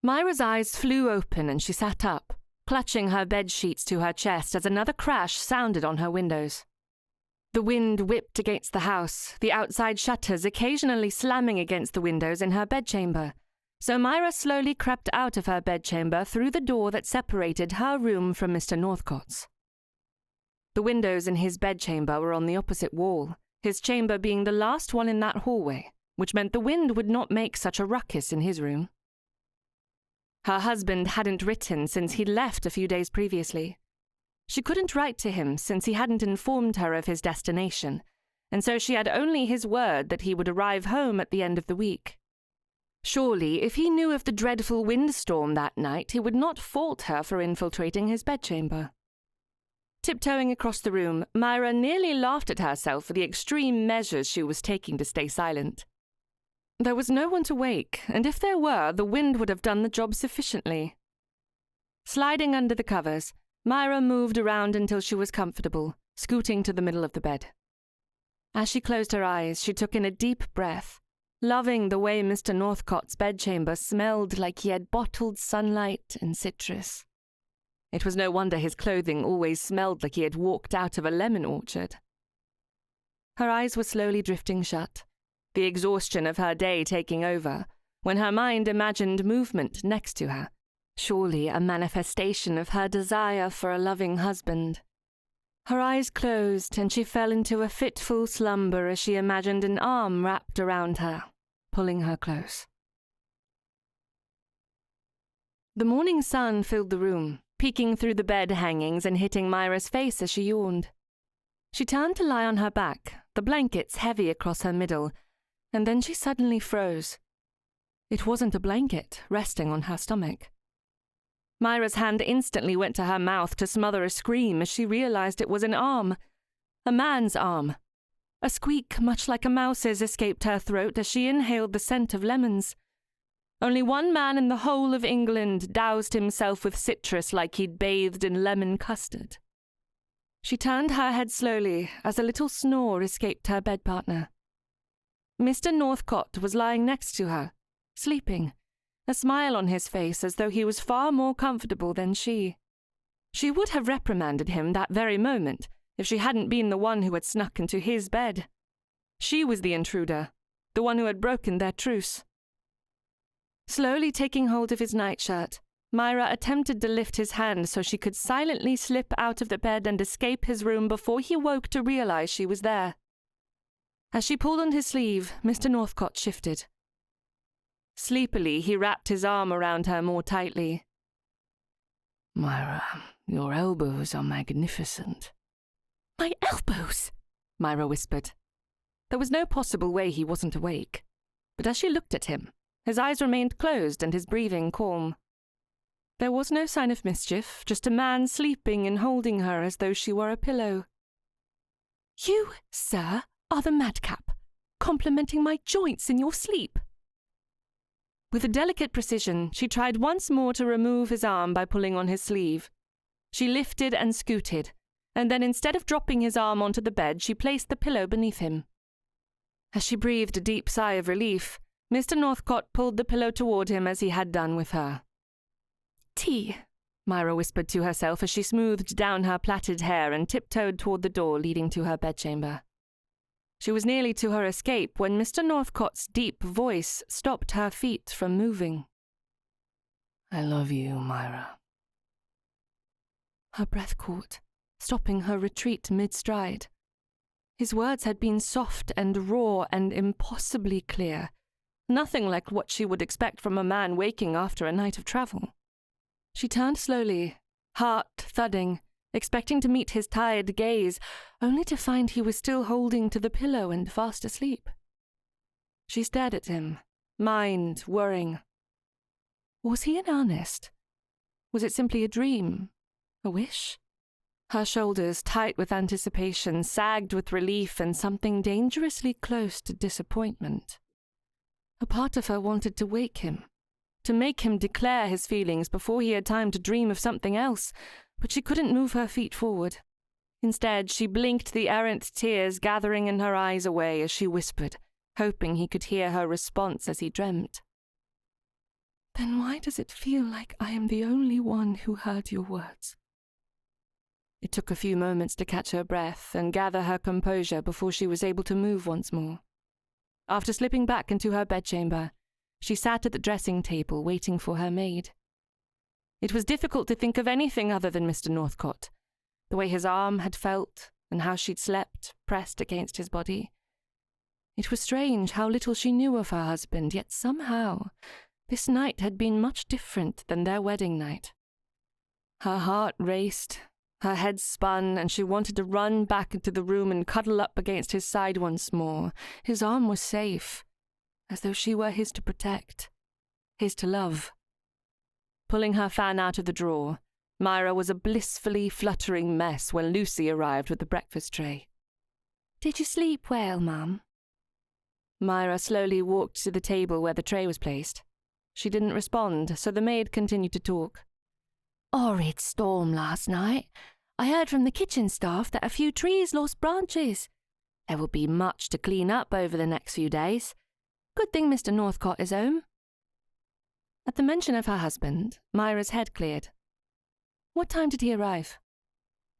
Myra's eyes flew open and she sat up, clutching her bedsheets to her chest as another crash sounded on her windows. The wind whipped against the house, the outside shutters occasionally slamming against the windows in her bedchamber, so Myra slowly crept out of her bedchamber through the door that separated her room from Mr. Northcote's. The windows in his bedchamber were on the opposite wall, his chamber being the last one in that hallway, which meant the wind would not make such a ruckus in his room. Her husband hadn't written since he'd left a few days previously. She couldn't write to him since he hadn't informed her of his destination, and so she had only his word that he would arrive home at the end of the week. Surely, if he knew of the dreadful windstorm that night, he would not fault her for infiltrating his bedchamber. Tiptoeing across the room, Myra nearly laughed at herself for the extreme measures she was taking to stay silent. There was no one to wake, and if there were, the wind would have done the job sufficiently. Sliding under the covers, Myra moved around until she was comfortable, scooting to the middle of the bed. As she closed her eyes, she took in a deep breath, loving the way Mr. Northcote's bedchamber smelled like he had bottled sunlight and citrus. It was no wonder his clothing always smelled like he had walked out of a lemon orchard. Her eyes were slowly drifting shut, the exhaustion of her day taking over, when her mind imagined movement next to her, surely a manifestation of her desire for a loving husband. Her eyes closed, and she fell into a fitful slumber as she imagined an arm wrapped around her, pulling her close. The morning sun filled the room, peeking through the bed hangings and hitting Myra's face as she yawned. She turned to lie on her back, the blankets heavy across her middle, and then she suddenly froze. It wasn't a blanket resting on her stomach. Myra's hand instantly went to her mouth to smother a scream as she realized it was an arm, a man's arm. A squeak much like a mouse's escaped her throat as she inhaled the scent of lemons. Only one man in the whole of England doused himself with citrus like he'd bathed in lemon custard. She turned her head slowly as a little snore escaped her bed partner. Mr. Northcote was lying next to her, sleeping, a smile on his face as though he was far more comfortable than she. She would have reprimanded him that very moment if she hadn't been the one who had snuck into his bed. She was the intruder, the one who had broken their truce. Slowly taking hold of his nightshirt, Myra attempted to lift his hand so she could silently slip out of the bed and escape his room before he woke to realize she was there. As she pulled on his sleeve, Mr. Northcote shifted. Sleepily, he wrapped his arm around her more tightly. Myra, your elbows are magnificent. My elbows? Myra whispered. There was no possible way he wasn't awake, but as she looked at him, his eyes remained closed and his breathing calm. There was no sign of mischief, just a man sleeping and holding her as though she were a pillow. You, sir, are the madcap, complimenting my joints in your sleep. With a delicate precision, she tried once more to remove his arm by pulling on his sleeve. She lifted and scooted, and then instead of dropping his arm onto the bed, she placed the pillow beneath him. As she breathed a deep sigh of relief, Mr. Northcote pulled the pillow toward him as he had done with her. "Tea," Myra whispered to herself as she smoothed down her plaited hair and tiptoed toward the door leading to her bedchamber. She was nearly to her escape when Mr. Northcote's deep voice stopped her feet from moving. "I love you, Myra." Her breath caught, stopping her retreat mid-stride. His words had been soft and raw and impossibly clear, nothing like what she would expect from a man waking after a night of travel. She turned slowly, heart thudding, expecting to meet his tired gaze, only to find he was still holding to the pillow and fast asleep. She stared at him, mind whirring. Was he in earnest? Was it simply a dream? A wish? Her shoulders, tight with anticipation, sagged with relief and something dangerously close to disappointment. A part of her wanted to wake him, to make him declare his feelings before he had time to dream of something else, but she couldn't move her feet forward. Instead, she blinked the errant tears gathering in her eyes away as she whispered, hoping he could hear her response as he dreamt. "Then why does it feel like I am the only one who heard your words?" It took a few moments to catch her breath and gather her composure before she was able to move once more. After slipping back into her bedchamber, she sat at the dressing table waiting for her maid. It was difficult to think of anything other than Mr. Northcote, the way his arm had felt and how she'd slept, pressed against his body. It was strange how little she knew of her husband, yet somehow this night had been much different than their wedding night. Her heart raced, her head spun, and she wanted to run back into the room and cuddle up against his side once more. His arm was safe, as though she were his to protect, his to love. Pulling her fan out of the drawer, Myra was a blissfully fluttering mess when Lucy arrived with the breakfast tray. "Did you sleep well, Mum?" Myra slowly walked to the table where the tray was placed. She didn't respond, so the maid continued to talk. "Horrid storm last night. I heard from the kitchen staff that a few trees lost branches. There will be much to clean up over the next few days. Good thing Mr. Northcote is home." At the mention of her husband, Myra's head cleared. "What time did he arrive?"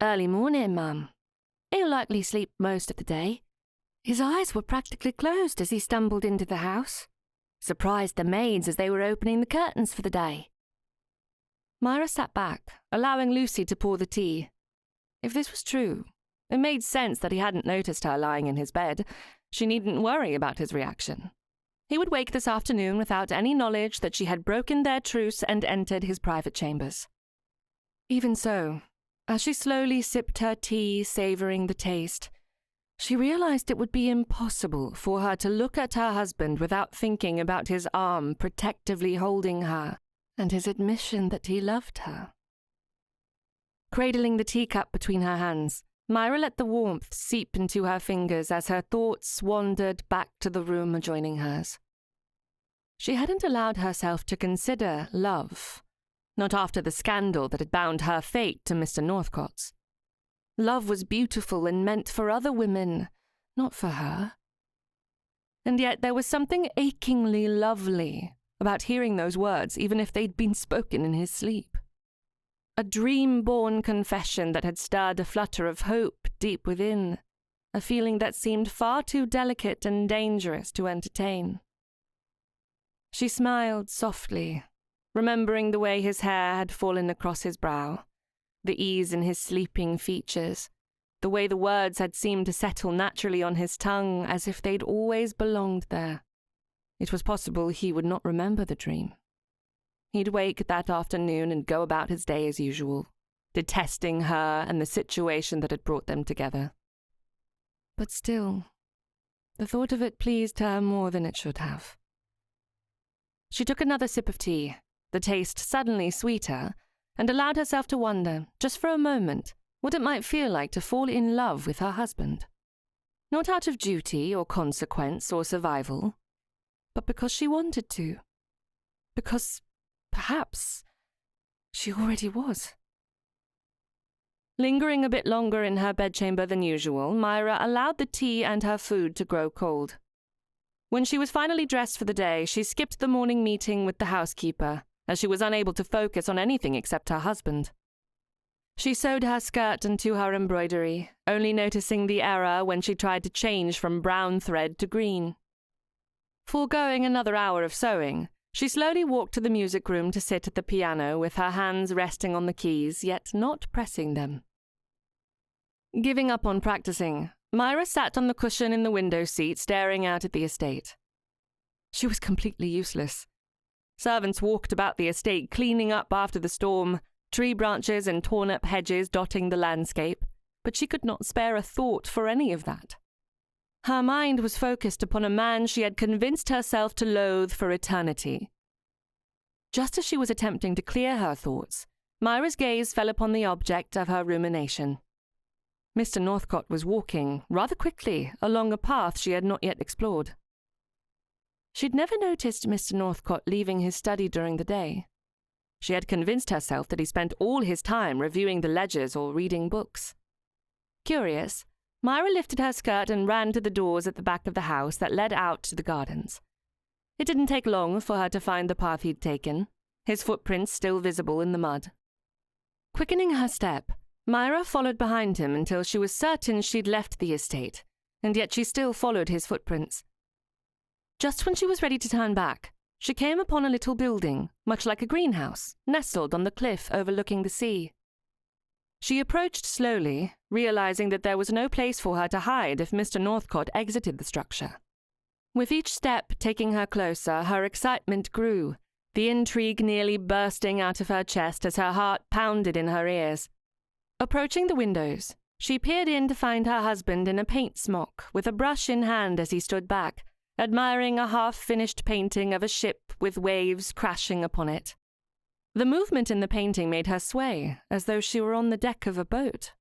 "Early morning, Mum. He'll likely sleep most of the day. His eyes were practically closed as he stumbled into the house. Surprised the maids as they were opening the curtains for the day." Myra sat back, allowing Lucy to pour the tea. If this was true, it made sense that he hadn't noticed her lying in his bed. She needn't worry about his reaction. He would wake this afternoon without any knowledge that she had broken their truce and entered his private chambers. Even so, as she slowly sipped her tea, savouring the taste, she realized it would be impossible for her to look at her husband without thinking about his arm protectively holding her and his admission that he loved her. Cradling the teacup between her hands, Myra let the warmth seep into her fingers as her thoughts wandered back to the room adjoining hers. She hadn't allowed herself to consider love, not after the scandal that had bound her fate to Mr. Northcote's. Love was beautiful and meant for other women, not for her. And yet there was something achingly lovely about hearing those words, even if they'd been spoken in his sleep. A dream-born confession that had stirred a flutter of hope deep within, a feeling that seemed far too delicate and dangerous to entertain. She smiled softly, remembering the way his hair had fallen across his brow, the ease in his sleeping features, the way the words had seemed to settle naturally on his tongue as if they'd always belonged there. It was possible he would not remember the dream. He'd wake that afternoon and go about his day as usual, detesting her and the situation that had brought them together. But still, the thought of it pleased her more than it should have. She took another sip of tea, the taste suddenly sweeter, and allowed herself to wonder, just for a moment, what it might feel like to fall in love with her husband. Not out of duty or consequence or survival, but because she wanted to. Because, perhaps, she already was. Lingering a bit longer in her bedchamber than usual, Myra allowed the tea and her food to grow cold. When she was finally dressed for the day, she skipped the morning meeting with the housekeeper, as she was unable to focus on anything except her husband. She sewed her skirt into her embroidery, only noticing the error when she tried to change from brown thread to green. Foregoing another hour of sewing, she slowly walked to the music room to sit at the piano with her hands resting on the keys, yet not pressing them. Giving up on practicing, Myra sat on the cushion in the window seat staring out at the estate. She was completely useless. Servants walked about the estate cleaning up after the storm, tree branches and torn-up hedges dotting the landscape, but she could not spare a thought for any of that. Her mind was focused upon a man she had convinced herself to loathe for eternity. Just as she was attempting to clear her thoughts, Myra's gaze fell upon the object of her rumination. Mr. Northcote was walking, rather quickly, along a path she had not yet explored. She'd never noticed Mr. Northcote leaving his study during the day. She had convinced herself that he spent all his time reviewing the ledgers or reading books. Curious, Myra lifted her skirt and ran to the doors at the back of the house that led out to the gardens. It didn't take long for her to find the path he'd taken, his footprints still visible in the mud. Quickening her step, Myra followed behind him until she was certain she'd left the estate, and yet she still followed his footprints. Just when she was ready to turn back, she came upon a little building, much like a greenhouse, nestled on the cliff overlooking the sea. She approached slowly, realizing that there was no place for her to hide if Mr. Northcote exited the structure. With each step taking her closer, her excitement grew, the intrigue nearly bursting out of her chest as her heart pounded in her ears. Approaching the windows, she peered in to find her husband in a paint smock, with a brush in hand as he stood back, admiring a half-finished painting of a ship with waves crashing upon it. The movement in the painting made her sway, as though she were on the deck of a boat.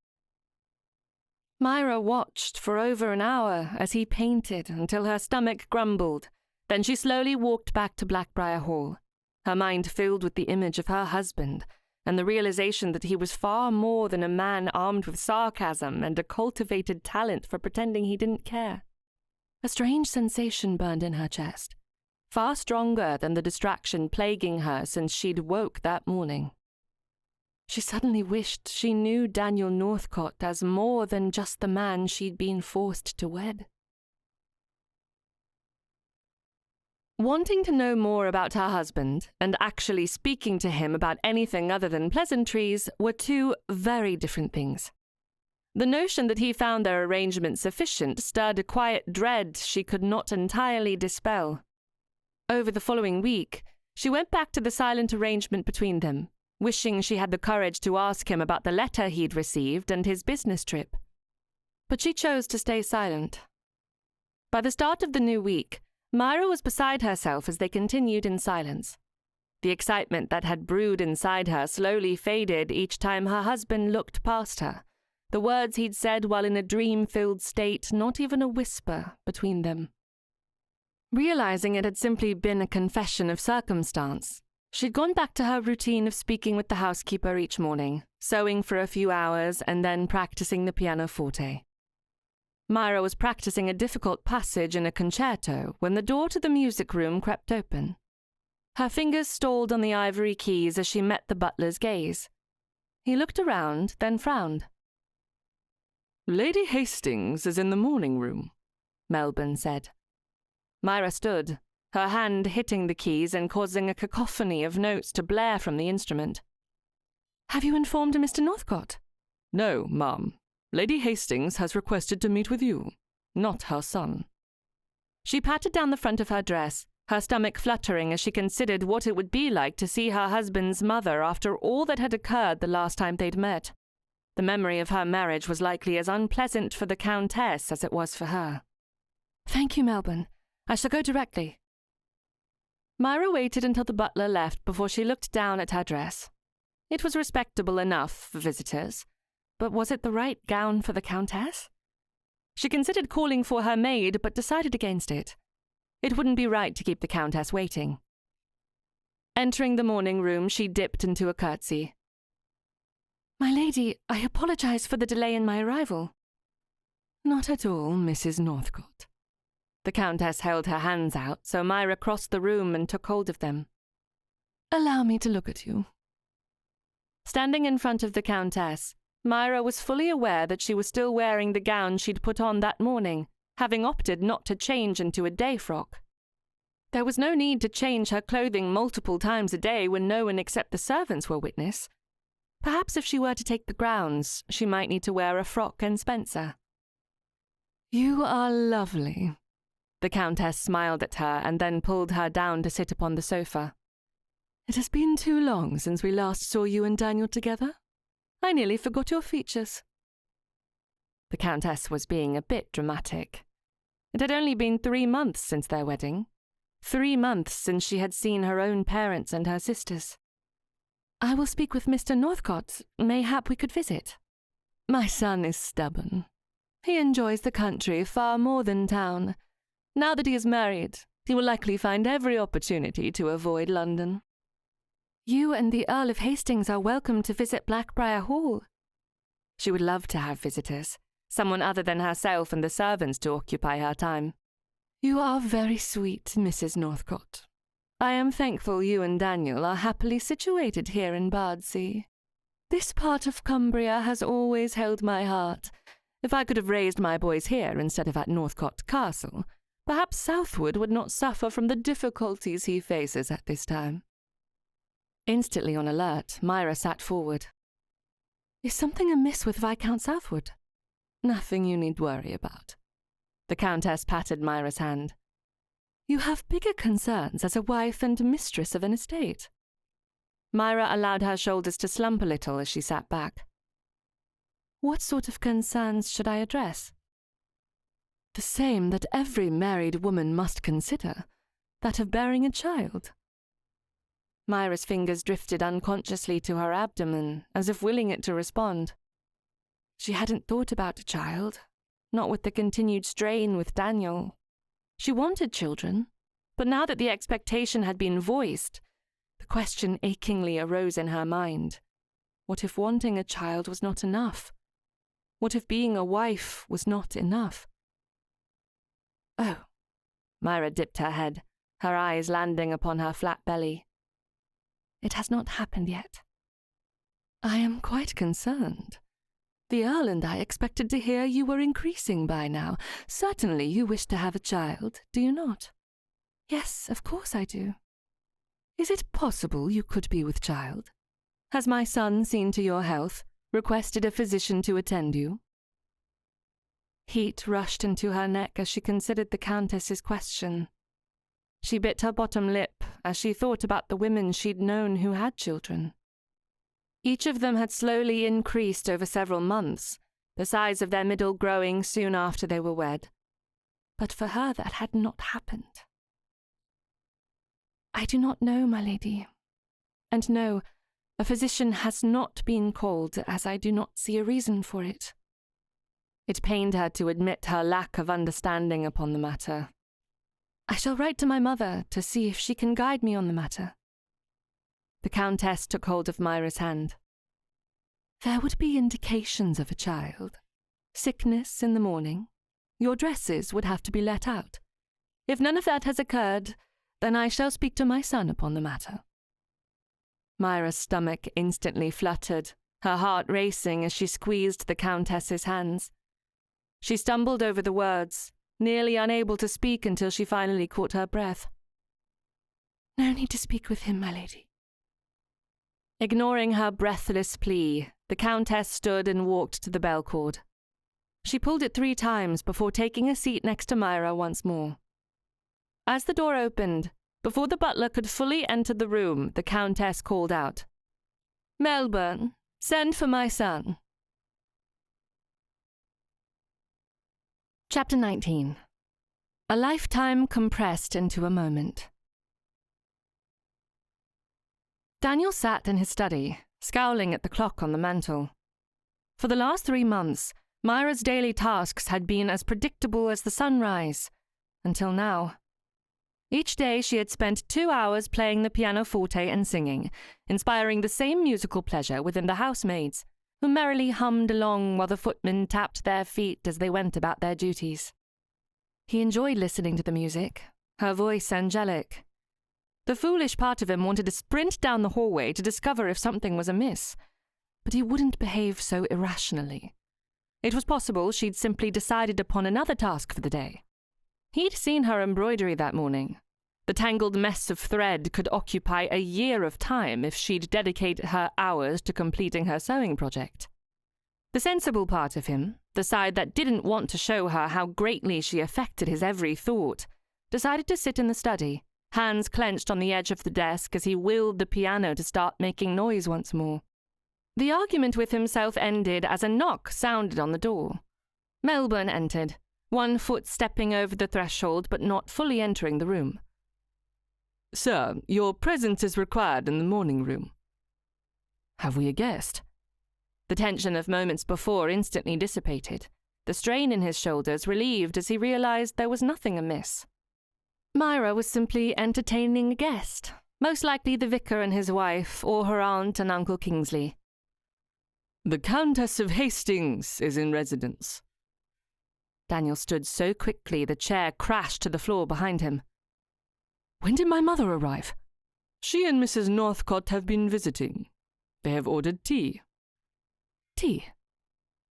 Myra watched for over an hour as he painted until her stomach grumbled. Then she slowly walked back to Blackbriar Hall, her mind filled with the image of her husband, and the realization that he was far more than a man armed with sarcasm and a cultivated talent for pretending he didn't care. A strange sensation burned in her chest, far stronger than the distraction plaguing her since she'd woke that morning. She suddenly wished she knew Daniel Northcote as more than just the man she'd been forced to wed. Wanting to know more about her husband, and actually speaking to him about anything other than pleasantries, were two very different things. The notion that he found their arrangement sufficient stirred a quiet dread she could not entirely dispel. Over the following week, she went back to the silent arrangement between them, wishing she had the courage to ask him about the letter he'd received and his business trip. But she chose to stay silent. By the start of the new week, Myra was beside herself as they continued in silence. The excitement that had brewed inside her slowly faded each time her husband looked past her, the words he'd said while in a dream-filled state, not even a whisper between them. Realizing it had simply been a confession of circumstance, she'd gone back to her routine of speaking with the housekeeper each morning, sewing for a few hours, and then practicing the pianoforte. Myra was practicing a difficult passage in a concerto when the door to the music room crept open. Her fingers stalled on the ivory keys as she met the butler's gaze. He looked around, then frowned. "Lady Hastings is in the morning room," Melbourne said. Myra stood, her hand hitting the keys and causing a cacophony of notes to blare from the instrument. "Have you informed Mr. Northcote?" "No, ma'am. Lady Hastings has requested to meet with you, not her son." She patted down the front of her dress, her stomach fluttering as she considered what it would be like to see her husband's mother after all that had occurred the last time they'd met. The memory of her marriage was likely as unpleasant for the Countess as it was for her. "Thank you, Melbourne. I shall go directly." Myra waited until the butler left before she looked down at her dress. It was respectable enough for visitors, but was it the right gown for the Countess? She considered calling for her maid, but decided against it. It wouldn't be right to keep the Countess waiting. Entering the morning room, she dipped into a curtsy. "My lady, I apologize for the delay in my arrival." "Not at all, Mrs. Northcote." The Countess held her hands out, so Myra crossed the room and took hold of them. Allow me to look at you. Standing in front of the Countess, Myra was fully aware that she was still wearing the gown she'd put on that morning, having opted not to change into a day frock. There was no need to change her clothing multiple times a day when no one except the servants were witness. Perhaps if she were to take the grounds, she might need to wear a frock and spencer. You are lovely. The Countess smiled at her and then pulled her down to sit upon the sofa. It has been too long since we last saw you and Daniel together. I nearly forgot your features. The Countess was being a bit dramatic. It had only been 3 months since their wedding. 3 months since she had seen her own parents and her sisters. I will speak with Mr. Northcote. Mayhap we could visit. My son is stubborn. He enjoys the country far more than town. Now that he is married, he will likely find every opportunity to avoid London. You and the Earl of Hastings are welcome to visit Blackbriar Hall. She would love to have visitors, someone other than herself and the servants to occupy her time. You are very sweet, Mrs. Northcote. I am thankful you and Daniel are happily situated here in Bardsey. This part of Cumbria has always held my heart. If I could have raised my boys here instead of at Northcote Castle, perhaps Southwood would not suffer from the difficulties he faces at this time. Instantly on alert, Myra sat forward. Is something amiss with Viscount Southwood? Nothing you need worry about. The Countess patted Myra's hand. You have bigger concerns as a wife and mistress of an estate. Myra allowed her shoulders to slump a little as she sat back. What sort of concerns should I address? The same that every married woman must consider, that of bearing a child. Myra's fingers drifted unconsciously to her abdomen, as if willing it to respond. She hadn't thought about a child, not with the continued strain with Daniel. She wanted children, but now that the expectation had been voiced, the question achingly arose in her mind. What if wanting a child was not enough? What if being a wife was not enough? Oh, Myra dipped her head, her eyes landing upon her flat belly. It has not happened yet. I am quite concerned. The Earl and I expected to hear you were increasing by now. Certainly you wish to have a child, do you not? Yes, of course I do. Is it possible you could be with child? Has my son seen to your health, requested a physician to attend you? Heat rushed into her neck as she considered the Countess's question. She bit her bottom lip as she thought about the women she'd known who had children. Each of them had slowly increased over several months, the size of their middle growing soon after they were wed. But for her that had not happened. I do not know, my lady. And no, a physician has not been called, as I do not see a reason for it. It pained her to admit her lack of understanding upon the matter. I shall write to my mother to see if she can guide me on the matter. The Countess took hold of Myra's hand. There would be indications of a child. Sickness in the morning. Your dresses would have to be let out. If none of that has occurred, then I shall speak to my son upon the matter. Myra's stomach instantly fluttered, her heart racing as she squeezed the Countess's hands. She stumbled over the words, nearly unable to speak until she finally caught her breath. No need to speak with him, my lady. Ignoring her breathless plea, the Countess stood and walked to the bell cord. She pulled it 3 times before taking a seat next to Myra once more. As the door opened, before the butler could fully enter the room, the Countess called out, "Melbourne, send for my son." Chapter 19. A lifetime compressed into a moment. Daniel sat in his study, scowling at the clock on the mantel. For the last 3 months, Myra's daily tasks had been as predictable as the sunrise, until now. Each day she had spent 2 hours playing the pianoforte and singing, inspiring the same musical pleasure within the housemaids, who merrily hummed along while the footmen tapped their feet as they went about their duties. He enjoyed listening to the music, her voice angelic. The foolish part of him wanted to sprint down the hallway to discover if something was amiss, but he wouldn't behave so irrationally. It was possible she'd simply decided upon another task for the day. He'd seen her embroidery that morning. The tangled mess of thread could occupy a year of time if she'd dedicate her hours to completing her sewing project. The sensible part of him, the side that didn't want to show her how greatly she affected his every thought, decided to sit in the study, hands clenched on the edge of the desk as he willed the piano to start making noise once more. The argument with himself ended as a knock sounded on the door. Melbourne entered, one foot stepping over the threshold but not fully entering the room. "Sir, your presence is required in the morning room." "Have we a guest?" The tension of moments before instantly dissipated, the strain in his shoulders relieved as he realized there was nothing amiss. Myra was simply entertaining a guest, most likely the vicar and his wife, or her aunt and Uncle Kingsley. "The Countess of Hastings is in residence." Daniel stood so quickly the chair crashed to the floor behind him. "When did my mother arrive?" "She and Mrs. Northcote have been visiting. They have ordered tea." Tea?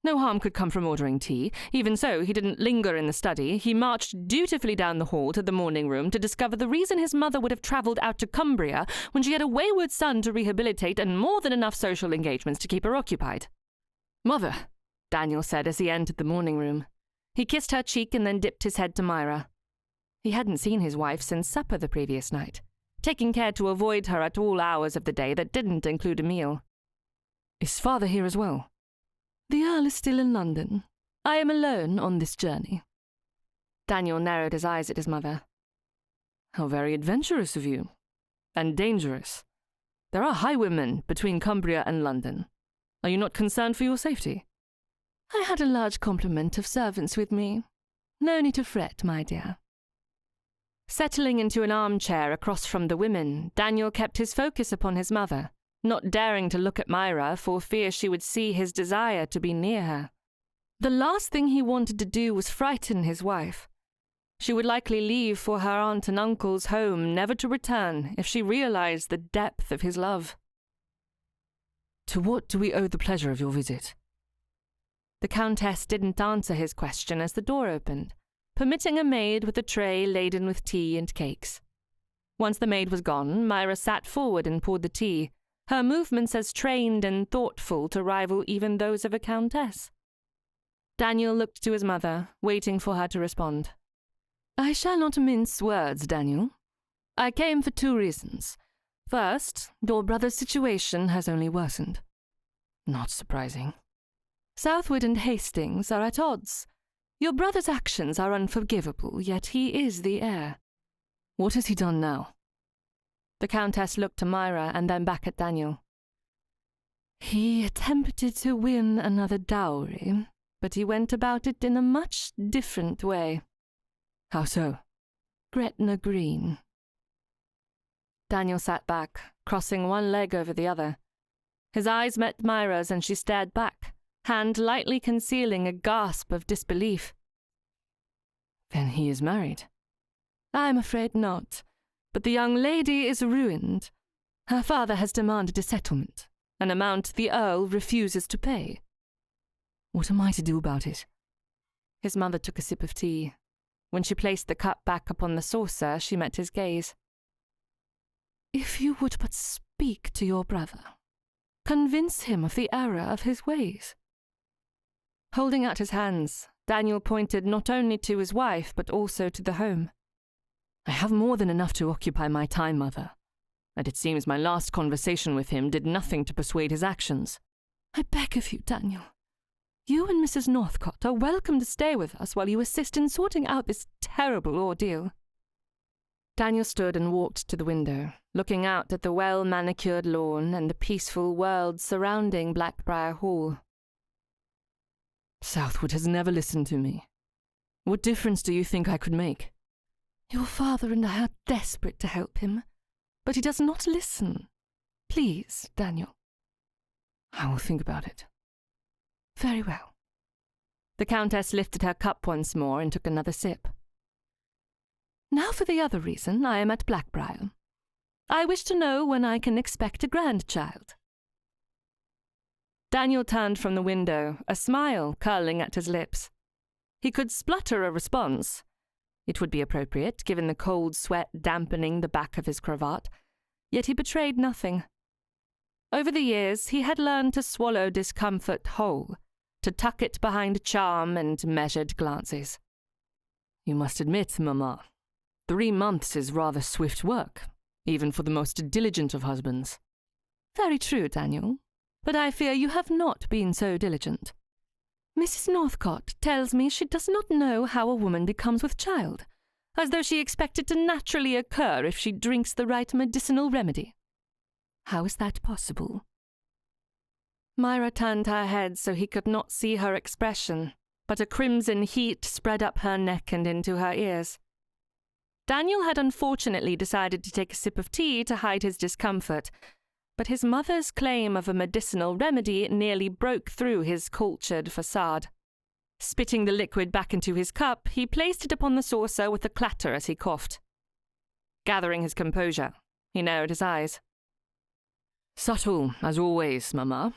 No harm could come from ordering tea. Even so, he didn't linger in the study. He marched dutifully down the hall to the morning room to discover the reason his mother would have travelled out to Cumbria when she had a wayward son to rehabilitate and more than enough social engagements to keep her occupied. "Mother," Daniel said as he entered the morning room. He kissed her cheek and then dipped his head to Myra. He hadn't seen his wife since supper the previous night, taking care to avoid her at all hours of the day that didn't include a meal. "Is father here as well?" "The Earl is still in London. I am alone on this journey." Daniel narrowed his eyes at his mother. "How very adventurous of you. And dangerous. There are highwaymen between Cumbria and London. Are you not concerned for your safety?" "I had a large complement of servants with me. No need to fret, my dear." Settling into an armchair across from the women, Daniel kept his focus upon his mother, not daring to look at Myra for fear she would see his desire to be near her. The last thing he wanted to do was frighten his wife. She would likely leave for her aunt and uncle's home, never to return, if she realized the depth of his love. "To what do we owe the pleasure of your visit?" The Countess didn't answer his question as the door opened, permitting a maid with a tray laden with tea and cakes. Once the maid was gone, Myra sat forward and poured the tea, her movements as trained and thoughtful to rival even those of a countess. Daniel looked to his mother, waiting for her to respond. "I shall not mince words, Daniel. I came for 2 reasons. First, your brother's situation has only worsened." "Not surprising." "Southwood and Hastings are at odds. Your brother's actions are unforgivable, yet he is the heir." "What has he done now?" The Countess looked to Myra and then back at Daniel. "He attempted to win another dowry, but he went about it in a much different way." "How so?" "Gretna Green." Daniel sat back, crossing one leg over the other. His eyes met Myra's and she stared back, hand lightly concealing a gasp of disbelief. "Then he is married?" "I'm afraid not. But the young lady is ruined. Her father has demanded a settlement, an amount the Earl refuses to pay." "What am I to do about it?" His mother took a sip of tea. When she placed the cup back upon the saucer, she met his gaze. "If you would but speak to your brother, convince him of the error of his ways." Holding out his hands, Daniel pointed not only to his wife but also to the home. "I have more than enough to occupy my time, Mother, and it seems my last conversation with him did nothing to persuade his actions." "I beg of you, Daniel. You and Mrs. Northcote are welcome to stay with us while you assist in sorting out this terrible ordeal." Daniel stood and walked to the window, looking out at the well-manicured lawn and the peaceful world surrounding Blackbriar Hall. "Southwood has never listened to me. What difference do you think I could make?" "Your father and I are desperate to help him, but he does not listen. Please, Daniel." "I will think about it." "Very well." The Countess lifted her cup once more and took another sip. Now for the other reason I am at Blackbriar. I wish to know when I can expect a grandchild." Daniel turned from the window, a smile curling at his lips. He could splutter a response. It would be appropriate, given the cold sweat dampening the back of his cravat, yet he betrayed nothing. Over the years, he had learned to swallow discomfort whole, to tuck it behind charm and measured glances. "You must admit, Mamma, 3 months is rather swift work, even for the most diligent of husbands." "Very true, Daniel, but I fear you have not been so diligent. Mrs. Northcott tells me she does not know how a woman becomes with child, as though she expect it to naturally occur if she drinks the right medicinal remedy. How is that possible?" Myra turned her head so he could not see her expression, but a crimson heat spread up her neck and into her ears. Daniel had unfortunately decided to take a sip of tea to hide his discomfort, but his mother's claim of a medicinal remedy nearly broke through his cultured facade. Spitting the liquid back into his cup, he placed it upon the saucer with a clatter as he coughed. Gathering his composure, he narrowed his eyes. "Subtle, as always, Mamma."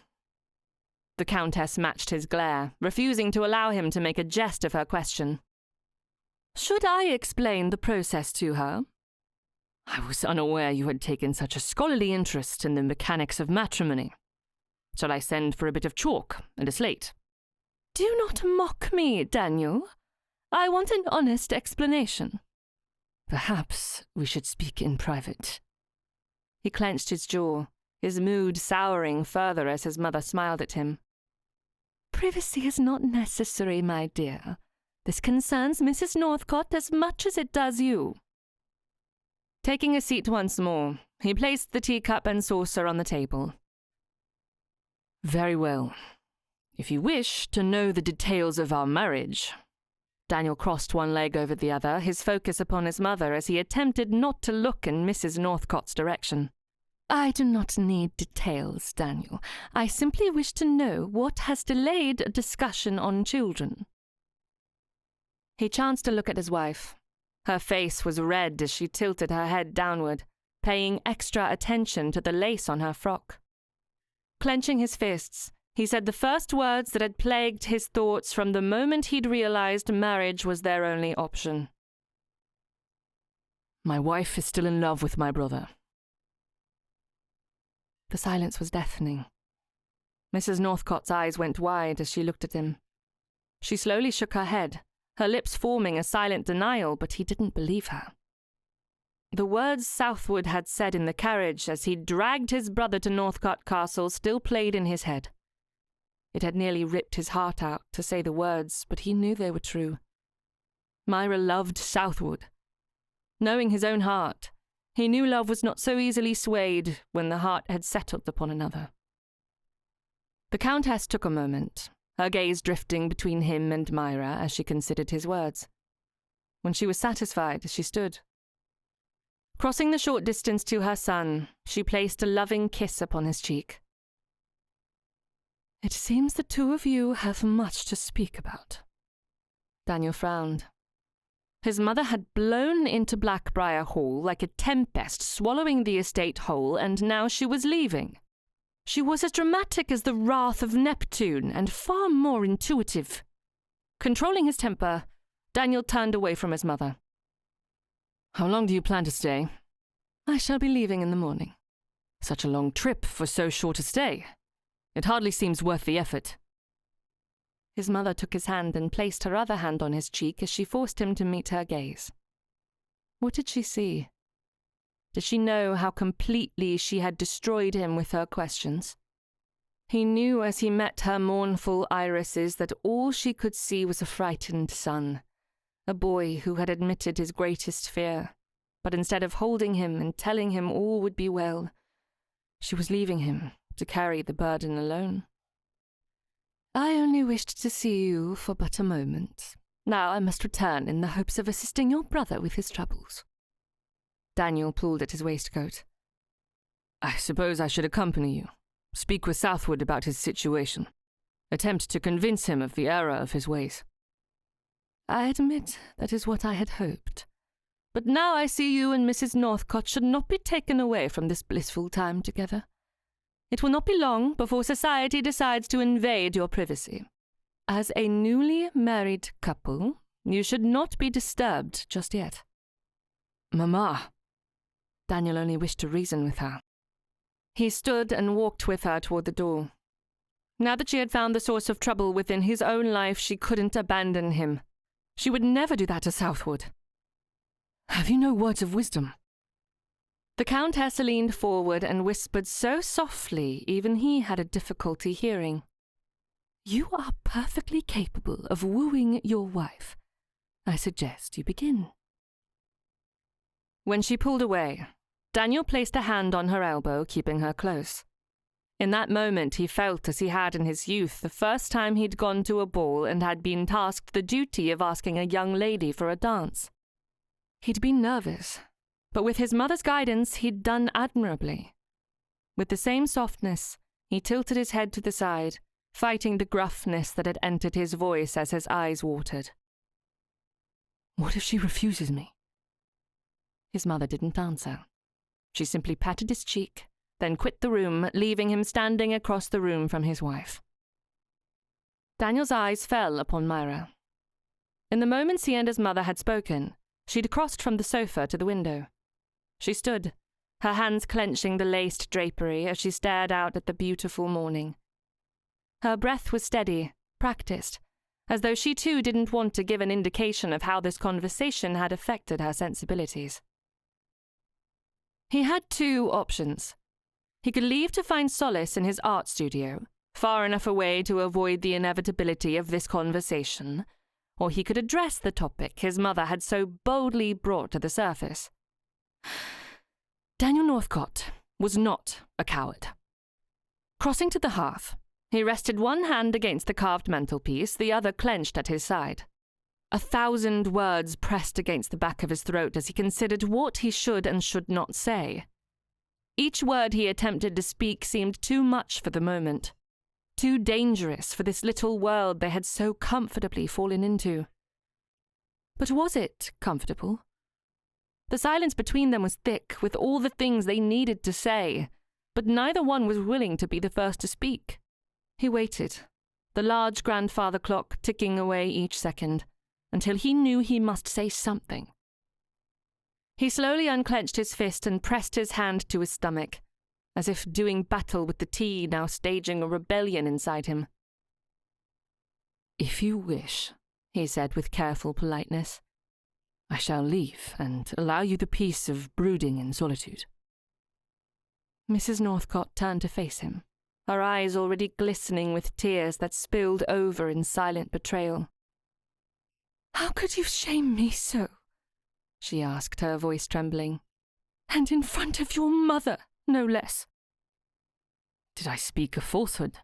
The Countess matched his glare, refusing to allow him to make a jest of her question. "Should I explain the process to her?" "I was unaware you had taken such a scholarly interest in the mechanics of matrimony. Shall I send for a bit of chalk and a slate?" "Do not mock me, Daniel. I want an honest explanation." "Perhaps we should speak in private." He clenched his jaw, his mood souring further as his mother smiled at him. "Privacy is not necessary, my dear. This concerns Mrs. Northcott as much as it does you." Taking a seat once more, he placed the teacup and saucer on the table. "Very well. If you wish to know the details of our marriage—" Daniel crossed one leg over the other, his focus upon his mother as he attempted not to look in Mrs. Northcott's direction. "I do not need details, Daniel. I simply wish to know what has delayed a discussion on children." He chanced to look at his wife. Her face was red as she tilted her head downward, paying extra attention to the lace on her frock. Clenching his fists, he said the first words that had plagued his thoughts from the moment he'd realized marriage was their only option. "My wife is still in love with my brother." The silence was deafening. Mrs. Northcott's eyes went wide as she looked at him. She slowly shook her head, her lips forming a silent denial, but he didn't believe her. The words Southwood had said in the carriage as he dragged his brother to Northcott Castle still played in his head. It had nearly ripped his heart out to say the words, but he knew they were true. Myra loved Southwood. Knowing his own heart, he knew love was not so easily swayed when the heart had settled upon another. The Countess took a moment, her gaze drifting between him and Myra as she considered his words. When she was satisfied, she stood. Crossing the short distance to her son, she placed a loving kiss upon his cheek. "It seems the two of you have much to speak about." Daniel frowned. His mother had blown into Blackbriar Hall like a tempest, swallowing the estate whole, and now she was leaving. She was as dramatic as the wrath of Neptune, and far more intuitive. Controlling his temper, Daniel turned away from his mother. "How long do you plan to stay?" "I shall be leaving in the morning." "Such a long trip for so short a stay. It hardly seems worth the effort." His mother took his hand and placed her other hand on his cheek as she forced him to meet her gaze. What did she see? Did she know how completely she had destroyed him with her questions? He knew as he met her mournful irises that all she could see was a frightened son, a boy who had admitted his greatest fear, but instead of holding him and telling him all would be well, she was leaving him to carry the burden alone. "I only wished to see you for but a moment. Now I must return in the hopes of assisting your brother with his troubles." Daniel pulled at his waistcoat. "I suppose I should accompany you. Speak with Southwood about his situation. Attempt to convince him of the error of his ways." "I admit that is what I had hoped. But now I see you and Mrs. Northcote should not be taken away from this blissful time together. It will not be long before society decides to invade your privacy. As a newly married couple, you should not be disturbed just yet." "Mamma." Daniel only wished to reason with her. He stood and walked with her toward the door. Now that she had found the source of trouble within his own life, she couldn't abandon him. She would never do that to Southwood. "Have you no words of wisdom?" The Countess leaned forward and whispered so softly even he had a difficulty hearing. "You are perfectly capable of wooing your wife. I suggest you begin." When she pulled away, Daniel placed a hand on her elbow, keeping her close. In that moment he felt as he had in his youth the first time he'd gone to a ball and had been tasked the duty of asking a young lady for a dance. He'd been nervous, but with his mother's guidance he'd done admirably. With the same softness, he tilted his head to the side, fighting the gruffness that had entered his voice as his eyes watered. "What if she refuses me?" His mother didn't answer. She simply patted his cheek, then quit the room, leaving him standing across the room from his wife. Daniel's eyes fell upon Myra. In the moments he and his mother had spoken, she'd crossed from the sofa to the window. She stood, her hands clenching the laced drapery as she stared out at the beautiful morning. Her breath was steady, practiced, as though she too didn't want to give an indication of how this conversation had affected her sensibilities. He had two options. He could leave to find solace in his art studio, far enough away to avoid the inevitability of this conversation, or he could address the topic his mother had so boldly brought to the surface. Daniel Northcote was not a coward. Crossing to the hearth, he rested one hand against the carved mantelpiece, the other clenched at his side. 1,000 words pressed against the back of his throat as he considered what he should and should not say. Each word he attempted to speak seemed too much for the moment, too dangerous for this little world they had so comfortably fallen into. But was it comfortable? The silence between them was thick with all the things they needed to say, but neither one was willing to be the first to speak. He waited, the large grandfather clock ticking away each second, until he knew he must say something. He slowly unclenched his fist and pressed his hand to his stomach, as if doing battle with the tea now staging a rebellion inside him. "If you wish," he said with careful politeness, "I shall leave and allow you the peace of brooding in solitude." Mrs. Northcote turned to face him, her eyes already glistening with tears that spilled over in silent betrayal. "How could you shame me so?" she asked, her voice trembling. "And in front of your mother, no less." "Did I speak a falsehood?"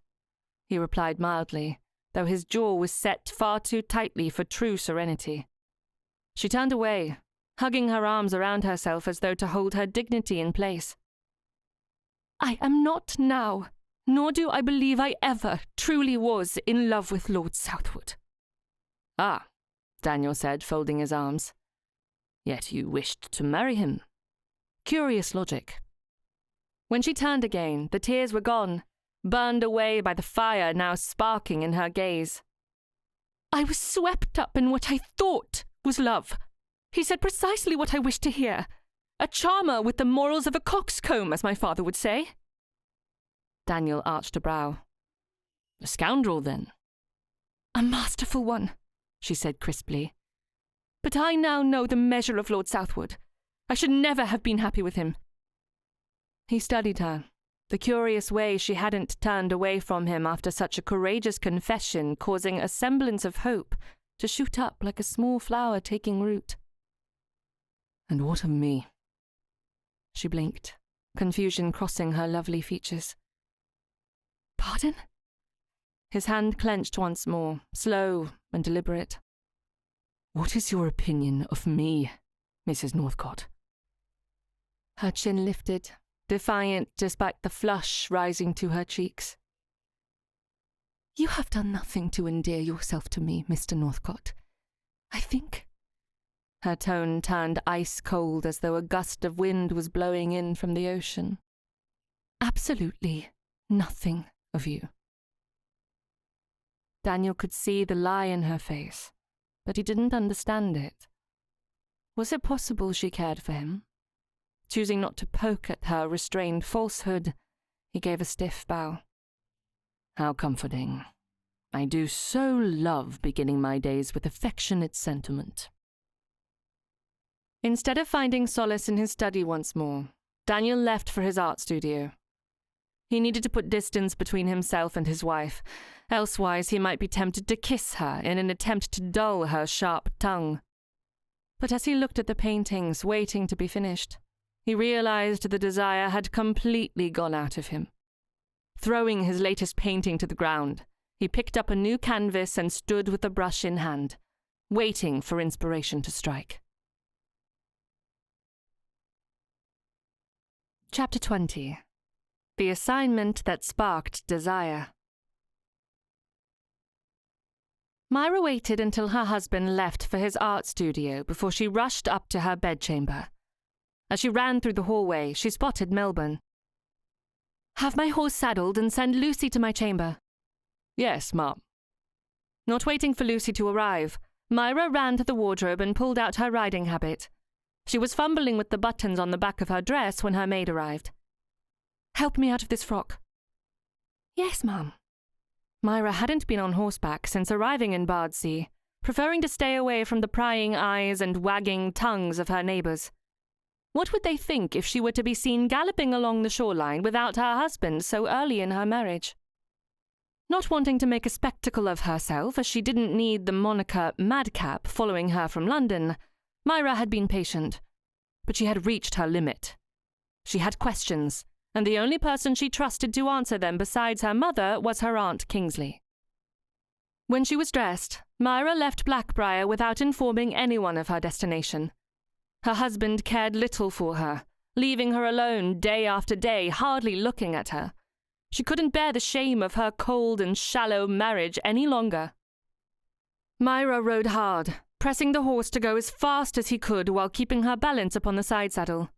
he replied mildly, though his jaw was set far too tightly for true serenity. She turned away, hugging her arms around herself as though to hold her dignity in place. "I am not now, nor do I believe I ever truly was in love with Lord Southwood." "Ah," Daniel said, folding his arms. "Yet you wished to marry him." Curious logic. When she turned again, the tears were gone, burned away by the fire now sparking in her gaze. "I was swept up in what I thought was love. He said precisely what I wished to hear. A charmer with the morals of a coxcomb, as my father would say." Daniel arched a brow. "A scoundrel, then?" "A masterful one," she said crisply. "But I now know the measure of Lord Southwood. I should never have been happy with him." He studied her, the curious way she hadn't turned away from him after such a courageous confession causing a semblance of hope to shoot up like a small flower taking root. "And what of me?" She blinked, confusion crossing her lovely features. "Pardon?" His hand clenched once more, slow and deliberate. "What is your opinion of me, Mrs. Northcote?" Her chin lifted, defiant despite the flush rising to her cheeks. "You have done nothing to endear yourself to me, Mr. Northcote. I think Her tone turned ice-cold as though a gust of wind was blowing in from the ocean. Absolutely nothing of you. Daniel could see the lie in her face, but he didn't understand it. Was it possible she cared for him? Choosing not to poke at her restrained falsehood, he gave a stiff bow. How comforting. I do so love beginning my days with affectionate sentiment. Instead of finding solace in his study once more, Daniel left for his art studio. He needed to put distance between himself and his wife, elsewise he might be tempted to kiss her in an attempt to dull her sharp tongue. But as he looked at the paintings waiting to be finished, he realized the desire had completely gone out of him. Throwing his latest painting to the ground, he picked up a new canvas and stood with the brush in hand, waiting for inspiration to strike. Chapter 20. The Assignment That Sparked Desire. Myra waited until her husband left for his art studio before she rushed up to her bedchamber. As she ran through the hallway, she spotted Melbourne. Have my horse saddled and send Lucy to my chamber. Yes, Mum. Not waiting for Lucy to arrive, Myra ran to the wardrobe and pulled out her riding habit. She was fumbling with the buttons on the back of her dress when her maid arrived. Help me out of this frock. Yes, Mum. Myra hadn't been on horseback since arriving in Bardsea, preferring to stay away from the prying eyes and wagging tongues of her neighbours. What would they think if she were to be seen galloping along the shoreline without her husband so early in her marriage? Not wanting to make a spectacle of herself, as she didn't need the moniker madcap following her from London, Myra had been patient. But she had reached her limit. She had questions, and the only person she trusted to answer them besides her mother was her Aunt Kingsley. When she was dressed, Myra left Blackbriar without informing anyone of her destination. Her husband cared little for her, leaving her alone day after day, hardly looking at her. She couldn't bear the shame of her cold and shallow marriage any longer. Myra rode hard, pressing the horse to go as fast as he could while keeping her balance upon the side saddle.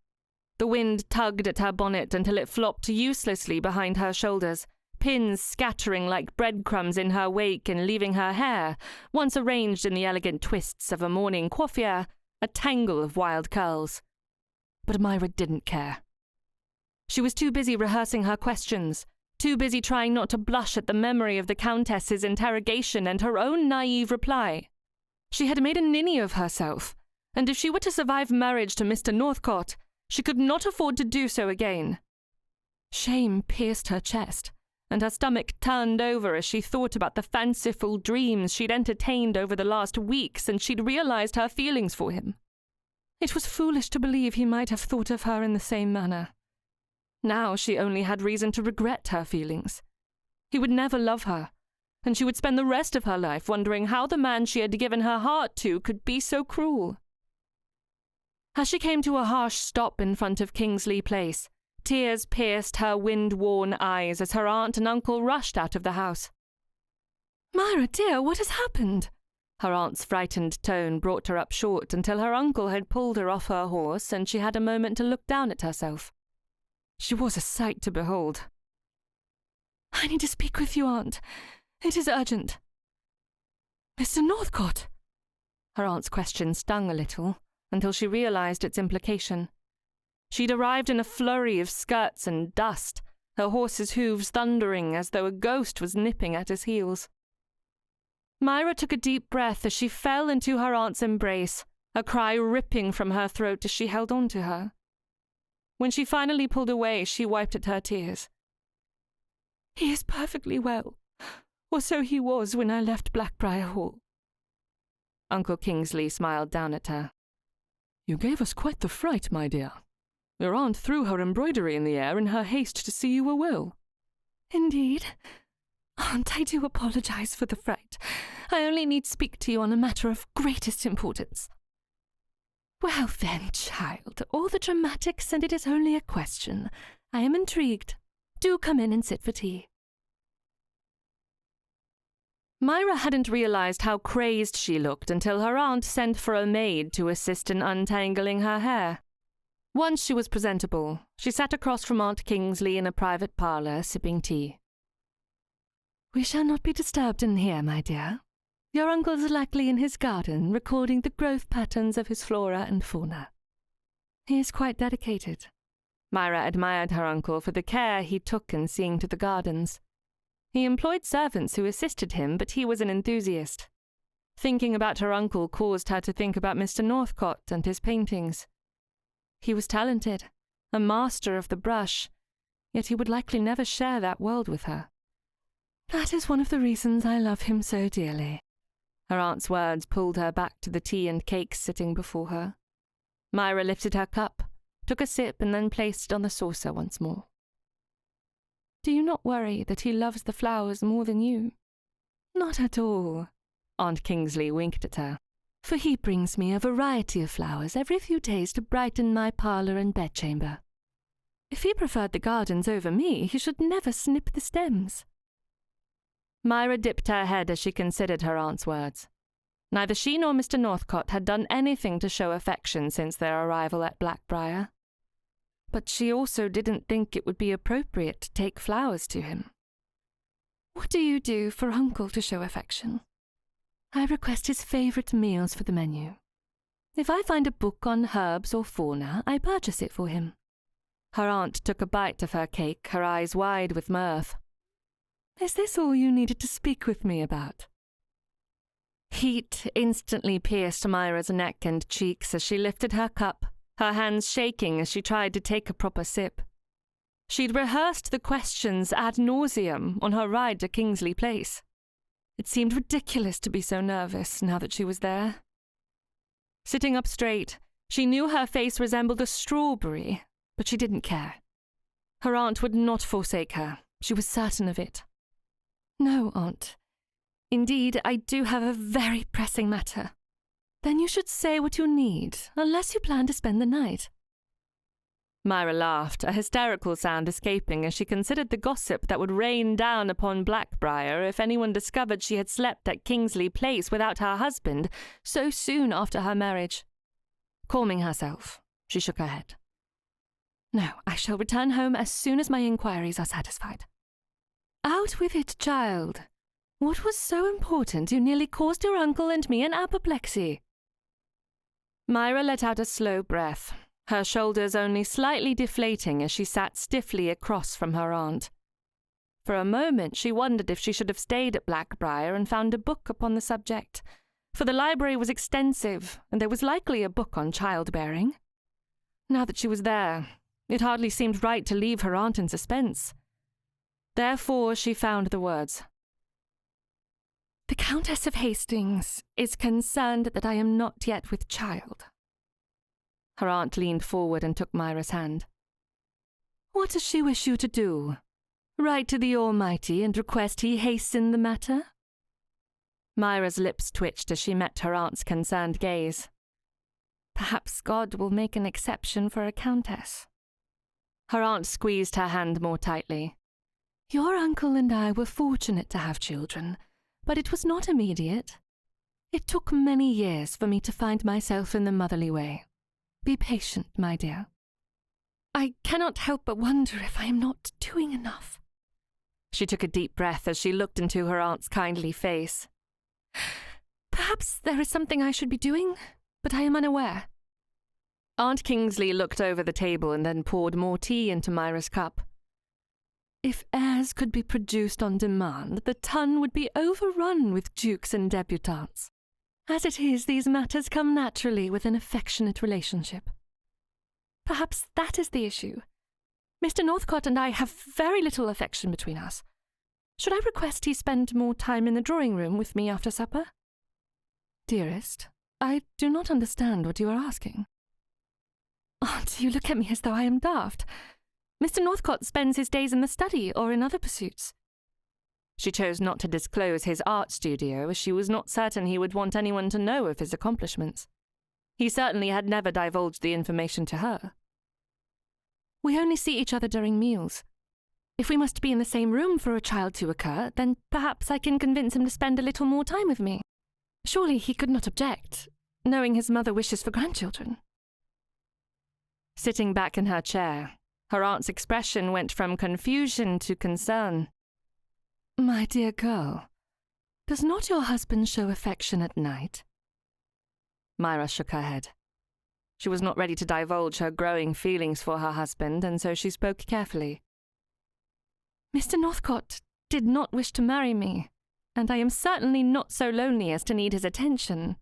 The wind tugged at her bonnet until it flopped uselessly behind her shoulders, pins scattering like breadcrumbs in her wake and leaving her hair, once arranged in the elegant twists of a morning coiffure, a tangle of wild curls. But Myra didn't care. She was too busy rehearsing her questions, too busy trying not to blush at the memory of the Countess's interrogation and her own naive reply. She had made a ninny of herself, and if she were to survive marriage to Mr. Northcote, she could not afford to do so again. Shame pierced her chest, and her stomach turned over as she thought about the fanciful dreams she'd entertained over the last weeks, and she'd realized her feelings for him. It was foolish to believe he might have thought of her in the same manner. Now she only had reason to regret her feelings. He would never love her, and she would spend the rest of her life wondering how the man she had given her heart to could be so cruel. As she came to a harsh stop in front of Kingsley Place, tears pierced her wind-worn eyes as her aunt and uncle rushed out of the house. "Myra, dear, what has happened?" Her aunt's frightened tone brought her up short until her uncle had pulled her off her horse and she had a moment to look down at herself. She was a sight to behold. "I need to speak with you, Aunt. It is urgent." "Mr. Northcote?" Her aunt's question stung a little, until she realized its implication. She'd arrived in a flurry of skirts and dust, her horse's hooves thundering as though a ghost was nipping at his heels. Myra took a deep breath as she fell into her aunt's embrace, a cry ripping from her throat as she held on to her. When she finally pulled away, she wiped at her tears. "He is perfectly well, or so he was when I left Blackbriar Hall." Uncle Kingsley smiled down at her. "You gave us quite the fright, my dear. Your aunt threw her embroidery in the air in her haste to see you were well." "Indeed? Aunt, I do apologize for the fright. I only need speak to you on a matter of greatest importance." "Well then, child, all the dramatics, and it is only a question. I am intrigued. Do come in and sit for tea." Myra hadn't realized how crazed she looked until her aunt sent for a maid to assist in untangling her hair. Once she was presentable, she sat across from Aunt Kingsley in a private parlour, sipping tea. "We shall not be disturbed in here, my dear. Your uncle is likely in his garden, recording the growth patterns of his flora and fauna. He is quite dedicated." Myra admired her uncle for the care he took in seeing to the gardens. He employed servants who assisted him, but he was an enthusiast. Thinking about her uncle caused her to think about Mr. Northcote and his paintings. He was talented, a master of the brush, yet he would likely never share that world with her. "That is one of the reasons I love him so dearly." Her aunt's words pulled her back to the tea and cakes sitting before her. Myra lifted her cup, took a sip, and then placed it on the saucer once more. "Do you not worry that he loves the flowers more than you?" "Not at all." Aunt Kingsley winked at her. "For he brings me a variety of flowers every few days to brighten my parlour and bedchamber. If he preferred the gardens over me, he should never snip the stems." Myra dipped her head as she considered her aunt's words. Neither she nor Mr. Northcote had done anything to show affection since their arrival at Blackbriar. But she also didn't think it would be appropriate to take flowers to him. "What do you do for uncle to show affection?" "I request his favourite meals for the menu. If I find a book on herbs or fauna, I purchase it for him." Her aunt took a bite of her cake, her eyes wide with mirth. "Is this all you needed to speak with me about?" Heat instantly pierced Myra's neck and cheeks as she lifted her cup, her hands shaking as she tried to take a proper sip. She'd rehearsed the questions ad nauseum on her ride to Kingsley Place. It seemed ridiculous to be so nervous now that she was there. Sitting up straight, she knew her face resembled a strawberry, but she didn't care. Her aunt would not forsake her. She was certain of it. "No, Aunt. Indeed, I do have a very pressing matter." "Then you should say what you need, unless you plan to spend the night." Myra laughed, a hysterical sound escaping as she considered the gossip that would rain down upon Blackbriar if anyone discovered she had slept at Kingsley Place without her husband so soon after her marriage. Calming herself, she shook her head. "No, I shall return home as soon as my inquiries are satisfied." "Out with it, child. What was so important you nearly caused your uncle and me an apoplexy?" Myra let out a slow breath, her shoulders only slightly deflating as she sat stiffly across from her aunt. For a moment she wondered if she should have stayed at Blackbriar and found a book upon the subject, for the library was extensive, and there was likely a book on childbearing. Now that she was there, it hardly seemed right to leave her aunt in suspense. Therefore she found the words. "The Countess of Hastings is concerned that I am not yet with child." Her aunt leaned forward and took Myra's hand. "What does she wish you to do? Write to the Almighty and request he hasten the matter?" Myra's lips twitched as she met her aunt's concerned gaze. Perhaps God will make an exception for a countess. Her aunt squeezed her hand more tightly. "Your uncle and I were fortunate to have children, but it was not immediate. It took many years for me to find myself in the motherly way. Be patient, my dear." "I cannot help but wonder if I am not doing enough." She took a deep breath as she looked into her aunt's kindly face. "Perhaps there is something I should be doing, but I am unaware." Aunt Kingsley looked over the table and then poured more tea into Myra's cup. "If heirs could be produced on demand, the ton would be overrun with dukes and debutantes. As it is, these matters come naturally with an affectionate relationship." "Perhaps that is the issue. Mr. Northcote and I have very little affection between us. Should I request he spend more time in the drawing-room with me after supper?" "Dearest, I do not understand what you are asking." "Aunt, you look at me as though I am daft. Mr. Northcote spends his days in the study or in other pursuits." She chose not to disclose his art studio, as she was not certain he would want anyone to know of his accomplishments. He certainly had never divulged the information to her. "We only see each other during meals." If we must be in the same room for a child to occur, then perhaps I can convince him to spend a little more time with me. Surely he could not object, knowing his mother wishes for grandchildren. Sitting back in her chair, her aunt's expression went from confusion to concern. My dear girl, does not your husband show affection at night? Myra shook her head. She was not ready to divulge her growing feelings for her husband, and so she spoke carefully. Mr. Northcote did not wish to marry me, and I am certainly not so lonely as to need his attention.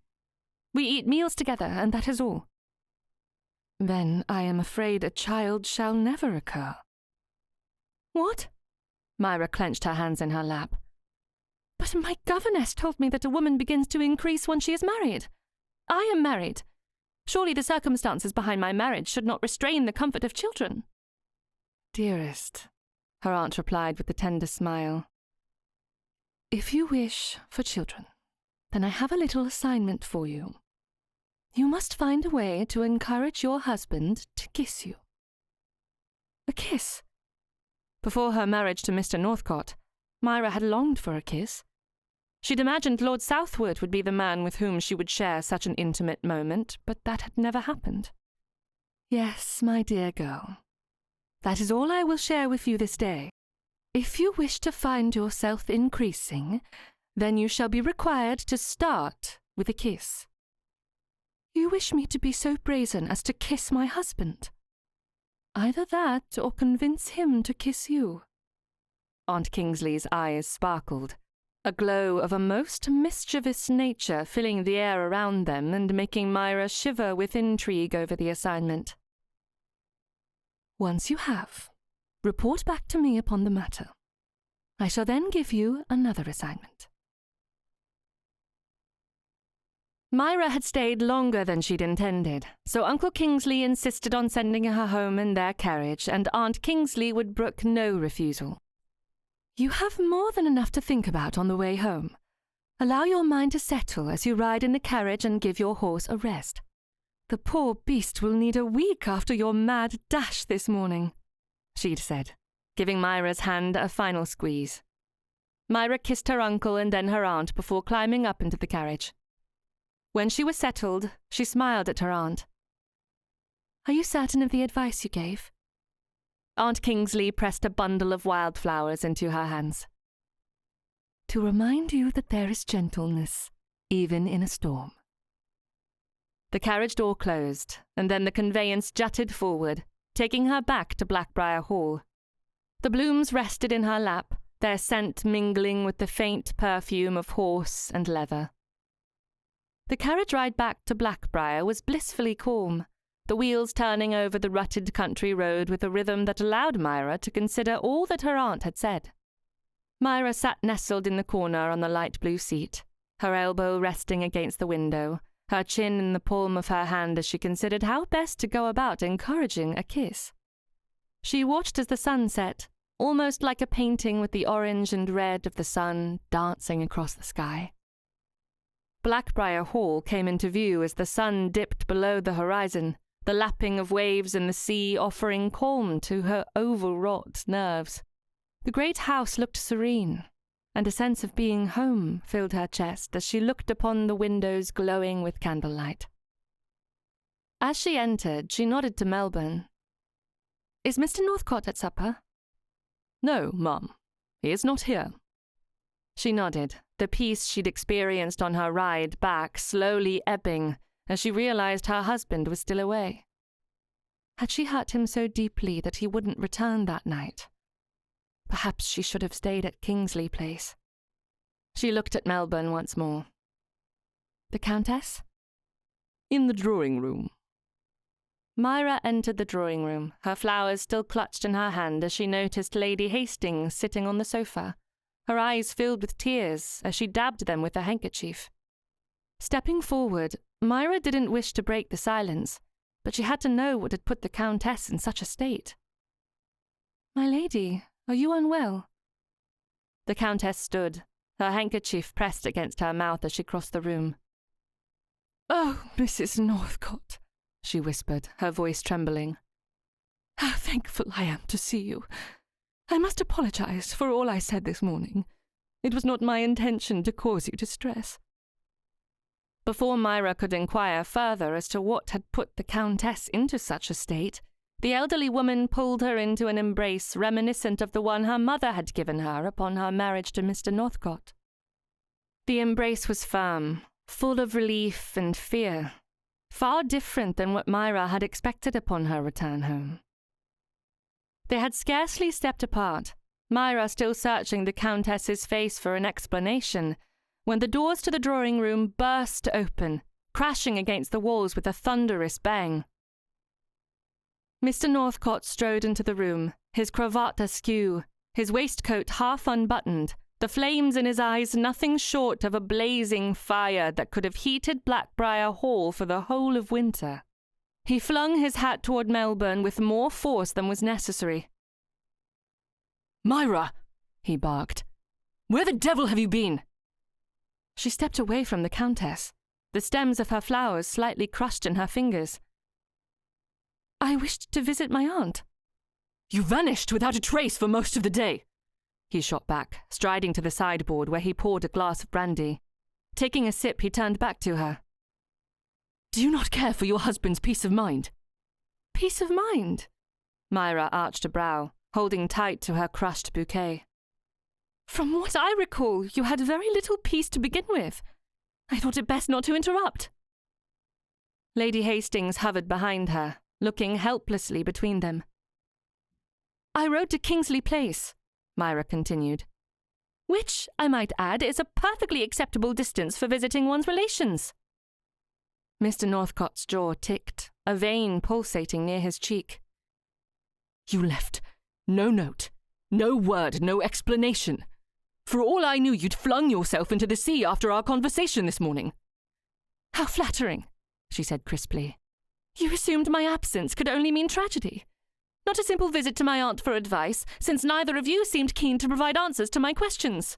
We eat meals together, and that is all. Then I am afraid a child shall never occur. What? Myra clenched her hands in her lap. But my governess told me that a woman begins to increase when she is married. I am married. Surely the circumstances behind my marriage should not restrain the comfort of children. Dearest, her aunt replied with a tender smile, if you wish for children, then I have a little assignment for you. You must find a way to encourage your husband to kiss you. A kiss? Before her marriage to Mr. Northcote, Myra had longed for a kiss. She'd imagined Lord Southwood would be the man with whom she would share such an intimate moment, but that had never happened. Yes, my dear girl. That is all I will share with you this day. If you wish to find yourself increasing, then you shall be required to start with a kiss. You wish me to be so brazen as to kiss my husband? Either that or convince him to kiss you. Aunt Kingsley's eyes sparkled, a glow of a most mischievous nature filling the air around them and making Myra shiver with intrigue over the assignment. Once you have, report back to me upon the matter. I shall then give you another assignment. Myra had stayed longer than she'd intended, so Uncle Kingsley insisted on sending her home in their carriage, and Aunt Kingsley would brook no refusal. You have more than enough to think about on the way home. Allow your mind to settle as you ride in the carriage and give your horse a rest. The poor beast will need a week after your mad dash this morning, she'd said, giving Myra's hand a final squeeze. Myra kissed her uncle and then her aunt before climbing up into the carriage. When she was settled, she smiled at her aunt. Are you certain of the advice you gave? Aunt Kingsley pressed a bundle of wildflowers into her hands. To remind you that there is gentleness, even in a storm. The carriage door closed, and then the conveyance jutted forward, taking her back to Blackbriar Hall. The blooms rested in her lap, their scent mingling with the faint perfume of horse and leather. The carriage ride back to Blackbriar was blissfully calm, the wheels turning over the rutted country road with a rhythm that allowed Myra to consider all that her aunt had said. Myra sat nestled in the corner on the light blue seat, her elbow resting against the window, her chin in the palm of her hand as she considered how best to go about encouraging a kiss. She watched as the sun set, almost like a painting with the orange and red of the sun dancing across the sky. Blackbriar Hall came into view as the sun dipped below the horizon, the lapping of waves in the sea offering calm to her overwrought nerves. The great house looked serene, and a sense of being home filled her chest as she looked upon the windows glowing with candlelight. As she entered, she nodded to Melbourne. "Is Mr. Northcote at supper?" "No, Mum. He is not here." She nodded, the peace she'd experienced on her ride back slowly ebbing as she realized her husband was still away. Had she hurt him so deeply that he wouldn't return that night? Perhaps she should have stayed at Kingsley Place. She looked at Melbourne once more. "The Countess?" "In the drawing room." Myra entered the drawing room, her flowers still clutched in her hand as she noticed Lady Hastings sitting on the sofa, her eyes filled with tears as she dabbed them with a handkerchief. Stepping forward, Myra didn't wish to break the silence, but she had to know what had put the Countess in such a state. "My lady, are you unwell?" The Countess stood, her handkerchief pressed against her mouth as she crossed the room. "Oh, Mrs. Northcote," she whispered, her voice trembling. "How thankful I am to see you. I must apologize for all I said this morning. It was not my intention to cause you distress." Before Myra could inquire further as to what had put the Countess into such a state, the elderly woman pulled her into an embrace reminiscent of the one her mother had given her upon her marriage to Mr. Northcote. The embrace was firm, full of relief and fear, far different than what Myra had expected upon her return home. They had scarcely stepped apart, Myra still searching the Countess's face for an explanation, when the doors to the drawing-room burst open, crashing against the walls with a thunderous bang. Mr. Northcote strode into the room, his cravat askew, his waistcoat half unbuttoned, the flames in his eyes nothing short of a blazing fire that could have heated Blackbriar Hall for the whole of winter. He flung his hat toward Melbourne with more force than was necessary. "Myra!" he barked. "Where the devil have you been?" She stepped away from the Countess, the stems of her flowers slightly crushed in her fingers. "I wished to visit my aunt." "You vanished without a trace for most of the day," he shot back, striding to the sideboard where he poured a glass of brandy. Taking a sip, he turned back to her. "Do you not care for your husband's peace of mind?" "Peace of mind?" Myra arched a brow, holding tight to her crushed bouquet. "From what I recall, you had very little peace to begin with. I thought it best not to interrupt." Lady Hastings hovered behind her, looking helplessly between them. "I rode to Kingsley Place," Myra continued, "which, I might add, is a perfectly acceptable distance for visiting one's relations." Mr. Northcote's jaw ticked, a vein pulsating near his cheek. "You left no note, no word, no explanation. For all I knew, you'd flung yourself into the sea after our conversation this morning." "How flattering," she said crisply. "You assumed my absence could only mean tragedy. Not a simple visit to my aunt for advice, since neither of you seemed keen to provide answers to my questions."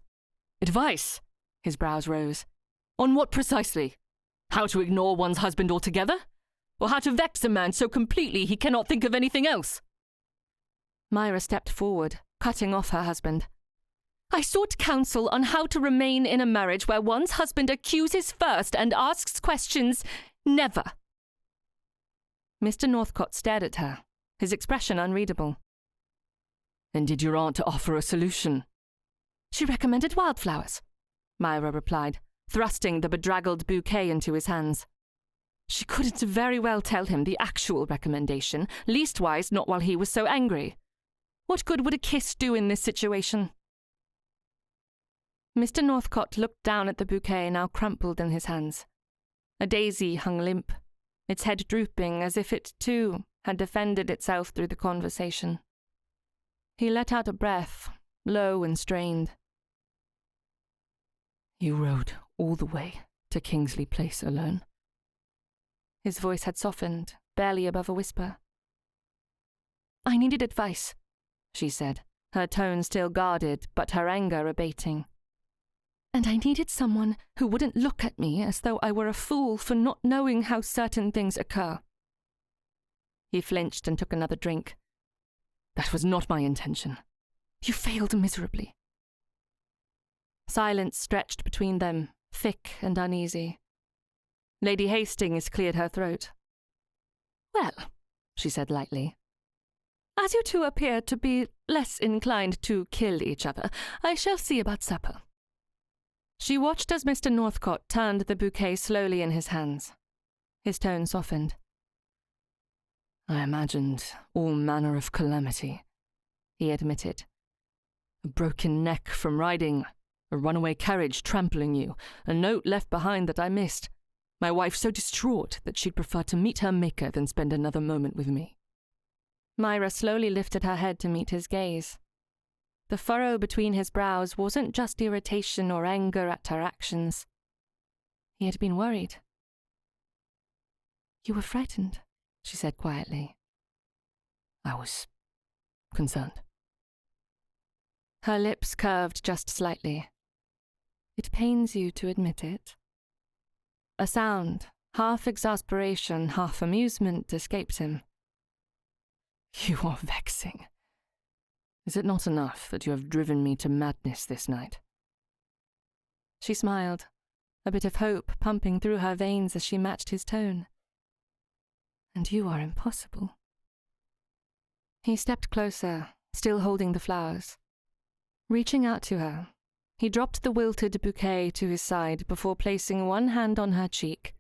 "Advice?" His brows rose. "On what precisely? How to ignore one's husband altogether? Or how to vex a man so completely he cannot think of anything else?" Myra stepped forward, cutting off her husband. "I sought counsel on how to remain in a marriage where one's husband accuses first and asks questions never." Mr. Northcote stared at her, his expression unreadable. "And did your aunt offer a solution?" "She recommended wildflowers," Myra replied, thrusting the bedraggled bouquet into his hands. She couldn't very well tell him the actual recommendation, leastwise not while he was so angry. What good would a kiss do in this situation? Mr. Northcote looked down at the bouquet now crumpled in his hands. A daisy hung limp, its head drooping as if it, too, had defended itself through the conversation. He let out a breath, low and strained. "You rode all the way to Kingsley Place alone?" His voice had softened, barely above a whisper. "I needed advice," she said, her tone still guarded, but her anger abating. "And I needed someone who wouldn't look at me as though I were a fool for not knowing how certain things occur." He flinched and took another drink. "That was not my intention." "You failed miserably." Silence stretched between them, thick and uneasy. Lady Hastings cleared her throat. "Well," she said lightly, "as you two appear to be less inclined to kill each other, I shall see about supper." She watched as Mr. Northcote turned the bouquet slowly in his hands. His tone softened. "I imagined all manner of calamity," he admitted. "A broken neck from riding, a runaway carriage trampling you, a note left behind that I missed. My wife so distraught that she'd prefer to meet her maker than spend another moment with me." Myra slowly lifted her head to meet his gaze. The furrow between his brows wasn't just irritation or anger at her actions. He had been worried. "You were frightened," she said quietly. "I was concerned." Her lips curved just slightly. "It pains you to admit it." A sound, half exasperation, half amusement, escaped him. "You are vexing." Is it not enough that you have driven me to madness this night? She smiled, a bit of hope pumping through her veins as she matched his tone. And you are impossible. He stepped closer, still holding the flowers. Reaching out to her, he dropped the wilted bouquet to his side before placing one hand on her cheek,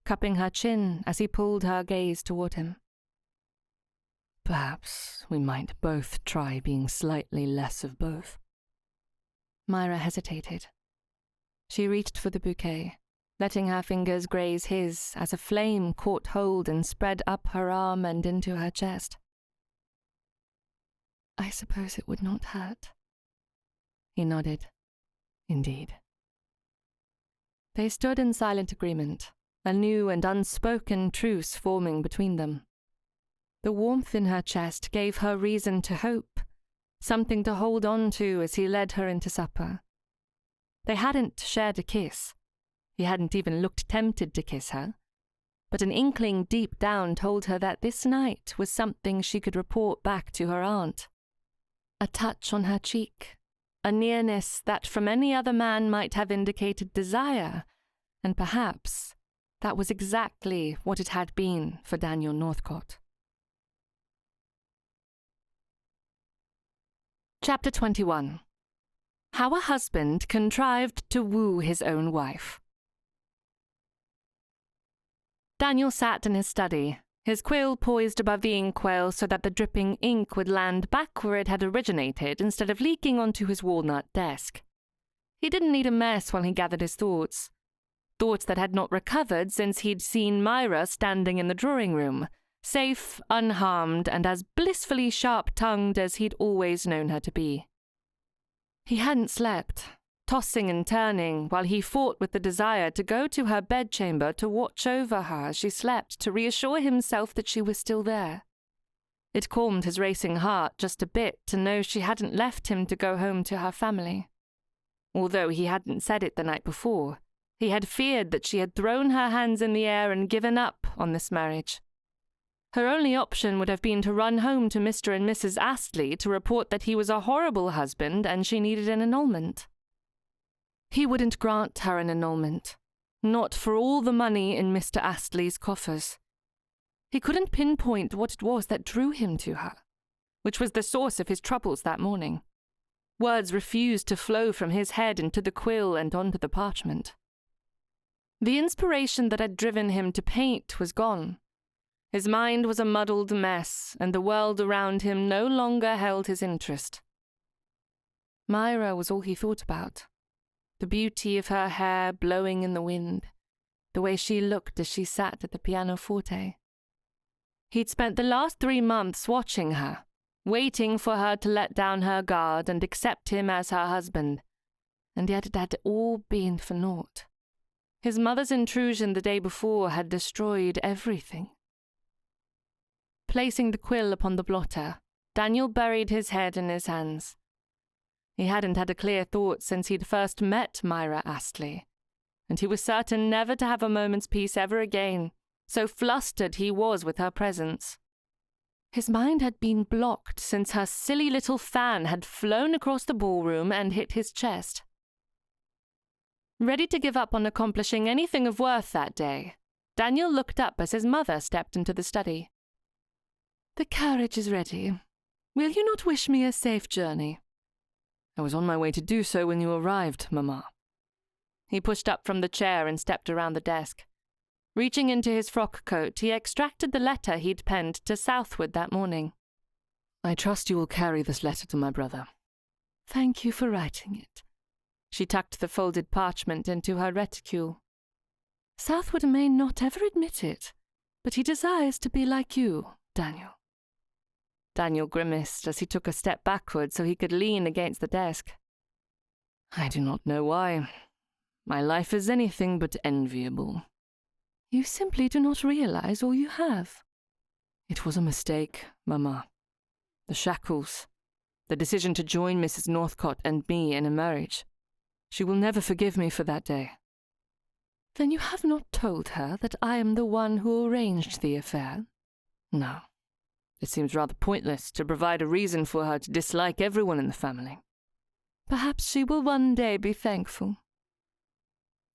cupping her chin as he pulled her gaze toward him. Perhaps we might both try being slightly less of both. Myra hesitated. She reached for the bouquet, letting her fingers graze his as a flame caught hold and spread up her arm and into her chest. I suppose it would not hurt. He nodded. Indeed. They stood in silent agreement, a new and unspoken truce forming between them. The warmth in her chest gave her reason to hope, something to hold on to as he led her into supper. They hadn't shared a kiss. He hadn't even looked tempted to kiss her. But an inkling deep down told her that this night was something she could report back to her aunt. A touch on her cheek, a nearness that from any other man might have indicated desire, and perhaps that was exactly what it had been for Daniel Northcott. Chapter 21. How a Husband Contrived to Woo His Own Wife. Daniel sat in his study, his quill poised above the inkwell so that the dripping ink would land back where it had originated instead of leaking onto his walnut desk. He didn't need a mess while he gathered his thoughts that had not recovered since he'd seen Myra standing in the drawing room, safe, unharmed, and as blissfully sharp-tongued as he'd always known her to be. He hadn't slept, tossing and turning while he fought with the desire to go to her bedchamber to watch over her as she slept to reassure himself that she was still there. It calmed his racing heart just a bit to know she hadn't left him to go home to her family. Although he hadn't said it the night before, he had feared that she had thrown her hands in the air and given up on this marriage. Her only option would have been to run home to Mr. and Mrs. Astley to report that he was a horrible husband and she needed an annulment. He wouldn't grant her an annulment, not for all the money in Mr. Astley's coffers. He couldn't pinpoint what it was that drew him to her, which was the source of his troubles that morning. Words refused to flow from his head into the quill and onto the parchment. The inspiration that had driven him to paint was gone. His mind was a muddled mess, and the world around him no longer held his interest. Myra was all he thought about. The beauty of her hair blowing in the wind, the way she looked as she sat at the pianoforte. He'd spent the last 3 months watching her, waiting for her to let down her guard and accept him as her husband, and yet it had all been for naught. His mother's intrusion the day before had destroyed everything. Placing the quill upon the blotter, Daniel buried his head in his hands. He hadn't had a clear thought since he'd first met Myra Astley, and he was certain never to have a moment's peace ever again, so flustered he was with her presence. His mind had been blocked since her silly little fan had flown across the ballroom and hit his chest. Ready to give up on accomplishing anything of worth that day, Daniel looked up as his mother stepped into the study. "The carriage is ready. Will you not wish me a safe journey?" "I was on my way to do so when you arrived, Mamma." He pushed up from the chair and stepped around the desk. Reaching into his frock coat, he extracted the letter he'd penned to Southwood that morning. "I trust you will carry this letter to my brother." "Thank you for writing it." She tucked the folded parchment into her reticule. "Southwood may not ever admit it, but he desires to be like you, Daniel." Daniel grimaced as he took a step backward so he could lean against the desk. "I do not know why. My life is anything but enviable." "You simply do not realize all you have." "It was a mistake, Mamma. The shackles, the decision to join Mrs. Northcott and me in a marriage. She will never forgive me for that day." "Then you have not told her that I am the one who arranged the affair?" "No. It seems rather pointless to provide a reason for her to dislike everyone in the family. Perhaps she will one day be thankful.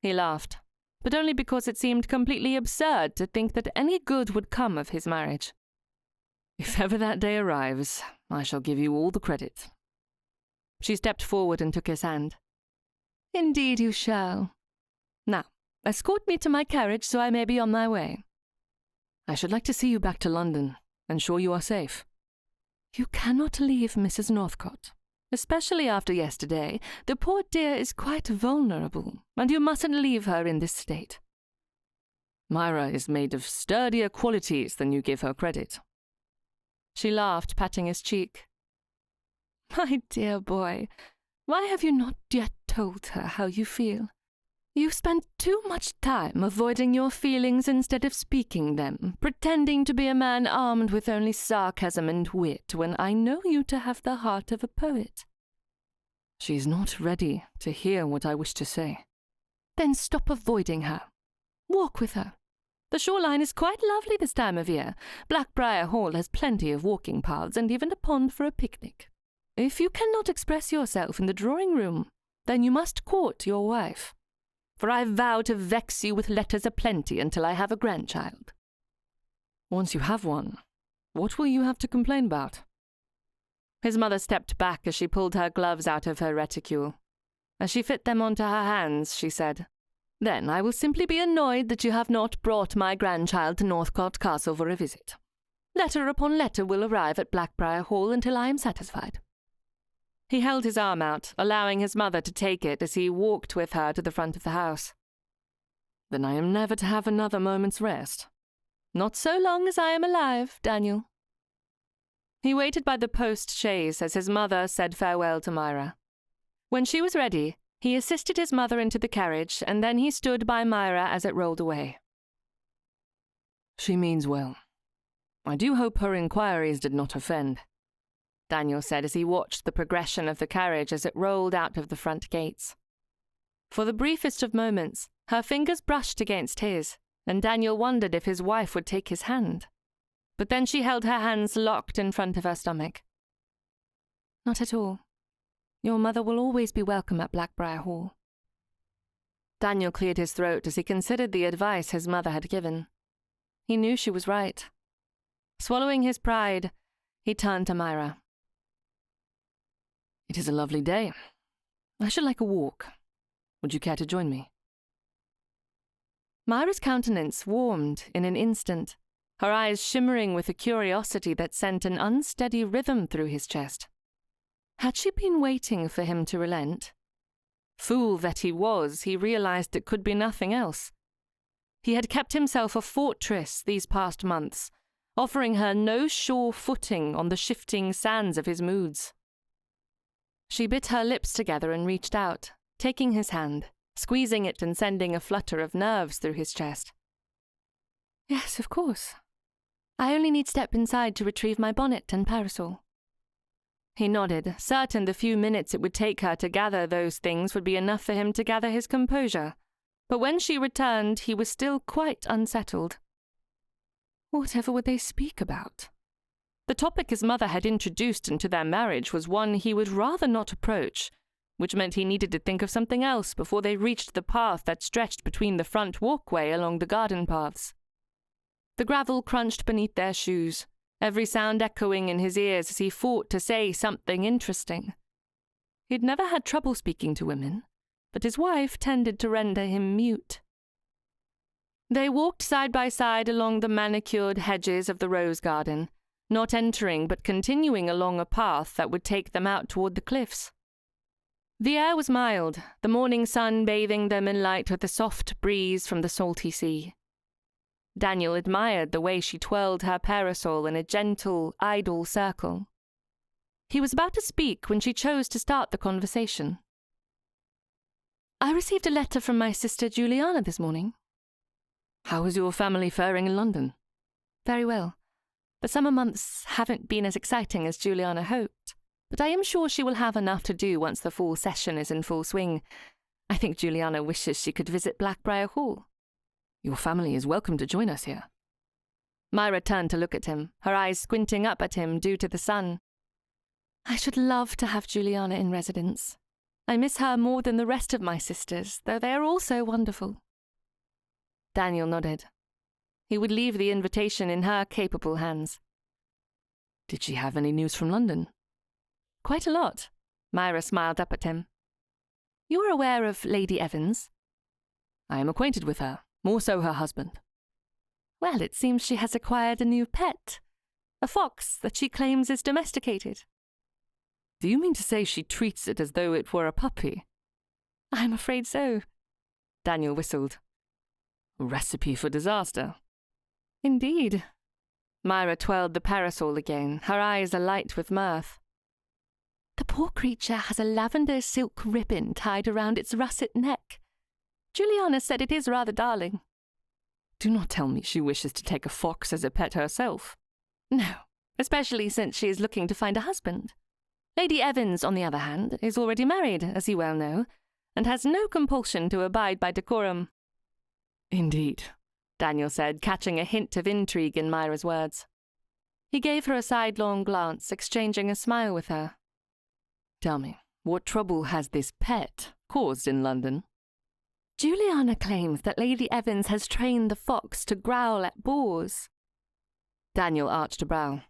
He laughed, but only because it seemed completely absurd to think that any good would come of his marriage. If ever that day arrives, I shall give you all the credit. She stepped forward and took his hand. Indeed you shall. Now, escort me to my carriage so I may be on my way. I should like to see you back to London, ensure you are safe. You cannot leave Mrs. Northcote. Especially after yesterday, the poor dear is quite vulnerable, and you mustn't leave her in this state. Myra is made of sturdier qualities than you give her credit. She laughed, patting his cheek. My dear boy, why have you not yet told her how you feel? You spend too much time avoiding your feelings instead of speaking them, pretending to be a man armed with only sarcasm and wit, when I know you to have the heart of a poet. She is not ready to hear what I wish to say. Then stop avoiding her. Walk with her. The shoreline is quite lovely this time of year. Blackbriar Hall has plenty of walking paths and even a pond for a picnic. If you cannot express yourself in the drawing-room, then you must court your wife. For I vow to vex you with letters aplenty until I have a grandchild. Once you have one, what will you have to complain about? His mother stepped back as she pulled her gloves out of her reticule. As she fit them onto her hands, she said, Then I will simply be annoyed that you have not brought my grandchild to Northcote Castle for a visit. Letter upon letter will arrive at Blackbriar Hall until I am satisfied. He held his arm out, allowing his mother to take it as he walked with her to the front of the house. Then I am never to have another moment's rest. Not so long as I am alive, Daniel. He waited by the post-chaise as his mother said farewell to Myra. When she was ready, he assisted his mother into the carriage, and then he stood by Myra as it rolled away. She means well. I do hope her inquiries did not offend, Daniel said as he watched the progression of the carriage as it rolled out of the front gates. For the briefest of moments, her fingers brushed against his, and Daniel wondered if his wife would take his hand. But then she held her hands locked in front of her stomach. Not at all. Your mother will always be welcome at Blackbriar Hall. Daniel cleared his throat as he considered the advice his mother had given. He knew she was right. Swallowing his pride, he turned to Myra. It is a lovely day. I should like a walk. Would you care to join me? Myra's countenance warmed in an instant, her eyes shimmering with a curiosity that sent an unsteady rhythm through his chest. Had she been waiting for him to relent? Fool that he was, he realized it could be nothing else. He had kept himself a fortress these past months, offering her no sure footing on the shifting sands of his moods. She bit her lips together and reached out, taking his hand, squeezing it and sending a flutter of nerves through his chest. Yes, of course. I only need step inside to retrieve my bonnet and parasol. He nodded, certain the few minutes it would take her to gather those things would be enough for him to gather his composure. But when she returned, he was still quite unsettled. Whatever would they speak about? The topic his mother had introduced into their marriage was one he would rather not approach, which meant he needed to think of something else before they reached the path that stretched between the front walkway along the garden paths. The gravel crunched beneath their shoes, every sound echoing in his ears as he fought to say something interesting. He'd never had trouble speaking to women, but his wife tended to render him mute. They walked side by side along the manicured hedges of the rose garden, not entering but continuing along a path that would take them out toward the cliffs. The air was mild, the morning sun bathing them in light with a soft breeze from the salty sea. Daniel admired the way she twirled her parasol in a gentle, idle circle. He was about to speak when she chose to start the conversation. I received a letter from my sister Juliana this morning. How is your family faring in London? Very well. The summer months haven't been as exciting as Juliana hoped, but I am sure she will have enough to do once the fall session is in full swing. I think Juliana wishes she could visit Blackbriar Hall. Your family is welcome to join us here. Myra turned to look at him, her eyes squinting up at him due to the sun. I should love to have Juliana in residence. I miss her more than the rest of my sisters, though they are also wonderful. Daniel nodded. He would leave the invitation in her capable hands. Did she have any news from London? Quite a lot. Myra smiled up at him. You are aware of Lady Evans? I am acquainted with her, more so her husband. Well, it seems she has acquired a new pet, a fox that she claims is domesticated. Do you mean to say she treats it as though it were a puppy? I'm afraid so. Daniel whistled. A recipe for disaster. Indeed. Myra twirled the parasol again, her eyes alight with mirth. The poor creature has a lavender silk ribbon tied around its russet neck. Juliana said it is rather darling. Do not tell me she wishes to take a fox as a pet herself. No, especially since she is looking to find a husband. Lady Evans, on the other hand, is already married, as you well know, and has no compulsion to abide by decorum. Indeed, Daniel said, catching a hint of intrigue in Myra's words. He gave her a sidelong glance, exchanging a smile with her. Tell me, what trouble has this pet caused in London? Juliana claims that Lady Evans has trained the fox to growl at boors. Daniel arched a brow.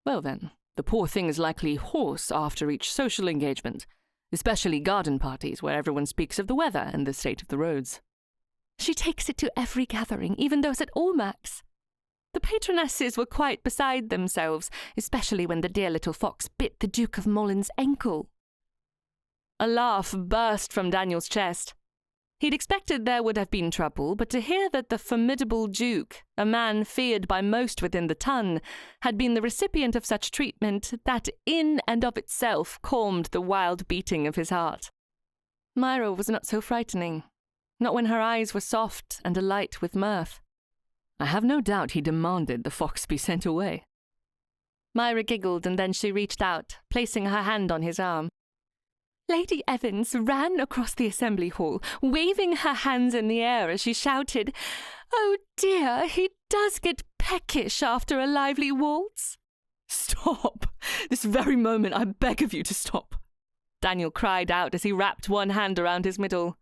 Well then, the poor thing is likely hoarse after each social engagement, especially garden parties where everyone speaks of the weather and the state of the roads. She takes it to every gathering, even those at Almack's. The patronesses were quite beside themselves, especially when the dear little fox bit the Duke of Mullen's ankle. A laugh burst from Daniel's chest. He'd expected there would have been trouble, but to hear that the formidable Duke, a man feared by most within the ton, had been the recipient of such treatment, that in and of itself calmed the wild beating of his heart. Myra was not so frightening, not when her eyes were soft and alight with mirth. I have no doubt he demanded the fox be sent away. Myra giggled, and then she reached out, placing her hand on his arm. Lady Evans ran across the assembly hall, waving her hands in the air as she shouted, "Oh dear, he does get peckish after a lively waltz." Stop! This very moment I beg of you to stop! Daniel cried out as he wrapped one hand around his middle.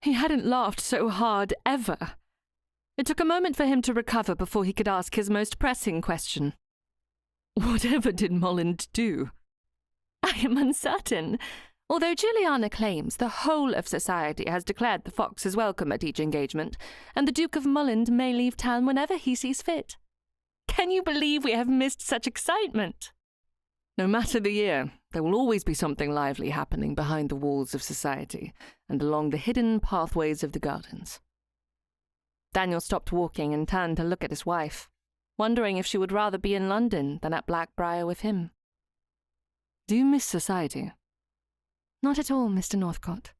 He hadn't laughed so hard ever. It took a moment for him to recover before he could ask his most pressing question. Whatever did Mullen do? I am uncertain. Although Juliana claims the whole of society has declared the fox is welcome at each engagement, and the Duke of Mullen may leave town whenever he sees fit. Can you believe we have missed such excitement? No matter the year, there will always be something lively happening behind the walls of society and along the hidden pathways of the gardens. Daniel stopped walking and turned to look at his wife, wondering if she would rather be in London than at Blackbriar with him. Do you miss society? Not at all, Mr. Northcote.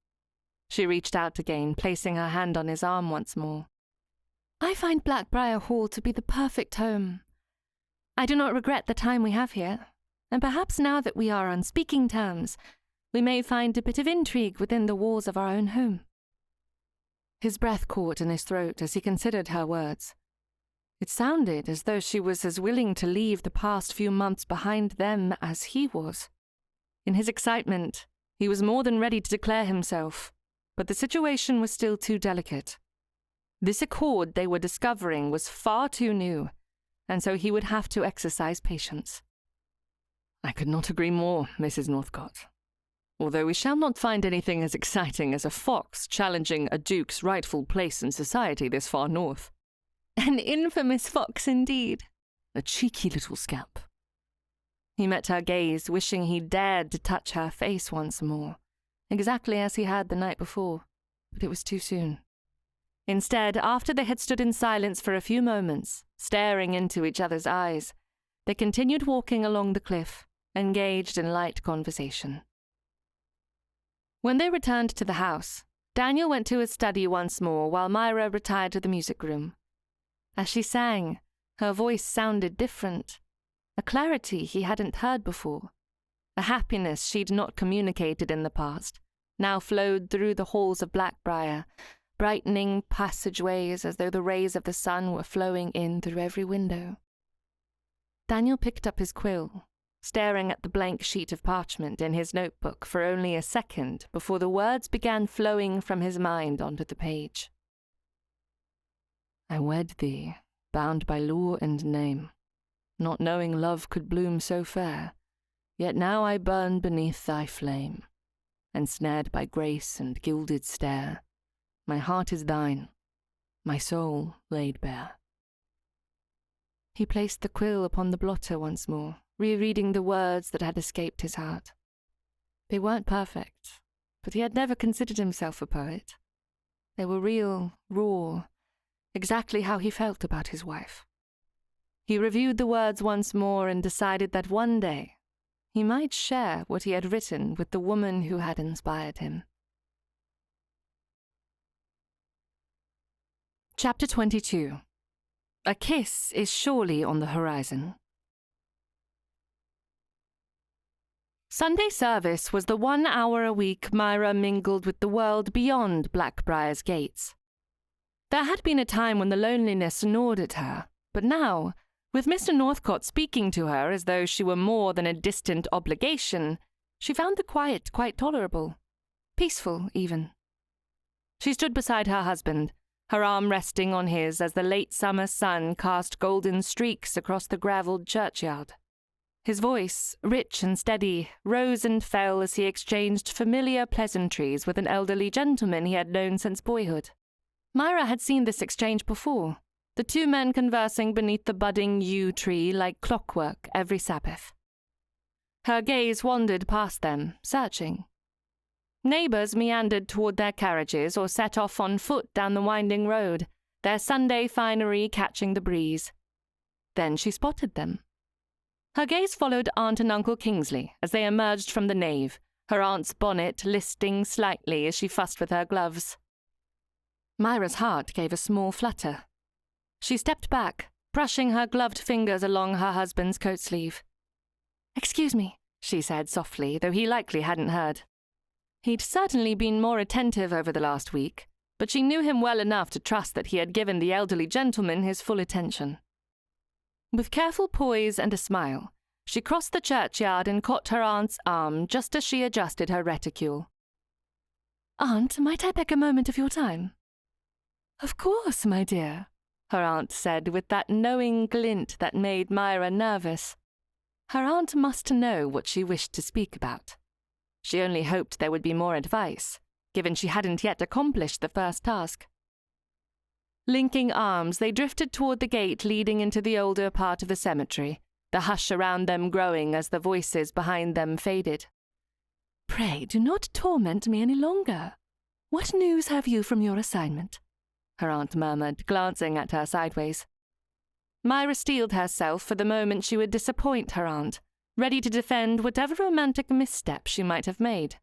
She reached out again, placing her hand on his arm once more. I find Blackbriar Hall to be the perfect home. I do not regret the time we have here, and perhaps now that we are on speaking terms, we may find a bit of intrigue within the walls of our own home. His breath caught in his throat as he considered her words. It sounded as though she was as willing to leave the past few months behind them as he was. In his excitement, he was more than ready to declare himself, but the situation was still too delicate. This accord they were discovering was far too new, and so he would have to exercise patience. I could not agree more, Mrs. Northcote. Although we shall not find anything as exciting as a fox challenging a duke's rightful place in society this far north. An infamous fox indeed. A cheeky little scamp. He met her gaze, wishing he dared to touch her face once more, exactly as he had the night before, but it was too soon. Instead, after they had stood in silence for a few moments, staring into each other's eyes, they continued walking along the cliff, engaged in light conversation. When they returned to the house, Daniel went to his study once more while Myra retired to the music room. As she sang, her voice sounded different, a clarity he hadn't heard before, a happiness she'd not communicated in the past, now flowed through the halls of Blackbriar, brightening passageways as though the rays of the sun were flowing in through every window. Daniel picked up his quill, staring at the blank sheet of parchment in his notebook for only a second before the words began flowing from his mind onto the page. I wed thee, bound by law and name, not knowing love could bloom so fair, yet now I burn beneath thy flame, ensnared by grace and gilded stare. My heart is thine, my soul laid bare. He placed the quill upon the blotter once more, rereading the words that had escaped his heart. They weren't perfect, but he had never considered himself a poet. They were real, raw, exactly how he felt about his wife. He reviewed the words once more and decided that one day he might share what he had written with the woman who had inspired him. Chapter 22. A kiss is surely on the horizon. Sunday service was the 1 hour a week Myra mingled with the world beyond Blackbriar's gates. There had been a time when the loneliness gnawed at her, but now, with Mr. Northcote speaking to her as though she were more than a distant obligation, she found the quiet quite tolerable, peaceful even. She stood beside her husband, her arm resting on his as the late summer sun cast golden streaks across the gravelled churchyard. His voice, rich and steady, rose and fell as he exchanged familiar pleasantries with an elderly gentleman he had known since boyhood. Myra had seen this exchange before, the two men conversing beneath the budding yew tree like clockwork every Sabbath. Her gaze wandered past them, searching. Neighbours meandered toward their carriages or set off on foot down the winding road, their Sunday finery catching the breeze. Then she spotted them. Her gaze followed Aunt and Uncle Kingsley as they emerged from the nave, her aunt's bonnet listing slightly as she fussed with her gloves. Myra's heart gave a small flutter. She stepped back, brushing her gloved fingers along her husband's coat sleeve. "Excuse me," she said softly, though he likely hadn't heard. He'd certainly been more attentive over the last week, but she knew him well enough to trust that he had given the elderly gentleman his full attention. With careful poise and a smile, she crossed the churchyard and caught her aunt's arm just as she adjusted her reticule. "Aunt, might I beg a moment of your time?" "Of course, my dear," her aunt said with that knowing glint that made Myra nervous. Her aunt must know what she wished to speak about. She only hoped there would be more advice, given she hadn't yet accomplished the first task. Linking arms, they drifted toward the gate leading into the older part of the cemetery, the hush around them growing as the voices behind them faded. "Pray do not torment me any longer. What news have you from your assignment?" her aunt murmured, glancing at her sideways. Myra steeled herself for the moment she would disappoint her aunt, ready to defend whatever romantic misstep she might have made.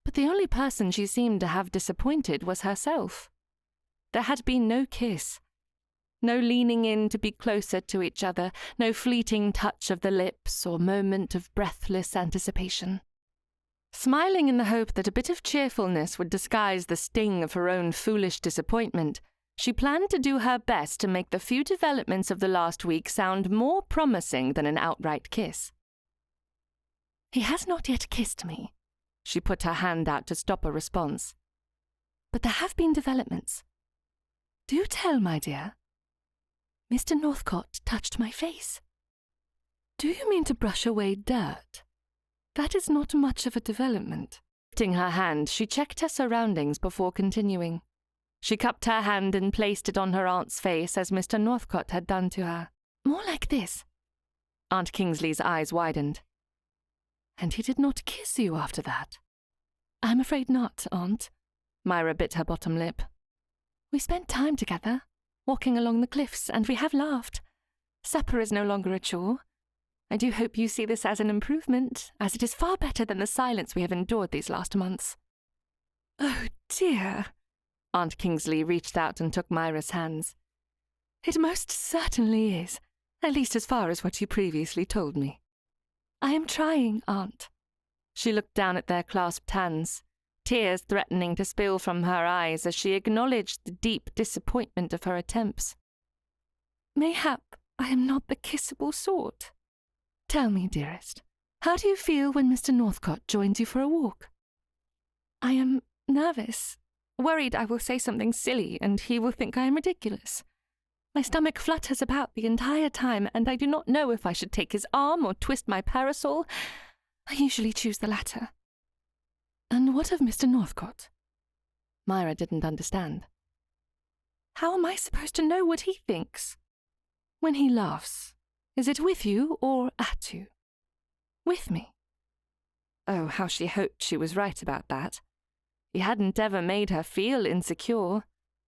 But the only person she seemed to have disappointed was herself. There had been no kiss, no leaning in to be closer to each other, no fleeting touch of the lips or moment of breathless anticipation. Smiling in the hope that a bit of cheerfulness would disguise the sting of her own foolish disappointment, she planned to do her best to make the few developments of the last week sound more promising than an outright kiss. "He has not yet kissed me." She put her hand out to stop a response. "But there have been developments. Do tell, my dear." "Mr. Northcote touched my face." "Do you mean to brush away dirt? That is not much of a development." Lifting her hand, she checked her surroundings before continuing. She cupped her hand and placed it on her aunt's face as Mr. Northcote had done to her. "More like this." Aunt Kingsley's eyes widened. "And he did not kiss you after that?" "I'm afraid not, Aunt." Myra bit her bottom lip. "We spent time together, walking along the cliffs, and we have laughed. Supper is no longer a chore. I do hope you see this as an improvement, as it is far better than the silence we have endured these last months." "Oh, dear." Aunt Kingsley reached out and took Myra's hands. "It most certainly is, at least as far as what you previously told me." "I am trying, Aunt." She looked down at their clasped hands, tears threatening to spill from her eyes as she acknowledged the deep disappointment of her attempts. Mayhap I am not the kissable sort. Tell me, dearest, how do you feel when Mr. Northcote joins you for a walk? I am nervous, worried I will say something silly and he will think I am ridiculous. My stomach flutters about the entire time, and I do not know if I should take his arm or twist my parasol. I usually choose the latter. And what of Mr. Northcote? Myra didn't understand. How am I supposed to know what he thinks? When he laughs, is it with you or at you? With me. Oh, how she hoped she was right about that. He hadn't ever made her feel insecure,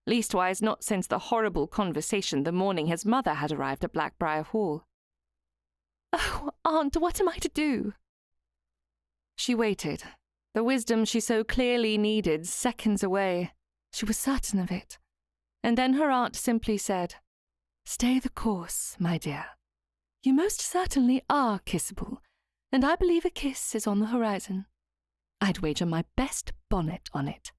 leastwise not since the horrible conversation the morning his mother had arrived at Blackbriar Hall. Oh, Aunt, what am I to do? She waited, the wisdom she so clearly needed seconds away. She was certain of it. And then her aunt simply said, Stay the course, my dear. You most certainly are kissable, and I believe a kiss is on the horizon. I'd wager my best bonnet on it.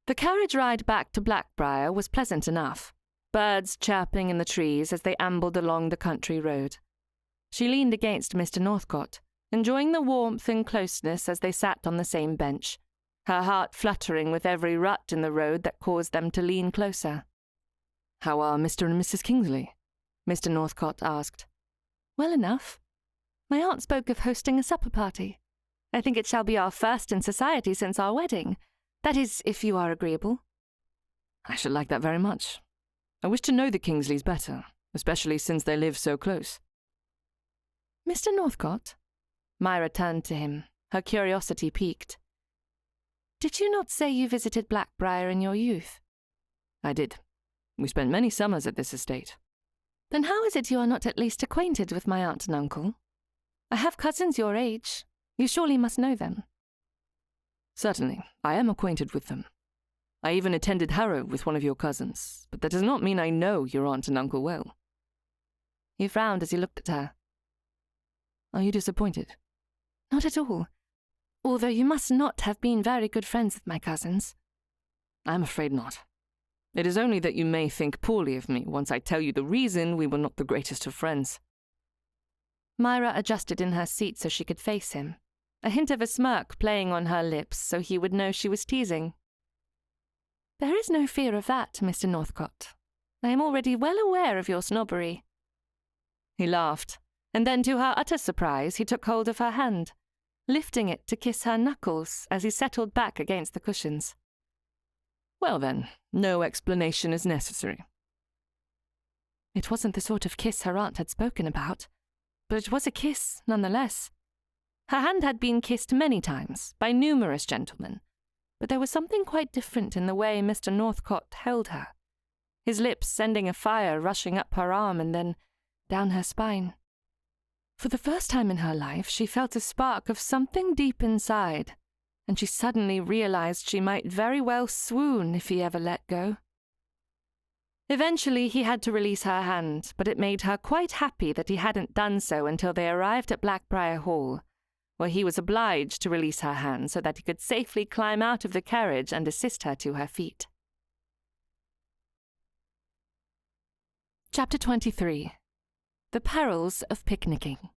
The carriage ride back to Blackbriar was pleasant enough, birds chirping in the trees as they ambled along the country road. She leaned against Mr. Northcote, enjoying the warmth and closeness as they sat on the same bench, her heart fluttering with every rut in the road that caused them to lean closer. "How are Mr. and Mrs. Kingsley?" Mr. Northcote asked. Well enough. My aunt spoke of hosting a supper party. I think it shall be our first in society since our wedding. That is, if you are agreeable. I should like that very much. I wish to know the Kingsleys better, especially since they live so close. Mr. Northcote? Myra turned to him, her curiosity piqued. Did you not say you visited Blackbriar in your youth? I did. We spent many summers at this estate. Then how is it you are not at least acquainted with my aunt and uncle? I have cousins your age. You surely must know them. Certainly, I am acquainted with them. I even attended Harrow with one of your cousins, but that does not mean I know your aunt and uncle well. He frowned as he looked at her. Are you disappointed? Not at all. Although you must not have been very good friends with my cousins. I am afraid not. It is only that you may think poorly of me once I tell you the reason we were not the greatest of friends. Myra adjusted in her seat so she could face him, a hint of a smirk playing on her lips so he would know she was teasing. There is no fear of that, Mr. Northcote. I am already well aware of your snobbery. He laughed, and then to her utter surprise he took hold of her hand, lifting it to kiss her knuckles as he settled back against the cushions. Well then, no explanation is necessary. It wasn't the sort of kiss her aunt had spoken about, but it was a kiss nonetheless. Her hand had been kissed many times by numerous gentlemen, but there was something quite different in the way Mr. Northcote held her, his lips sending a fire rushing up her arm and then down her spine. For the first time in her life, she felt a spark of something deep inside, and she suddenly realized she might very well swoon if he ever let go. Eventually, he had to release her hand, but it made her quite happy that he hadn't done so until they arrived at Blackbriar Hall, where he was obliged to release her hand so that he could safely climb out of the carriage and assist her to her feet. Chapter 23. The Perils of Picnicking.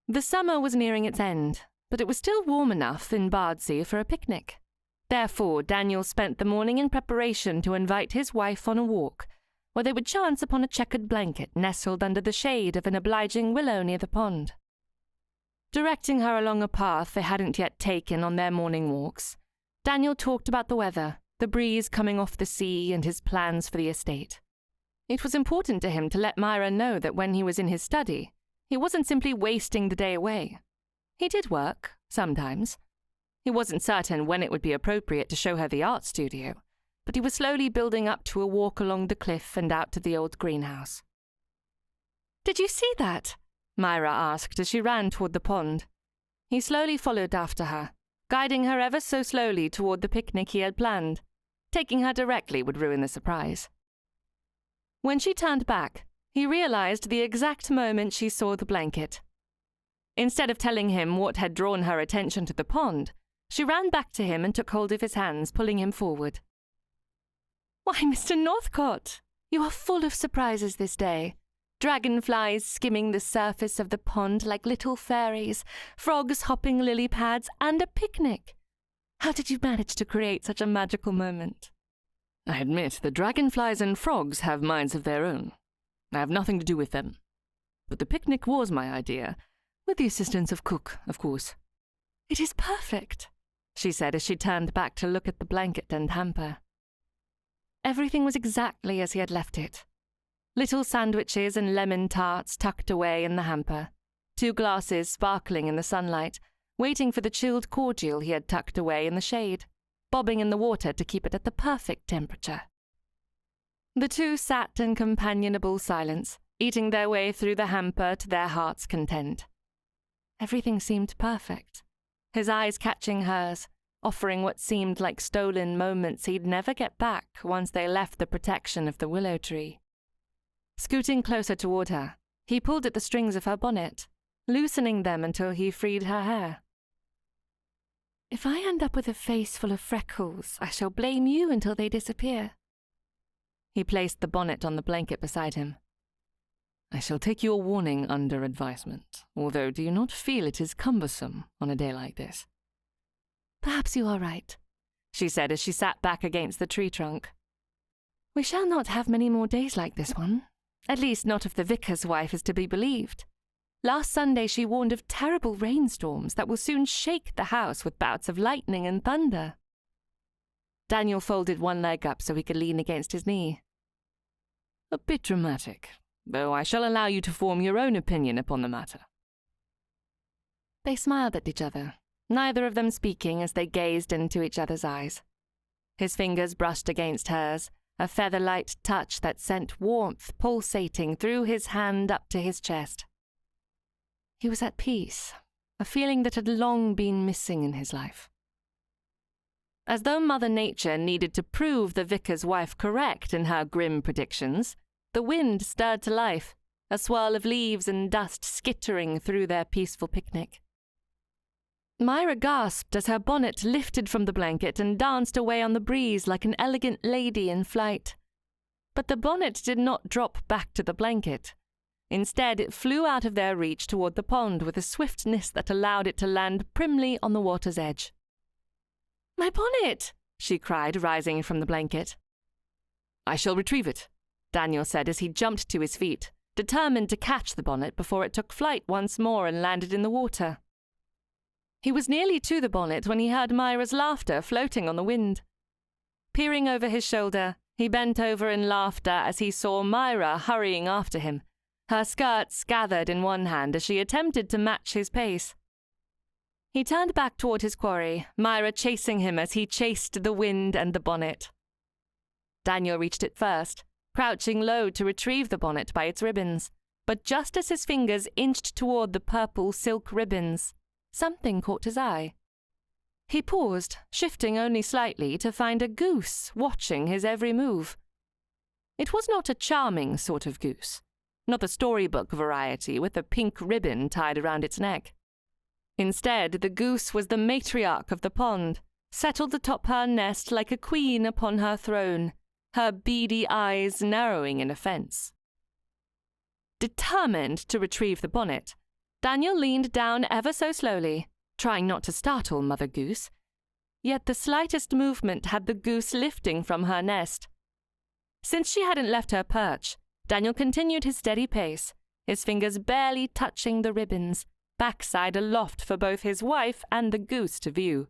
The summer was nearing its end, but it was still warm enough in Bardsey for a picnic. Therefore, Daniel spent the morning in preparation to invite his wife on a walk, where they would chance upon a checkered blanket nestled under the shade of an obliging willow near the pond. Directing her along a path they hadn't yet taken on their morning walks, Daniel talked about the weather, the breeze coming off the sea, and his plans for the estate. It was important to him to let Myra know that when he was in his study, he wasn't simply wasting the day away. He did work, sometimes. He wasn't certain when it would be appropriate to show her the art studio, but he was slowly building up to a walk along the cliff and out to the old greenhouse. "Did you see that?" Myra asked as she ran toward the pond. He slowly followed after her, guiding her ever so slowly toward the picnic he had planned. Taking her directly would ruin the surprise. When she turned back, he realized the exact moment she saw the blanket. Instead of telling him what had drawn her attention to the pond, she ran back to him and took hold of his hands, pulling him forward. "Why, Mr. Northcote, you are full of surprises this day. Dragonflies skimming the surface of the pond like little fairies, frogs hopping lily pads, and a picnic. How did you manage to create such a magical moment?" I admit the dragonflies and frogs have minds of their own. I have nothing to do with them. But the picnic was my idea, with the assistance of Cook, of course. "It is perfect," she said as she turned back to look at the blanket and hamper. Everything was exactly as he had left it. Little sandwiches and lemon tarts tucked away in the hamper, 2 glasses sparkling in the sunlight, waiting for the chilled cordial he had tucked away in the shade, bobbing in the water to keep it at the perfect temperature. The two sat in companionable silence, eating their way through the hamper to their heart's content. Everything seemed perfect, his eyes catching hers, offering what seemed like stolen moments he'd never get back once they left the protection of the willow tree. Scooting closer toward her, he pulled at the strings of her bonnet, loosening them until he freed her hair. "If I end up with a face full of freckles, I shall blame you until they disappear." He placed the bonnet on the blanket beside him. "I shall take your warning under advisement, although do you not feel it is cumbersome on a day like this?" "Perhaps you are right," she said as she sat back against the tree trunk. "We shall not have many more days like this one, at least not if the vicar's wife is to be believed. Last Sunday she warned of terrible rainstorms that will soon shake the house with bouts of lightning and thunder." Daniel folded one leg up so he could lean against his knee. "A bit dramatic, though I shall allow you to form your own opinion upon the matter." They smiled at each other, neither of them speaking as they gazed into each other's eyes. His fingers brushed against hers, a feather-light touch that sent warmth pulsating through his hand up to his chest. He was at peace, a feeling that had long been missing in his life. As though Mother Nature needed to prove the vicar's wife correct in her grim predictions, the wind stirred to life, a swirl of leaves and dust skittering through their peaceful picnic. Myra gasped as her bonnet lifted from the blanket and danced away on the breeze like an elegant lady in flight. But the bonnet did not drop back to the blanket. Instead, it flew out of their reach toward the pond with a swiftness that allowed it to land primly on the water's edge. "My bonnet!" she cried, rising from the blanket. "I shall retrieve it," Daniel said as he jumped to his feet, determined to catch the bonnet before it took flight once more and landed in the water. He was nearly to the bonnet when he heard Myra's laughter floating on the wind. Peering over his shoulder, he bent over in laughter as he saw Myra hurrying after him, her skirts gathered in one hand as she attempted to match his pace. He turned back toward his quarry, Myra chasing him as he chased the wind and the bonnet. Daniel reached it first, crouching low to retrieve the bonnet by its ribbons, but just as his fingers inched toward the purple silk ribbons, something caught his eye. He paused, shifting only slightly to find a goose watching his every move. It was not a charming sort of goose, not the storybook variety with a pink ribbon tied around its neck. Instead, the goose was the matriarch of the pond, settled atop her nest like a queen upon her throne, her beady eyes narrowing in offense. Determined to retrieve the bonnet, Daniel leaned down ever so slowly, trying not to startle Mother Goose. Yet the slightest movement had the goose lifting from her nest. Since she hadn't left her perch, Daniel continued his steady pace, his fingers barely touching the ribbons, backside aloft for both his wife and the goose to view.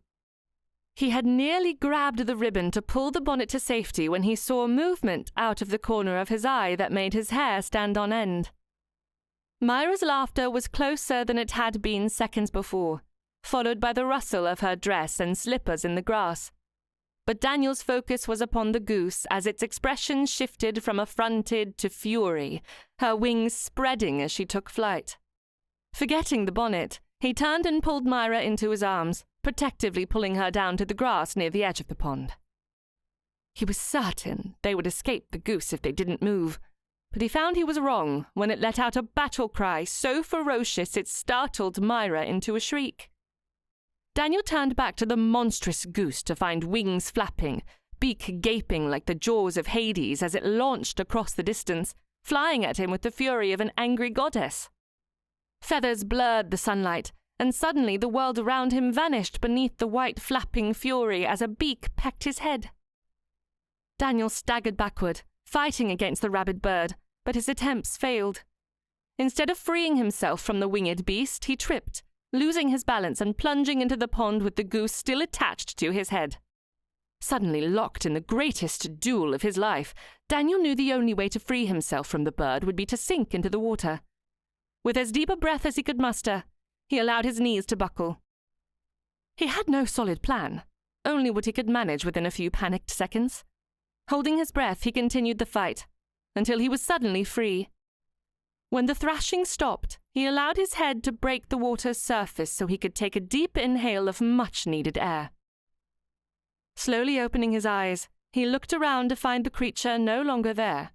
He had nearly grabbed the ribbon to pull the bonnet to safety when he saw movement out of the corner of his eye that made his hair stand on end. Myra's laughter was closer than it had been seconds before, followed by the rustle of her dress and slippers in the grass. But Daniel's focus was upon the goose as its expression shifted from affronted to fury, her wings spreading as she took flight. Forgetting the bonnet, he turned and pulled Myra into his arms, protectively pulling her down to the grass near the edge of the pond. He was certain they would escape the goose if they didn't move, But he found he was wrong when it let out a battle cry so ferocious it startled Myra into a shriek. Daniel turned back to the monstrous goose to find wings flapping, beak gaping like the jaws of Hades as it launched across the distance, flying at him with the fury of an angry goddess. Feathers blurred the sunlight, and suddenly the world around him vanished beneath the white flapping fury as a beak pecked his head. Daniel staggered backward, fighting against the rabid bird, but his attempts failed. Instead of freeing himself from the winged beast, he tripped, losing his balance and plunging into the pond with the goose still attached to his head. Suddenly locked in the greatest duel of his life, Daniel knew the only way to free himself from the bird would be to sink into the water. With as deep a breath as he could muster, he allowed his knees to buckle. He had no solid plan, only what he could manage within a few panicked seconds. Holding his breath, he continued the fight, until he was suddenly free. When the thrashing stopped, he allowed his head to break the water's surface so he could take a deep inhale of much-needed air. Slowly opening his eyes, he looked around to find the creature no longer there.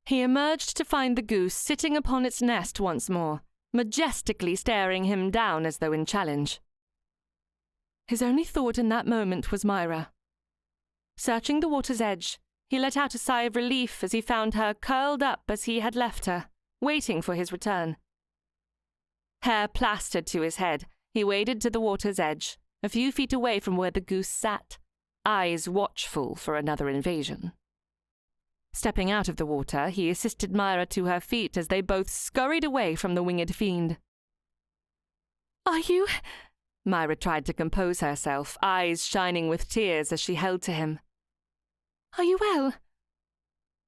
He emerged to find the goose sitting upon its nest once more, majestically staring him down as though in challenge. His only thought in that moment was Myra. Searching the water's edge, he let out a sigh of relief as he found her curled up as he had left her, waiting for his return. Hair plastered to his head, he waded to the water's edge, a few feet away from where the goose sat, eyes watchful for another invasion. Stepping out of the water, he assisted Myra to her feet as they both scurried away from the winged fiend. "Are you—" Myra tried to compose herself, eyes shining with tears as she held to him. "Are you well?"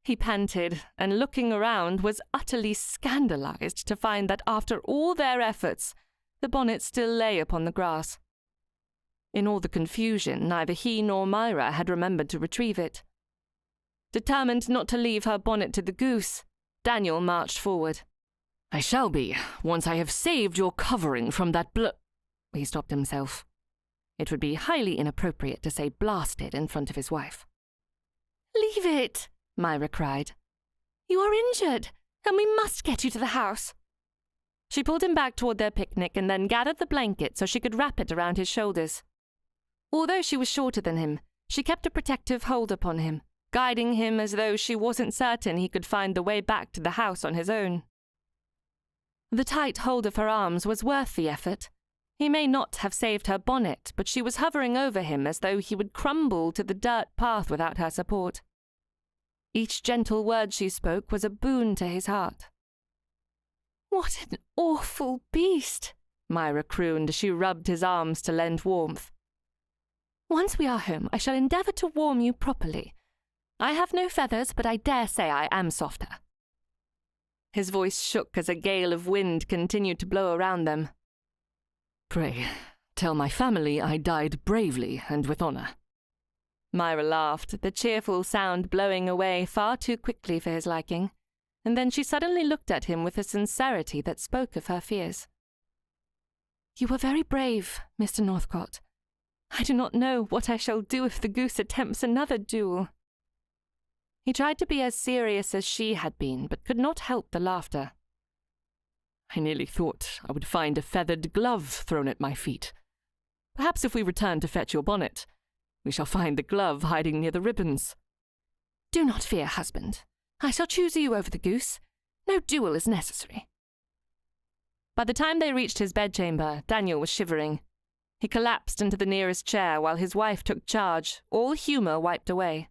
He panted, and looking around was utterly scandalized to find that after all their efforts, the bonnet still lay upon the grass. In all the confusion, neither he nor Myra had remembered to retrieve it. Determined not to leave her bonnet to the goose, Daniel marched forward. "I shall be, once I have saved your covering from that He stopped himself. It would be highly inappropriate to say blasted in front of his wife. "Leave it," Myra cried. "You are injured, and we must get you to the house." She pulled him back toward their picnic and then gathered the blanket so she could wrap it around his shoulders. Although she was shorter than him, she kept a protective hold upon him, guiding him as though she wasn't certain he could find the way back to the house on his own. The tight hold of her arms was worth the effort. He may not have saved her bonnet, but she was hovering over him as though he would crumble to the dirt path without her support. Each gentle word she spoke was a boon to his heart. "What an awful beast," Myra crooned as she rubbed his arms to lend warmth. "Once we are home, I shall endeavour to warm you properly. I have no feathers, but I dare say I am softer." His voice shook as a gale of wind continued to blow around them. "Pray, tell my family I died bravely and with honour." Myra laughed, the cheerful sound blowing away far too quickly for his liking, and then she suddenly looked at him with a sincerity that spoke of her fears. "You were very brave, Mr. Northcott. I do not know what I shall do if the goose attempts another duel." He tried to be as serious as she had been, but could not help the laughter. "I nearly thought I would find a feathered glove thrown at my feet. Perhaps if we return to fetch your bonnet, we shall find the glove hiding near the ribbons." "Do not fear, husband. I shall choose you over the goose. No duel is necessary." By the time they reached his bedchamber, Daniel was shivering. He collapsed into the nearest chair while his wife took charge, all humour wiped away.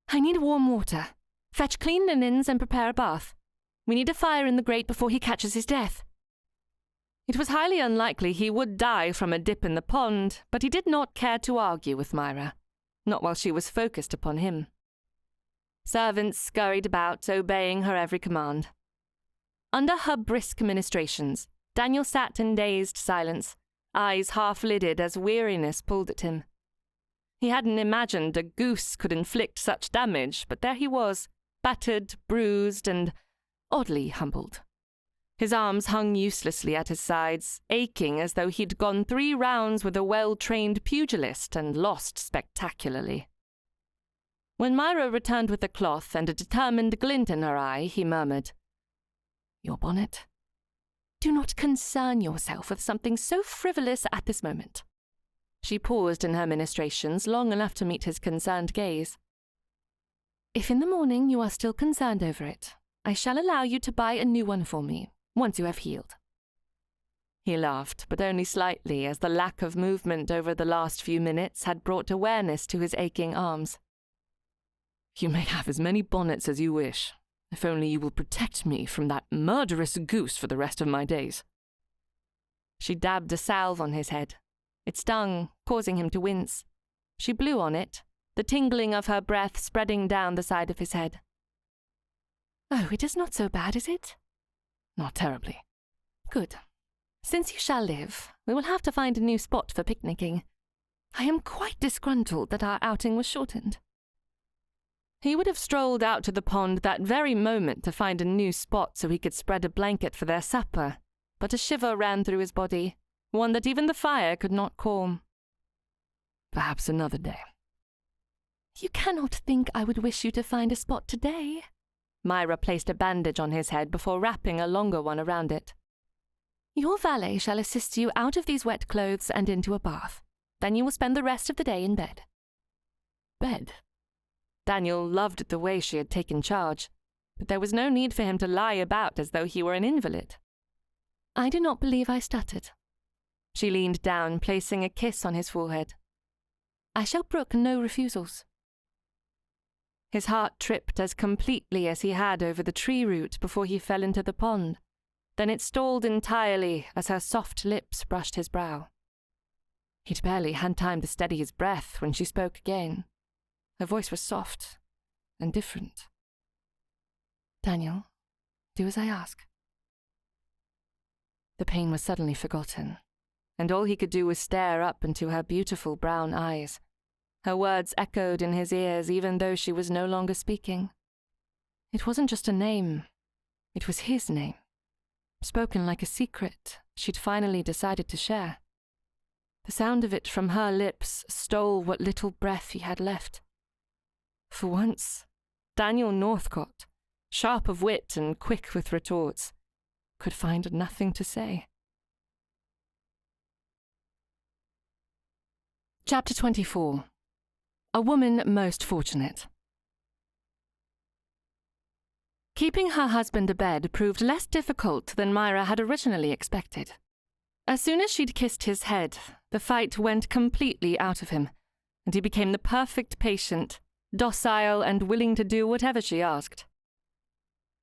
"I need warm water. Fetch clean linens and prepare a bath. We need a fire in the grate before he catches his death." It was highly unlikely he would die from a dip in the pond, but he did not care to argue with Myra, not while she was focused upon him. Servants scurried about, obeying her every command. Under her brisk ministrations, Daniel sat in dazed silence, eyes half-lidded as weariness pulled at him. He hadn't imagined a goose could inflict such damage, but there he was, battered, bruised, and oddly humbled. His arms hung uselessly at his sides, aching as though he'd gone 3 rounds with a well-trained pugilist and lost spectacularly. When Myra returned with the cloth and a determined glint in her eye, he murmured, "Your bonnet? Do not concern yourself with something so frivolous at this moment." She paused in her ministrations long enough to meet his concerned gaze. "If in the morning you are still concerned over it, I shall allow you to buy a new one for me, once you have healed." He laughed, but only slightly, as the lack of movement over the last few minutes had brought awareness to his aching arms. "You may have as many bonnets as you wish, if only you will protect me from that murderous goose for the rest of my days." She dabbed a salve on his head. It stung, causing him to wince. She blew on it, the tingling of her breath spreading down the side of his head. "Oh, it is not so bad, is it?" "Not terribly." "Good. Since you shall live, we will have to find a new spot for picnicking. I am quite disgruntled that our outing was shortened." He would have strolled out to the pond that very moment to find a new spot so he could spread a blanket for their supper, but a shiver ran through his body, one that even the fire could not calm. "Perhaps another day." "You cannot think I would wish you to find a spot today." Myra placed a bandage on his head before wrapping a longer one around it. "Your valet shall assist you out of these wet clothes and into a bath. Then you will spend the rest of the day in bed." Bed? Daniel loved the way she had taken charge, but there was no need for him to lie about as though he were an invalid. "I do not believe I stuttered." She leaned down, placing a kiss on his forehead. "I shall brook no refusals." His heart tripped as completely as he had over the tree root before he fell into the pond. Then it stalled entirely as her soft lips brushed his brow. He'd barely had time to steady his breath when she spoke again. Her voice was soft and different. "Daniel, do as I ask." The pain was suddenly forgotten, and all he could do was stare up into her beautiful brown eyes. Her words echoed in his ears even though she was no longer speaking. It wasn't just a name, it was his name, spoken like a secret she'd finally decided to share. The sound of it from her lips stole what little breath he had left. For once, Daniel Northcott, sharp of wit and quick with retorts, could find nothing to say. Chapter 24. A Woman Most Fortunate. Keeping her husband abed proved less difficult than Myra had originally expected. As soon as she'd kissed his head, the fight went completely out of him, and he became the perfect patient, docile and willing to do whatever she asked.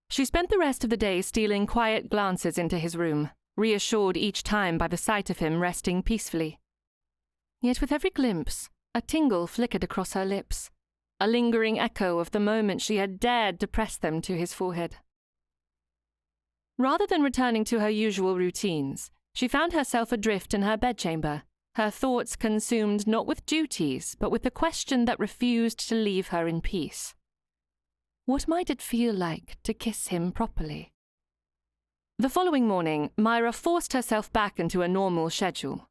She spent the rest of the day stealing quiet glances into his room, reassured each time by the sight of him resting peacefully. Yet with every glimpse, a tingle flickered across her lips, a lingering echo of the moment she had dared to press them to his forehead. Rather than returning to her usual routines, she found herself adrift in her bedchamber, her thoughts consumed not with duties, but with the question that refused to leave her in peace. What might it feel like to kiss him properly? The following morning, Myra forced herself back into a normal schedule.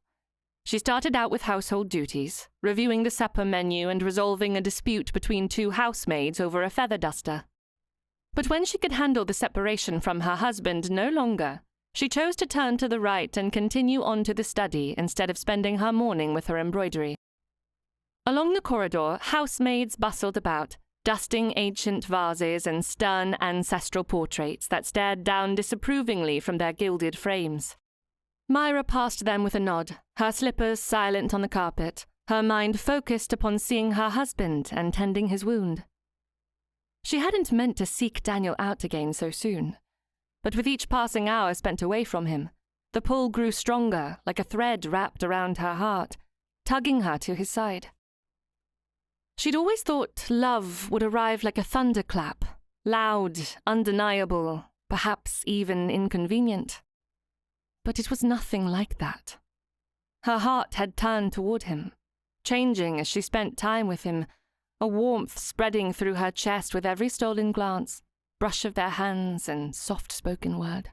She started out with household duties, reviewing the supper menu and resolving a dispute between two housemaids over a feather duster. But when she could handle the separation from her husband no longer, she chose to turn to the right and continue on to the study instead of spending her morning with her embroidery. Along the corridor, housemaids bustled about, dusting ancient vases and stern ancestral portraits that stared down disapprovingly from their gilded frames. Myra passed them with a nod, her slippers silent on the carpet, her mind focused upon seeing her husband and tending his wound. She hadn't meant to seek Daniel out again so soon, but with each passing hour spent away from him, the pull grew stronger, like a thread wrapped around her heart, tugging her to his side. She'd always thought love would arrive like a thunderclap, loud, undeniable, perhaps even inconvenient. But it was nothing like that. Her heart had turned toward him, changing as she spent time with him, a warmth spreading through her chest with every stolen glance, brush of their hands and soft-spoken word.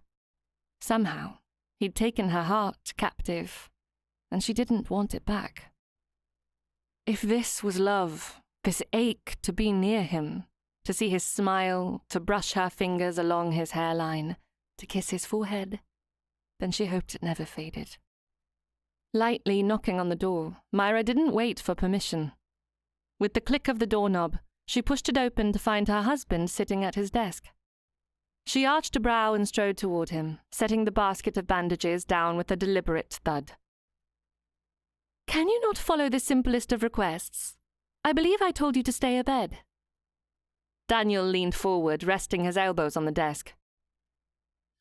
Somehow, he'd taken her heart captive, and she didn't want it back. If this was love, This ache to be near him, to see his smile, to brush her fingers along his hairline, to kiss his forehead. Then she hoped it never faded. Lightly knocking on the door, Myra didn't wait for permission. With the click of the doorknob, she pushed it open to find her husband sitting at his desk. She arched a brow and strode toward him, setting the basket of bandages down with a deliberate thud. "Can you not follow the simplest of requests? I believe I told you to stay abed." Daniel leaned forward, resting his elbows on the desk.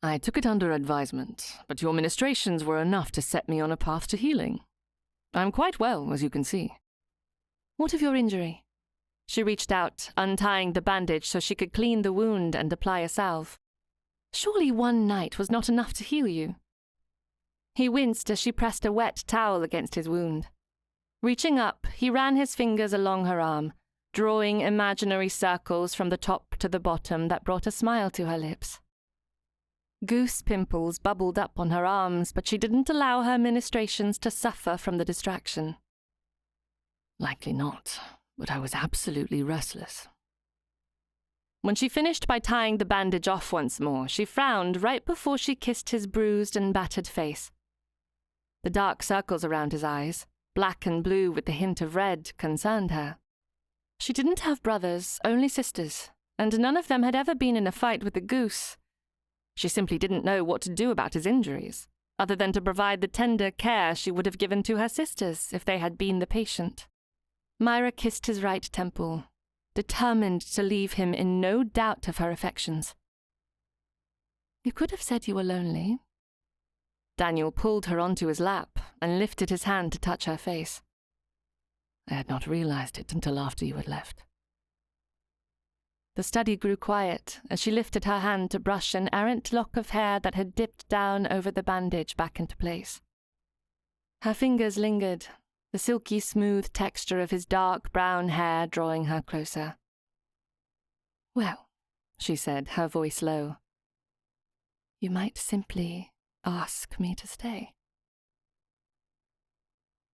"I took it under advisement, but your ministrations were enough to set me on a path to healing. I'm quite well, as you can see." "What of your injury?" She reached out, untying the bandage so she could clean the wound and apply a salve. "Surely one night was not enough to heal you." He winced as she pressed a wet towel against his wound. Reaching up, he ran his fingers along her arm, drawing imaginary circles from the top to the bottom that brought a smile to her lips. Goose pimples bubbled up on her arms, but she didn't allow her ministrations to suffer from the distraction. "Likely not, but I was absolutely restless." When she finished by tying the bandage off once more, she frowned right before she kissed his bruised and battered face. The dark circles around his eyes, black and blue with the hint of red, concerned her. She didn't have brothers, only sisters, and none of them had ever been in a fight with a goose. She simply didn't know what to do about his injuries, other than to provide the tender care she would have given to her sisters if they had been the patient. Myra kissed his right temple, determined to leave him in no doubt of her affections. "You could have said you were lonely." Daniel pulled her onto his lap and lifted his hand to touch her face. "I had not realized it until after you had left." The study grew quiet as she lifted her hand to brush an errant lock of hair that had dipped down over the bandage back into place. Her fingers lingered, the silky smooth texture of his dark brown hair drawing her closer. "Well," she said, her voice low, "you might simply ask me to stay."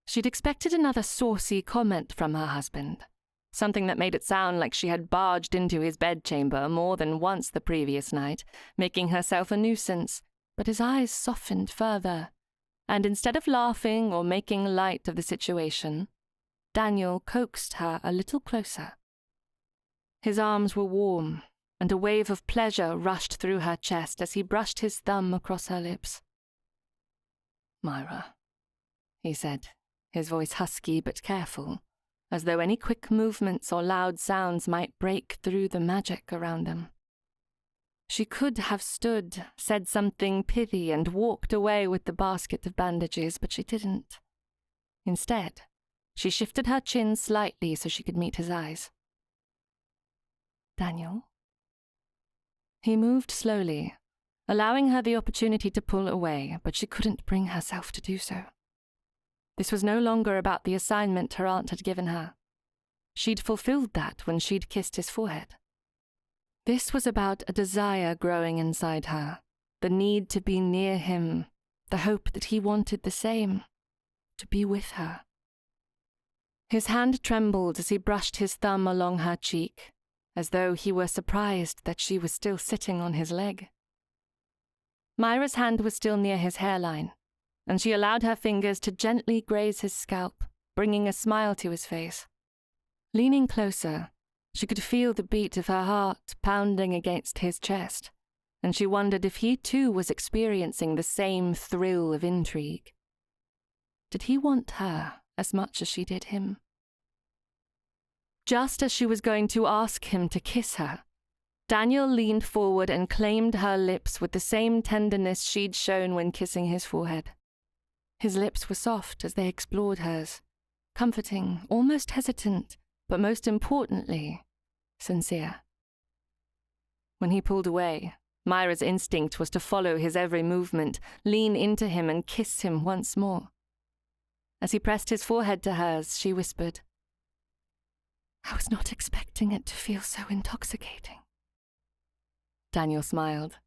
She'd expected another saucy comment from her husband, something that made it sound like she had barged into his bedchamber more than once the previous night, making herself a nuisance, but his eyes softened further, and instead of laughing or making light of the situation, Daniel coaxed her a little closer. His arms were warm, and a wave of pleasure rushed through her chest as he brushed his thumb across her lips. "Myra," he said, his voice husky but careful, as though any quick movements or loud sounds might break through the magic around them. She could have stood, said something pithy, and walked away with the basket of bandages, but she didn't. Instead, she shifted her chin slightly so she could meet his eyes. "Daniel?" He moved slowly, allowing her the opportunity to pull away, but she couldn't bring herself to do so. This was no longer about the assignment her aunt had given her. She'd fulfilled that when she'd kissed his forehead. This was about a desire growing inside her, the need to be near him, the hope that he wanted the same, to be with her. His hand trembled as he brushed his thumb along her cheek, as though he were surprised that she was still sitting on his leg. Myra's hand was still near his hairline, and she allowed her fingers to gently graze his scalp, bringing a smile to his face. Leaning closer, she could feel the beat of her heart pounding against his chest, and she wondered if he too was experiencing the same thrill of intrigue. Did he want her as much as she did him? Just as she was going to ask him to kiss her, Daniel leaned forward and claimed her lips with the same tenderness she'd shown when kissing his forehead. His lips were soft as they explored hers, comforting, almost hesitant, but most importantly, sincere. When he pulled away, Myra's instinct was to follow his every movement, lean into him and kiss him once more. As he pressed his forehead to hers, she whispered, "I was not expecting it to feel so intoxicating." Daniel smiled.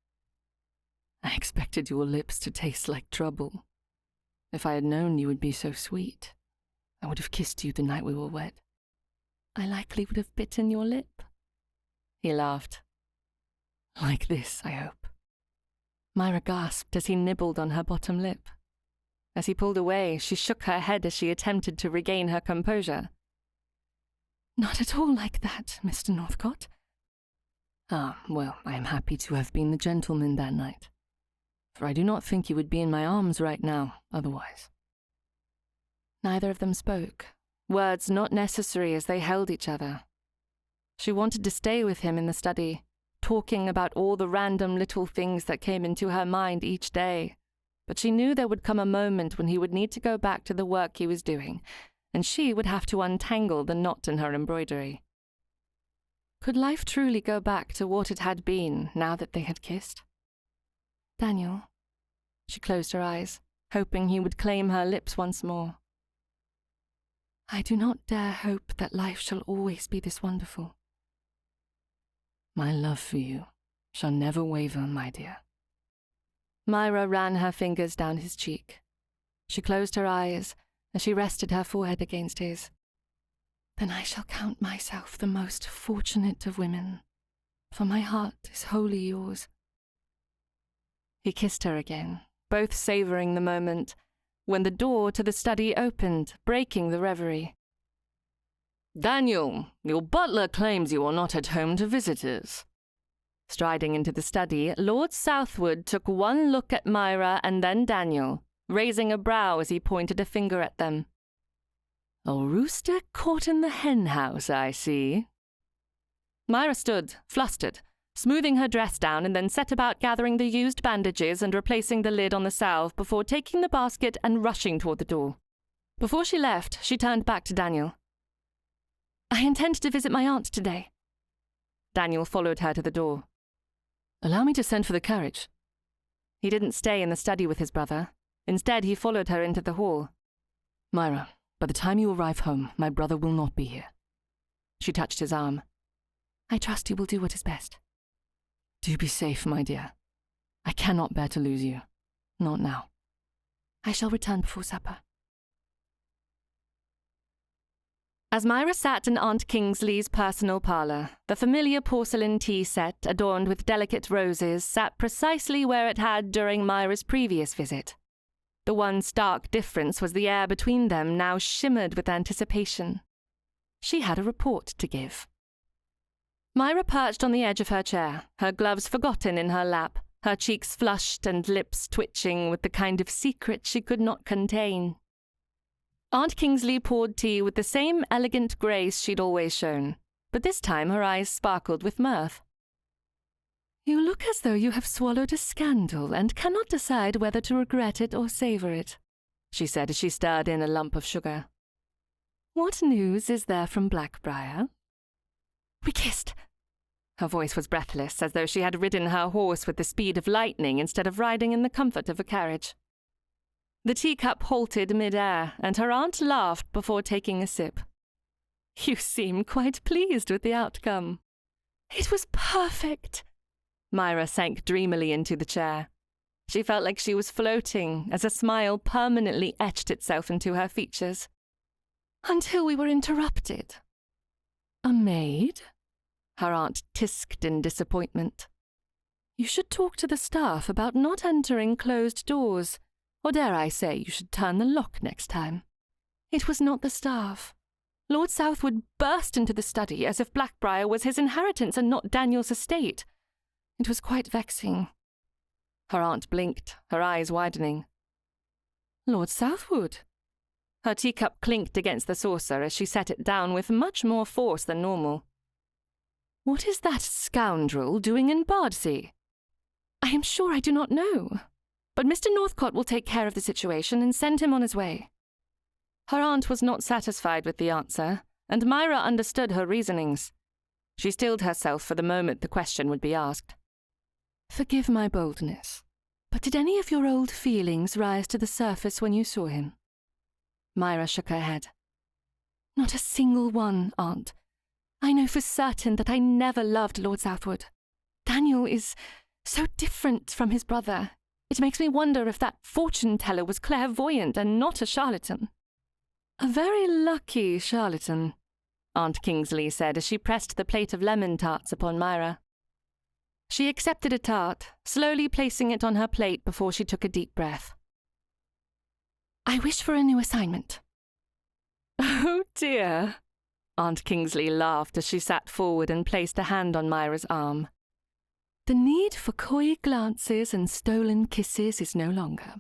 "I expected your lips to taste like trouble. If I had known you would be so sweet, I would have kissed you the night we were wed." I likely would have bitten your lip. He laughed. Like this, I hope. Myra gasped as he nibbled on her bottom lip. As he pulled away, she shook her head as she attempted to regain her composure. Not at all like that, Mr. Northcott. Ah, well, I am happy to have been the gentleman that night, for I do not think you would be in my arms right now otherwise. Neither of them spoke, words not necessary as they held each other. She wanted to stay with him in the study, talking about all the random little things that came into her mind each day, but she knew there would come a moment when he would need to go back to the work he was doing, and she would have to untangle the knot in her embroidery. Could life truly go back to what it had been now that they had kissed? Daniel. She closed her eyes, hoping he would claim her lips once more. I do not dare hope that life shall always be this wonderful. My love for you shall never waver, my dear. Myra ran her fingers down his cheek. She closed her eyes as she rested her forehead against his. Then I shall count myself the most fortunate of women, for my heart is wholly yours. He kissed her again, both savouring the moment, when the door to the study opened, breaking the reverie. Daniel, your butler claims you are not at home to visitors. Striding into the study, Lord Southwood took one look at Myra and then Daniel, raising a brow as he pointed a finger at them. A rooster caught in the hen house, I see. Myra stood, flustered, smoothing her dress down and then set about gathering the used bandages and replacing the lid on the salve before taking the basket and rushing toward the door. Before she left, she turned back to Daniel. I intend to visit my aunt today. Daniel followed her to the door. Allow me to send for the carriage. He didn't stay in the study with his brother. Instead, he followed her into the hall. Myra, by the time you arrive home, my brother will not be here. She touched his arm. I trust you will do what is best. Do be safe, my dear. I cannot bear to lose you. Not now. I shall return before supper. As Myra sat in Aunt Kingsley's personal parlour, the familiar porcelain tea set, adorned with delicate roses, sat precisely where it had during Myra's previous visit. The one stark difference was the air between them now shimmered with anticipation. She had a report to give. Myra perched on the edge of her chair, her gloves forgotten in her lap, her cheeks flushed and lips twitching with the kind of secret she could not contain. Aunt Kingsley poured tea with the same elegant grace she'd always shown, but this time her eyes sparkled with mirth. You look as though you have swallowed a scandal and cannot decide whether to regret it or savour it, she said as she stirred in a lump of sugar. What news is there from Blackbriar? We kissed. Her voice was breathless, as though she had ridden her horse with the speed of lightning instead of riding in the comfort of a carriage. The teacup halted mid-air, and her aunt laughed before taking a sip. You seem quite pleased with the outcome. It was perfect. Myra sank dreamily into the chair. She felt like she was floating as a smile permanently etched itself into her features. Until we were interrupted. A maid? Her aunt tisked in disappointment. You should talk to the staff about not entering closed doors. Or dare I say you should turn the lock next time. It was not the staff. Lord Southwood burst into the study as if Blackbriar was his inheritance and not Daniel's estate. It was quite vexing. Her aunt blinked, her eyes widening. Lord Southwood? Her teacup clinked against the saucer as she set it down with much more force than normal. What is that scoundrel doing in Bardsey? I am sure I do not know. But Mr. Northcott will take care of the situation and send him on his way. Her aunt was not satisfied with the answer, and Myra understood her reasonings. She stilled herself for the moment the question would be asked. Forgive my boldness, but did any of your old feelings rise to the surface when you saw him? Myra shook her head. Not a single one, Aunt. I know for certain that I never loved Lord Southwood. Daniel is so different from his brother. It makes me wonder if that fortune-teller was clairvoyant and not a charlatan. A very lucky charlatan. Aunt Kingsley said as she pressed the plate of lemon tarts upon Myra. She accepted a tart, slowly placing it on her plate before she took a deep breath. I wish for a new assignment. Oh dear, Aunt Kingsley laughed as she sat forward and placed a hand on Myra's arm. The need for coy glances and stolen kisses is no longer.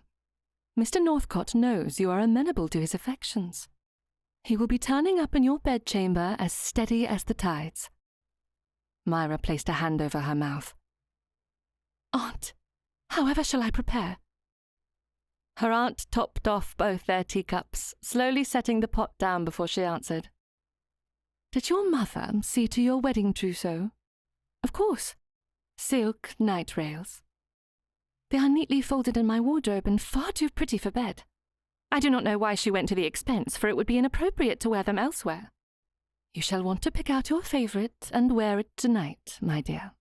Mr. Northcott knows you are amenable to his affections. He will be turning up in your bedchamber as steady as the tides. Myra placed a hand over her mouth. Aunt, however shall I prepare? Her aunt topped off both their teacups, slowly setting the pot down before she answered. Did your mother see to your wedding trousseau? Of course. Silk night rails. They are neatly folded in my wardrobe and far too pretty for bed. I do not know why she went to the expense, for it would be inappropriate to wear them elsewhere. You shall want to pick out your favourite and wear it tonight, my dear.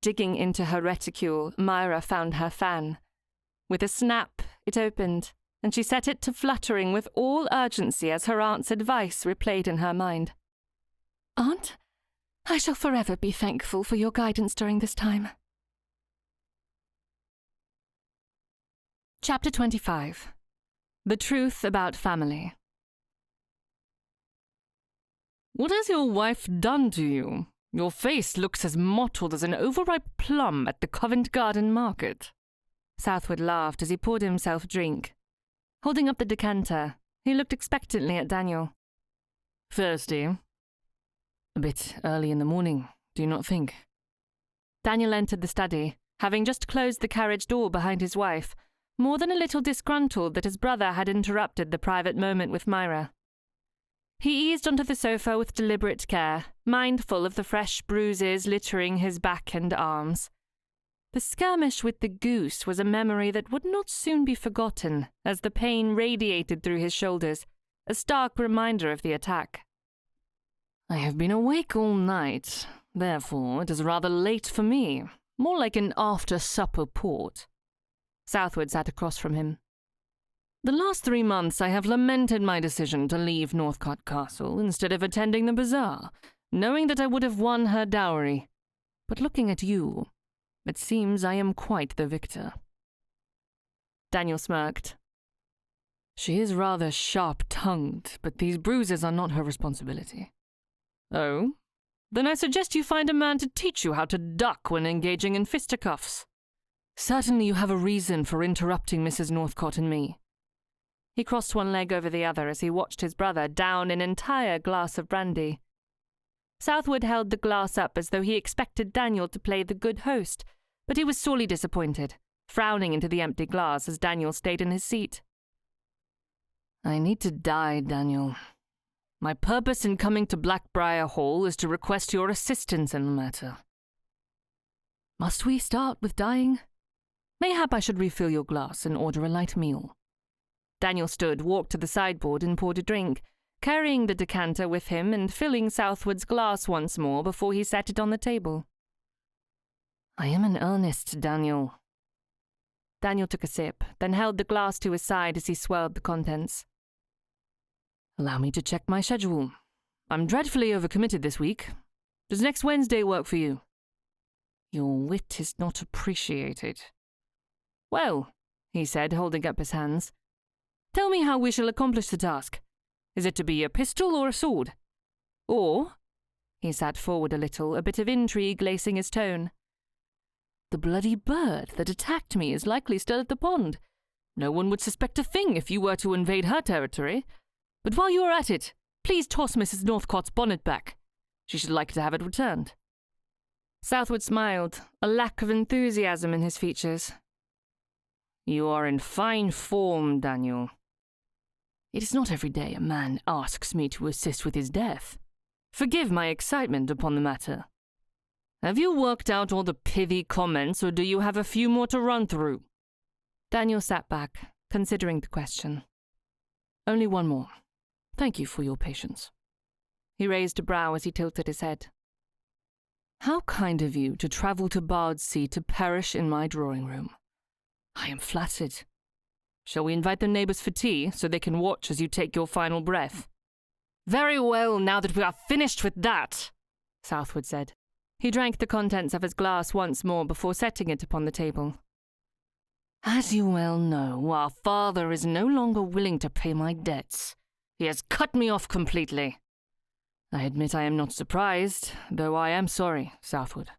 Digging into her reticule, Myra found her fan. With a snap, it opened, and she set it to fluttering with all urgency as her aunt's advice replayed in her mind. Aunt, I shall forever be thankful for your guidance during this time. Chapter 25. The Truth About Family. What has your wife done to you? Your face looks as mottled as an overripe plum at the Covent Garden market. Southwood laughed as he poured himself a drink. Holding up the decanter, he looked expectantly at Daniel. Thirsty? A bit early in the morning, do you not think? Daniel entered the study, having just closed the carriage door behind his wife, more than a little disgruntled that his brother had interrupted the private moment with Myra. He eased onto the sofa with deliberate care, mindful of the fresh bruises littering his back and arms. The skirmish with the goose was a memory that would not soon be forgotten, as the pain radiated through his shoulders, a stark reminder of the attack. I have been awake all night, therefore it is rather late for me, more like an after-supper port. Southwood sat across from him. The last 3 months I have lamented my decision to leave Northcott Castle instead of attending the bazaar, knowing that I would have won her dowry. But looking at you, it seems I am quite the victor. Daniel smirked. She is rather sharp-tongued, but these bruises are not her responsibility. Oh? Then I suggest you find a man to teach you how to duck when engaging in fisticuffs. Certainly you have a reason for interrupting Mrs. Northcott and me. He crossed one leg over the other as he watched his brother down an entire glass of brandy. Southwood held the glass up as though he expected Daniel to play the good host, but he was sorely disappointed, frowning into the empty glass as Daniel stayed in his seat. I need to die, Daniel. My purpose in coming to Blackbriar Hall is to request your assistance in the matter. Must we start with dying? Mayhap I should refill your glass and order a light meal. Daniel stood, walked to the sideboard and poured a drink, carrying the decanter with him and filling Southwood's glass once more before he set it on the table. I am in earnest, Daniel. Daniel took a sip, then held the glass to his side as he swirled the contents. Allow me to check my schedule. I'm dreadfully overcommitted this week. Does next Wednesday work for you? Your wit is not appreciated. Well, he said, holding up his hands, tell me how we shall accomplish the task. Is it to be a pistol or a sword? Or, he sat forward a little, a bit of intrigue lacing his tone, the bloody bird that attacked me is likely still at the pond. No one would suspect a thing if you were to invade her territory. But while you are at it, please toss Mrs. Northcott's bonnet back. She should like to have it returned. Southwood smiled, a lack of enthusiasm in his features. You are in fine form, Daniel. It is not every day a man asks me to assist with his death. Forgive my excitement upon the matter. Have you worked out all the pithy comments, or do you have a few more to run through? Daniel sat back, considering the question. Only one more. Thank you for your patience. He raised a brow as he tilted his head. How kind of you to travel to Bardsea to perish in my drawing room. I am flattered. Shall we invite the neighbours for tea, so they can watch as you take your final breath? Very well, now that we are finished with that, Southwood said. He drank the contents of his glass once more before setting it upon the table. As you well know, our father is no longer willing to pay my debts. He has cut me off completely. I admit I am not surprised, though I am sorry, Southwood.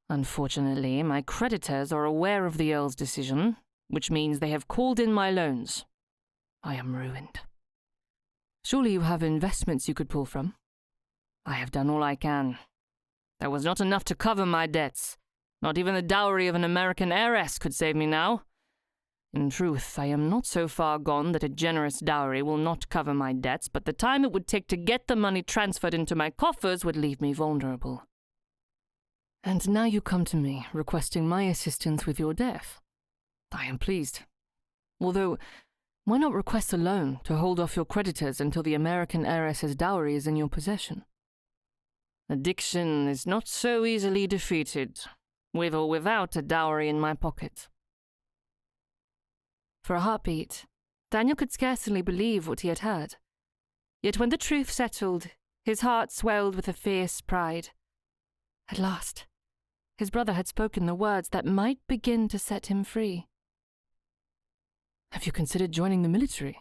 Unfortunately, my creditors are aware of the Earl's decision, which means they have called in my loans. I am ruined. Surely you have investments you could pull from? I have done all I can. There was not enough to cover my debts. Not even the dowry of an American heiress could save me now. In truth, I am not so far gone that a generous dowry will not cover my debts, but the time it would take to get the money transferred into my coffers would leave me vulnerable. And now you come to me, requesting my assistance with your death. I am pleased. Although, why not request a loan to hold off your creditors until the American heiress's dowry is in your possession? Addiction is not so easily defeated, with or without a dowry in my pocket. For a heartbeat, Daniel could scarcely believe what he had heard. Yet when the truth settled, his heart swelled with a fierce pride. At last, his brother had spoken the words that might begin to set him free. Have you considered joining the military?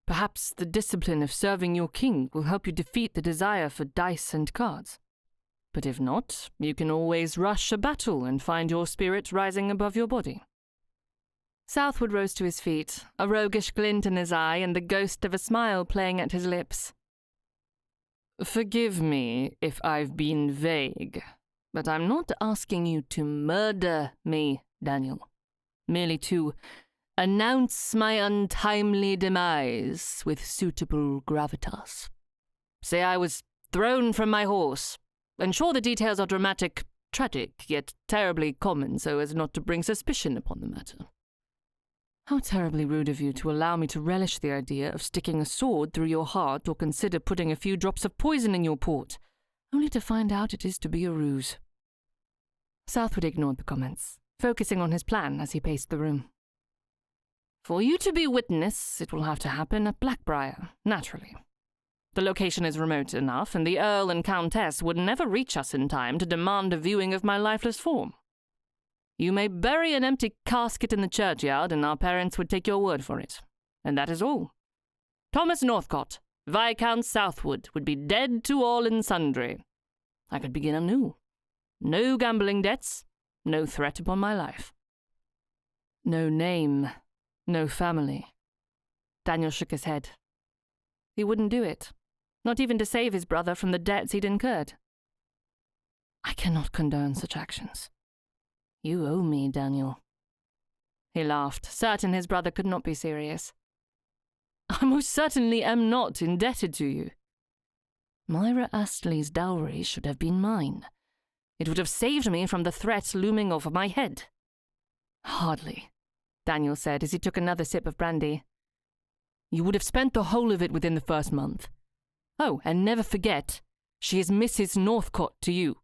Perhaps the discipline of serving your king will help you defeat the desire for dice and cards. But if not, you can always rush a battle and find your spirit rising above your body. Southwood rose to his feet, a roguish glint in his eye and the ghost of a smile playing at his lips. Forgive me if I've been vague, but I'm not asking you to murder me, Daniel. Merely to announce my untimely demise with suitable gravitas. Say I was thrown from my horse, and sure the details are dramatic, tragic, yet terribly common so as not to bring suspicion upon the matter. How terribly rude of you to allow me to relish the idea of sticking a sword through your heart or consider putting a few drops of poison in your port, only to find out it is to be a ruse. Southwood ignored the comments, focusing on his plan as he paced the room. For you to be witness, it will have to happen at Blackbriar, naturally. The location is remote enough, and the Earl and Countess would never reach us in time to demand a viewing of my lifeless form. You may bury an empty casket in the churchyard, and our parents would take your word for it. And that is all. Thomas Northcott, Viscount Southwood, would be dead to all and sundry. I could begin anew. No gambling debts, no threat upon my life. No name, no family. Daniel shook his head. He wouldn't do it, not even to save his brother from the debts he'd incurred. I cannot condone such actions. You owe me, Daniel. He laughed, certain his brother could not be serious. I most certainly am not indebted to you. Myra Astley's dowry should have been mine. It would have saved me from the threat looming over my head. Hardly, Daniel said as he took another sip of brandy. You would have spent the whole of it within the first month. Oh, and never forget, she is Mrs. Northcott to you.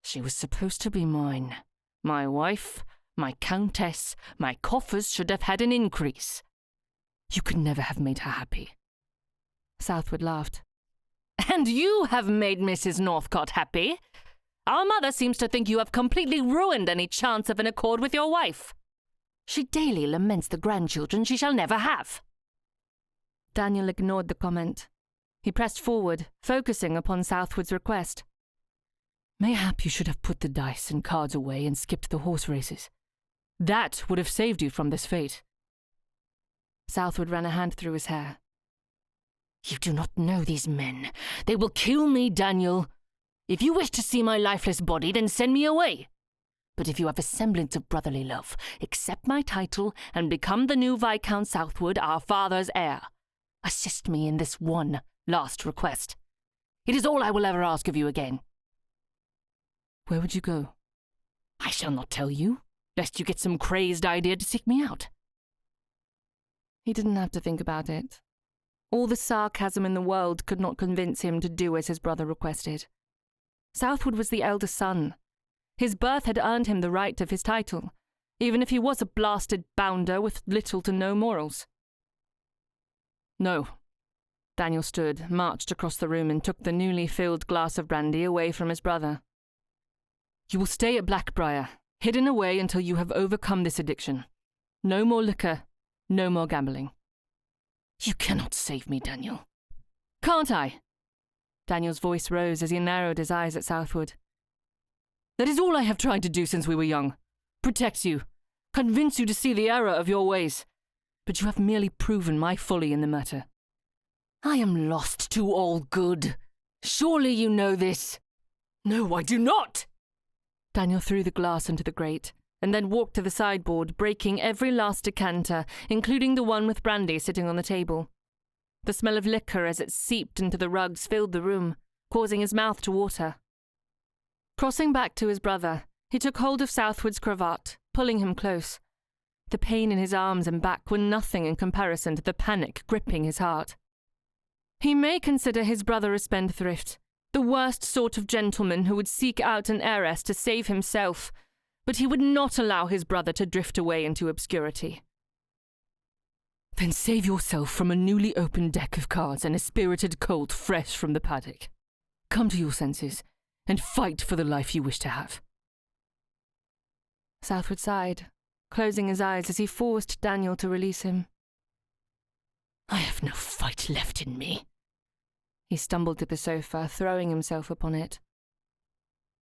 She was supposed to be mine. My wife, my countess, my coffers should have had an increase. You could never have made her happy. Southwood laughed. And you have made Mrs. Northcott happy. Our mother seems to think you have completely ruined any chance of an accord with your wife. She daily laments the grandchildren she shall never have. Daniel ignored the comment. He pressed forward, focusing upon Southwood's request. Mayhap you should have put the dice and cards away and skipped the horse races. That would have saved you from this fate. Southwood ran a hand through his hair. You do not know these men. They will kill me, Daniel. If you wish to see my lifeless body, then send me away. But if you have a semblance of brotherly love, accept my title and become the new Viscount Southwood, our father's heir. Assist me in this one last request. It is all I will ever ask of you again. Where would you go? I shall not tell you, lest you get some crazed idea to seek me out. He didn't have to think about it. All the sarcasm in the world could not convince him to do as his brother requested. Southwood was the eldest son. His birth had earned him the right of his title, even if he was a blasted bounder with little to no morals. No, Daniel stood, marched across the room, and took the newly filled glass of brandy away from his brother. You will stay at Blackbriar, hidden away until you have overcome this addiction. No more liquor, no more gambling. You cannot save me, Daniel. Can't I? Daniel's voice rose as he narrowed his eyes at Southwood. That is all I have tried to do since we were young. Protect you, convince you to see the error of your ways. But you have merely proven my folly in the matter. I am lost to all good. Surely you know this. No, I do not! Daniel threw the glass into the grate, and then walked to the sideboard, breaking every last decanter, including the one with brandy sitting on the table. The smell of liquor as it seeped into the rugs filled the room, causing his mouth to water. Crossing back to his brother, he took hold of Southwood's cravat, pulling him close. The pain in his arms and back were nothing in comparison to the panic gripping his heart. He may consider his brother a spendthrift, the worst sort of gentleman who would seek out an heiress to save himself, but he would not allow his brother to drift away into obscurity. Then save yourself from a newly opened deck of cards and a spirited colt fresh from the paddock. Come to your senses, and fight for the life you wish to have. Southwood sighed, closing his eyes as he forced Daniel to release him. I have no fight left in me. He stumbled to the sofa, throwing himself upon it.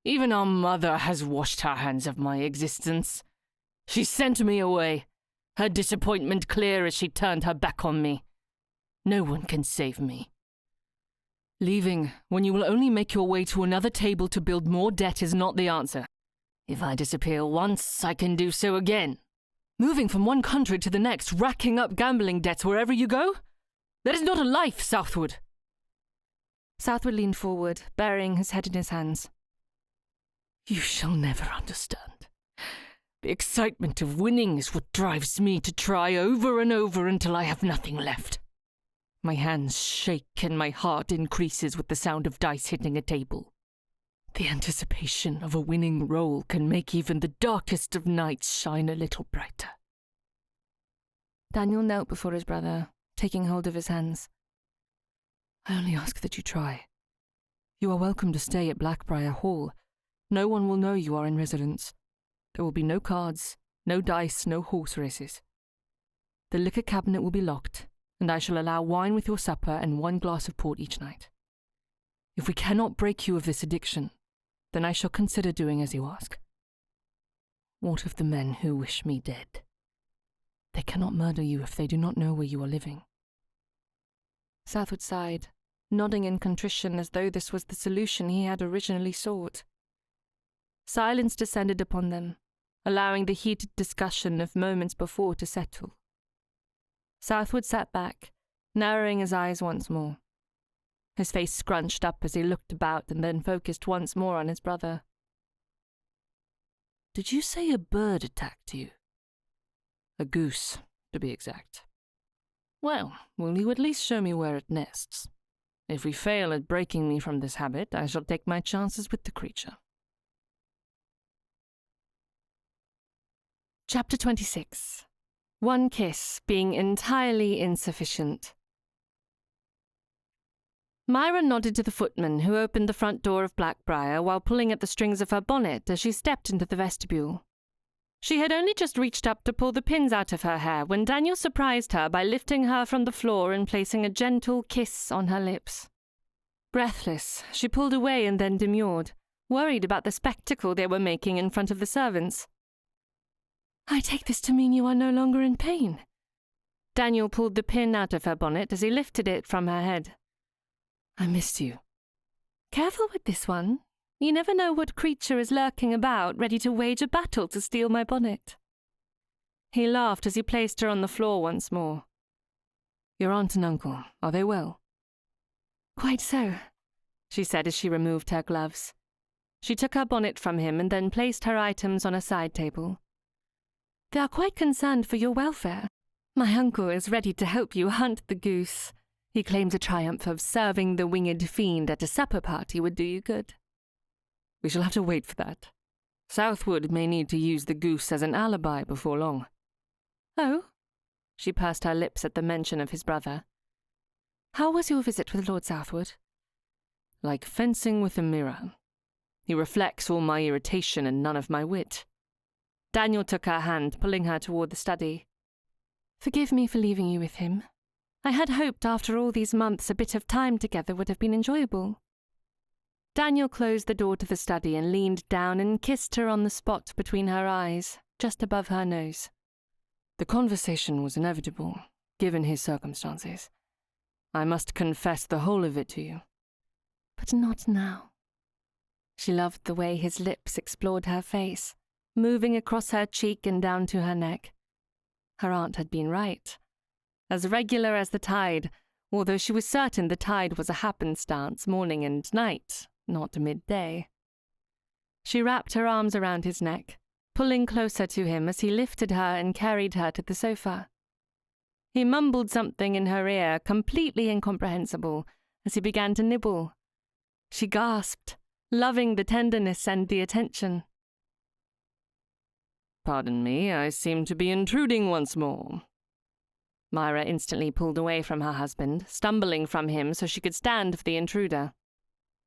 Even our mother has washed her hands of my existence. She sent me away, her disappointment clear as she turned her back on me. No one can save me. Leaving, when you will only make your way to another table to build more debt, is not the answer. If I disappear once, I can do so again. Moving from one country to the next, racking up gambling debts wherever you go? That is not a life, Southwood. Southwood leaned forward, burying his head in his hands. You shall never understand. The excitement of winning is what drives me to try over and over until I have nothing left. My hands shake and my heart increases with the sound of dice hitting a table. The anticipation of a winning roll can make even the darkest of nights shine a little brighter. Daniel knelt before his brother, taking hold of his hands. I only ask that you try. You are welcome to stay at Blackbriar Hall. No one will know you are in residence. There will be no cards, no dice, no horse races. The liquor cabinet will be locked, and I shall allow wine with your supper and 1 glass of port each night. If we cannot break you of this addiction, then I shall consider doing as you ask. What of the men who wish me dead? They cannot murder you if they do not know where you are living. Southwood sighed, nodding in contrition as though this was the solution he had originally sought. Silence descended upon them, allowing the heated discussion of moments before to settle. Southwood sat back, narrowing his eyes once more. His face scrunched up as he looked about and then focused once more on his brother. Did you say a bird attacked you? A goose, to be exact. Well, will you at least show me where it nests? If we fail at breaking me from this habit, I shall take my chances with the creature. Chapter 26. One kiss being entirely insufficient. Myra nodded to the footman who opened the front door of Blackbriar while pulling at the strings of her bonnet as she stepped into the vestibule. She had only just reached up to pull the pins out of her hair when Daniel surprised her by lifting her from the floor and placing a gentle kiss on her lips. Breathless, she pulled away and then demurred, worried about the spectacle they were making in front of the servants. I take this to mean you are no longer in pain. Daniel pulled the pin out of her bonnet as he lifted it from her head. I missed you. Careful with this one. You never know what creature is lurking about, ready to wage a battle to steal my bonnet. He laughed as he placed her on the floor once more. Your aunt and uncle, are they well? Quite so, she said as she removed her gloves. She took her bonnet from him and then placed her items on a side table. They are quite concerned for your welfare. My uncle is ready to help you hunt the goose. He claims a triumph of serving the winged fiend at a supper party would do you good. We shall have to wait for that. Southwood may need to use the goose as an alibi before long. Oh? She pursed her lips at the mention of his brother. How was your visit with Lord Southwood? Like fencing with a mirror. He reflects all my irritation and none of my wit. Daniel took her hand, pulling her toward the study. Forgive me for leaving you with him. I had hoped after all these months a bit of time together would have been enjoyable. Daniel closed the door to the study and leaned down and kissed her on the spot between her eyes, just above her nose. The conversation was inevitable, given his circumstances. I must confess the whole of it to you. But not now. She loved the way his lips explored her face, moving across her cheek and down to her neck. Her aunt had been right. As regular as the tide, although she was certain the tide was a happenstance morning and night, not midday. She wrapped her arms around his neck, pulling closer to him as he lifted her and carried her to the sofa. He mumbled something in her ear, completely incomprehensible, as he began to nibble. She gasped, loving the tenderness and the attention. Pardon me, I seem to be intruding once more. Myra instantly pulled away from her husband, stumbling from him so she could stand for the intruder.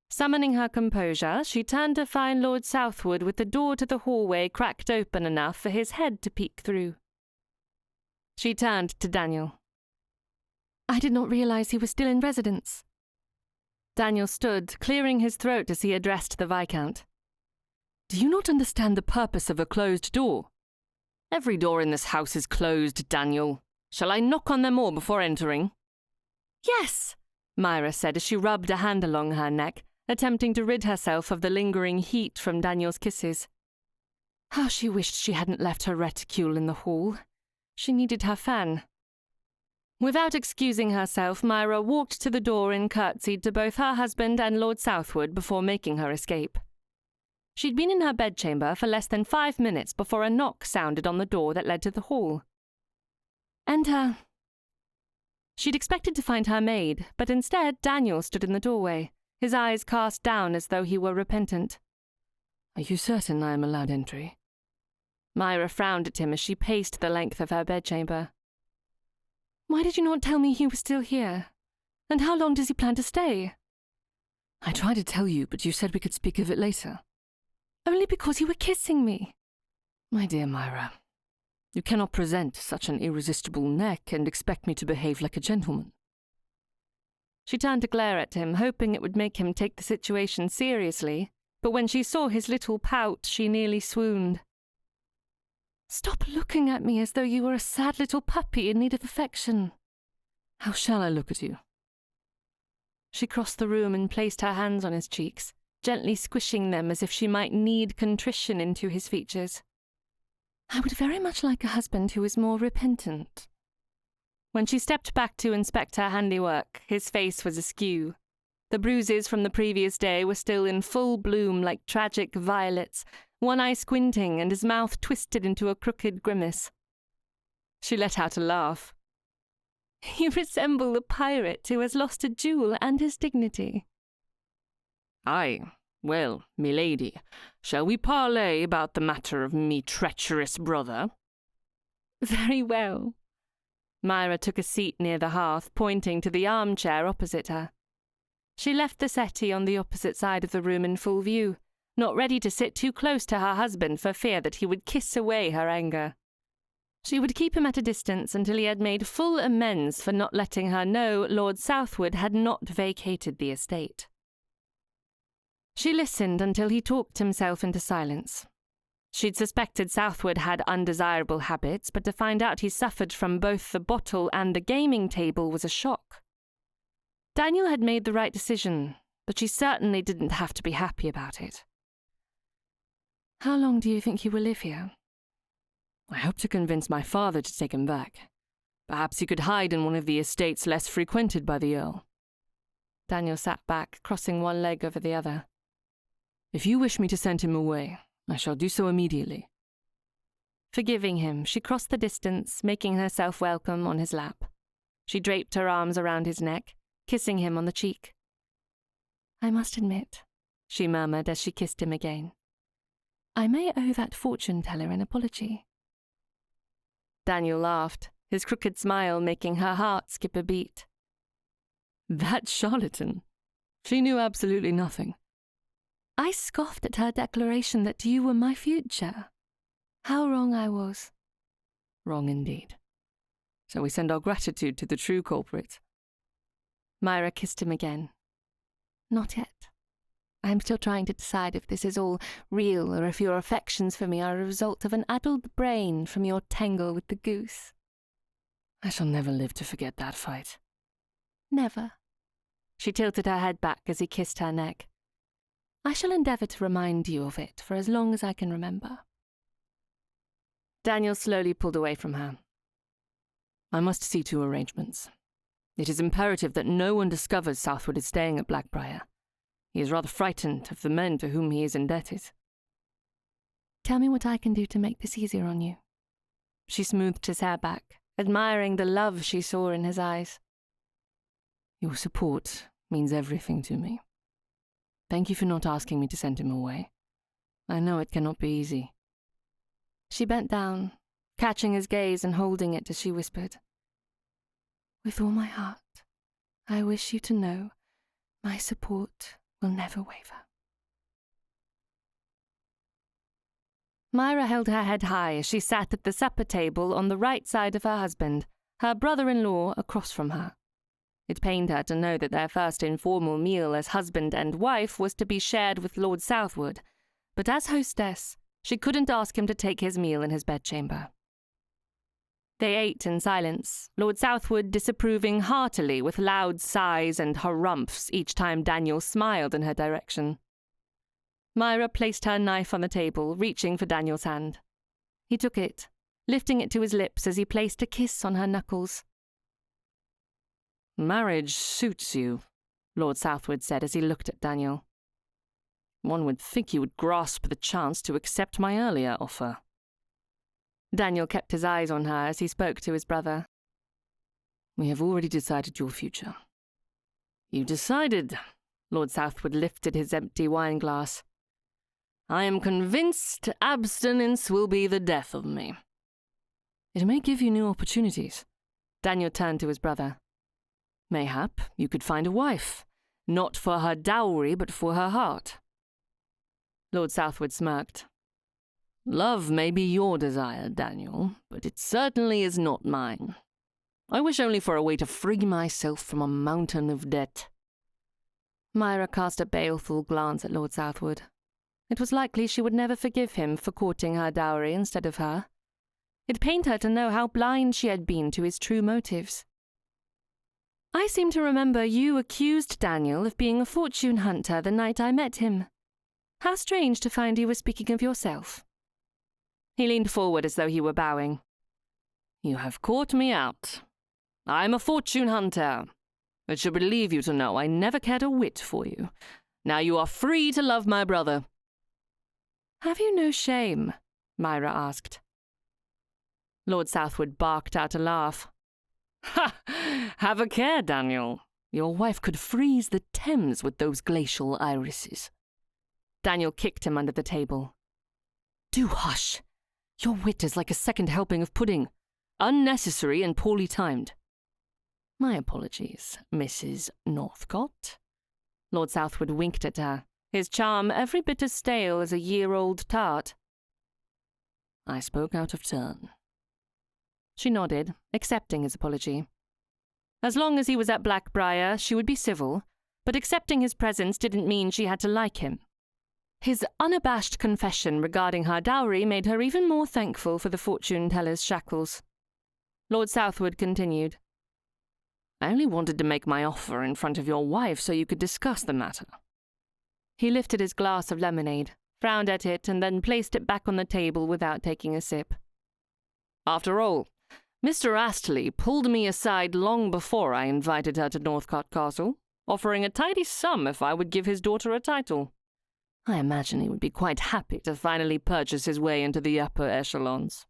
Summoning her composure, she turned to find Lord Southwood with the door to the hallway cracked open enough for his head to peek through. She turned to Daniel. I did not realize he was still in residence. Daniel stood, clearing his throat as he addressed the Viscount. Do you not understand the purpose of a closed door? Every door in this house is closed, Daniel. Shall I knock on them all before entering? Yes, Myra said as she rubbed a hand along her neck, attempting to rid herself of the lingering heat from Daniel's kisses. How she wished she hadn't left her reticule in the hall. She needed her fan. Without excusing herself, Myra walked to the door and curtsied to both her husband and Lord Southwood before making her escape. She'd been in her bedchamber for less than 5 minutes before a knock sounded on the door that led to the hall. Enter. She'd expected to find her maid, but instead Daniel stood in the doorway, his eyes cast down as though he were repentant. Are you certain I am allowed entry? Myra frowned at him as she paced the length of her bedchamber. Why did you not tell me he was still here? And how long does he plan to stay? I tried to tell you, but you said we could speak of it later. Only because you were kissing me. My dear Myra, you cannot present such an irresistible neck and expect me to behave like a gentleman. She turned to glare at him, hoping it would make him take the situation seriously, but when she saw his little pout, she nearly swooned. Stop looking at me as though you were a sad little puppy in need of affection. How shall I look at you? She crossed the room and placed her hands on his cheeks, gently squishing them as if she might knead contrition into his features. I would very much like a husband who is more repentant. When she stepped back to inspect her handiwork, his face was askew. The bruises from the previous day were still in full bloom like tragic violets, one eye squinting and his mouth twisted into a crooked grimace. She let out a laugh. You resemble a pirate who has lost a jewel and his dignity. Aye, well, milady, shall we parley about the matter of me treacherous brother? Very well. Myra took a seat near the hearth, pointing to the armchair opposite her. She left the settee on the opposite side of the room in full view, not ready to sit too close to her husband for fear that he would kiss away her anger. She would keep him at a distance until he had made full amends for not letting her know Lord Southwood had not vacated the estate. She listened until he talked himself into silence. She'd suspected Southwood had undesirable habits, but to find out he suffered from both the bottle and the gaming table was a shock. Daniel had made the right decision, but she certainly didn't have to be happy about it. How long do you think you will live here? I hope to convince my father to take him back. Perhaps he could hide in one of the estates less frequented by the Earl. Daniel sat back, crossing one leg over the other. If you wish me to send him away, I shall do so immediately. Forgiving him, she crossed the distance, making herself welcome on his lap. She draped her arms around his neck, kissing him on the cheek. I must admit, she murmured as she kissed him again, I may owe that fortune-teller an apology. Daniel laughed, his crooked smile making her heart skip a beat. That charlatan. She knew absolutely nothing. I scoffed at her declaration that you were my future. How wrong I was. Wrong indeed. Shall we send our gratitude to the true culprit? Myra kissed him again. Not yet. I am still trying to decide if this is all real or if your affections for me are a result of an addled brain from your tangle with the goose. I shall never live to forget that fight. Never. She tilted her head back as he kissed her neck. I shall endeavour to remind you of it for as long as I can remember. Daniel slowly pulled away from her. I must see to arrangements. It is imperative that no one discovers Southwood is staying at Blackbriar. He is rather frightened of the men to whom he is indebted. Tell me what I can do to make this easier on you. She smoothed his hair back, admiring the love she saw in his eyes. Your support means everything to me. Thank you for not asking me to send him away. I know it cannot be easy. She bent down, catching his gaze and holding it as she whispered, With all my heart, I wish you to know my support will never waver. Myra held her head high as she sat at the supper table on the right side of her husband, her brother-in-law across from her. It pained her to know that their first informal meal as husband and wife was to be shared with Lord Southwood, but as hostess, she couldn't ask him to take his meal in his bedchamber. They ate in silence, Lord Southwood disapproving heartily with loud sighs and harumphs each time Daniel smiled in her direction. Myra placed her knife on the table, reaching for Daniel's hand. He took it, lifting it to his lips as he placed a kiss on her knuckles. Marriage suits you, Lord Southwood said as he looked at Daniel. One would think you would grasp the chance to accept my earlier offer. Daniel kept his eyes on her as he spoke to his brother. We have already decided your future. You decided? Lord Southwood lifted his empty wineglass. I am convinced abstinence will be the death of me. It may give you new opportunities. Daniel turned to his brother. Mayhap you could find a wife, not for her dowry but for her heart. Lord Southwood smirked. Love may be your desire, Daniel, but it certainly is not mine. I wish only for a way to free myself from a mountain of debt. Myra cast a baleful glance at Lord Southwood. It was likely she would never forgive him for courting her dowry instead of her. It pained her to know how blind she had been to his true motives. I seem to remember you accused Daniel of being a fortune hunter the night I met him. How strange to find you were speaking of yourself. He leaned forward as though he were bowing. You have caught me out. I am a fortune hunter. It should relieve you to know I never cared a whit for you. Now you are free to love my brother. Have you no shame? Myra asked. Lord Southwood barked out a laugh. Ha! Have a care, Daniel. Your wife could freeze the Thames with those glacial irises. Daniel kicked him under the table. Do hush. Your wit is like a second helping of pudding. Unnecessary and poorly timed. My apologies, Mrs. Northcott. Lord Southwood winked at her, his charm every bit as stale as a year-old tart. I spoke out of turn. She nodded, accepting his apology. As long as he was at Blackbriar, she would be civil, but accepting his presence didn't mean she had to like him. His unabashed confession regarding her dowry made her even more thankful for the fortune-teller's shackles. Lord Southwood continued. I only wanted to make my offer in front of your wife so you could discuss the matter. He lifted his glass of lemonade, frowned at it, and then placed it back on the table without taking a sip. After all, Mr. Astley pulled me aside long before I invited her to Northcott Castle, offering a tidy sum if I would give his daughter a title. I imagine he would be quite happy to finally purchase his way into the upper echelons.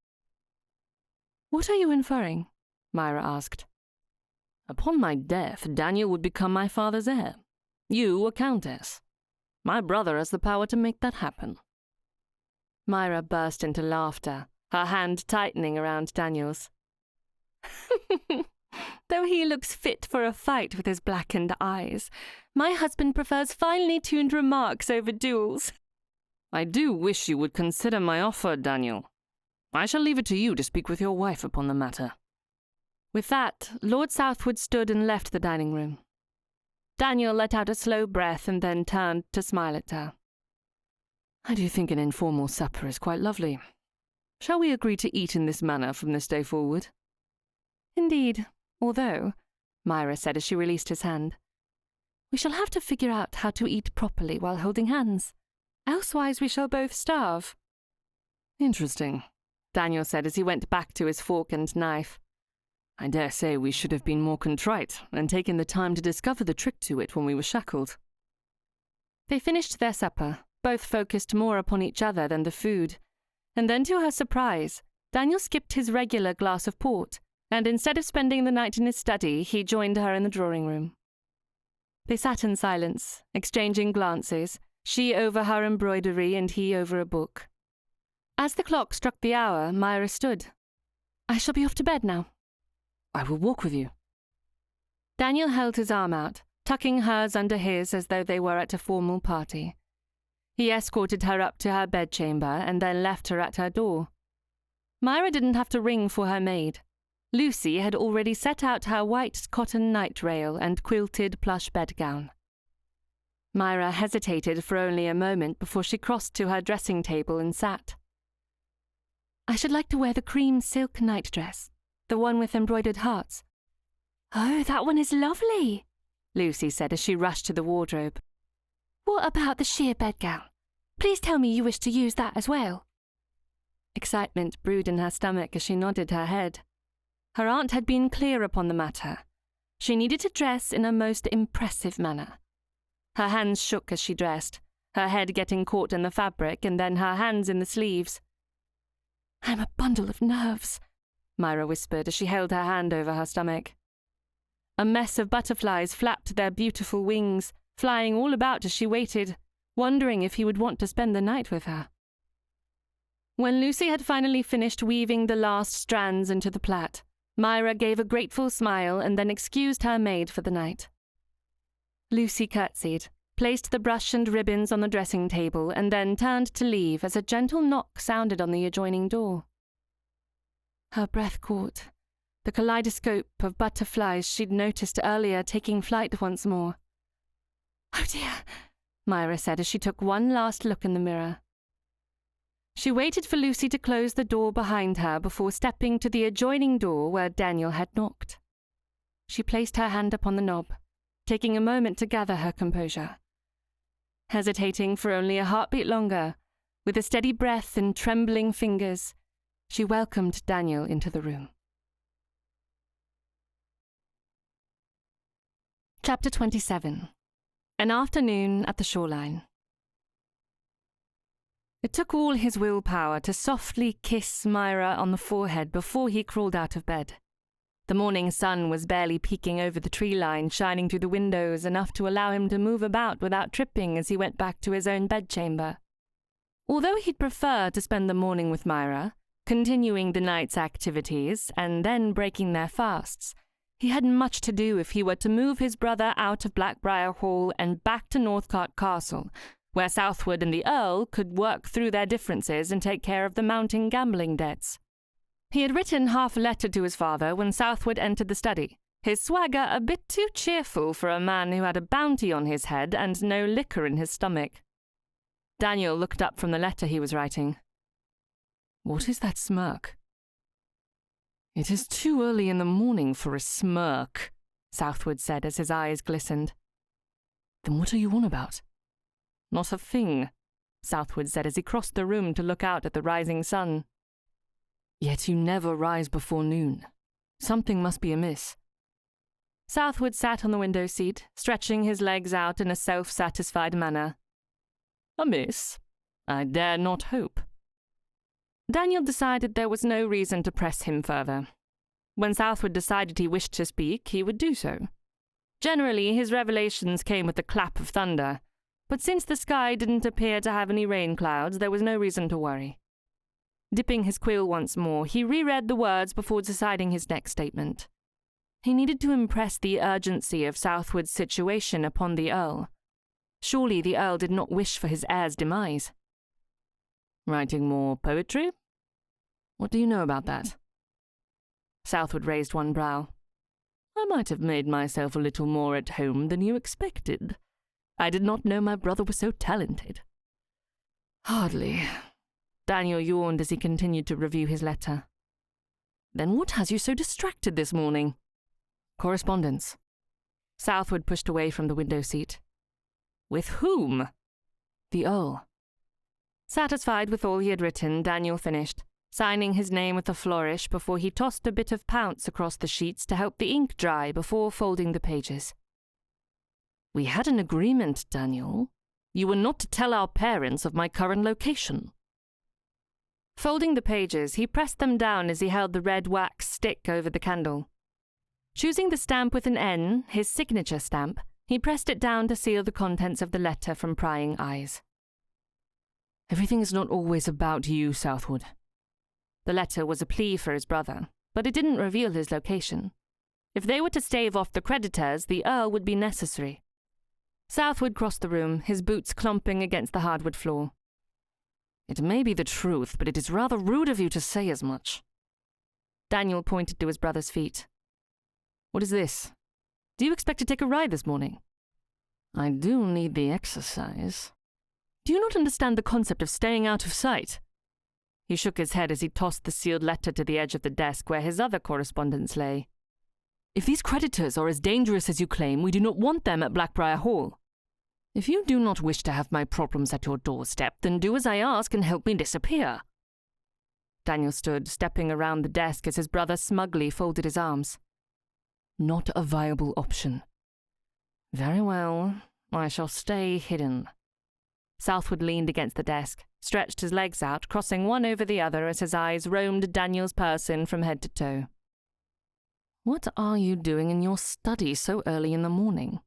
What are you inferring? Myra asked. Upon my death, Daniel would become my father's heir. You a countess. My brother has the power to make that happen. Myra burst into laughter, her hand tightening around Daniel's. Though he looks fit for a fight with his blackened eyes, my husband prefers finely tuned remarks over duels. I do wish you would consider my offer, Daniel. I shall leave it to you to speak with your wife upon the matter." With that, Lord Southwood stood and left the dining room. Daniel let out a slow breath and then turned to smile at her. "I do think an informal supper is quite lovely. Shall we agree to eat in this manner from this day forward?" "Indeed, although," Myra said as she released his hand, "we shall have to figure out how to eat properly while holding hands. Elsewise we shall both starve." "Interesting," Daniel said as he went back to his fork and knife. "I dare say we should have been more contrite and taken the time to discover the trick to it when we were shackled." They finished their supper, both focused more upon each other than the food, and then to her surprise, Daniel skipped his regular glass of port, and instead of spending the night in his study, he joined her in the drawing room. They sat in silence, exchanging glances, she over her embroidery and he over a book. As the clock struck the hour, Myra stood. "I shall be off to bed now." "I will walk with you." Daniel held his arm out, tucking hers under his as though they were at a formal party. He escorted her up to her bedchamber and then left her at her door. Myra didn't have to ring for her maid. Lucy had already set out her white cotton night rail and quilted plush bedgown. Myra hesitated for only a moment before she crossed to her dressing table and sat. "I should like to wear the cream silk nightdress, the one with embroidered hearts." "Oh, that one is lovely," Lucy said as she rushed to the wardrobe. "What about the sheer bedgown? Please tell me you wish to use that as well." Excitement brewed in her stomach as she nodded her head. Her aunt had been clear upon the matter. She needed to dress in a most impressive manner. Her hands shook as she dressed, her head getting caught in the fabric and then her hands in the sleeves. "I'm a bundle of nerves," Myra whispered as she held her hand over her stomach. A mess of butterflies flapped their beautiful wings, flying all about as she waited, wondering if he would want to spend the night with her. When Lucy had finally finished weaving the last strands into the plait, Myra gave a grateful smile and then excused her maid for the night. Lucy curtsied, placed the brush and ribbons on the dressing table, and then turned to leave as a gentle knock sounded on the adjoining door. Her breath caught, the kaleidoscope of butterflies she'd noticed earlier taking flight once more. "Oh dear," Myra said as she took one last look in the mirror. She waited for Lucy to close the door behind her before stepping to the adjoining door where Daniel had knocked. She placed her hand upon the knob, taking a moment to gather her composure. Hesitating for only a heartbeat longer, with a steady breath and trembling fingers, she welcomed Daniel into the room. Chapter 27. An Afternoon at the Shoreline. It took all his willpower to softly kiss Myra on the forehead before he crawled out of bed. The morning sun was barely peeking over the tree line, shining through the windows enough to allow him to move about without tripping as he went back to his own bedchamber. Although he'd prefer to spend the morning with Myra, continuing the night's activities and then breaking their fasts, he had much to do if he were to move his brother out of Blackbriar Hall and back to Northcott Castle, where Southwood and the Earl could work through their differences and take care of the mounting gambling debts. He had written half a letter to his father when Southwood entered the study, his swagger a bit too cheerful for a man who had a bounty on his head and no liquor in his stomach. Daniel looked up from the letter he was writing. "What is that smirk?" "It is too early in the morning for a smirk," Southwood said as his eyes glistened. "Then what are you on about?" "Not a thing," Southwood said as he crossed the room to look out at the rising sun. "Yet you never rise before noon. Something must be amiss." Southwood sat on the window seat, stretching his legs out in a self-satisfied manner. "Amiss? I dare not hope." Daniel decided there was no reason to press him further. When Southwood decided he wished to speak, he would do so. Generally, his revelations came with the clap of thunder, but since the sky didn't appear to have any rain clouds, there was no reason to worry. Dipping his quill once more, he reread the words before deciding his next statement. He needed to impress the urgency of Southwood's situation upon the Earl. Surely the Earl did not wish for his heir's demise. Writing more poetry? What do you know about that? Southwood raised one brow. I might have made myself a little more at home than you expected. I did not know my brother was so talented. Hardly. Daniel yawned as he continued to review his letter. Then what has you so distracted this morning? Correspondence. Southwood pushed away from the window seat. With whom? The Earl. Satisfied with all he had written, Daniel finished, signing his name with a flourish before he tossed a bit of pounce across the sheets to help the ink dry before folding the pages. We had an agreement, Daniel. You were not to tell our parents of my current location. Folding the pages, he pressed them down as he held the red wax stick over the candle. Choosing the stamp with an N, his signature stamp, he pressed it down to seal the contents of the letter from prying eyes. Everything is not always about you, Southwood. The letter was a plea for his brother, but it didn't reveal his location. If they were to stave off the creditors, the Earl would be necessary. Southwood crossed the room, his boots clumping against the hardwood floor. It may be the truth, but it is rather rude of you to say as much. Daniel pointed to his brother's feet. What is this? Do you expect to take a ride this morning? I do need the exercise. Do you not understand the concept of staying out of sight? He shook his head as he tossed the sealed letter to the edge of the desk where his other correspondence lay. If these creditors are as dangerous as you claim, we do not want them at Blackbriar Hall. If you do not wish to have my problems at your doorstep, then do as I ask and help me disappear. Daniel stood, stepping around the desk as his brother smugly folded his arms. Not a viable option. Very well, I shall stay hidden. Southwood leaned against the desk, stretched his legs out, crossing one over the other as his eyes roamed Daniel's person from head to toe. What are you doing in your study so early in the morning?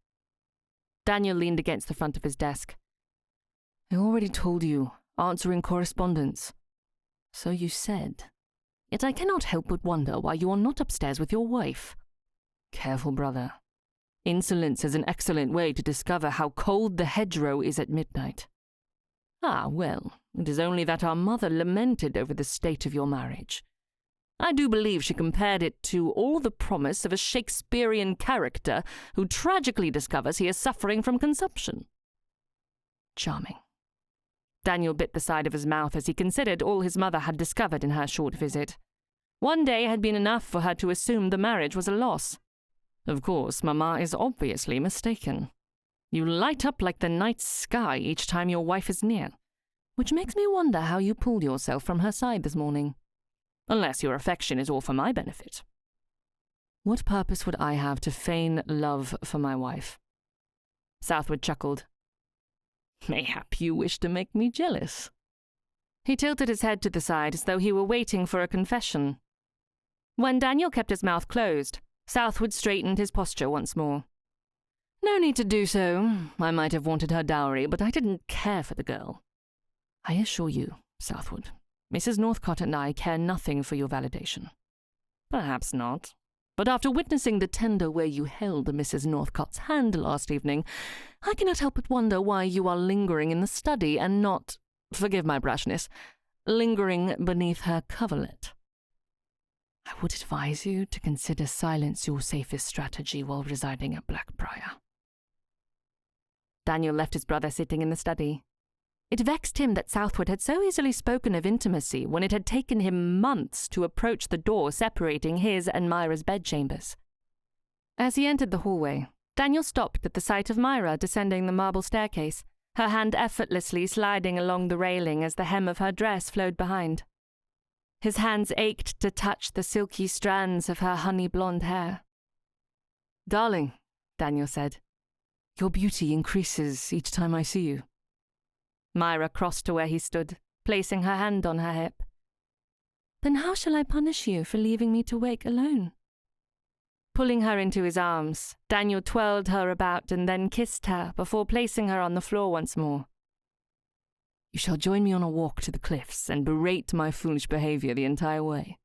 Daniel leaned against the front of his desk. I already told you, answering correspondence. So you said. Yet I cannot help but wonder why you are not upstairs with your wife. Careful, brother. Insolence is an excellent way to discover how cold the hedgerow is at midnight. Ah, well, it is only that our mother lamented over the state of your marriage. I do believe she compared it to all the promise of a Shakespearean character who tragically discovers he is suffering from consumption. Charming. Daniel bit the side of his mouth as he considered all his mother had discovered in her short visit. One day had been enough for her to assume the marriage was a loss. Of course, Mamma is obviously mistaken. You light up like the night sky each time your wife is near, which makes me wonder how you pulled yourself from her side this morning. Unless your affection is all for my benefit. What purpose would I have to feign love for my wife? Southwood chuckled. Mayhap you wish to make me jealous. He tilted his head to the side as though he were waiting for a confession. When Daniel kept his mouth closed, Southwood straightened his posture once more. No need to do so. I might have wanted her dowry, but I didn't care for the girl. I assure you, Southwood, Mrs. Northcott and I care nothing for your validation. Perhaps not. But after witnessing the tender way you held Mrs. Northcott's hand last evening, I cannot help but wonder why you are lingering in the study and not, forgive my brashness, lingering beneath her coverlet. I would advise you to consider silence your safest strategy while residing at Blackbriar. Daniel left his brother sitting in the study. It vexed him that Southwood had so easily spoken of intimacy when it had taken him months to approach the door separating his and Myra's bedchambers. As he entered the hallway, Daniel stopped at the sight of Myra descending the marble staircase, her hand effortlessly sliding along the railing as the hem of her dress flowed behind. His hands ached to touch the silky strands of her honey-blonde hair. Darling, Daniel said, your beauty increases each time I see you. Myra crossed to where he stood, placing her hand on her hip. Then how shall I punish you for leaving me to wake alone? Pulling her into his arms, Daniel twirled her about and then kissed her before placing her on the floor once more. You shall join me on a walk to the cliffs and berate my foolish behavior the entire way.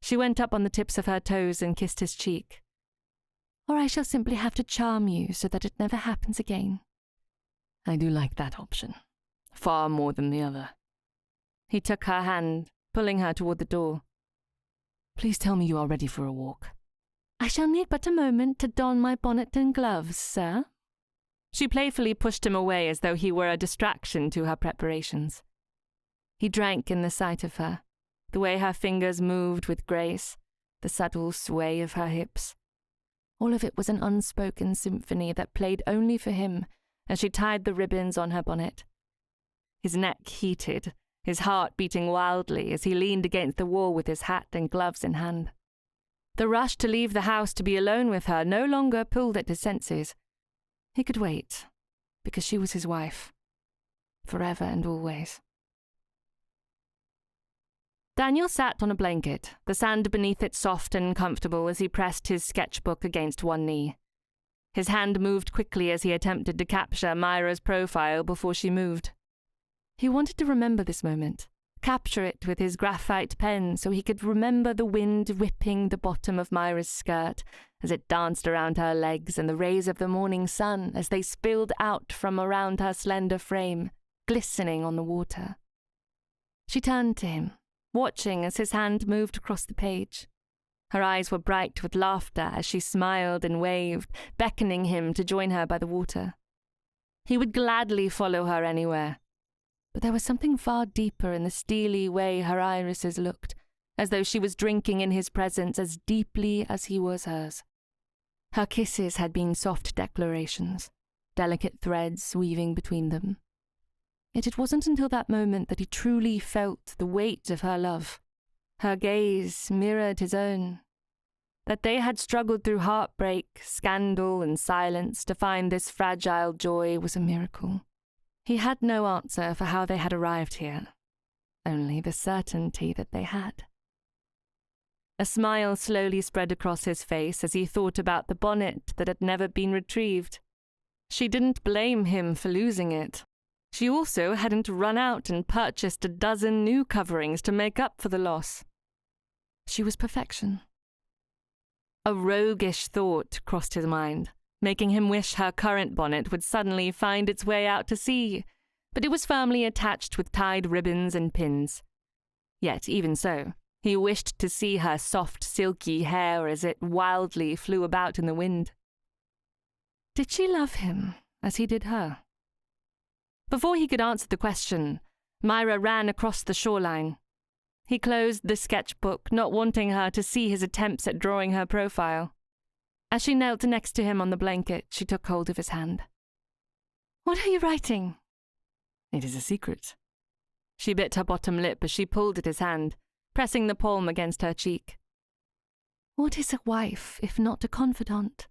She went up on the tips of her toes and kissed his cheek. Or I shall simply have to charm you so that it never happens again. I do like that option, far more than the other. He took her hand, pulling her toward the door. Please tell me you are ready for a walk. I shall need but a moment to don my bonnet and gloves, sir. She playfully pushed him away as though he were a distraction to her preparations. He drank in the sight of her, the way her fingers moved with grace, the subtle sway of her hips. All of it was an unspoken symphony that played only for him as she tied the ribbons on her bonnet. His neck heated, his heart beating wildly as he leaned against the wall with his hat and gloves in hand. The rush to leave the house to be alone with her no longer pulled at his senses. He could wait, because she was his wife, forever and always. Daniel sat on a blanket, the sand beneath it soft and comfortable as he pressed his sketchbook against one knee. His hand moved quickly as he attempted to capture Myra's profile before she moved. He wanted to remember this moment, capture it with his graphite pen so he could remember the wind whipping the bottom of Myra's skirt as it danced around her legs and the rays of the morning sun as they spilled out from around her slender frame, glistening on the water. She turned to him, watching as his hand moved across the page. Her eyes were bright with laughter as she smiled and waved, beckoning him to join her by the water. He would gladly follow her anywhere, but there was something far deeper in the steely way her irises looked, as though she was drinking in his presence as deeply as he was hers. Her kisses had been soft declarations, delicate threads weaving between them. Yet it wasn't until that moment that he truly felt the weight of her love. Her gaze mirrored his own. That they had struggled through heartbreak, scandal, and silence to find this fragile joy was a miracle. He had no answer for how they had arrived here, only the certainty that they had. A smile slowly spread across his face as he thought about the bonnet that had never been retrieved. She didn't blame him for losing it. She also hadn't run out and purchased a dozen new coverings to make up for the loss. She was perfection. A roguish thought crossed his mind, making him wish her current bonnet would suddenly find its way out to sea, but it was firmly attached with tied ribbons and pins. Yet, even so, he wished to see her soft, silky hair as it wildly flew about in the wind. Did she love him as he did her? Before he could answer the question, Myra ran across the shoreline. He closed the sketchbook, not wanting her to see his attempts at drawing her profile. As she knelt next to him on the blanket, she took hold of his hand. "What are you writing?" It is a secret. She bit her bottom lip as she pulled at his hand, pressing the palm against her cheek. "What is a wife, if not a confidant?"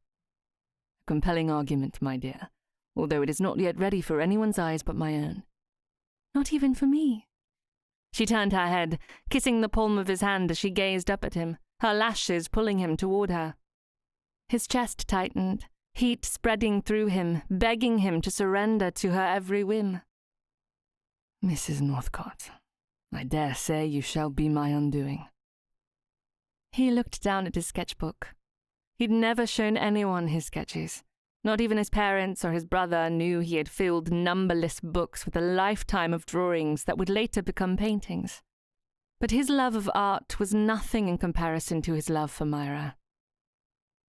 A compelling argument, my dear, although it is not yet ready for anyone's eyes but my own. Not even for me. She turned her head, kissing the palm of his hand as she gazed up at him, her lashes pulling him toward her. His chest tightened, heat spreading through him, begging him to surrender to her every whim. Mrs. Northcott, I dare say you shall be my undoing. He looked down at his sketchbook. He'd never shown anyone his sketches. Not even his parents or his brother knew he had filled numberless books with a lifetime of drawings that would later become paintings. But his love of art was nothing in comparison to his love for Myra.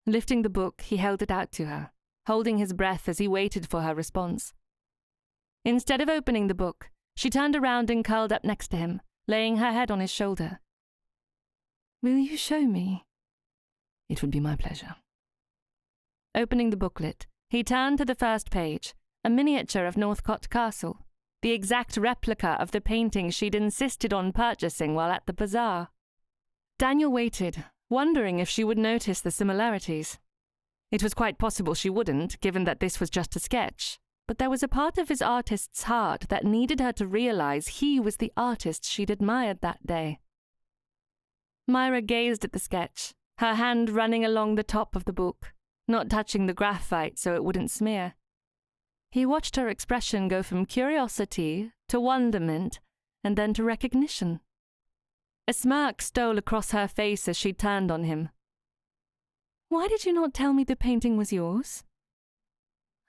Lifting the book, he held it out to her, holding his breath as he waited for her response. Instead of opening the book, she turned around and curled up next to him, laying her head on his shoulder. "Will you show me?" "It would be my pleasure." Opening the booklet, he turned to the first page, a miniature of Northcott Castle, the exact replica of the painting she'd insisted on purchasing while at the bazaar. Daniel waited, wondering if she would notice the similarities. It was quite possible she wouldn't, given that this was just a sketch, but there was a part of his artist's heart that needed her to realize he was the artist she'd admired that day. Myra gazed at the sketch, her hand running along the top of the book, not touching the graphite so it wouldn't smear. He watched her expression go from curiosity to wonderment and then to recognition. A smirk stole across her face as she turned on him. Why did you not tell me the painting was yours?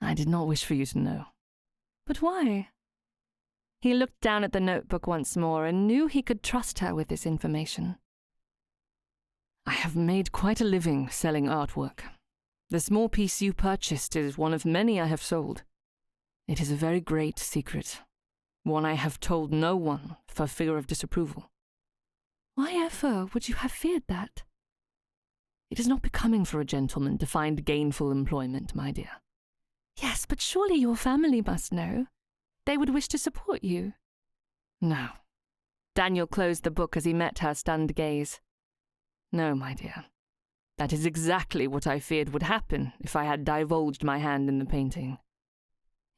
I did not wish for you to know. But why? He looked down at the notebook once more and knew he could trust her with this information. I have made quite a living selling artwork. The small piece you purchased is one of many I have sold. It is a very great secret, one I have told no one for fear of disapproval. Why ever would you have feared that? It is not becoming for a gentleman to find gainful employment, my dear. Yes, but surely your family must know. They would wish to support you. No. Daniel closed the book as he met her stunned gaze. No, my dear. That is exactly what I feared would happen if I had divulged my hand in the painting.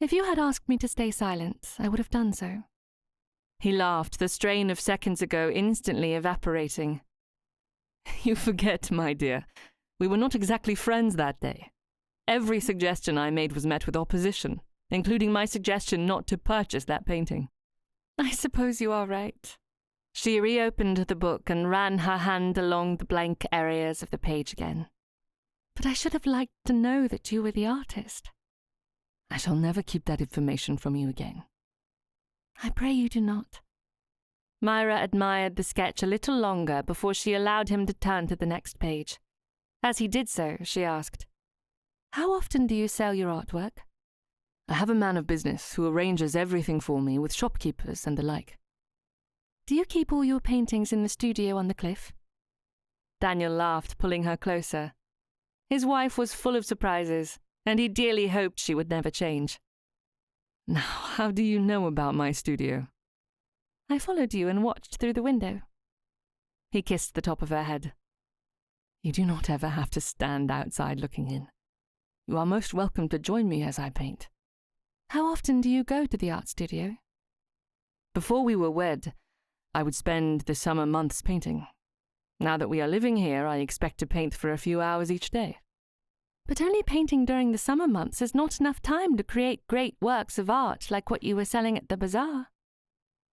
If you had asked me to stay silent, I would have done so. He laughed, the strain of seconds ago instantly evaporating. You forget, my dear. We were not exactly friends that day. Every suggestion I made was met with opposition, including my suggestion not to purchase that painting. I suppose you are right. She reopened the book and ran her hand along the blank areas of the page again. But I should have liked to know that you were the artist. I shall never keep that information from you again. I pray you do not. Myra admired the sketch a little longer before she allowed him to turn to the next page. As he did so, she asked, How often do you sell your artwork? I have a man of business who arranges everything for me with shopkeepers and the like. Do you keep all your paintings in the studio on the cliff? Daniel laughed, pulling her closer. His wife was full of surprises, and he dearly hoped she would never change. Now, how do you know about my studio? I followed you and watched through the window. He kissed the top of her head. You do not ever have to stand outside looking in. You are most welcome to join me as I paint. How often do you go to the art studio? Before we were wed, I would spend the summer months painting. Now that we are living here, I expect to paint for a few hours each day. But only painting during the summer months is not enough time to create great works of art like what you were selling at the bazaar.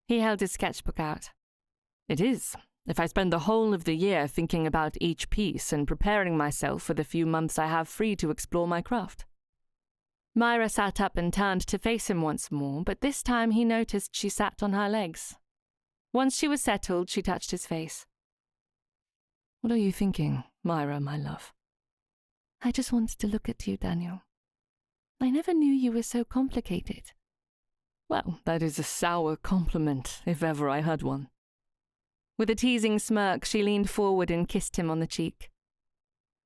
He held his sketchbook out. It is, if I spend the whole of the year thinking about each piece and preparing myself for the few months I have free to explore my craft. Myra sat up and turned to face him once more, but this time he noticed she sat on her legs. Once she was settled, she touched his face. What are you thinking, Myra, my love? I just wanted to look at you, Daniel. I never knew you were so complicated. Well, that is a sour compliment, if ever I heard one. With a teasing smirk, she leaned forward and kissed him on the cheek.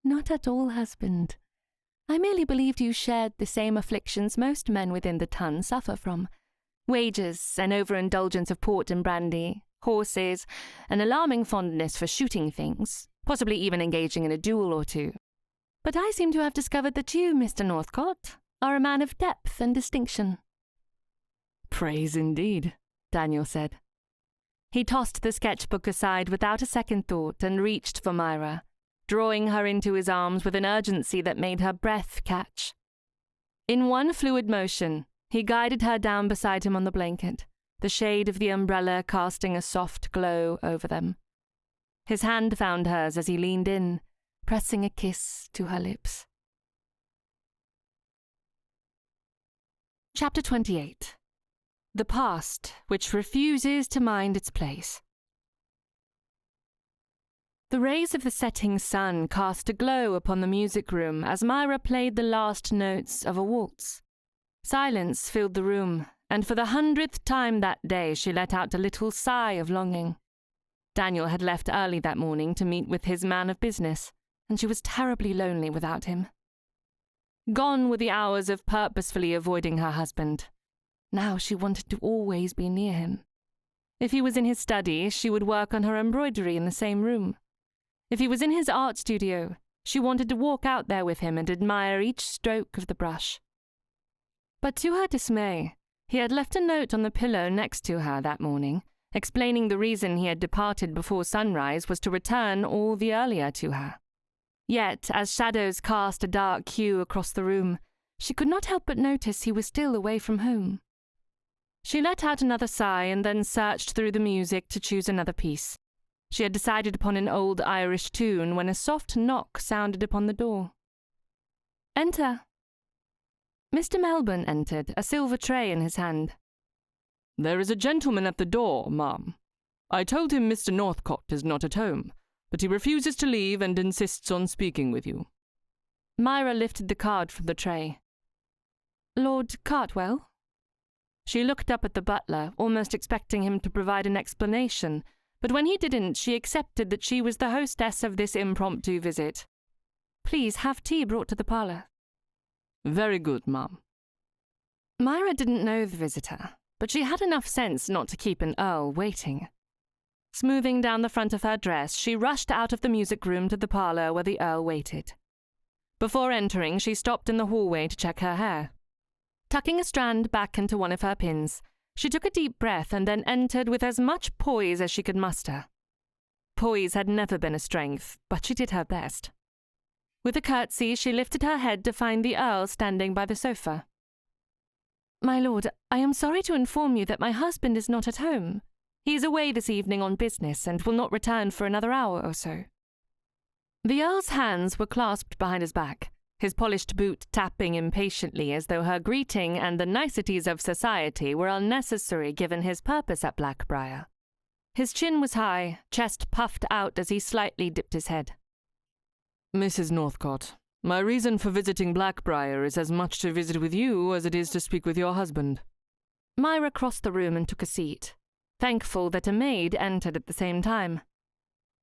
Not at all, husband. I merely believed you shared the same afflictions most men within the ton suffer from. Wages, an overindulgence of port and brandy, horses, an alarming fondness for shooting things, possibly even engaging in a duel or two. But I seem to have discovered that you, Mr. Northcott, are a man of depth and distinction. Praise indeed, Daniel said. He tossed the sketchbook aside without a second thought and reached for Myra, drawing her into his arms with an urgency that made her breath catch. In one fluid motion, he guided her down beside him on the blanket, the shade of the umbrella casting a soft glow over them. His hand found hers as he leaned in, pressing a kiss to her lips. Chapter 28. The Past, which refuses to mind its place. The rays of the setting sun cast a glow upon the music room as Myra played the last notes of a waltz. Silence filled the room, and for the 100th time that day she let out a little sigh of longing. Daniel had left early that morning to meet with his man of business, and she was terribly lonely without him. Gone were the hours of purposefully avoiding her husband. Now she wanted to always be near him. If he was in his study, she would work on her embroidery in the same room. If he was in his art studio, she wanted to walk out there with him and admire each stroke of the brush. But to her dismay, he had left a note on the pillow next to her that morning, explaining the reason he had departed before sunrise was to return all the earlier to her. Yet, as shadows cast a dark hue across the room, she could not help but notice he was still away from home. She let out another sigh and then searched through the music to choose another piece. She had decided upon an old Irish tune when a soft knock sounded upon the door. "Enter." Mr. Melbourne entered, a silver tray in his hand. "There is a gentleman at the door, ma'am. I told him Mr. Northcote is not at home, but he refuses to leave and insists on speaking with you." Myra lifted the card from the tray. "Lord Cartwell?" She looked up at the butler, almost expecting him to provide an explanation, but when he didn't, she accepted that she was the hostess of this impromptu visit. "Please have tea brought to the parlour." "Very good, ma'am." Myra didn't know the visitor, but she had enough sense not to keep an earl waiting. Smoothing down the front of her dress, she rushed out of the music room to the parlour where the earl waited. Before entering, she stopped in the hallway to check her hair. Tucking a strand back into one of her pins, she took a deep breath and then entered with as much poise as she could muster. Poise had never been a strength, but she did her best. With a curtsy, she lifted her head to find the earl standing by the sofa. "My lord, I am sorry to inform you that my husband is not at home. He is away this evening on business and will not return for another hour or so." The earl's hands were clasped behind his back, his polished boot tapping impatiently as though her greeting and the niceties of society were unnecessary given his purpose at Blackbriar. His chin was high, chest puffed out as he slightly dipped his head. "Mrs. Northcote, my reason for visiting Blackbriar is as much to visit with you as it is to speak with your husband." Myra crossed the room and took a seat, thankful that a maid entered at the same time.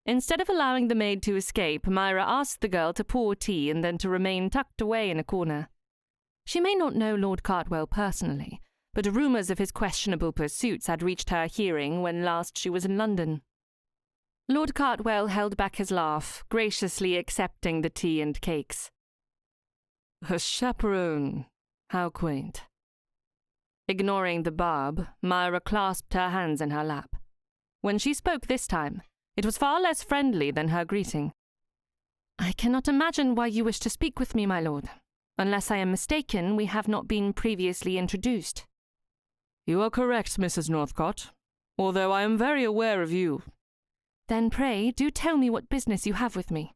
Instead of allowing the maid to escape, Myra asked the girl to pour tea and then to remain tucked away in a corner. She may not know Lord Cartwell personally, but rumours of his questionable pursuits had reached her hearing when last she was in London. Lord Cartwell held back his laugh, graciously accepting the tea and cakes. "A chaperone, how quaint." Ignoring the barb, Myra clasped her hands in her lap. When she spoke this time, it was far less friendly than her greeting. "I cannot imagine why you wish to speak with me, my lord. Unless I am mistaken, we have not been previously introduced." "You are correct, Mrs. Northcote, although I am very aware of you." "Then pray, do tell me what business you have with me."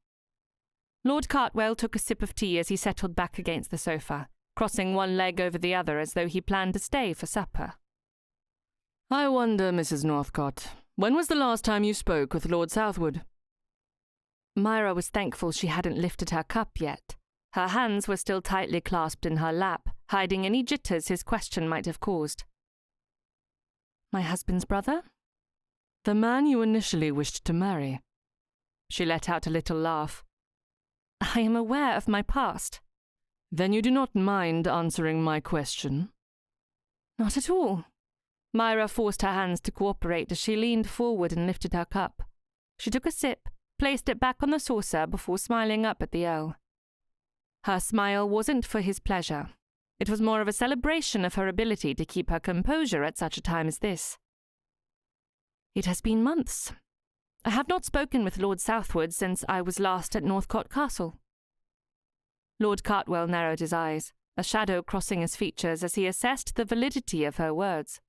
Lord Cartwell took a sip of tea as he settled back against the sofa, crossing one leg over the other as though he planned to stay for supper. "I wonder, Mrs. Northcote, when was the last time you spoke with Lord Southwood?" Myra was thankful she hadn't lifted her cup yet. Her hands were still tightly clasped in her lap, hiding any jitters his question might have caused. "My husband's brother?" "The man you initially wished to marry." She let out a little laugh. "I am aware of my past." "Then you do not mind answering my question?" "Not at all." Myra forced her hands to cooperate as she leaned forward and lifted her cup. She took a sip, placed it back on the saucer before smiling up at the earl. Her smile wasn't for his pleasure. It was more of a celebration of her ability to keep her composure at such a time as this. "It has been months. I have not spoken with Lord Southwood since I was last at Northcote Castle." Lord Cartwell narrowed his eyes, a shadow crossing his features as he assessed the validity of her words.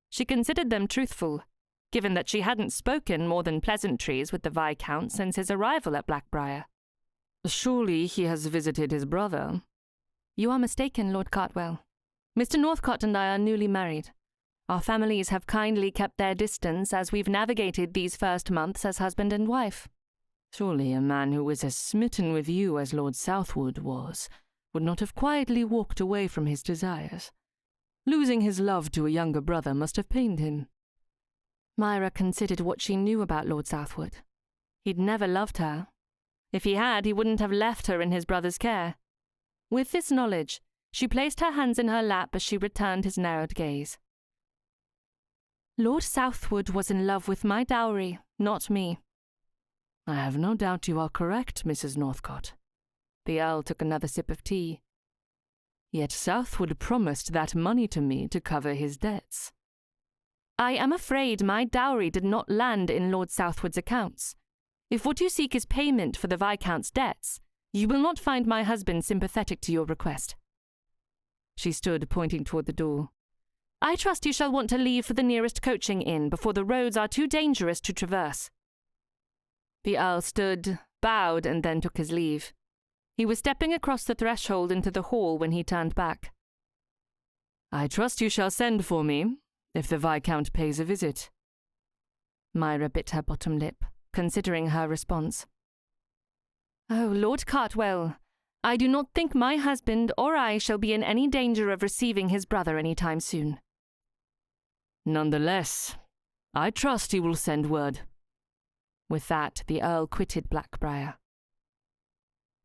She considered them truthful, given that she hadn't spoken more than pleasantries with the Viscount since his arrival at Blackbriar. "Surely he has visited his brother." "You are mistaken, Lord Cartwell. Mr. Northcote and I are newly married. Our families have kindly kept their distance as we've navigated these first months as husband and wife." "Surely a man who was as smitten with you as Lord Southwood was would not have quietly walked away from his desires. Losing his love to a younger brother must have pained him." Myra considered what she knew about Lord Southwood. He'd never loved her. If he had, he wouldn't have left her in his brother's care. With this knowledge, she placed her hands in her lap as she returned his narrowed gaze. "Lord Southwood was in love with my dowry, not me." "I have no doubt you are correct, Mrs. Northcote." The earl took another sip of tea. "Yet Southwood promised that money to me to cover his debts." "I am afraid my dowry did not land in Lord Southwood's accounts. If what you seek is payment for the Viscount's debts, you will not find my husband sympathetic to your request." She stood, pointing toward the door. "I trust you shall want to leave for the nearest coaching inn before the roads are too dangerous to traverse." The Earl stood, bowed, and then took his leave. He was stepping across the threshold into the hall when he turned back. I trust you shall send for me, if the Viscount pays a visit. Myra bit her bottom lip, considering her response. Oh, Lord Cartwell, I do not think my husband or I shall be in any danger of receiving his brother any time soon. Nonetheless, I trust he will send word. With that, the Earl quitted Blackbriar.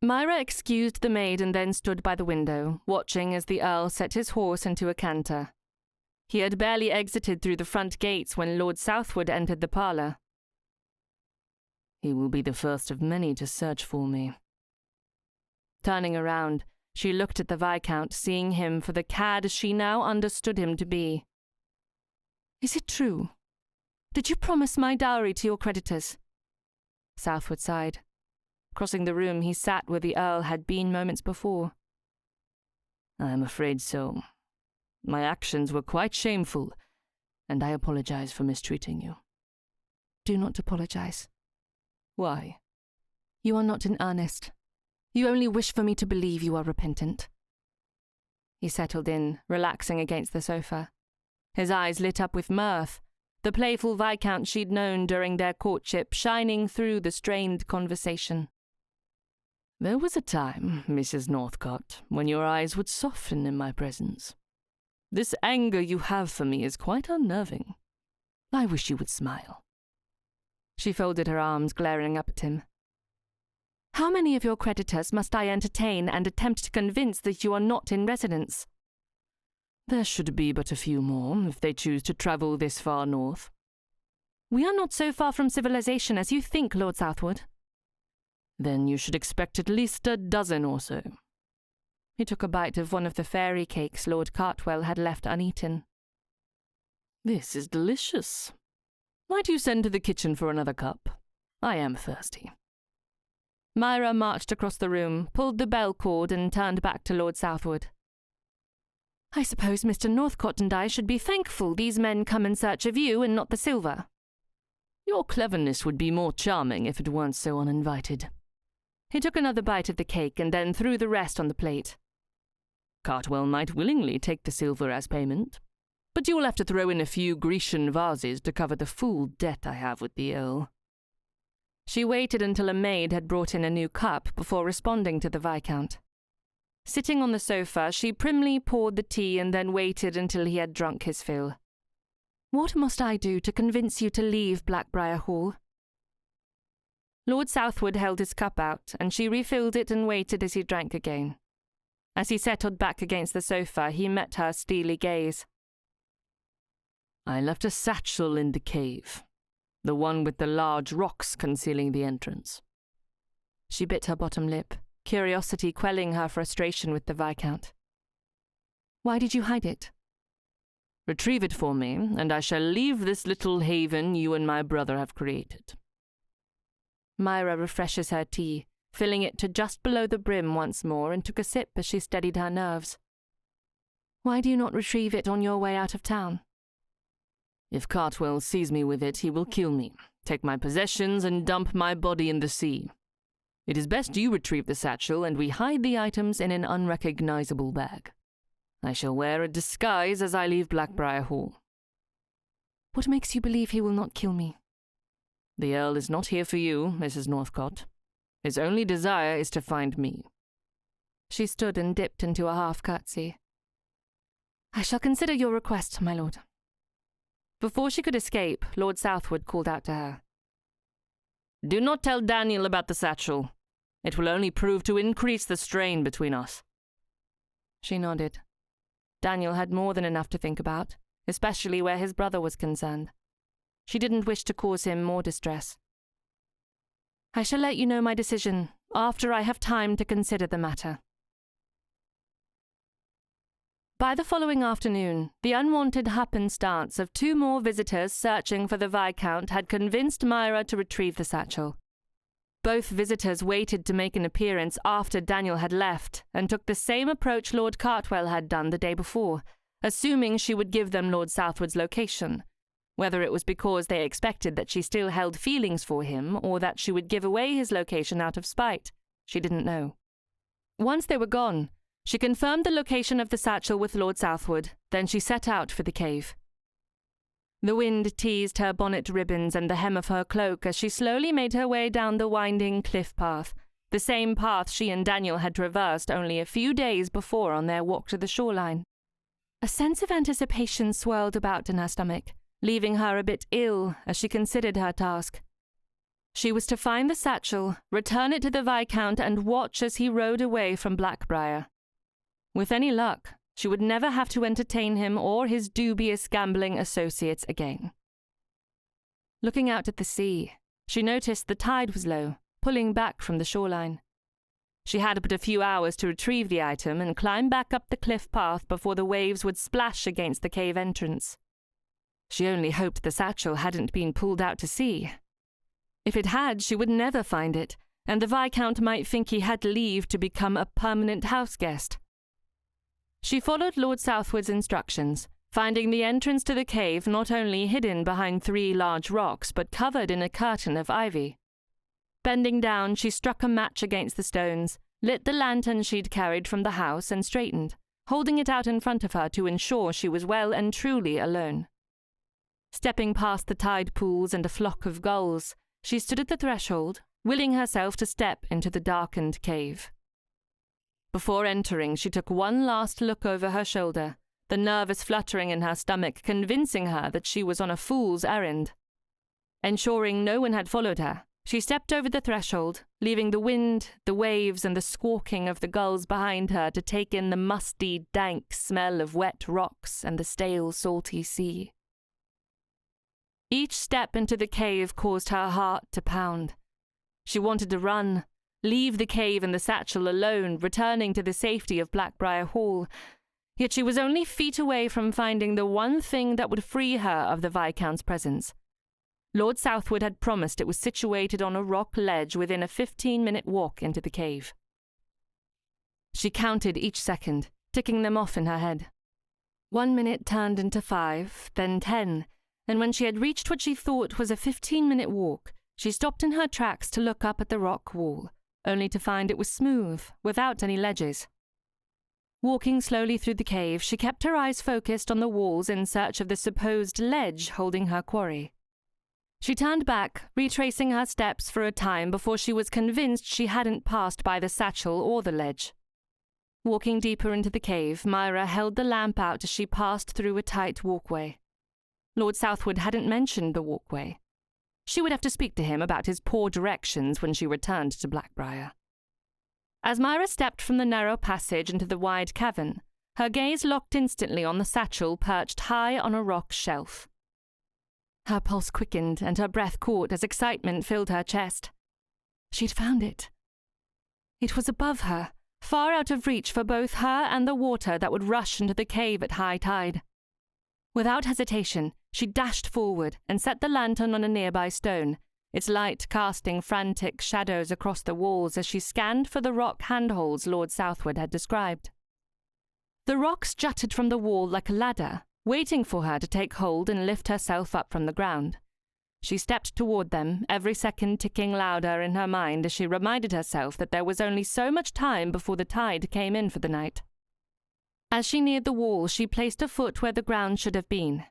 Myra excused the maid and then stood by the window, watching as the Earl set his horse into a canter. He had barely exited through the front gates when Lord Southwood entered the parlour. He will be the first of many to search for me. Turning around, she looked at the Viscount, seeing him for the cad she now understood him to be. Is it true? Did you promise my dowry to your creditors? Southwood sighed. Crossing the room, he sat where the Earl had been moments before. I am afraid so. My actions were quite shameful, and I apologize for mistreating you. Do not apologize. Why? You are not in earnest. You only wish for me to believe you are repentant. He settled in, relaxing against the sofa. His eyes lit up with mirth, the playful Viscount she'd known during their courtship shining through the strained conversation. There was a time, Mrs. Northcott, when your eyes would soften in my presence. This anger you have for me is quite unnerving. I wish you would smile. She folded her arms, glaring up at him. How many of your creditors must I entertain and attempt to convince that you are not in residence? There should be but a few more, if they choose to travel this far north. We are not so far from civilization as you think, Lord Southwood. Then you should expect at least a dozen or so. He took a bite of one of the fairy cakes Lord Cartwell had left uneaten. This is delicious. Might you send to the kitchen for another cup? I am thirsty. Myra marched across the room, pulled the bell cord, and turned back to Lord Southwood. I suppose Mr. Northcott and I should be thankful these men come in search of you and not the silver. Your cleverness would be more charming if it weren't so uninvited. He took another bite of the cake and then threw the rest on the plate. Cartwell might willingly take the silver as payment, but you will have to throw in a few Grecian vases to cover the full debt I have with the Earl. She waited until a maid had brought in a new cup before responding to the Viscount. Sitting on the sofa, she primly poured the tea and then waited until he had drunk his fill. What must I do to convince you to leave Blackbriar Hall? Lord Southwood held his cup out, and she refilled it and waited as he drank again. As he settled back against the sofa, he met her steely gaze. I left a satchel in the cave, the one with the large rocks concealing the entrance. She bit her bottom lip, curiosity quelling her frustration with the Viscount. Why did you hide it? Retrieve it for me, and I shall leave this little haven you and my brother have created. Myra refreshes her tea, filling it to just below the brim once more, and took a sip as she steadied her nerves. Why do you not retrieve it on your way out of town? If Cartwell sees me with it, he will kill me, take my possessions, and dump my body in the sea. It is best you retrieve the satchel, and we hide the items in an unrecognizable bag. I shall wear a disguise as I leave Blackbriar Hall. What makes you believe he will not kill me? The Earl is not here for you, Mrs. Northcott. His only desire is to find me. She stood and dipped into a half-curtsy. I shall consider your request, my lord. Before she could escape, Lord Southwood called out to her. Do not tell Daniel about the satchel. It will only prove to increase the strain between us. She nodded. Daniel had more than enough to think about, especially where his brother was concerned. She didn't wish to cause him more distress. I shall let you know my decision after I have time to consider the matter. By the following afternoon, the unwanted happenstance of two more visitors searching for the Viscount had convinced Myra to retrieve the satchel. Both visitors waited to make an appearance after Daniel had left, and took the same approach Lord Cartwell had done the day before, assuming she would give them Lord Southwood's location. Whether it was because they expected that she still held feelings for him or that she would give away his location out of spite, she didn't know. Once they were gone, she confirmed the location of the satchel with Lord Southwood, then she set out for the cave. The wind teased her bonnet ribbons and the hem of her cloak as she slowly made her way down the winding cliff path, the same path she and Daniel had traversed only a few days before on their walk to the shoreline. A sense of anticipation swirled about in her stomach, leaving her a bit ill as she considered her task. She was to find the satchel, return it to the Viscount, and watch as he rode away from Blackbriar. With any luck, she would never have to entertain him or his dubious gambling associates again. Looking out at the sea, she noticed the tide was low, pulling back from the shoreline. She had but a few hours to retrieve the item and climb back up the cliff path before the waves would splash against the cave entrance. She only hoped the satchel hadn't been pulled out to sea. If it had, she would never find it, and the Viscount might think he had leave to become a permanent house guest. She followed Lord Southwood's instructions, finding the entrance to the cave not only hidden behind 3 large rocks, but covered in a curtain of ivy. Bending down, she struck a match against the stones, lit the lantern she'd carried from the house, and straightened, holding it out in front of her to ensure she was well and truly alone. Stepping past the tide pools and a flock of gulls, she stood at the threshold, willing herself to step into the darkened cave. Before entering, she took one last look over her shoulder, the nervous fluttering in her stomach convincing her that she was on a fool's errand. Ensuring no one had followed her, she stepped over the threshold, leaving the wind, the waves, and the squawking of the gulls behind her to take in the musty, dank smell of wet rocks and the stale, salty sea. Each step into the cave caused her heart to pound. She wanted to run, leave the cave and the satchel alone, returning to the safety of Blackbriar Hall, yet she was only feet away from finding the one thing that would free her of the Viscount's presence. Lord Southwood had promised it was situated on a rock ledge within a 15-minute walk into the cave. She counted each second, ticking them off in her head. 1 minute turned into 5, then 10, and when she had reached what she thought was a 15-minute walk, she stopped in her tracks to look up at the rock wall, only to find it was smooth, without any ledges. Walking slowly through the cave, she kept her eyes focused on the walls in search of the supposed ledge holding her quarry. She turned back, retracing her steps for a time before she was convinced she hadn't passed by the satchel or the ledge. Walking deeper into the cave, Myra held the lamp out as she passed through a tight walkway. Lord Southwood hadn't mentioned the walkway. She would have to speak to him about his poor directions when she returned to Blackbriar. As Myra stepped from the narrow passage into the wide cavern, her gaze locked instantly on the satchel perched high on a rock shelf. Her pulse quickened and her breath caught as excitement filled her chest. She'd found it. It was above her, far out of reach for both her and the water that would rush into the cave at high tide. Without hesitation, she dashed forward and set the lantern on a nearby stone, its light casting frantic shadows across the walls as she scanned for the rock handholds Lord Southwood had described. The rocks jutted from the wall like a ladder, waiting for her to take hold and lift herself up from the ground. She stepped toward them, every second ticking louder in her mind as she reminded herself that there was only so much time before the tide came in for the night. As she neared the wall, she placed a foot where the ground should have been,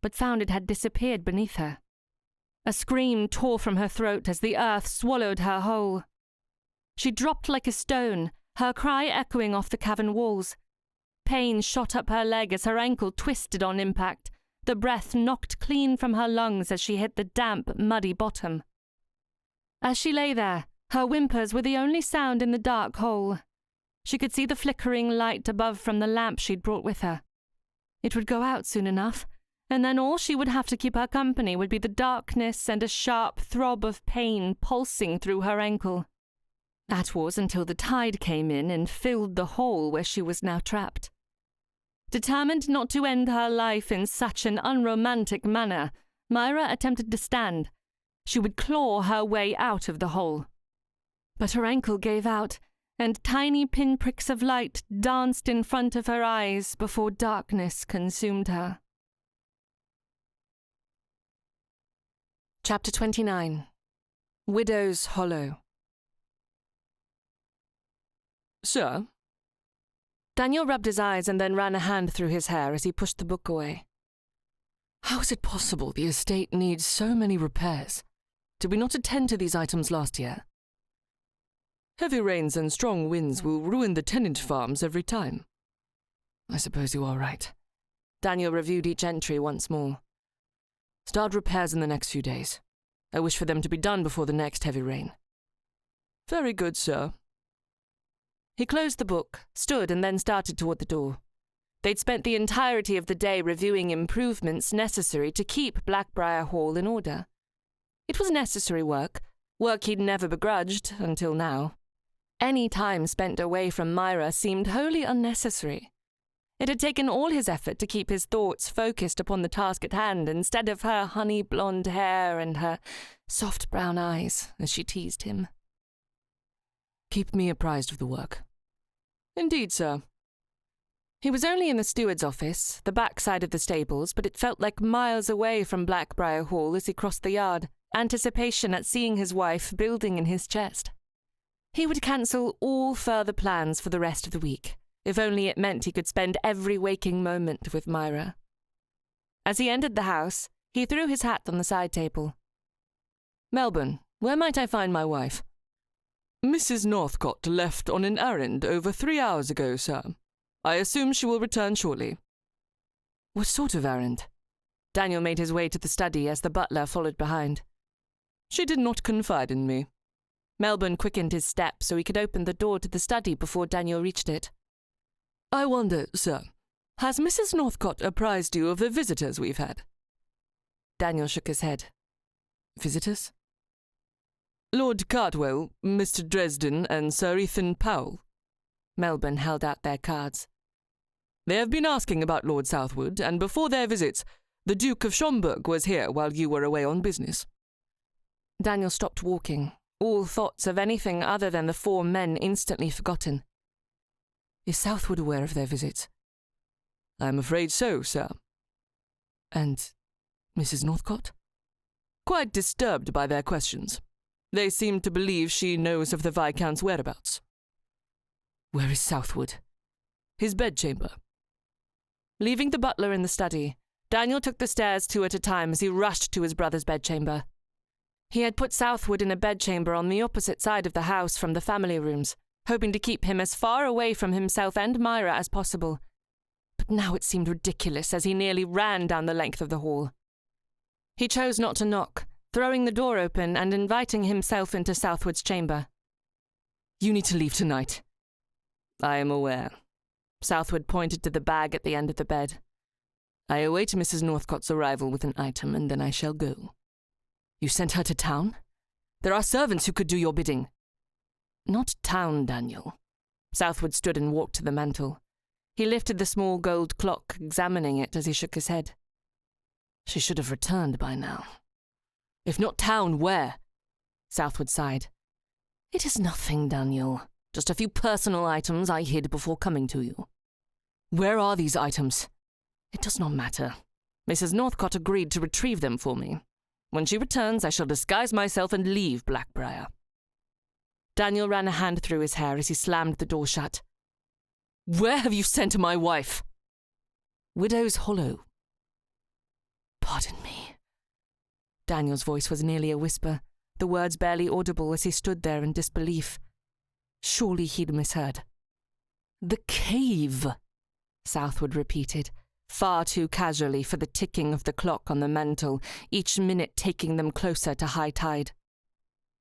but found it had disappeared beneath her. A scream tore from her throat as the earth swallowed her whole. She dropped like a stone, her cry echoing off the cavern walls. Pain shot up her leg as her ankle twisted on impact, the breath knocked clean from her lungs as she hit the damp, muddy bottom. As she lay there, her whimpers were the only sound in the dark hole. She could see the flickering light above from the lamp she'd brought with her. It would go out soon enough, and then all she would have to keep her company would be the darkness and a sharp throb of pain pulsing through her ankle. That was until the tide came in and filled the hole where she was now trapped. Determined not to end her life in such an unromantic manner, Myra attempted to stand. She would claw her way out of the hole. But her ankle gave out, and tiny pinpricks of light danced in front of her eyes before darkness consumed her. Chapter 29. Widow's Hollow. Sir? Daniel rubbed his eyes and then ran a hand through his hair as he pushed the book away. How is it possible the estate needs so many repairs? Did we not attend to these items last year? Heavy rains and strong winds will ruin the tenant farms every time. I suppose you are right. Daniel reviewed each entry once more. Start repairs in the next few days. I wish for them to be done before the next heavy rain. Very good, sir. He closed the book, stood, and then started toward the door. They'd spent the entirety of the day reviewing improvements necessary to keep Blackbriar Hall in order. It was necessary work he'd never begrudged until now. Any time spent away from Myra seemed wholly unnecessary. It had taken all his effort to keep his thoughts focused upon the task at hand instead of her honey blonde hair and her soft brown eyes as she teased him. Keep me apprised of the work. Indeed, sir. He was only in the steward's office, the back side of the stables, but it felt like miles away from Blackbriar Hall as he crossed the yard, anticipation at seeing his wife building in his chest. He would cancel all further plans for the rest of the week, if only it meant he could spend every waking moment with Myra. As he entered the house, he threw his hat on the side table. Melbourne, where might I find my wife? Mrs. Northcott left on an errand over 3 hours ago, sir. I assume she will return shortly. What sort of errand? Daniel made his way to the study as the butler followed behind. She did not confide in me. Melbourne quickened his step so he could open the door to the study before Daniel reached it. I wonder, sir, has Mrs. Northcott apprised you of the visitors we've had? Daniel shook his head. Visitors? Lord Cardwell, Mr. Dresden, and Sir Ethan Powell. Melbourne held out their cards. They have been asking about Lord Southwood, and before their visits, the Duke of Schomberg was here while you were away on business. Daniel stopped walking, all thoughts of anything other than the 4 men instantly forgotten. Is Southwood aware of their visits? I am afraid so, sir. And Mrs. Northcott? Quite disturbed by their questions. They seem to believe she knows of the Viscount's whereabouts. Where is Southwood? His bedchamber. Leaving the butler in the study, Daniel took the stairs 2 at a time as he rushed to his brother's bedchamber. He had put Southwood in a bedchamber on the opposite side of the house from the family rooms, hoping to keep him as far away from himself and Myra as possible. But now it seemed ridiculous as he nearly ran down the length of the hall. He chose not to knock, throwing the door open and inviting himself into Southwood's chamber. You need to leave tonight. I am aware. Southwood pointed to the bag at the end of the bed. I await Mrs. Northcott's arrival with an item, and then I shall go. You sent her to town? There are servants who could do your bidding. Not town, Daniel. Southwood stood and walked to the mantel. He lifted the small gold clock, examining it as he shook his head. She should have returned by now. If not town, where? Southwood sighed. It is nothing, Daniel. Just a few personal items I hid before coming to you. Where are these items? It does not matter. Mrs. Northcott agreed to retrieve them for me. When she returns, I shall disguise myself and leave Blackbriar. Daniel ran a hand through his hair as he slammed the door shut. Where have you sent my wife? Widow's Hollow. Pardon me. Daniel's voice was nearly a whisper, the words barely audible as he stood there in disbelief. Surely he'd misheard. The cave, Southwood repeated, far too casually for the ticking of the clock on the mantel, each minute taking them closer to high tide.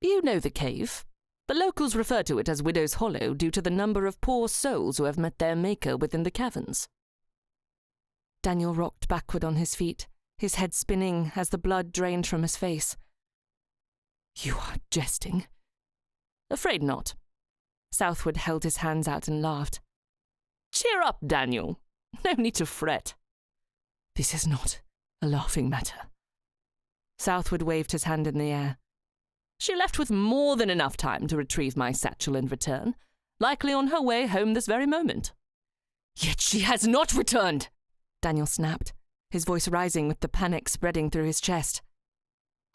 You know the cave. The locals refer to it as Widow's Hollow due to the number of poor souls who have met their maker within the caverns. Daniel rocked backward on his feet, his head spinning as the blood drained from his face. You are jesting? Afraid not. Southwood held his hands out and laughed. Cheer up, Daniel. No need to fret. This is not a laughing matter. Southwood waved his hand in the air. She left with more than enough time to retrieve my satchel and return, likely on her way home this very moment. Yet she has not returned, Daniel snapped, his voice rising with the panic spreading through his chest.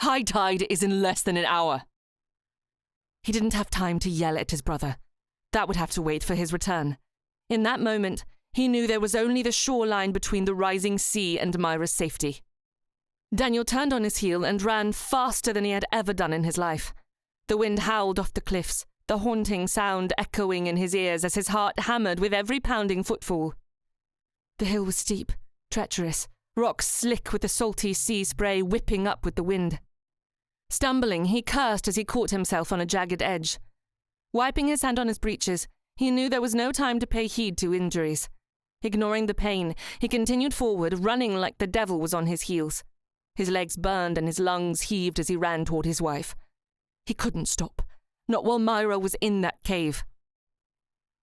High tide is in less than an hour. He didn't have time to yell at his brother. That would have to wait for his return. In that moment, he knew there was only the shoreline between the rising sea and Myra's safety. Daniel turned on his heel and ran faster than he had ever done in his life. The wind howled off the cliffs, the haunting sound echoing in his ears as his heart hammered with every pounding footfall. The hill was steep, treacherous, rocks slick with the salty sea spray whipping up with the wind. Stumbling, he cursed as he caught himself on a jagged edge. Wiping his hand on his breeches, he knew there was no time to pay heed to injuries. Ignoring the pain, he continued forward, running like the devil was on his heels. His legs burned and his lungs heaved as he ran toward his wife. He couldn't stop, not while Myra was in that cave.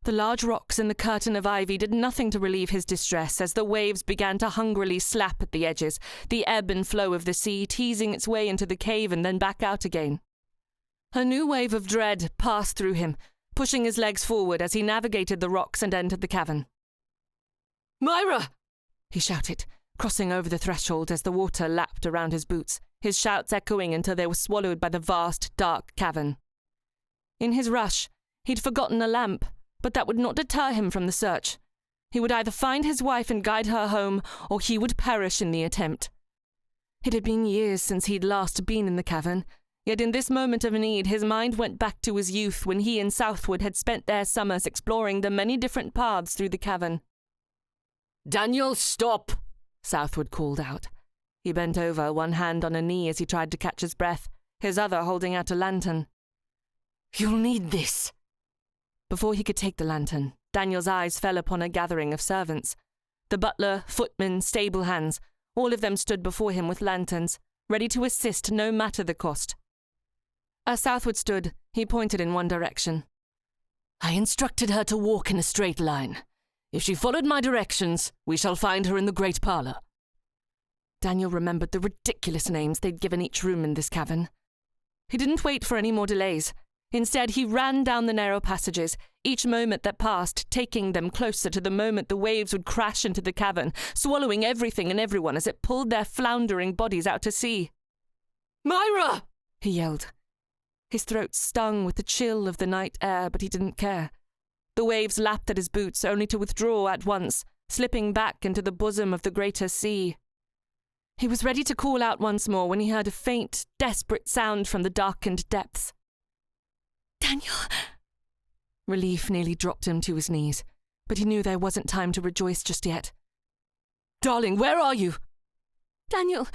The large rocks and the curtain of ivy did nothing to relieve his distress as the waves began to hungrily slap at the edges, the ebb and flow of the sea teasing its way into the cave and then back out again. A new wave of dread passed through him, pushing his legs forward as he navigated the rocks and entered the cavern. "Myra!" he shouted, crossing over the threshold as the water lapped around his boots, his shouts echoing until they were swallowed by the vast, dark cavern. In his rush, he'd forgotten a lamp, but that would not deter him from the search. He would either find his wife and guide her home, or he would perish in the attempt. It had been years since he'd last been in the cavern, yet in this moment of need his mind went back to his youth when he and Southwood had spent their summers exploring the many different paths through the cavern. "Daniel, stop!" Southwood called out. He bent over, one hand on a knee as he tried to catch his breath, his other holding out a lantern. "You'll need this." Before he could take the lantern, Daniel's eyes fell upon a gathering of servants. The butler, footmen, stable hands, all of them stood before him with lanterns, ready to assist no matter the cost. As Southwood stood, he pointed in one direction. "I instructed her to walk in a straight line. If she followed my directions, we shall find her in the great parlour." Daniel remembered the ridiculous names they'd given each room in this cavern. He didn't wait for any more delays. Instead, he ran down the narrow passages, each moment that passed taking them closer to the moment the waves would crash into the cavern, swallowing everything and everyone as it pulled their floundering bodies out to sea. "Myra!" he yelled. His throat stung with the chill of the night air, but he didn't care. The waves lapped at his boots, only to withdraw at once, slipping back into the bosom of the greater sea. He was ready to call out once more when he heard a faint, desperate sound from the darkened depths. "Daniel!" Relief nearly dropped him to his knees, but he knew there wasn't time to rejoice just yet. "Darling, where are you?" "Daniel,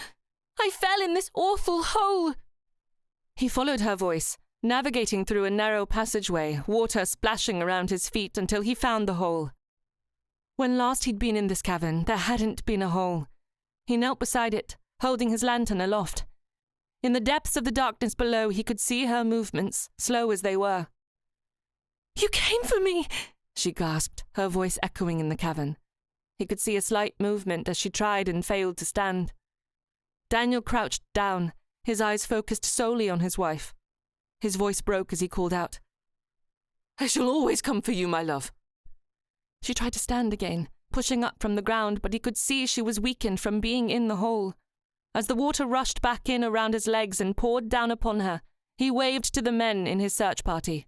I fell in this awful hole!" He followed her voice, navigating through a narrow passageway, water splashing around his feet until he found the hole. When last he'd been in this cavern, there hadn't been a hole. He knelt beside it, holding his lantern aloft. In the depths of the darkness below, he could see her movements, slow as they were. "You came for me!" she gasped, her voice echoing in the cavern. He could see a slight movement as she tried and failed to stand. Daniel crouched down, his eyes focused solely on his wife. His voice broke as he called out, "I shall always come for you, my love." She tried to stand again, pushing up from the ground, but he could see she was weakened from being in the hole. As the water rushed back in around his legs and poured down upon her, he waved to the men in his search party.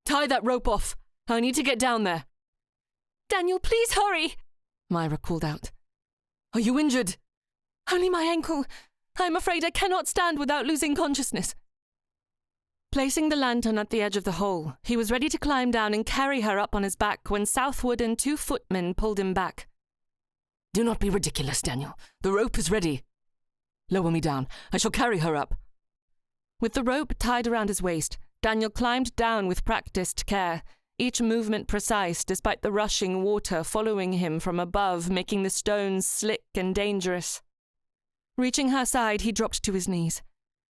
"Tie that rope off. I need to get down there." "Daniel, please hurry!" Myra called out. "Are you injured?" "Only my ankle. I'm afraid I cannot stand without losing consciousness." Placing the lantern at the edge of the hole, he was ready to climb down and carry her up on his back when Southwood and 2 footmen pulled him back. "Do not be ridiculous, Daniel. The rope is ready. Lower me down. I shall carry her up." With the rope tied around his waist, Daniel climbed down with practiced care, each movement precise despite the rushing water following him from above, making the stones slick and dangerous. Reaching her side, he dropped to his knees.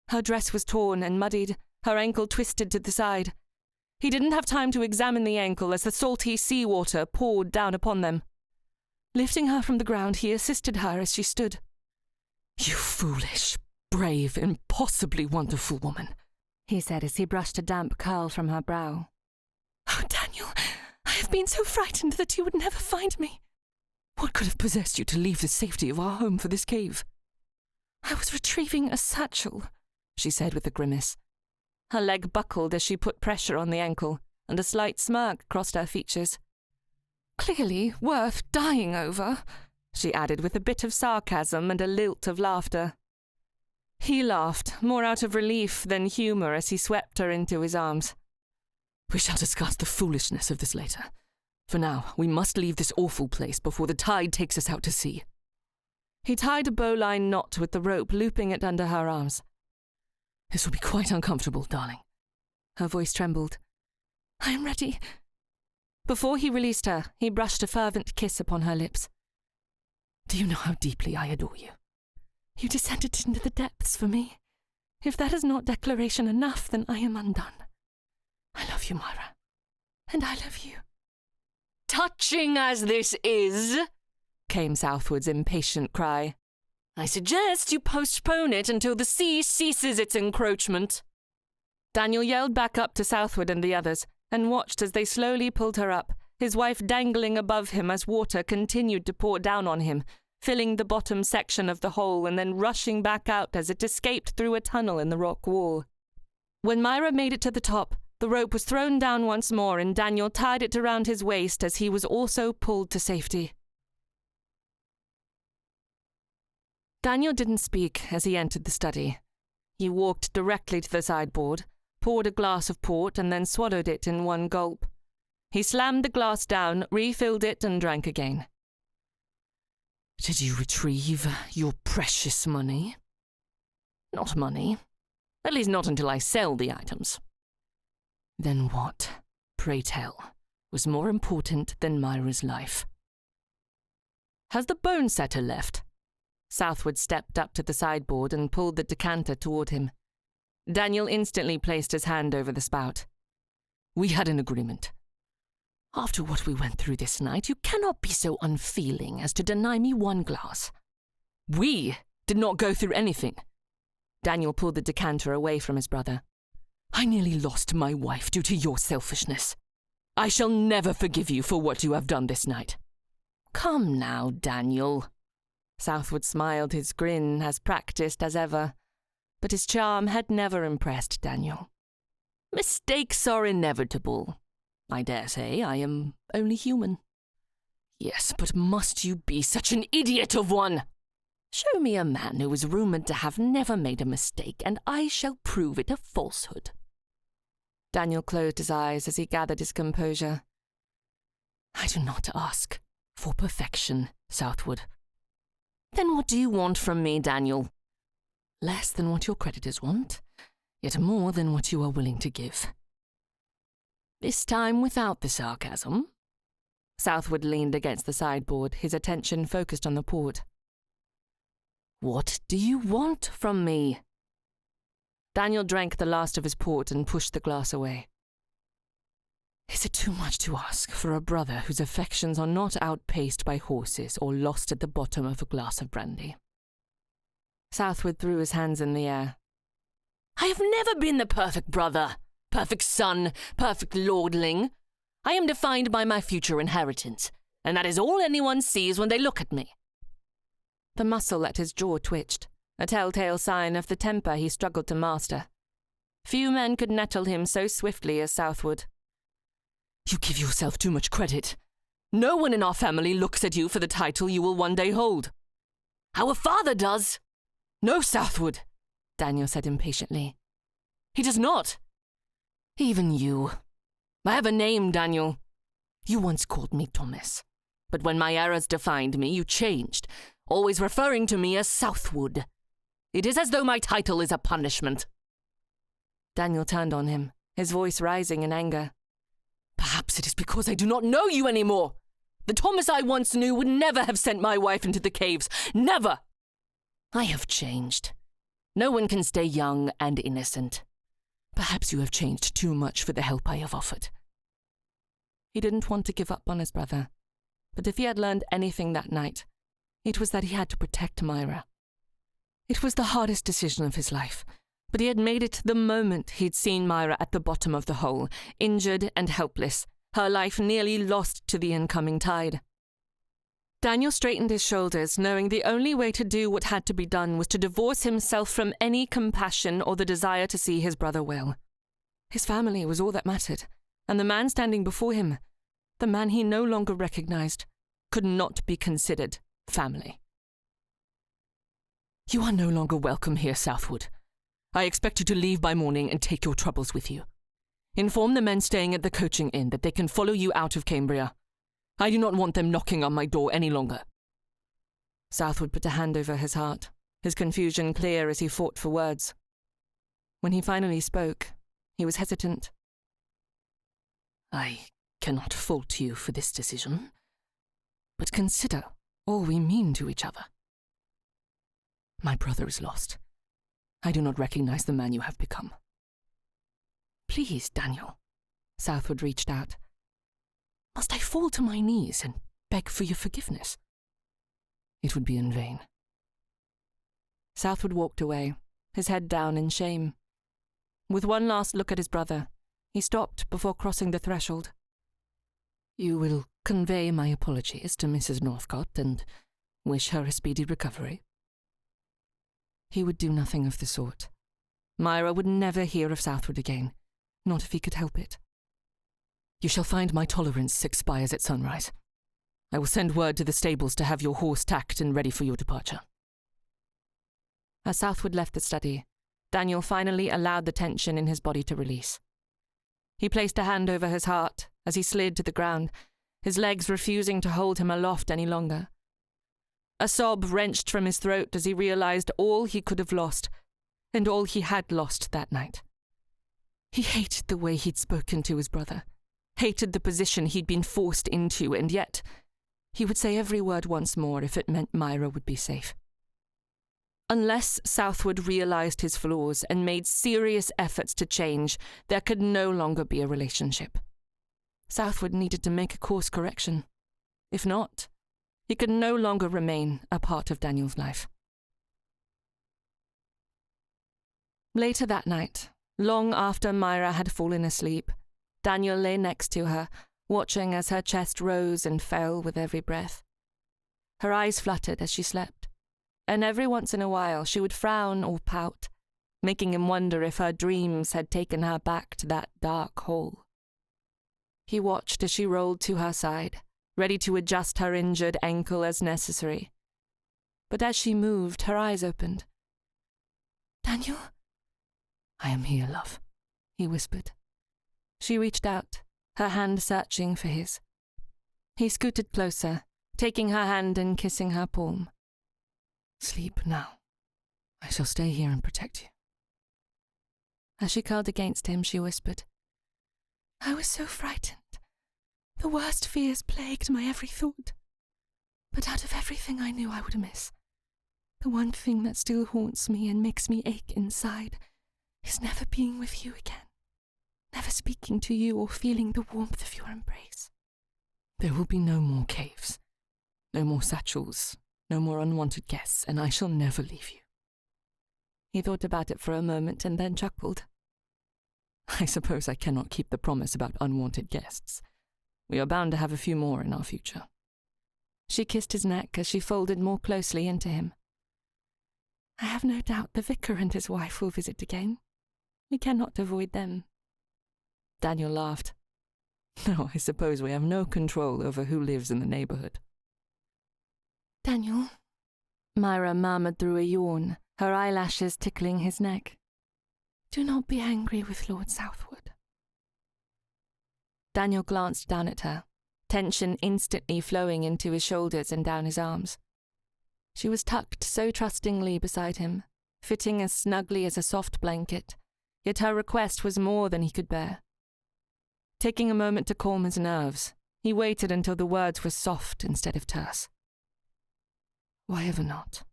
Her dress was torn and muddied, her ankle twisted to the side. He didn't have time to examine the ankle as the salty seawater poured down upon them. Lifting her from the ground, he assisted her as she stood. "You foolish, brave, impossibly wonderful woman," he said as he brushed a damp curl from her brow. "Oh, Daniel, I have been so frightened that you would never find me." "What could have possessed you to leave the safety of our home for this cave?" I was retrieving a satchel, she said with a grimace. Her leg buckled as she put pressure on the ankle, and a slight smirk crossed her features. Clearly worth dying over, she added with a bit of sarcasm and a lilt of laughter. He laughed, more out of relief than humour, as he swept her into his arms. We shall discuss the foolishness of this later. For now, we must leave this awful place before the tide takes us out to sea. He tied a bowline knot with the rope, looping it under her arms. This will be quite uncomfortable, darling. Her voice trembled. I am ready. Before he released her, he brushed a fervent kiss upon her lips. Do you know how deeply I adore you? You descended into the depths for me. If that is not declaration enough, then I am undone. I love you, Myra. And I love you. Touching as this is, came Southwood's impatient cry, I suggest you postpone it until the sea ceases its encroachment. Daniel yelled back up to Southwood and the others, and watched as they slowly pulled her up, his wife dangling above him as water continued to pour down on him, filling the bottom section of the hole and then rushing back out as it escaped through a tunnel in the rock wall. When Myra made it to the top, the rope was thrown down once more and Daniel tied it around his waist as he was also pulled to safety. Daniel didn't speak as he entered the study. He walked directly to the sideboard, poured a glass of port and then swallowed it in one gulp. He slammed the glass down, refilled it and drank again. Did you retrieve your precious money? Not money. At least not until I sell the items. Then what, pray tell, was more important than Myra's life? Has the bone setter left? Southwood stepped up to the sideboard and pulled the decanter toward him. Daniel instantly placed his hand over the spout. We had an agreement. After what we went through this night, you cannot be so unfeeling as to deny me one glass. We did not go through anything. Daniel pulled the decanter away from his brother. I nearly lost my wife due to your selfishness. I shall never forgive you for what you have done this night. Come now, Daniel. Southwood smiled his grin, as practiced as ever, but his charm had never impressed Daniel. Mistakes are inevitable. I dare say I am only human. Yes, but must you be such an idiot of one? Show me a man who is rumoured to have never made a mistake, and I shall prove it a falsehood. Daniel closed his eyes as he gathered his composure. I do not ask for perfection, Southwood. Then what do you want from me, Daniel? Less than what your creditors want, yet more than what you are willing to give. This time without the sarcasm. Southwood leaned against the sideboard, his attention focused on the port. What do you want from me? Daniel drank the last of his port and pushed the glass away. Is it too much to ask for a brother whose affections are not outpaced by horses or lost at the bottom of a glass of brandy? Southwood threw his hands in the air. I have never been the perfect brother, perfect son, perfect lordling. I am defined by my future inheritance, and that is all anyone sees when they look at me. The muscle at his jaw twitched, a telltale sign of the temper he struggled to master. Few men could nettle him so swiftly as Southwood. You give yourself too much credit. No one in our family looks at you for the title you will one day hold. Our father does. No, Southwood, Daniel said impatiently. He does not. Even you. I have a name, Daniel. You once called me Thomas. But when my errors defined me, you changed, always referring to me as Southwood. It is as though my title is a punishment. Daniel turned on him, his voice rising in anger. Perhaps it is because I do not know you anymore. The Thomas I once knew would never have sent my wife into the caves. Never! I have changed. No one can stay young and innocent. Perhaps you have changed too much for the help I have offered. He didn't want to give up on his brother, but if he had learned anything that night, it was that he had to protect Myra. It was the hardest decision of his life, but he had made it the moment he'd seen Myra at the bottom of the hole, injured and helpless, her life nearly lost to the incoming tide. Daniel straightened his shoulders, knowing the only way to do what had to be done was to divorce himself from any compassion or the desire to see his brother well. His family was all that mattered, and the man standing before him, the man he no longer recognized, could not be considered family. You are no longer welcome here, Southwood. I expect you to leave by morning and take your troubles with you. Inform the men staying at the coaching inn that they can follow you out of Cambria. I do not want them knocking on my door any longer. Southwood put a hand over his heart, his confusion clear as he fought for words. When he finally spoke, he was hesitant. I cannot fault you for this decision, but consider all we mean to each other. My brother is lost. I do not recognize the man you have become. Please, Daniel. Southwood reached out. Must I fall to my knees and beg for your forgiveness? It would be in vain. Southwood walked away, his head down in shame. With one last look at his brother, he stopped before crossing the threshold. You will convey my apologies to Mrs. Northcott and wish her a speedy recovery? He would do nothing of the sort. Myra would never hear of Southwood again, not if he could help it. You shall find my tolerance expires at sunrise. I will send word to the stables to have your horse tacked and ready for your departure. As Southwood left the study, Daniel finally allowed the tension in his body to release. He placed a hand over his heart as he slid to the ground, his legs refusing to hold him aloft any longer. A sob wrenched from his throat as he realized all he could have lost, and all he had lost that night. He hated the way he'd spoken to his brother, hated the position he'd been forced into, and yet he would say every word once more if it meant Myra would be safe. Unless Southwood realized his flaws and made serious efforts to change, there could no longer be a relationship. Southwood needed to make a course correction. If not, he could no longer remain a part of Daniel's life. Later that night, long after Myra had fallen asleep, Daniel lay next to her, watching as her chest rose and fell with every breath. Her eyes fluttered as she slept, and every once in a while she would frown or pout, making him wonder if her dreams had taken her back to that dark hole. He watched as she rolled to her side, ready to adjust her injured ankle as necessary. But as she moved, her eyes opened. "Daniel?" "I am here, love," he whispered. She reached out, her hand searching for his. He scooted closer, taking her hand and kissing her palm. "Sleep now. I shall stay here and protect you." As she curled against him, she whispered, "I was so frightened. The worst fears plagued my every thought. But out of everything I knew I would miss, the one thing that still haunts me and makes me ache inside is never being with you again, never speaking to you or feeling the warmth of your embrace." "There will be no more caves, no more satchels, no more unwanted guests, and I shall never leave you." He thought about it for a moment and then chuckled. "I suppose I cannot keep the promise about unwanted guests. We are bound to have a few more in our future." She kissed his neck as she folded more closely into him. "I have no doubt the vicar and his wife will visit again. We cannot avoid them." Daniel laughed. "No, I suppose we have no control over who lives in the neighborhood." "Daniel," Myra murmured through a yawn, her eyelashes tickling his neck. "Do not be angry with Lord Southwood." Daniel glanced down at her, tension instantly flowing into his shoulders and down his arms. She was tucked so trustingly beside him, fitting as snugly as a soft blanket, yet her request was more than he could bear. Taking a moment to calm his nerves, he waited until the words were soft instead of terse. "Why ever not?"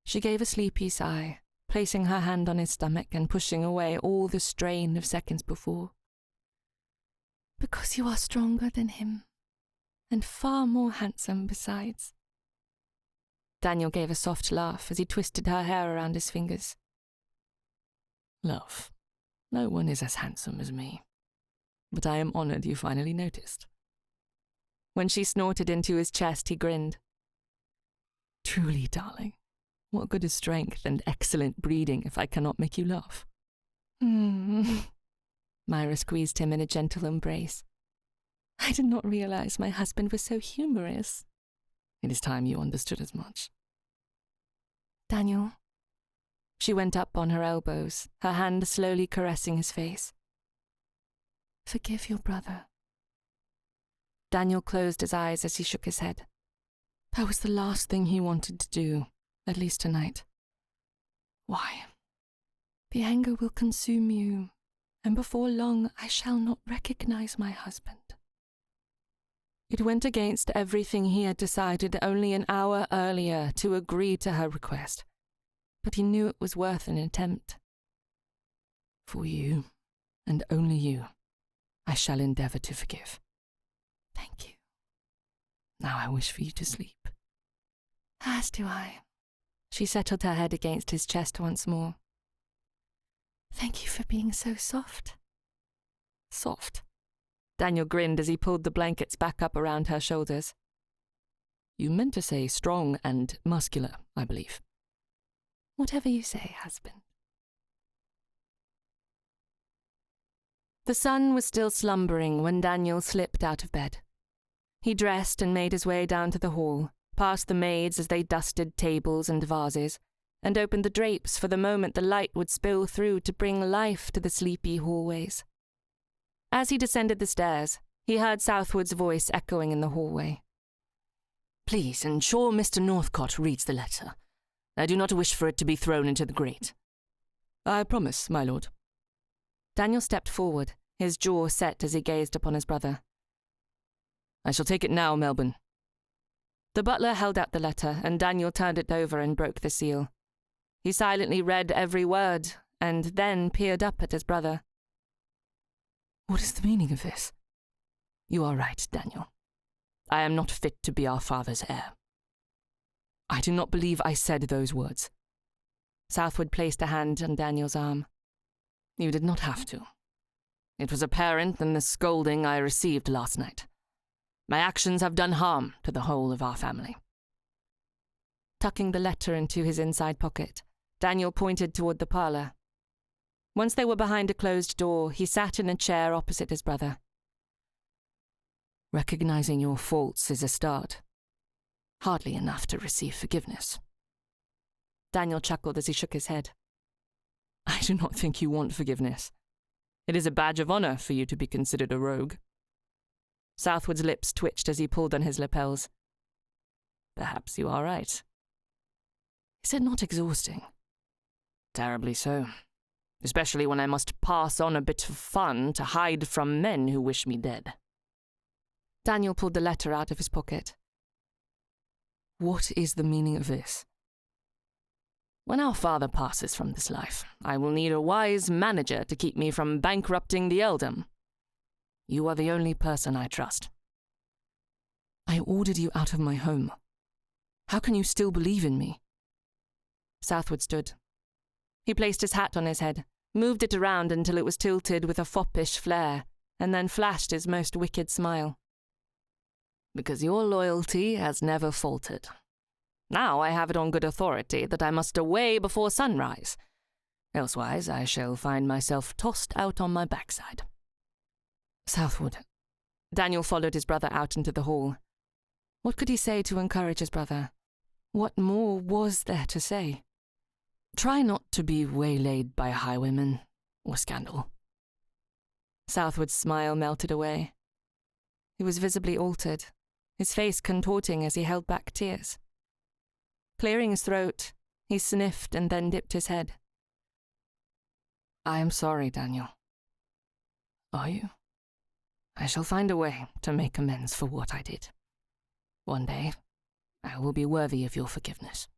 She gave a sleepy sigh, placing her hand on his stomach and pushing away all the strain of seconds before. "Because you are stronger than him, and far more handsome besides." Daniel gave a soft laugh as he twisted her hair around his fingers. "Love, no one is as handsome as me, but I am honored you finally noticed." When she snorted into his chest, he grinned. Truly, darling, what good is strength and excellent breeding if I cannot make you laugh? Myra squeezed him in a gentle embrace. I did not realize my husband was so humorous. It is time you understood as much. Daniel. She went up on her elbows, her hand slowly caressing his face. Forgive your brother. Daniel closed his eyes as he shook his head. That was the last thing he wanted to do, at least tonight. Why? The anger will consume you, and before long I shall not recognize my husband. It went against everything he had decided only an hour earlier to agree to her request, but he knew it was worth an attempt. For you, and only you, I shall endeavour to forgive. Thank you. Now I wish for you to sleep. As do I. She settled her head against his chest once more. Thank you for being so soft. Soft? Daniel grinned as he pulled the blankets back up around her shoulders. You meant to say strong and muscular, I believe. Whatever you say, husband. The sun was still slumbering when Daniel slipped out of bed. He dressed and made his way down to the hall, past the maids as they dusted tables and vases, and opened the drapes for the moment the light would spill through to bring life to the sleepy hallways. As he descended the stairs, he heard Southwood's voice echoing in the hallway. Please ensure Mr. Northcott reads the letter. I do not wish for it to be thrown into the grate. I promise, my lord. Daniel stepped forward, his jaw set as he gazed upon his brother. I shall take it now, Melbourne. The butler held out the letter, and Daniel turned it over and broke the seal. He silently read every word, and then peered up at his brother. What is the meaning of this? You are right, Daniel. I am not fit to be our father's heir. I do not believe I said those words. Southwood placed a hand on Daniel's arm. You did not have to. It was apparent in the scolding I received last night. My actions have done harm to the whole of our family. Tucking the letter into his inside pocket, Daniel pointed toward the parlour. Once they were behind a closed door, he sat in a chair opposite his brother. Recognizing your faults is a start. Hardly enough to receive forgiveness. Daniel chuckled as he shook his head. I do not think you want forgiveness. It is a badge of honour for you to be considered a rogue. Southwood's lips twitched as he pulled on his lapels. Perhaps you are right. Is it not exhausting? Terribly so. Especially when I must pass on a bit of fun to hide from men who wish me dead. Daniel pulled the letter out of his pocket. What is the meaning of this? When our father passes from this life, I will need a wise manager to keep me from bankrupting the earldom. You are the only person I trust. I ordered you out of my home. How can you still believe in me? Southwood stood. He placed his hat on his head, moved it around until it was tilted with a foppish flare, and then flashed his most wicked smile. Because your loyalty has never faltered. Now I have it on good authority that I must away before sunrise. Elsewise I shall find myself tossed out on my backside. Southwood. Daniel followed his brother out into the hall. What could he say to encourage his brother? What more was there to say? Try not to be waylaid by highwaymen or scandal. Southwood's smile melted away. He was visibly altered, his face contorting as he held back tears. Clearing his throat, he sniffed and then dipped his head. I am sorry, Daniel. Are you? I shall find a way to make amends for what I did. One day, I will be worthy of your forgiveness.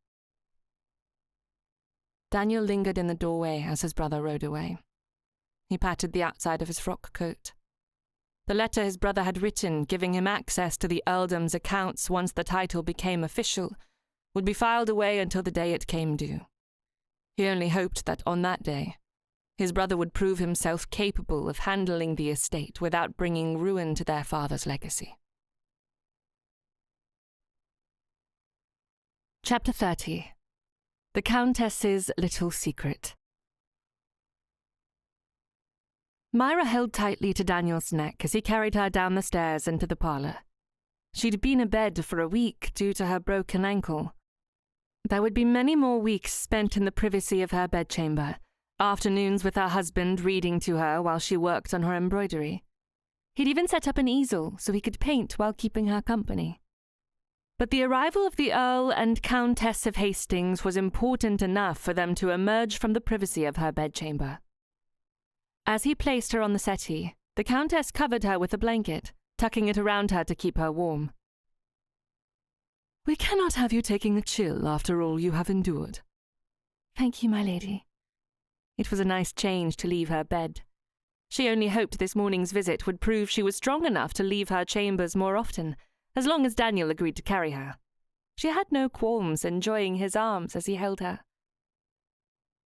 Daniel lingered in the doorway as his brother rode away. He patted the outside of his frock coat. The letter his brother had written, giving him access to the earldom's accounts once the title became official, would be filed away until the day it came due. He only hoped that on that day, his brother would prove himself capable of handling the estate without bringing ruin to their father's legacy. Chapter 30. The Countess's Little Secret. Myra held tightly to Daniel's neck as he carried her down the stairs into the parlour. She'd been abed for a week due to her broken ankle. There would be many more weeks spent in the privacy of her bedchamber, afternoons with her husband reading to her while she worked on her embroidery. He'd even set up an easel so he could paint while keeping her company. But the arrival of the Earl and Countess of Hastings was important enough for them to emerge from the privacy of her bedchamber. As he placed her on the settee, the Countess covered her with a blanket, tucking it around her to keep her warm. "We cannot have you taking a chill after all you have endured." "Thank you, my lady." It was a nice change to leave her bed. She only hoped this morning's visit would prove she was strong enough to leave her chambers more often, as long as Daniel agreed to carry her. She had no qualms enjoying his arms as he held her.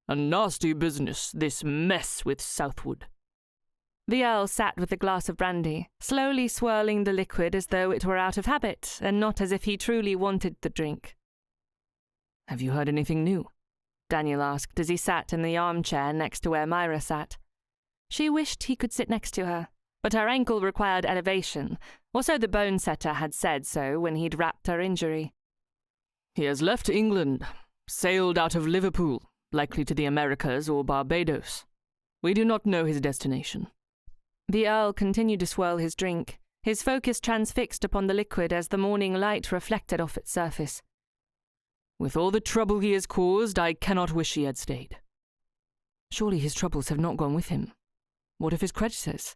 "A nasty business, this mess with Southwood." The Earl sat with a glass of brandy, slowly swirling the liquid as though it were out of habit, and not as if he truly wanted the drink. "Have you heard anything new?" Daniel asked as he sat in the armchair next to where Myra sat. She wished he could sit next to her, but her ankle required elevation, or so the bone setter had said so when he'd wrapped her injury. "He has left England, sailed out of Liverpool, likely to the Americas or Barbados. We do not know his destination." The Earl continued to swirl his drink, his focus transfixed upon the liquid as the morning light reflected off its surface. "With all the trouble he has caused, I cannot wish he had stayed." "Surely his troubles have not gone with him. What of his creditors?"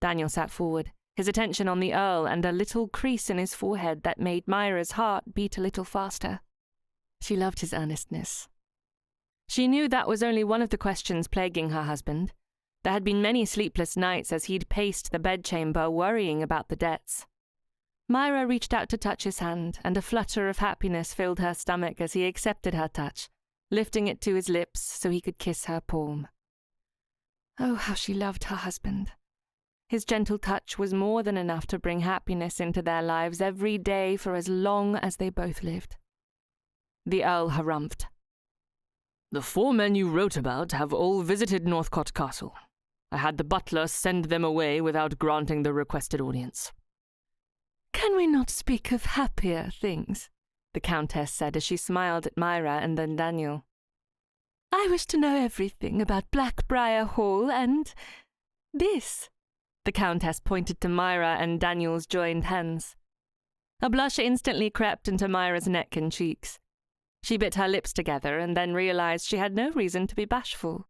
Daniel sat forward, his attention on the Earl and a little crease in his forehead that made Myra's heart beat a little faster. She loved his earnestness. She knew that was only one of the questions plaguing her husband. There had been many sleepless nights as he'd paced the bedchamber worrying about the debts. Myra reached out to touch his hand, and a flutter of happiness filled her stomach as he accepted her touch, lifting it to his lips so he could kiss her palm. Oh, how she loved her husband. His gentle touch was more than enough to bring happiness into their lives every day for as long as they both lived. The Earl harumphed. "The 4 men you wrote about have all visited Northcote Castle. I had the butler send them away without granting the requested audience." "Can we not speak of happier things?" the Countess said as she smiled at Myra and then Daniel. "I wish to know everything about Blackbriar Hall and this." The Countess pointed to Myra and Daniel's joined hands. A blush instantly crept into Myra's neck and cheeks. She bit her lips together and then realized she had no reason to be bashful.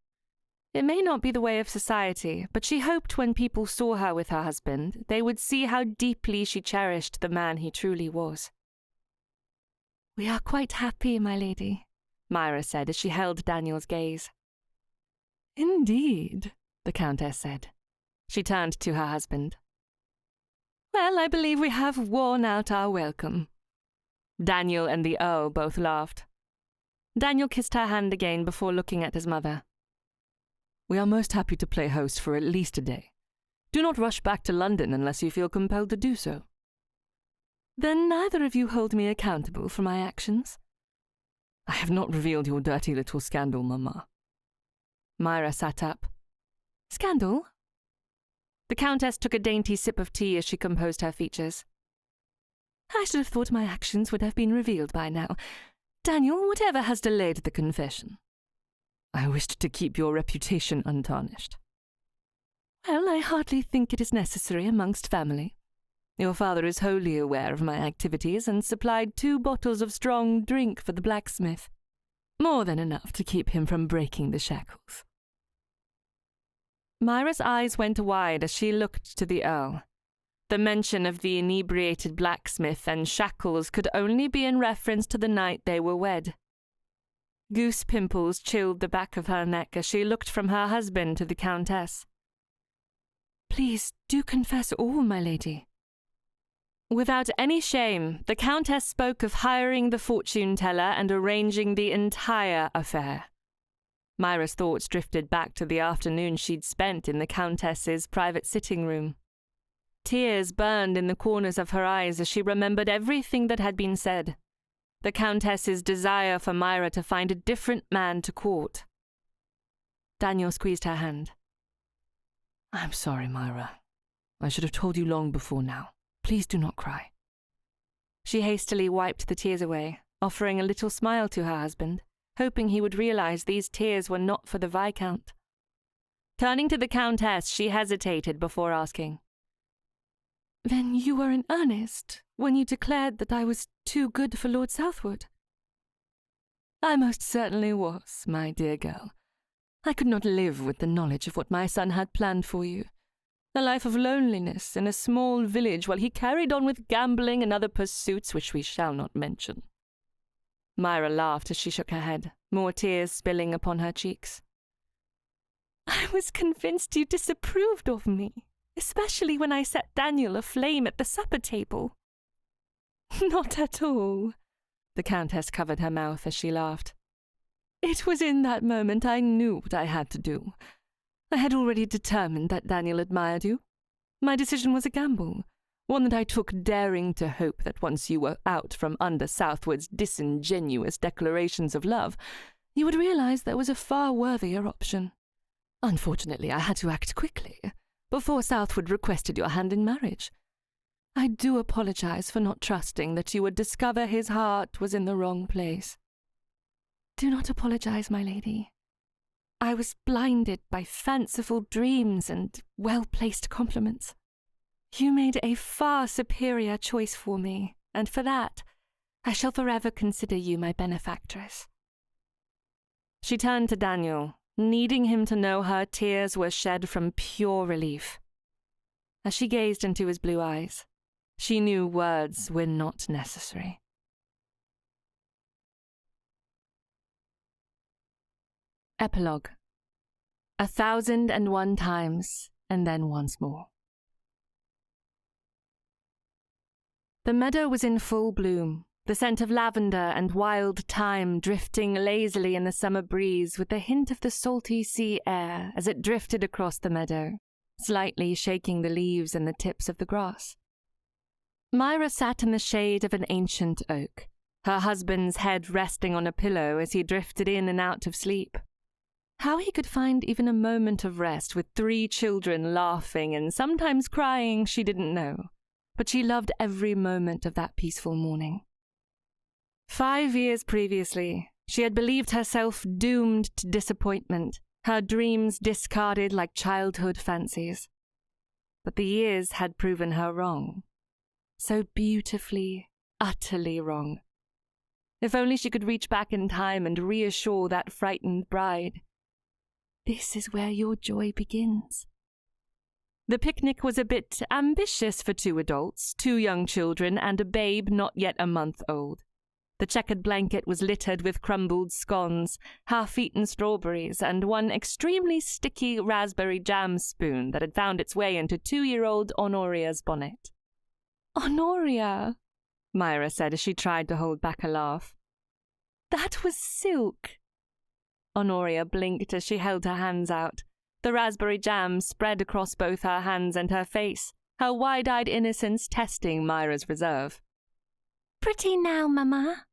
It may not be the way of society, but she hoped when people saw her with her husband, they would see how deeply she cherished the man he truly was. "We are quite happy, my lady," Myra said as she held Daniel's gaze. "Indeed," the Countess said. She turned to her husband. "Well, I believe we have worn out our welcome." Daniel and the Earl both laughed. Daniel kissed her hand again before looking at his mother. "We are most happy to play host for at least a day. Do not rush back to London unless you feel compelled to do so." "Then neither of you hold me accountable for my actions?" "I have not revealed your dirty little scandal, Mamma." Myra sat up. "Scandal?" The Countess took a dainty sip of tea as she composed her features. "I should have thought my actions would have been revealed by now. Daniel, whatever has delayed the confession?" "I wished to keep your reputation untarnished." "Well, I hardly think it is necessary amongst family. Your father is wholly aware of my activities and supplied 2 bottles of strong drink for the blacksmith. More than enough to keep him from breaking the shackles." Myra's eyes went wide as she looked to the Earl. The mention of the inebriated blacksmith and shackles could only be in reference to the night they were wed. Goose pimples chilled the back of her neck as she looked from her husband to the Countess. "Please do confess all, my lady." Without any shame, the Countess spoke of hiring the fortune-teller and arranging the entire affair. Myra's thoughts drifted back to the afternoon she'd spent in the Countess's private sitting room. Tears burned in the corners of her eyes as she remembered everything that had been said. the Countess's desire for Myra to find a different man to court. Daniel squeezed her hand. I'm sorry, Myra. I should have told you long before now. Please do not cry. She hastily wiped the tears away, offering a little smile to her husband, hoping he would realize these tears were not for the Viscount. Turning to the Countess, she hesitated before asking, Then you were in earnest when you declared that I was too good for Lord Southwood? I most certainly was, my dear girl. I could not live with the knowledge of what my son had planned for you. A life of loneliness in a small village while he carried on with gambling and other pursuits which we shall not mention. Myra laughed as she shook her head, more tears spilling upon her cheeks. I was convinced you disapproved of me, especially when I set Daniel aflame at the supper table. Not at all. The Countess covered her mouth as she laughed. It was in that moment I knew what I had to do. I had already determined that Daniel admired you. My decision was a gamble, one that I took daring to hope that once you were out from under Southwood's disingenuous declarations of love, you would realize there was a far worthier option. Unfortunately, I had to act quickly, before Southwood requested your hand in marriage. I do apologize for not trusting that you would discover his heart was in the wrong place. Do not apologize, my lady. I was blinded by fanciful dreams and well-placed compliments. You made a far superior choice for me, and for that, I shall forever consider you my benefactress. She turned to Daniel, needing him to know her tears were shed from pure relief. As she gazed into his blue eyes, she knew words were not necessary. Epilogue. 1,001 times, and then once more. The meadow was in full bloom, the scent of lavender and wild thyme drifting lazily in the summer breeze with a hint of the salty sea air as it drifted across the meadow, slightly shaking the leaves and the tips of the grass. Myra sat in the shade of an ancient oak, her husband's head resting on a pillow as he drifted in and out of sleep. How he could find even a moment of rest with 3 children laughing and sometimes crying she didn't know, but she loved every moment of that peaceful morning. 5 years previously, she had believed herself doomed to disappointment, her dreams discarded like childhood fancies. But the years had proven her wrong. So beautifully, utterly wrong. If only she could reach back in time and reassure that frightened bride. This is where your joy begins. The picnic was a bit ambitious for 2 adults, 2 young children, and a babe not yet a month old. The checkered blanket was littered with crumbled scones, half-eaten strawberries, and one extremely sticky raspberry jam spoon that had found its way into 2-year-old Honoria's bonnet. Honoria, Myra said as she tried to hold back a laugh. That was silk. Honoria blinked as she held her hands out. The raspberry jam spread across both her hands and her face, her wide-eyed innocence testing Myra's reserve. Pretty now, Mama.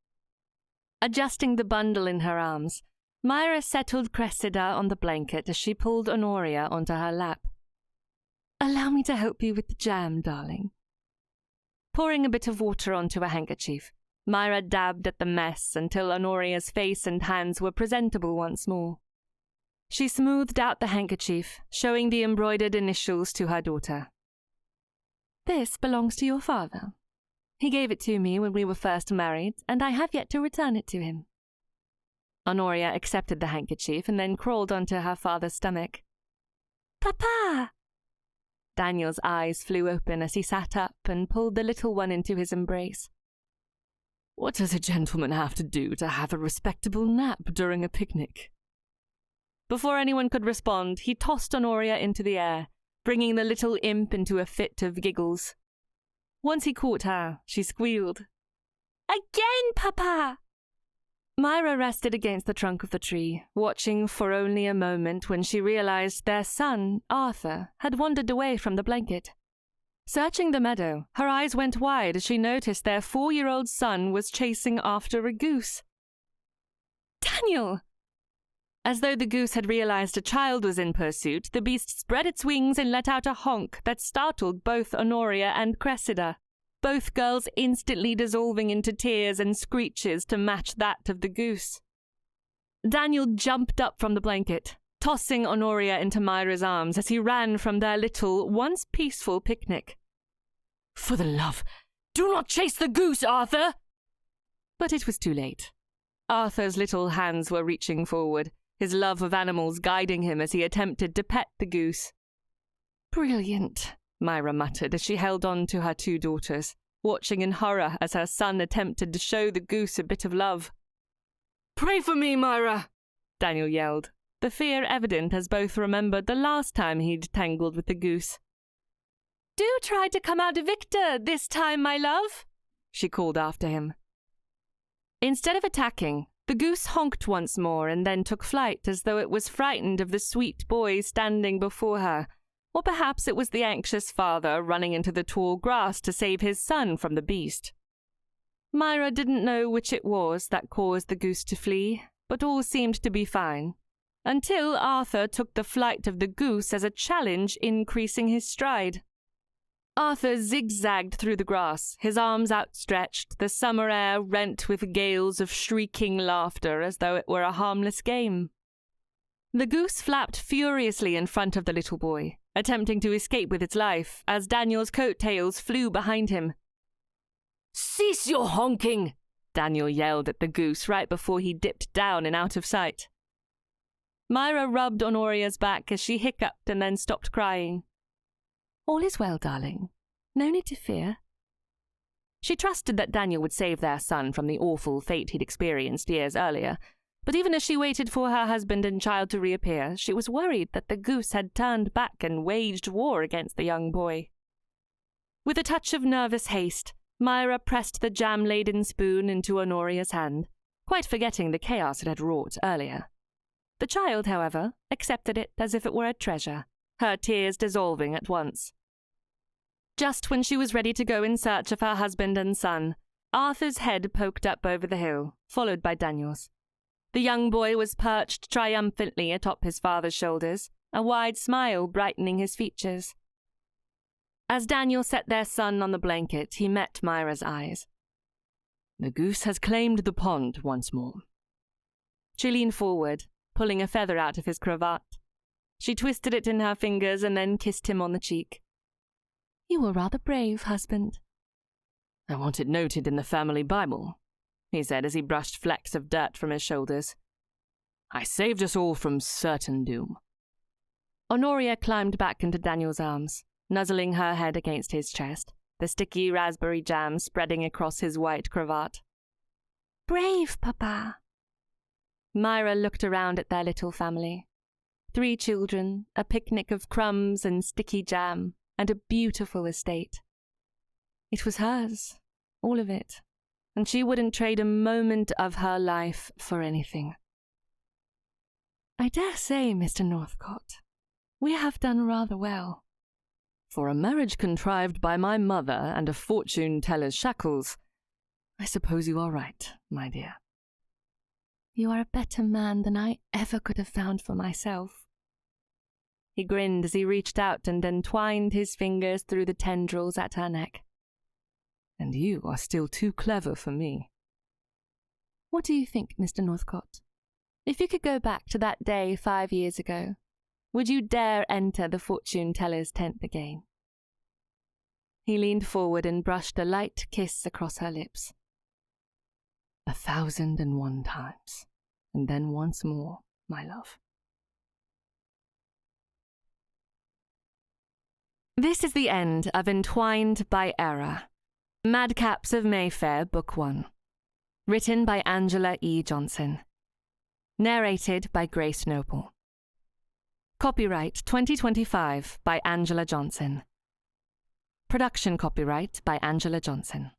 Adjusting the bundle in her arms, Myra settled Cressida on the blanket as she pulled Honoria onto her lap. Allow me to help you with the jam, darling. Pouring a bit of water onto a handkerchief, Myra dabbed at the mess until Honoria's face and hands were presentable once more. She smoothed out the handkerchief, showing the embroidered initials to her daughter. This belongs to your father. He gave it to me when we were first married, and I have yet to return it to him. Honoria accepted the handkerchief and then crawled onto her father's stomach. Papa! Daniel's eyes flew open as he sat up and pulled the little one into his embrace. What does a gentleman have to do to have a respectable nap during a picnic? Before anyone could respond, he tossed Honoria into the air, bringing the little imp into a fit of giggles. Once he caught her, she squealed. Again, Papa! Myra rested against the trunk of the tree, watching for only a moment when she realized their son, Arthur, had wandered away from the blanket. Searching the meadow, her eyes went wide as she noticed their 4-year-old son was chasing after a goose. Daniel! As though the goose had realized a child was in pursuit, the beast spread its wings and let out a honk that startled both Honoria and Cressida, both girls instantly dissolving into tears and screeches to match that of the goose. Daniel jumped up from the blanket, tossing Honoria into Myra's arms as he ran from their little, once peaceful picnic. For the love, do not chase the goose, Arthur! But it was too late. Arthur's little hands were reaching forward, his love of animals guiding him as he attempted to pet the goose. Brilliant, Myra muttered as she held on to her 2 daughters, watching in horror as her son attempted to show the goose a bit of love. Pray for me, Myra! Daniel yelled, the fear evident as both remembered the last time he'd tangled with the goose. Do try to come out victor this time, my love, she called after him. Instead of attacking, the goose honked once more and then took flight as though it was frightened of the sweet boy standing before her, or perhaps it was the anxious father running into the tall grass to save his son from the beast. Myra didn't know which it was that caused the goose to flee, but all seemed to be fine, until Arthur took the flight of the goose as a challenge, increasing his stride. Arthur zigzagged through the grass, his arms outstretched, the summer air rent with gales of shrieking laughter as though it were a harmless game. The goose flapped furiously in front of the little boy, attempting to escape with its life, as Daniel's coattails flew behind him. Cease your honking! Daniel yelled at the goose right before he dipped down and out of sight. Myra rubbed Honoria's back as she hiccuped and then stopped crying. All is well, darling. No need to fear. She trusted that Daniel would save their son from the awful fate he'd experienced years earlier, but even as she waited for her husband and child to reappear, she was worried that the goose had turned back and waged war against the young boy. With a touch of nervous haste, Myra pressed the jam-laden spoon into Honoria's hand, quite forgetting the chaos it had wrought earlier. The child, however, accepted it as if it were a treasure, her tears dissolving at once. Just when she was ready to go in search of her husband and son, Arthur's head poked up over the hill, followed by Daniel's. The young boy was perched triumphantly atop his father's shoulders, a wide smile brightening his features. As Daniel set their son on the blanket, he met Myra's eyes. The goose has claimed the pond once more. She leaned forward, pulling a feather out of his cravat. She twisted it in her fingers and then kissed him on the cheek. You were rather brave, husband. I want it noted in the family Bible, he said as he brushed flecks of dirt from his shoulders. I saved us all from certain doom. Honoria climbed back into Daniel's arms, nuzzling her head against his chest, the sticky raspberry jam spreading across his white cravat. Brave, Papa. Myra looked around at their little family. 3 children, a picnic of crumbs and sticky jam, and a beautiful estate. It was hers, all of it, and she wouldn't trade a moment of her life for anything. I dare say, Mr. Northcote, we have done rather well. For a marriage contrived by my mother and a fortune-teller's shackles, I suppose you are right, my dear. You are a better man than I ever could have found for myself. He grinned as he reached out and entwined his fingers through the tendrils at her neck. And you are still too clever for me. What do you think, Mr. Northcote? If you could go back to that day 5 years ago, would you dare enter the fortune-teller's tent again? He leaned forward and brushed a light kiss across her lips. 1,001 times, and then once more, my love. This is the end of Entwined by Error, Madcaps of Mayfair, Book 1. Written by Angela E. Johnson. Narrated by Grace Noble. Copyright 2025 by Angela Johnson. Production copyright by Angela Johnson.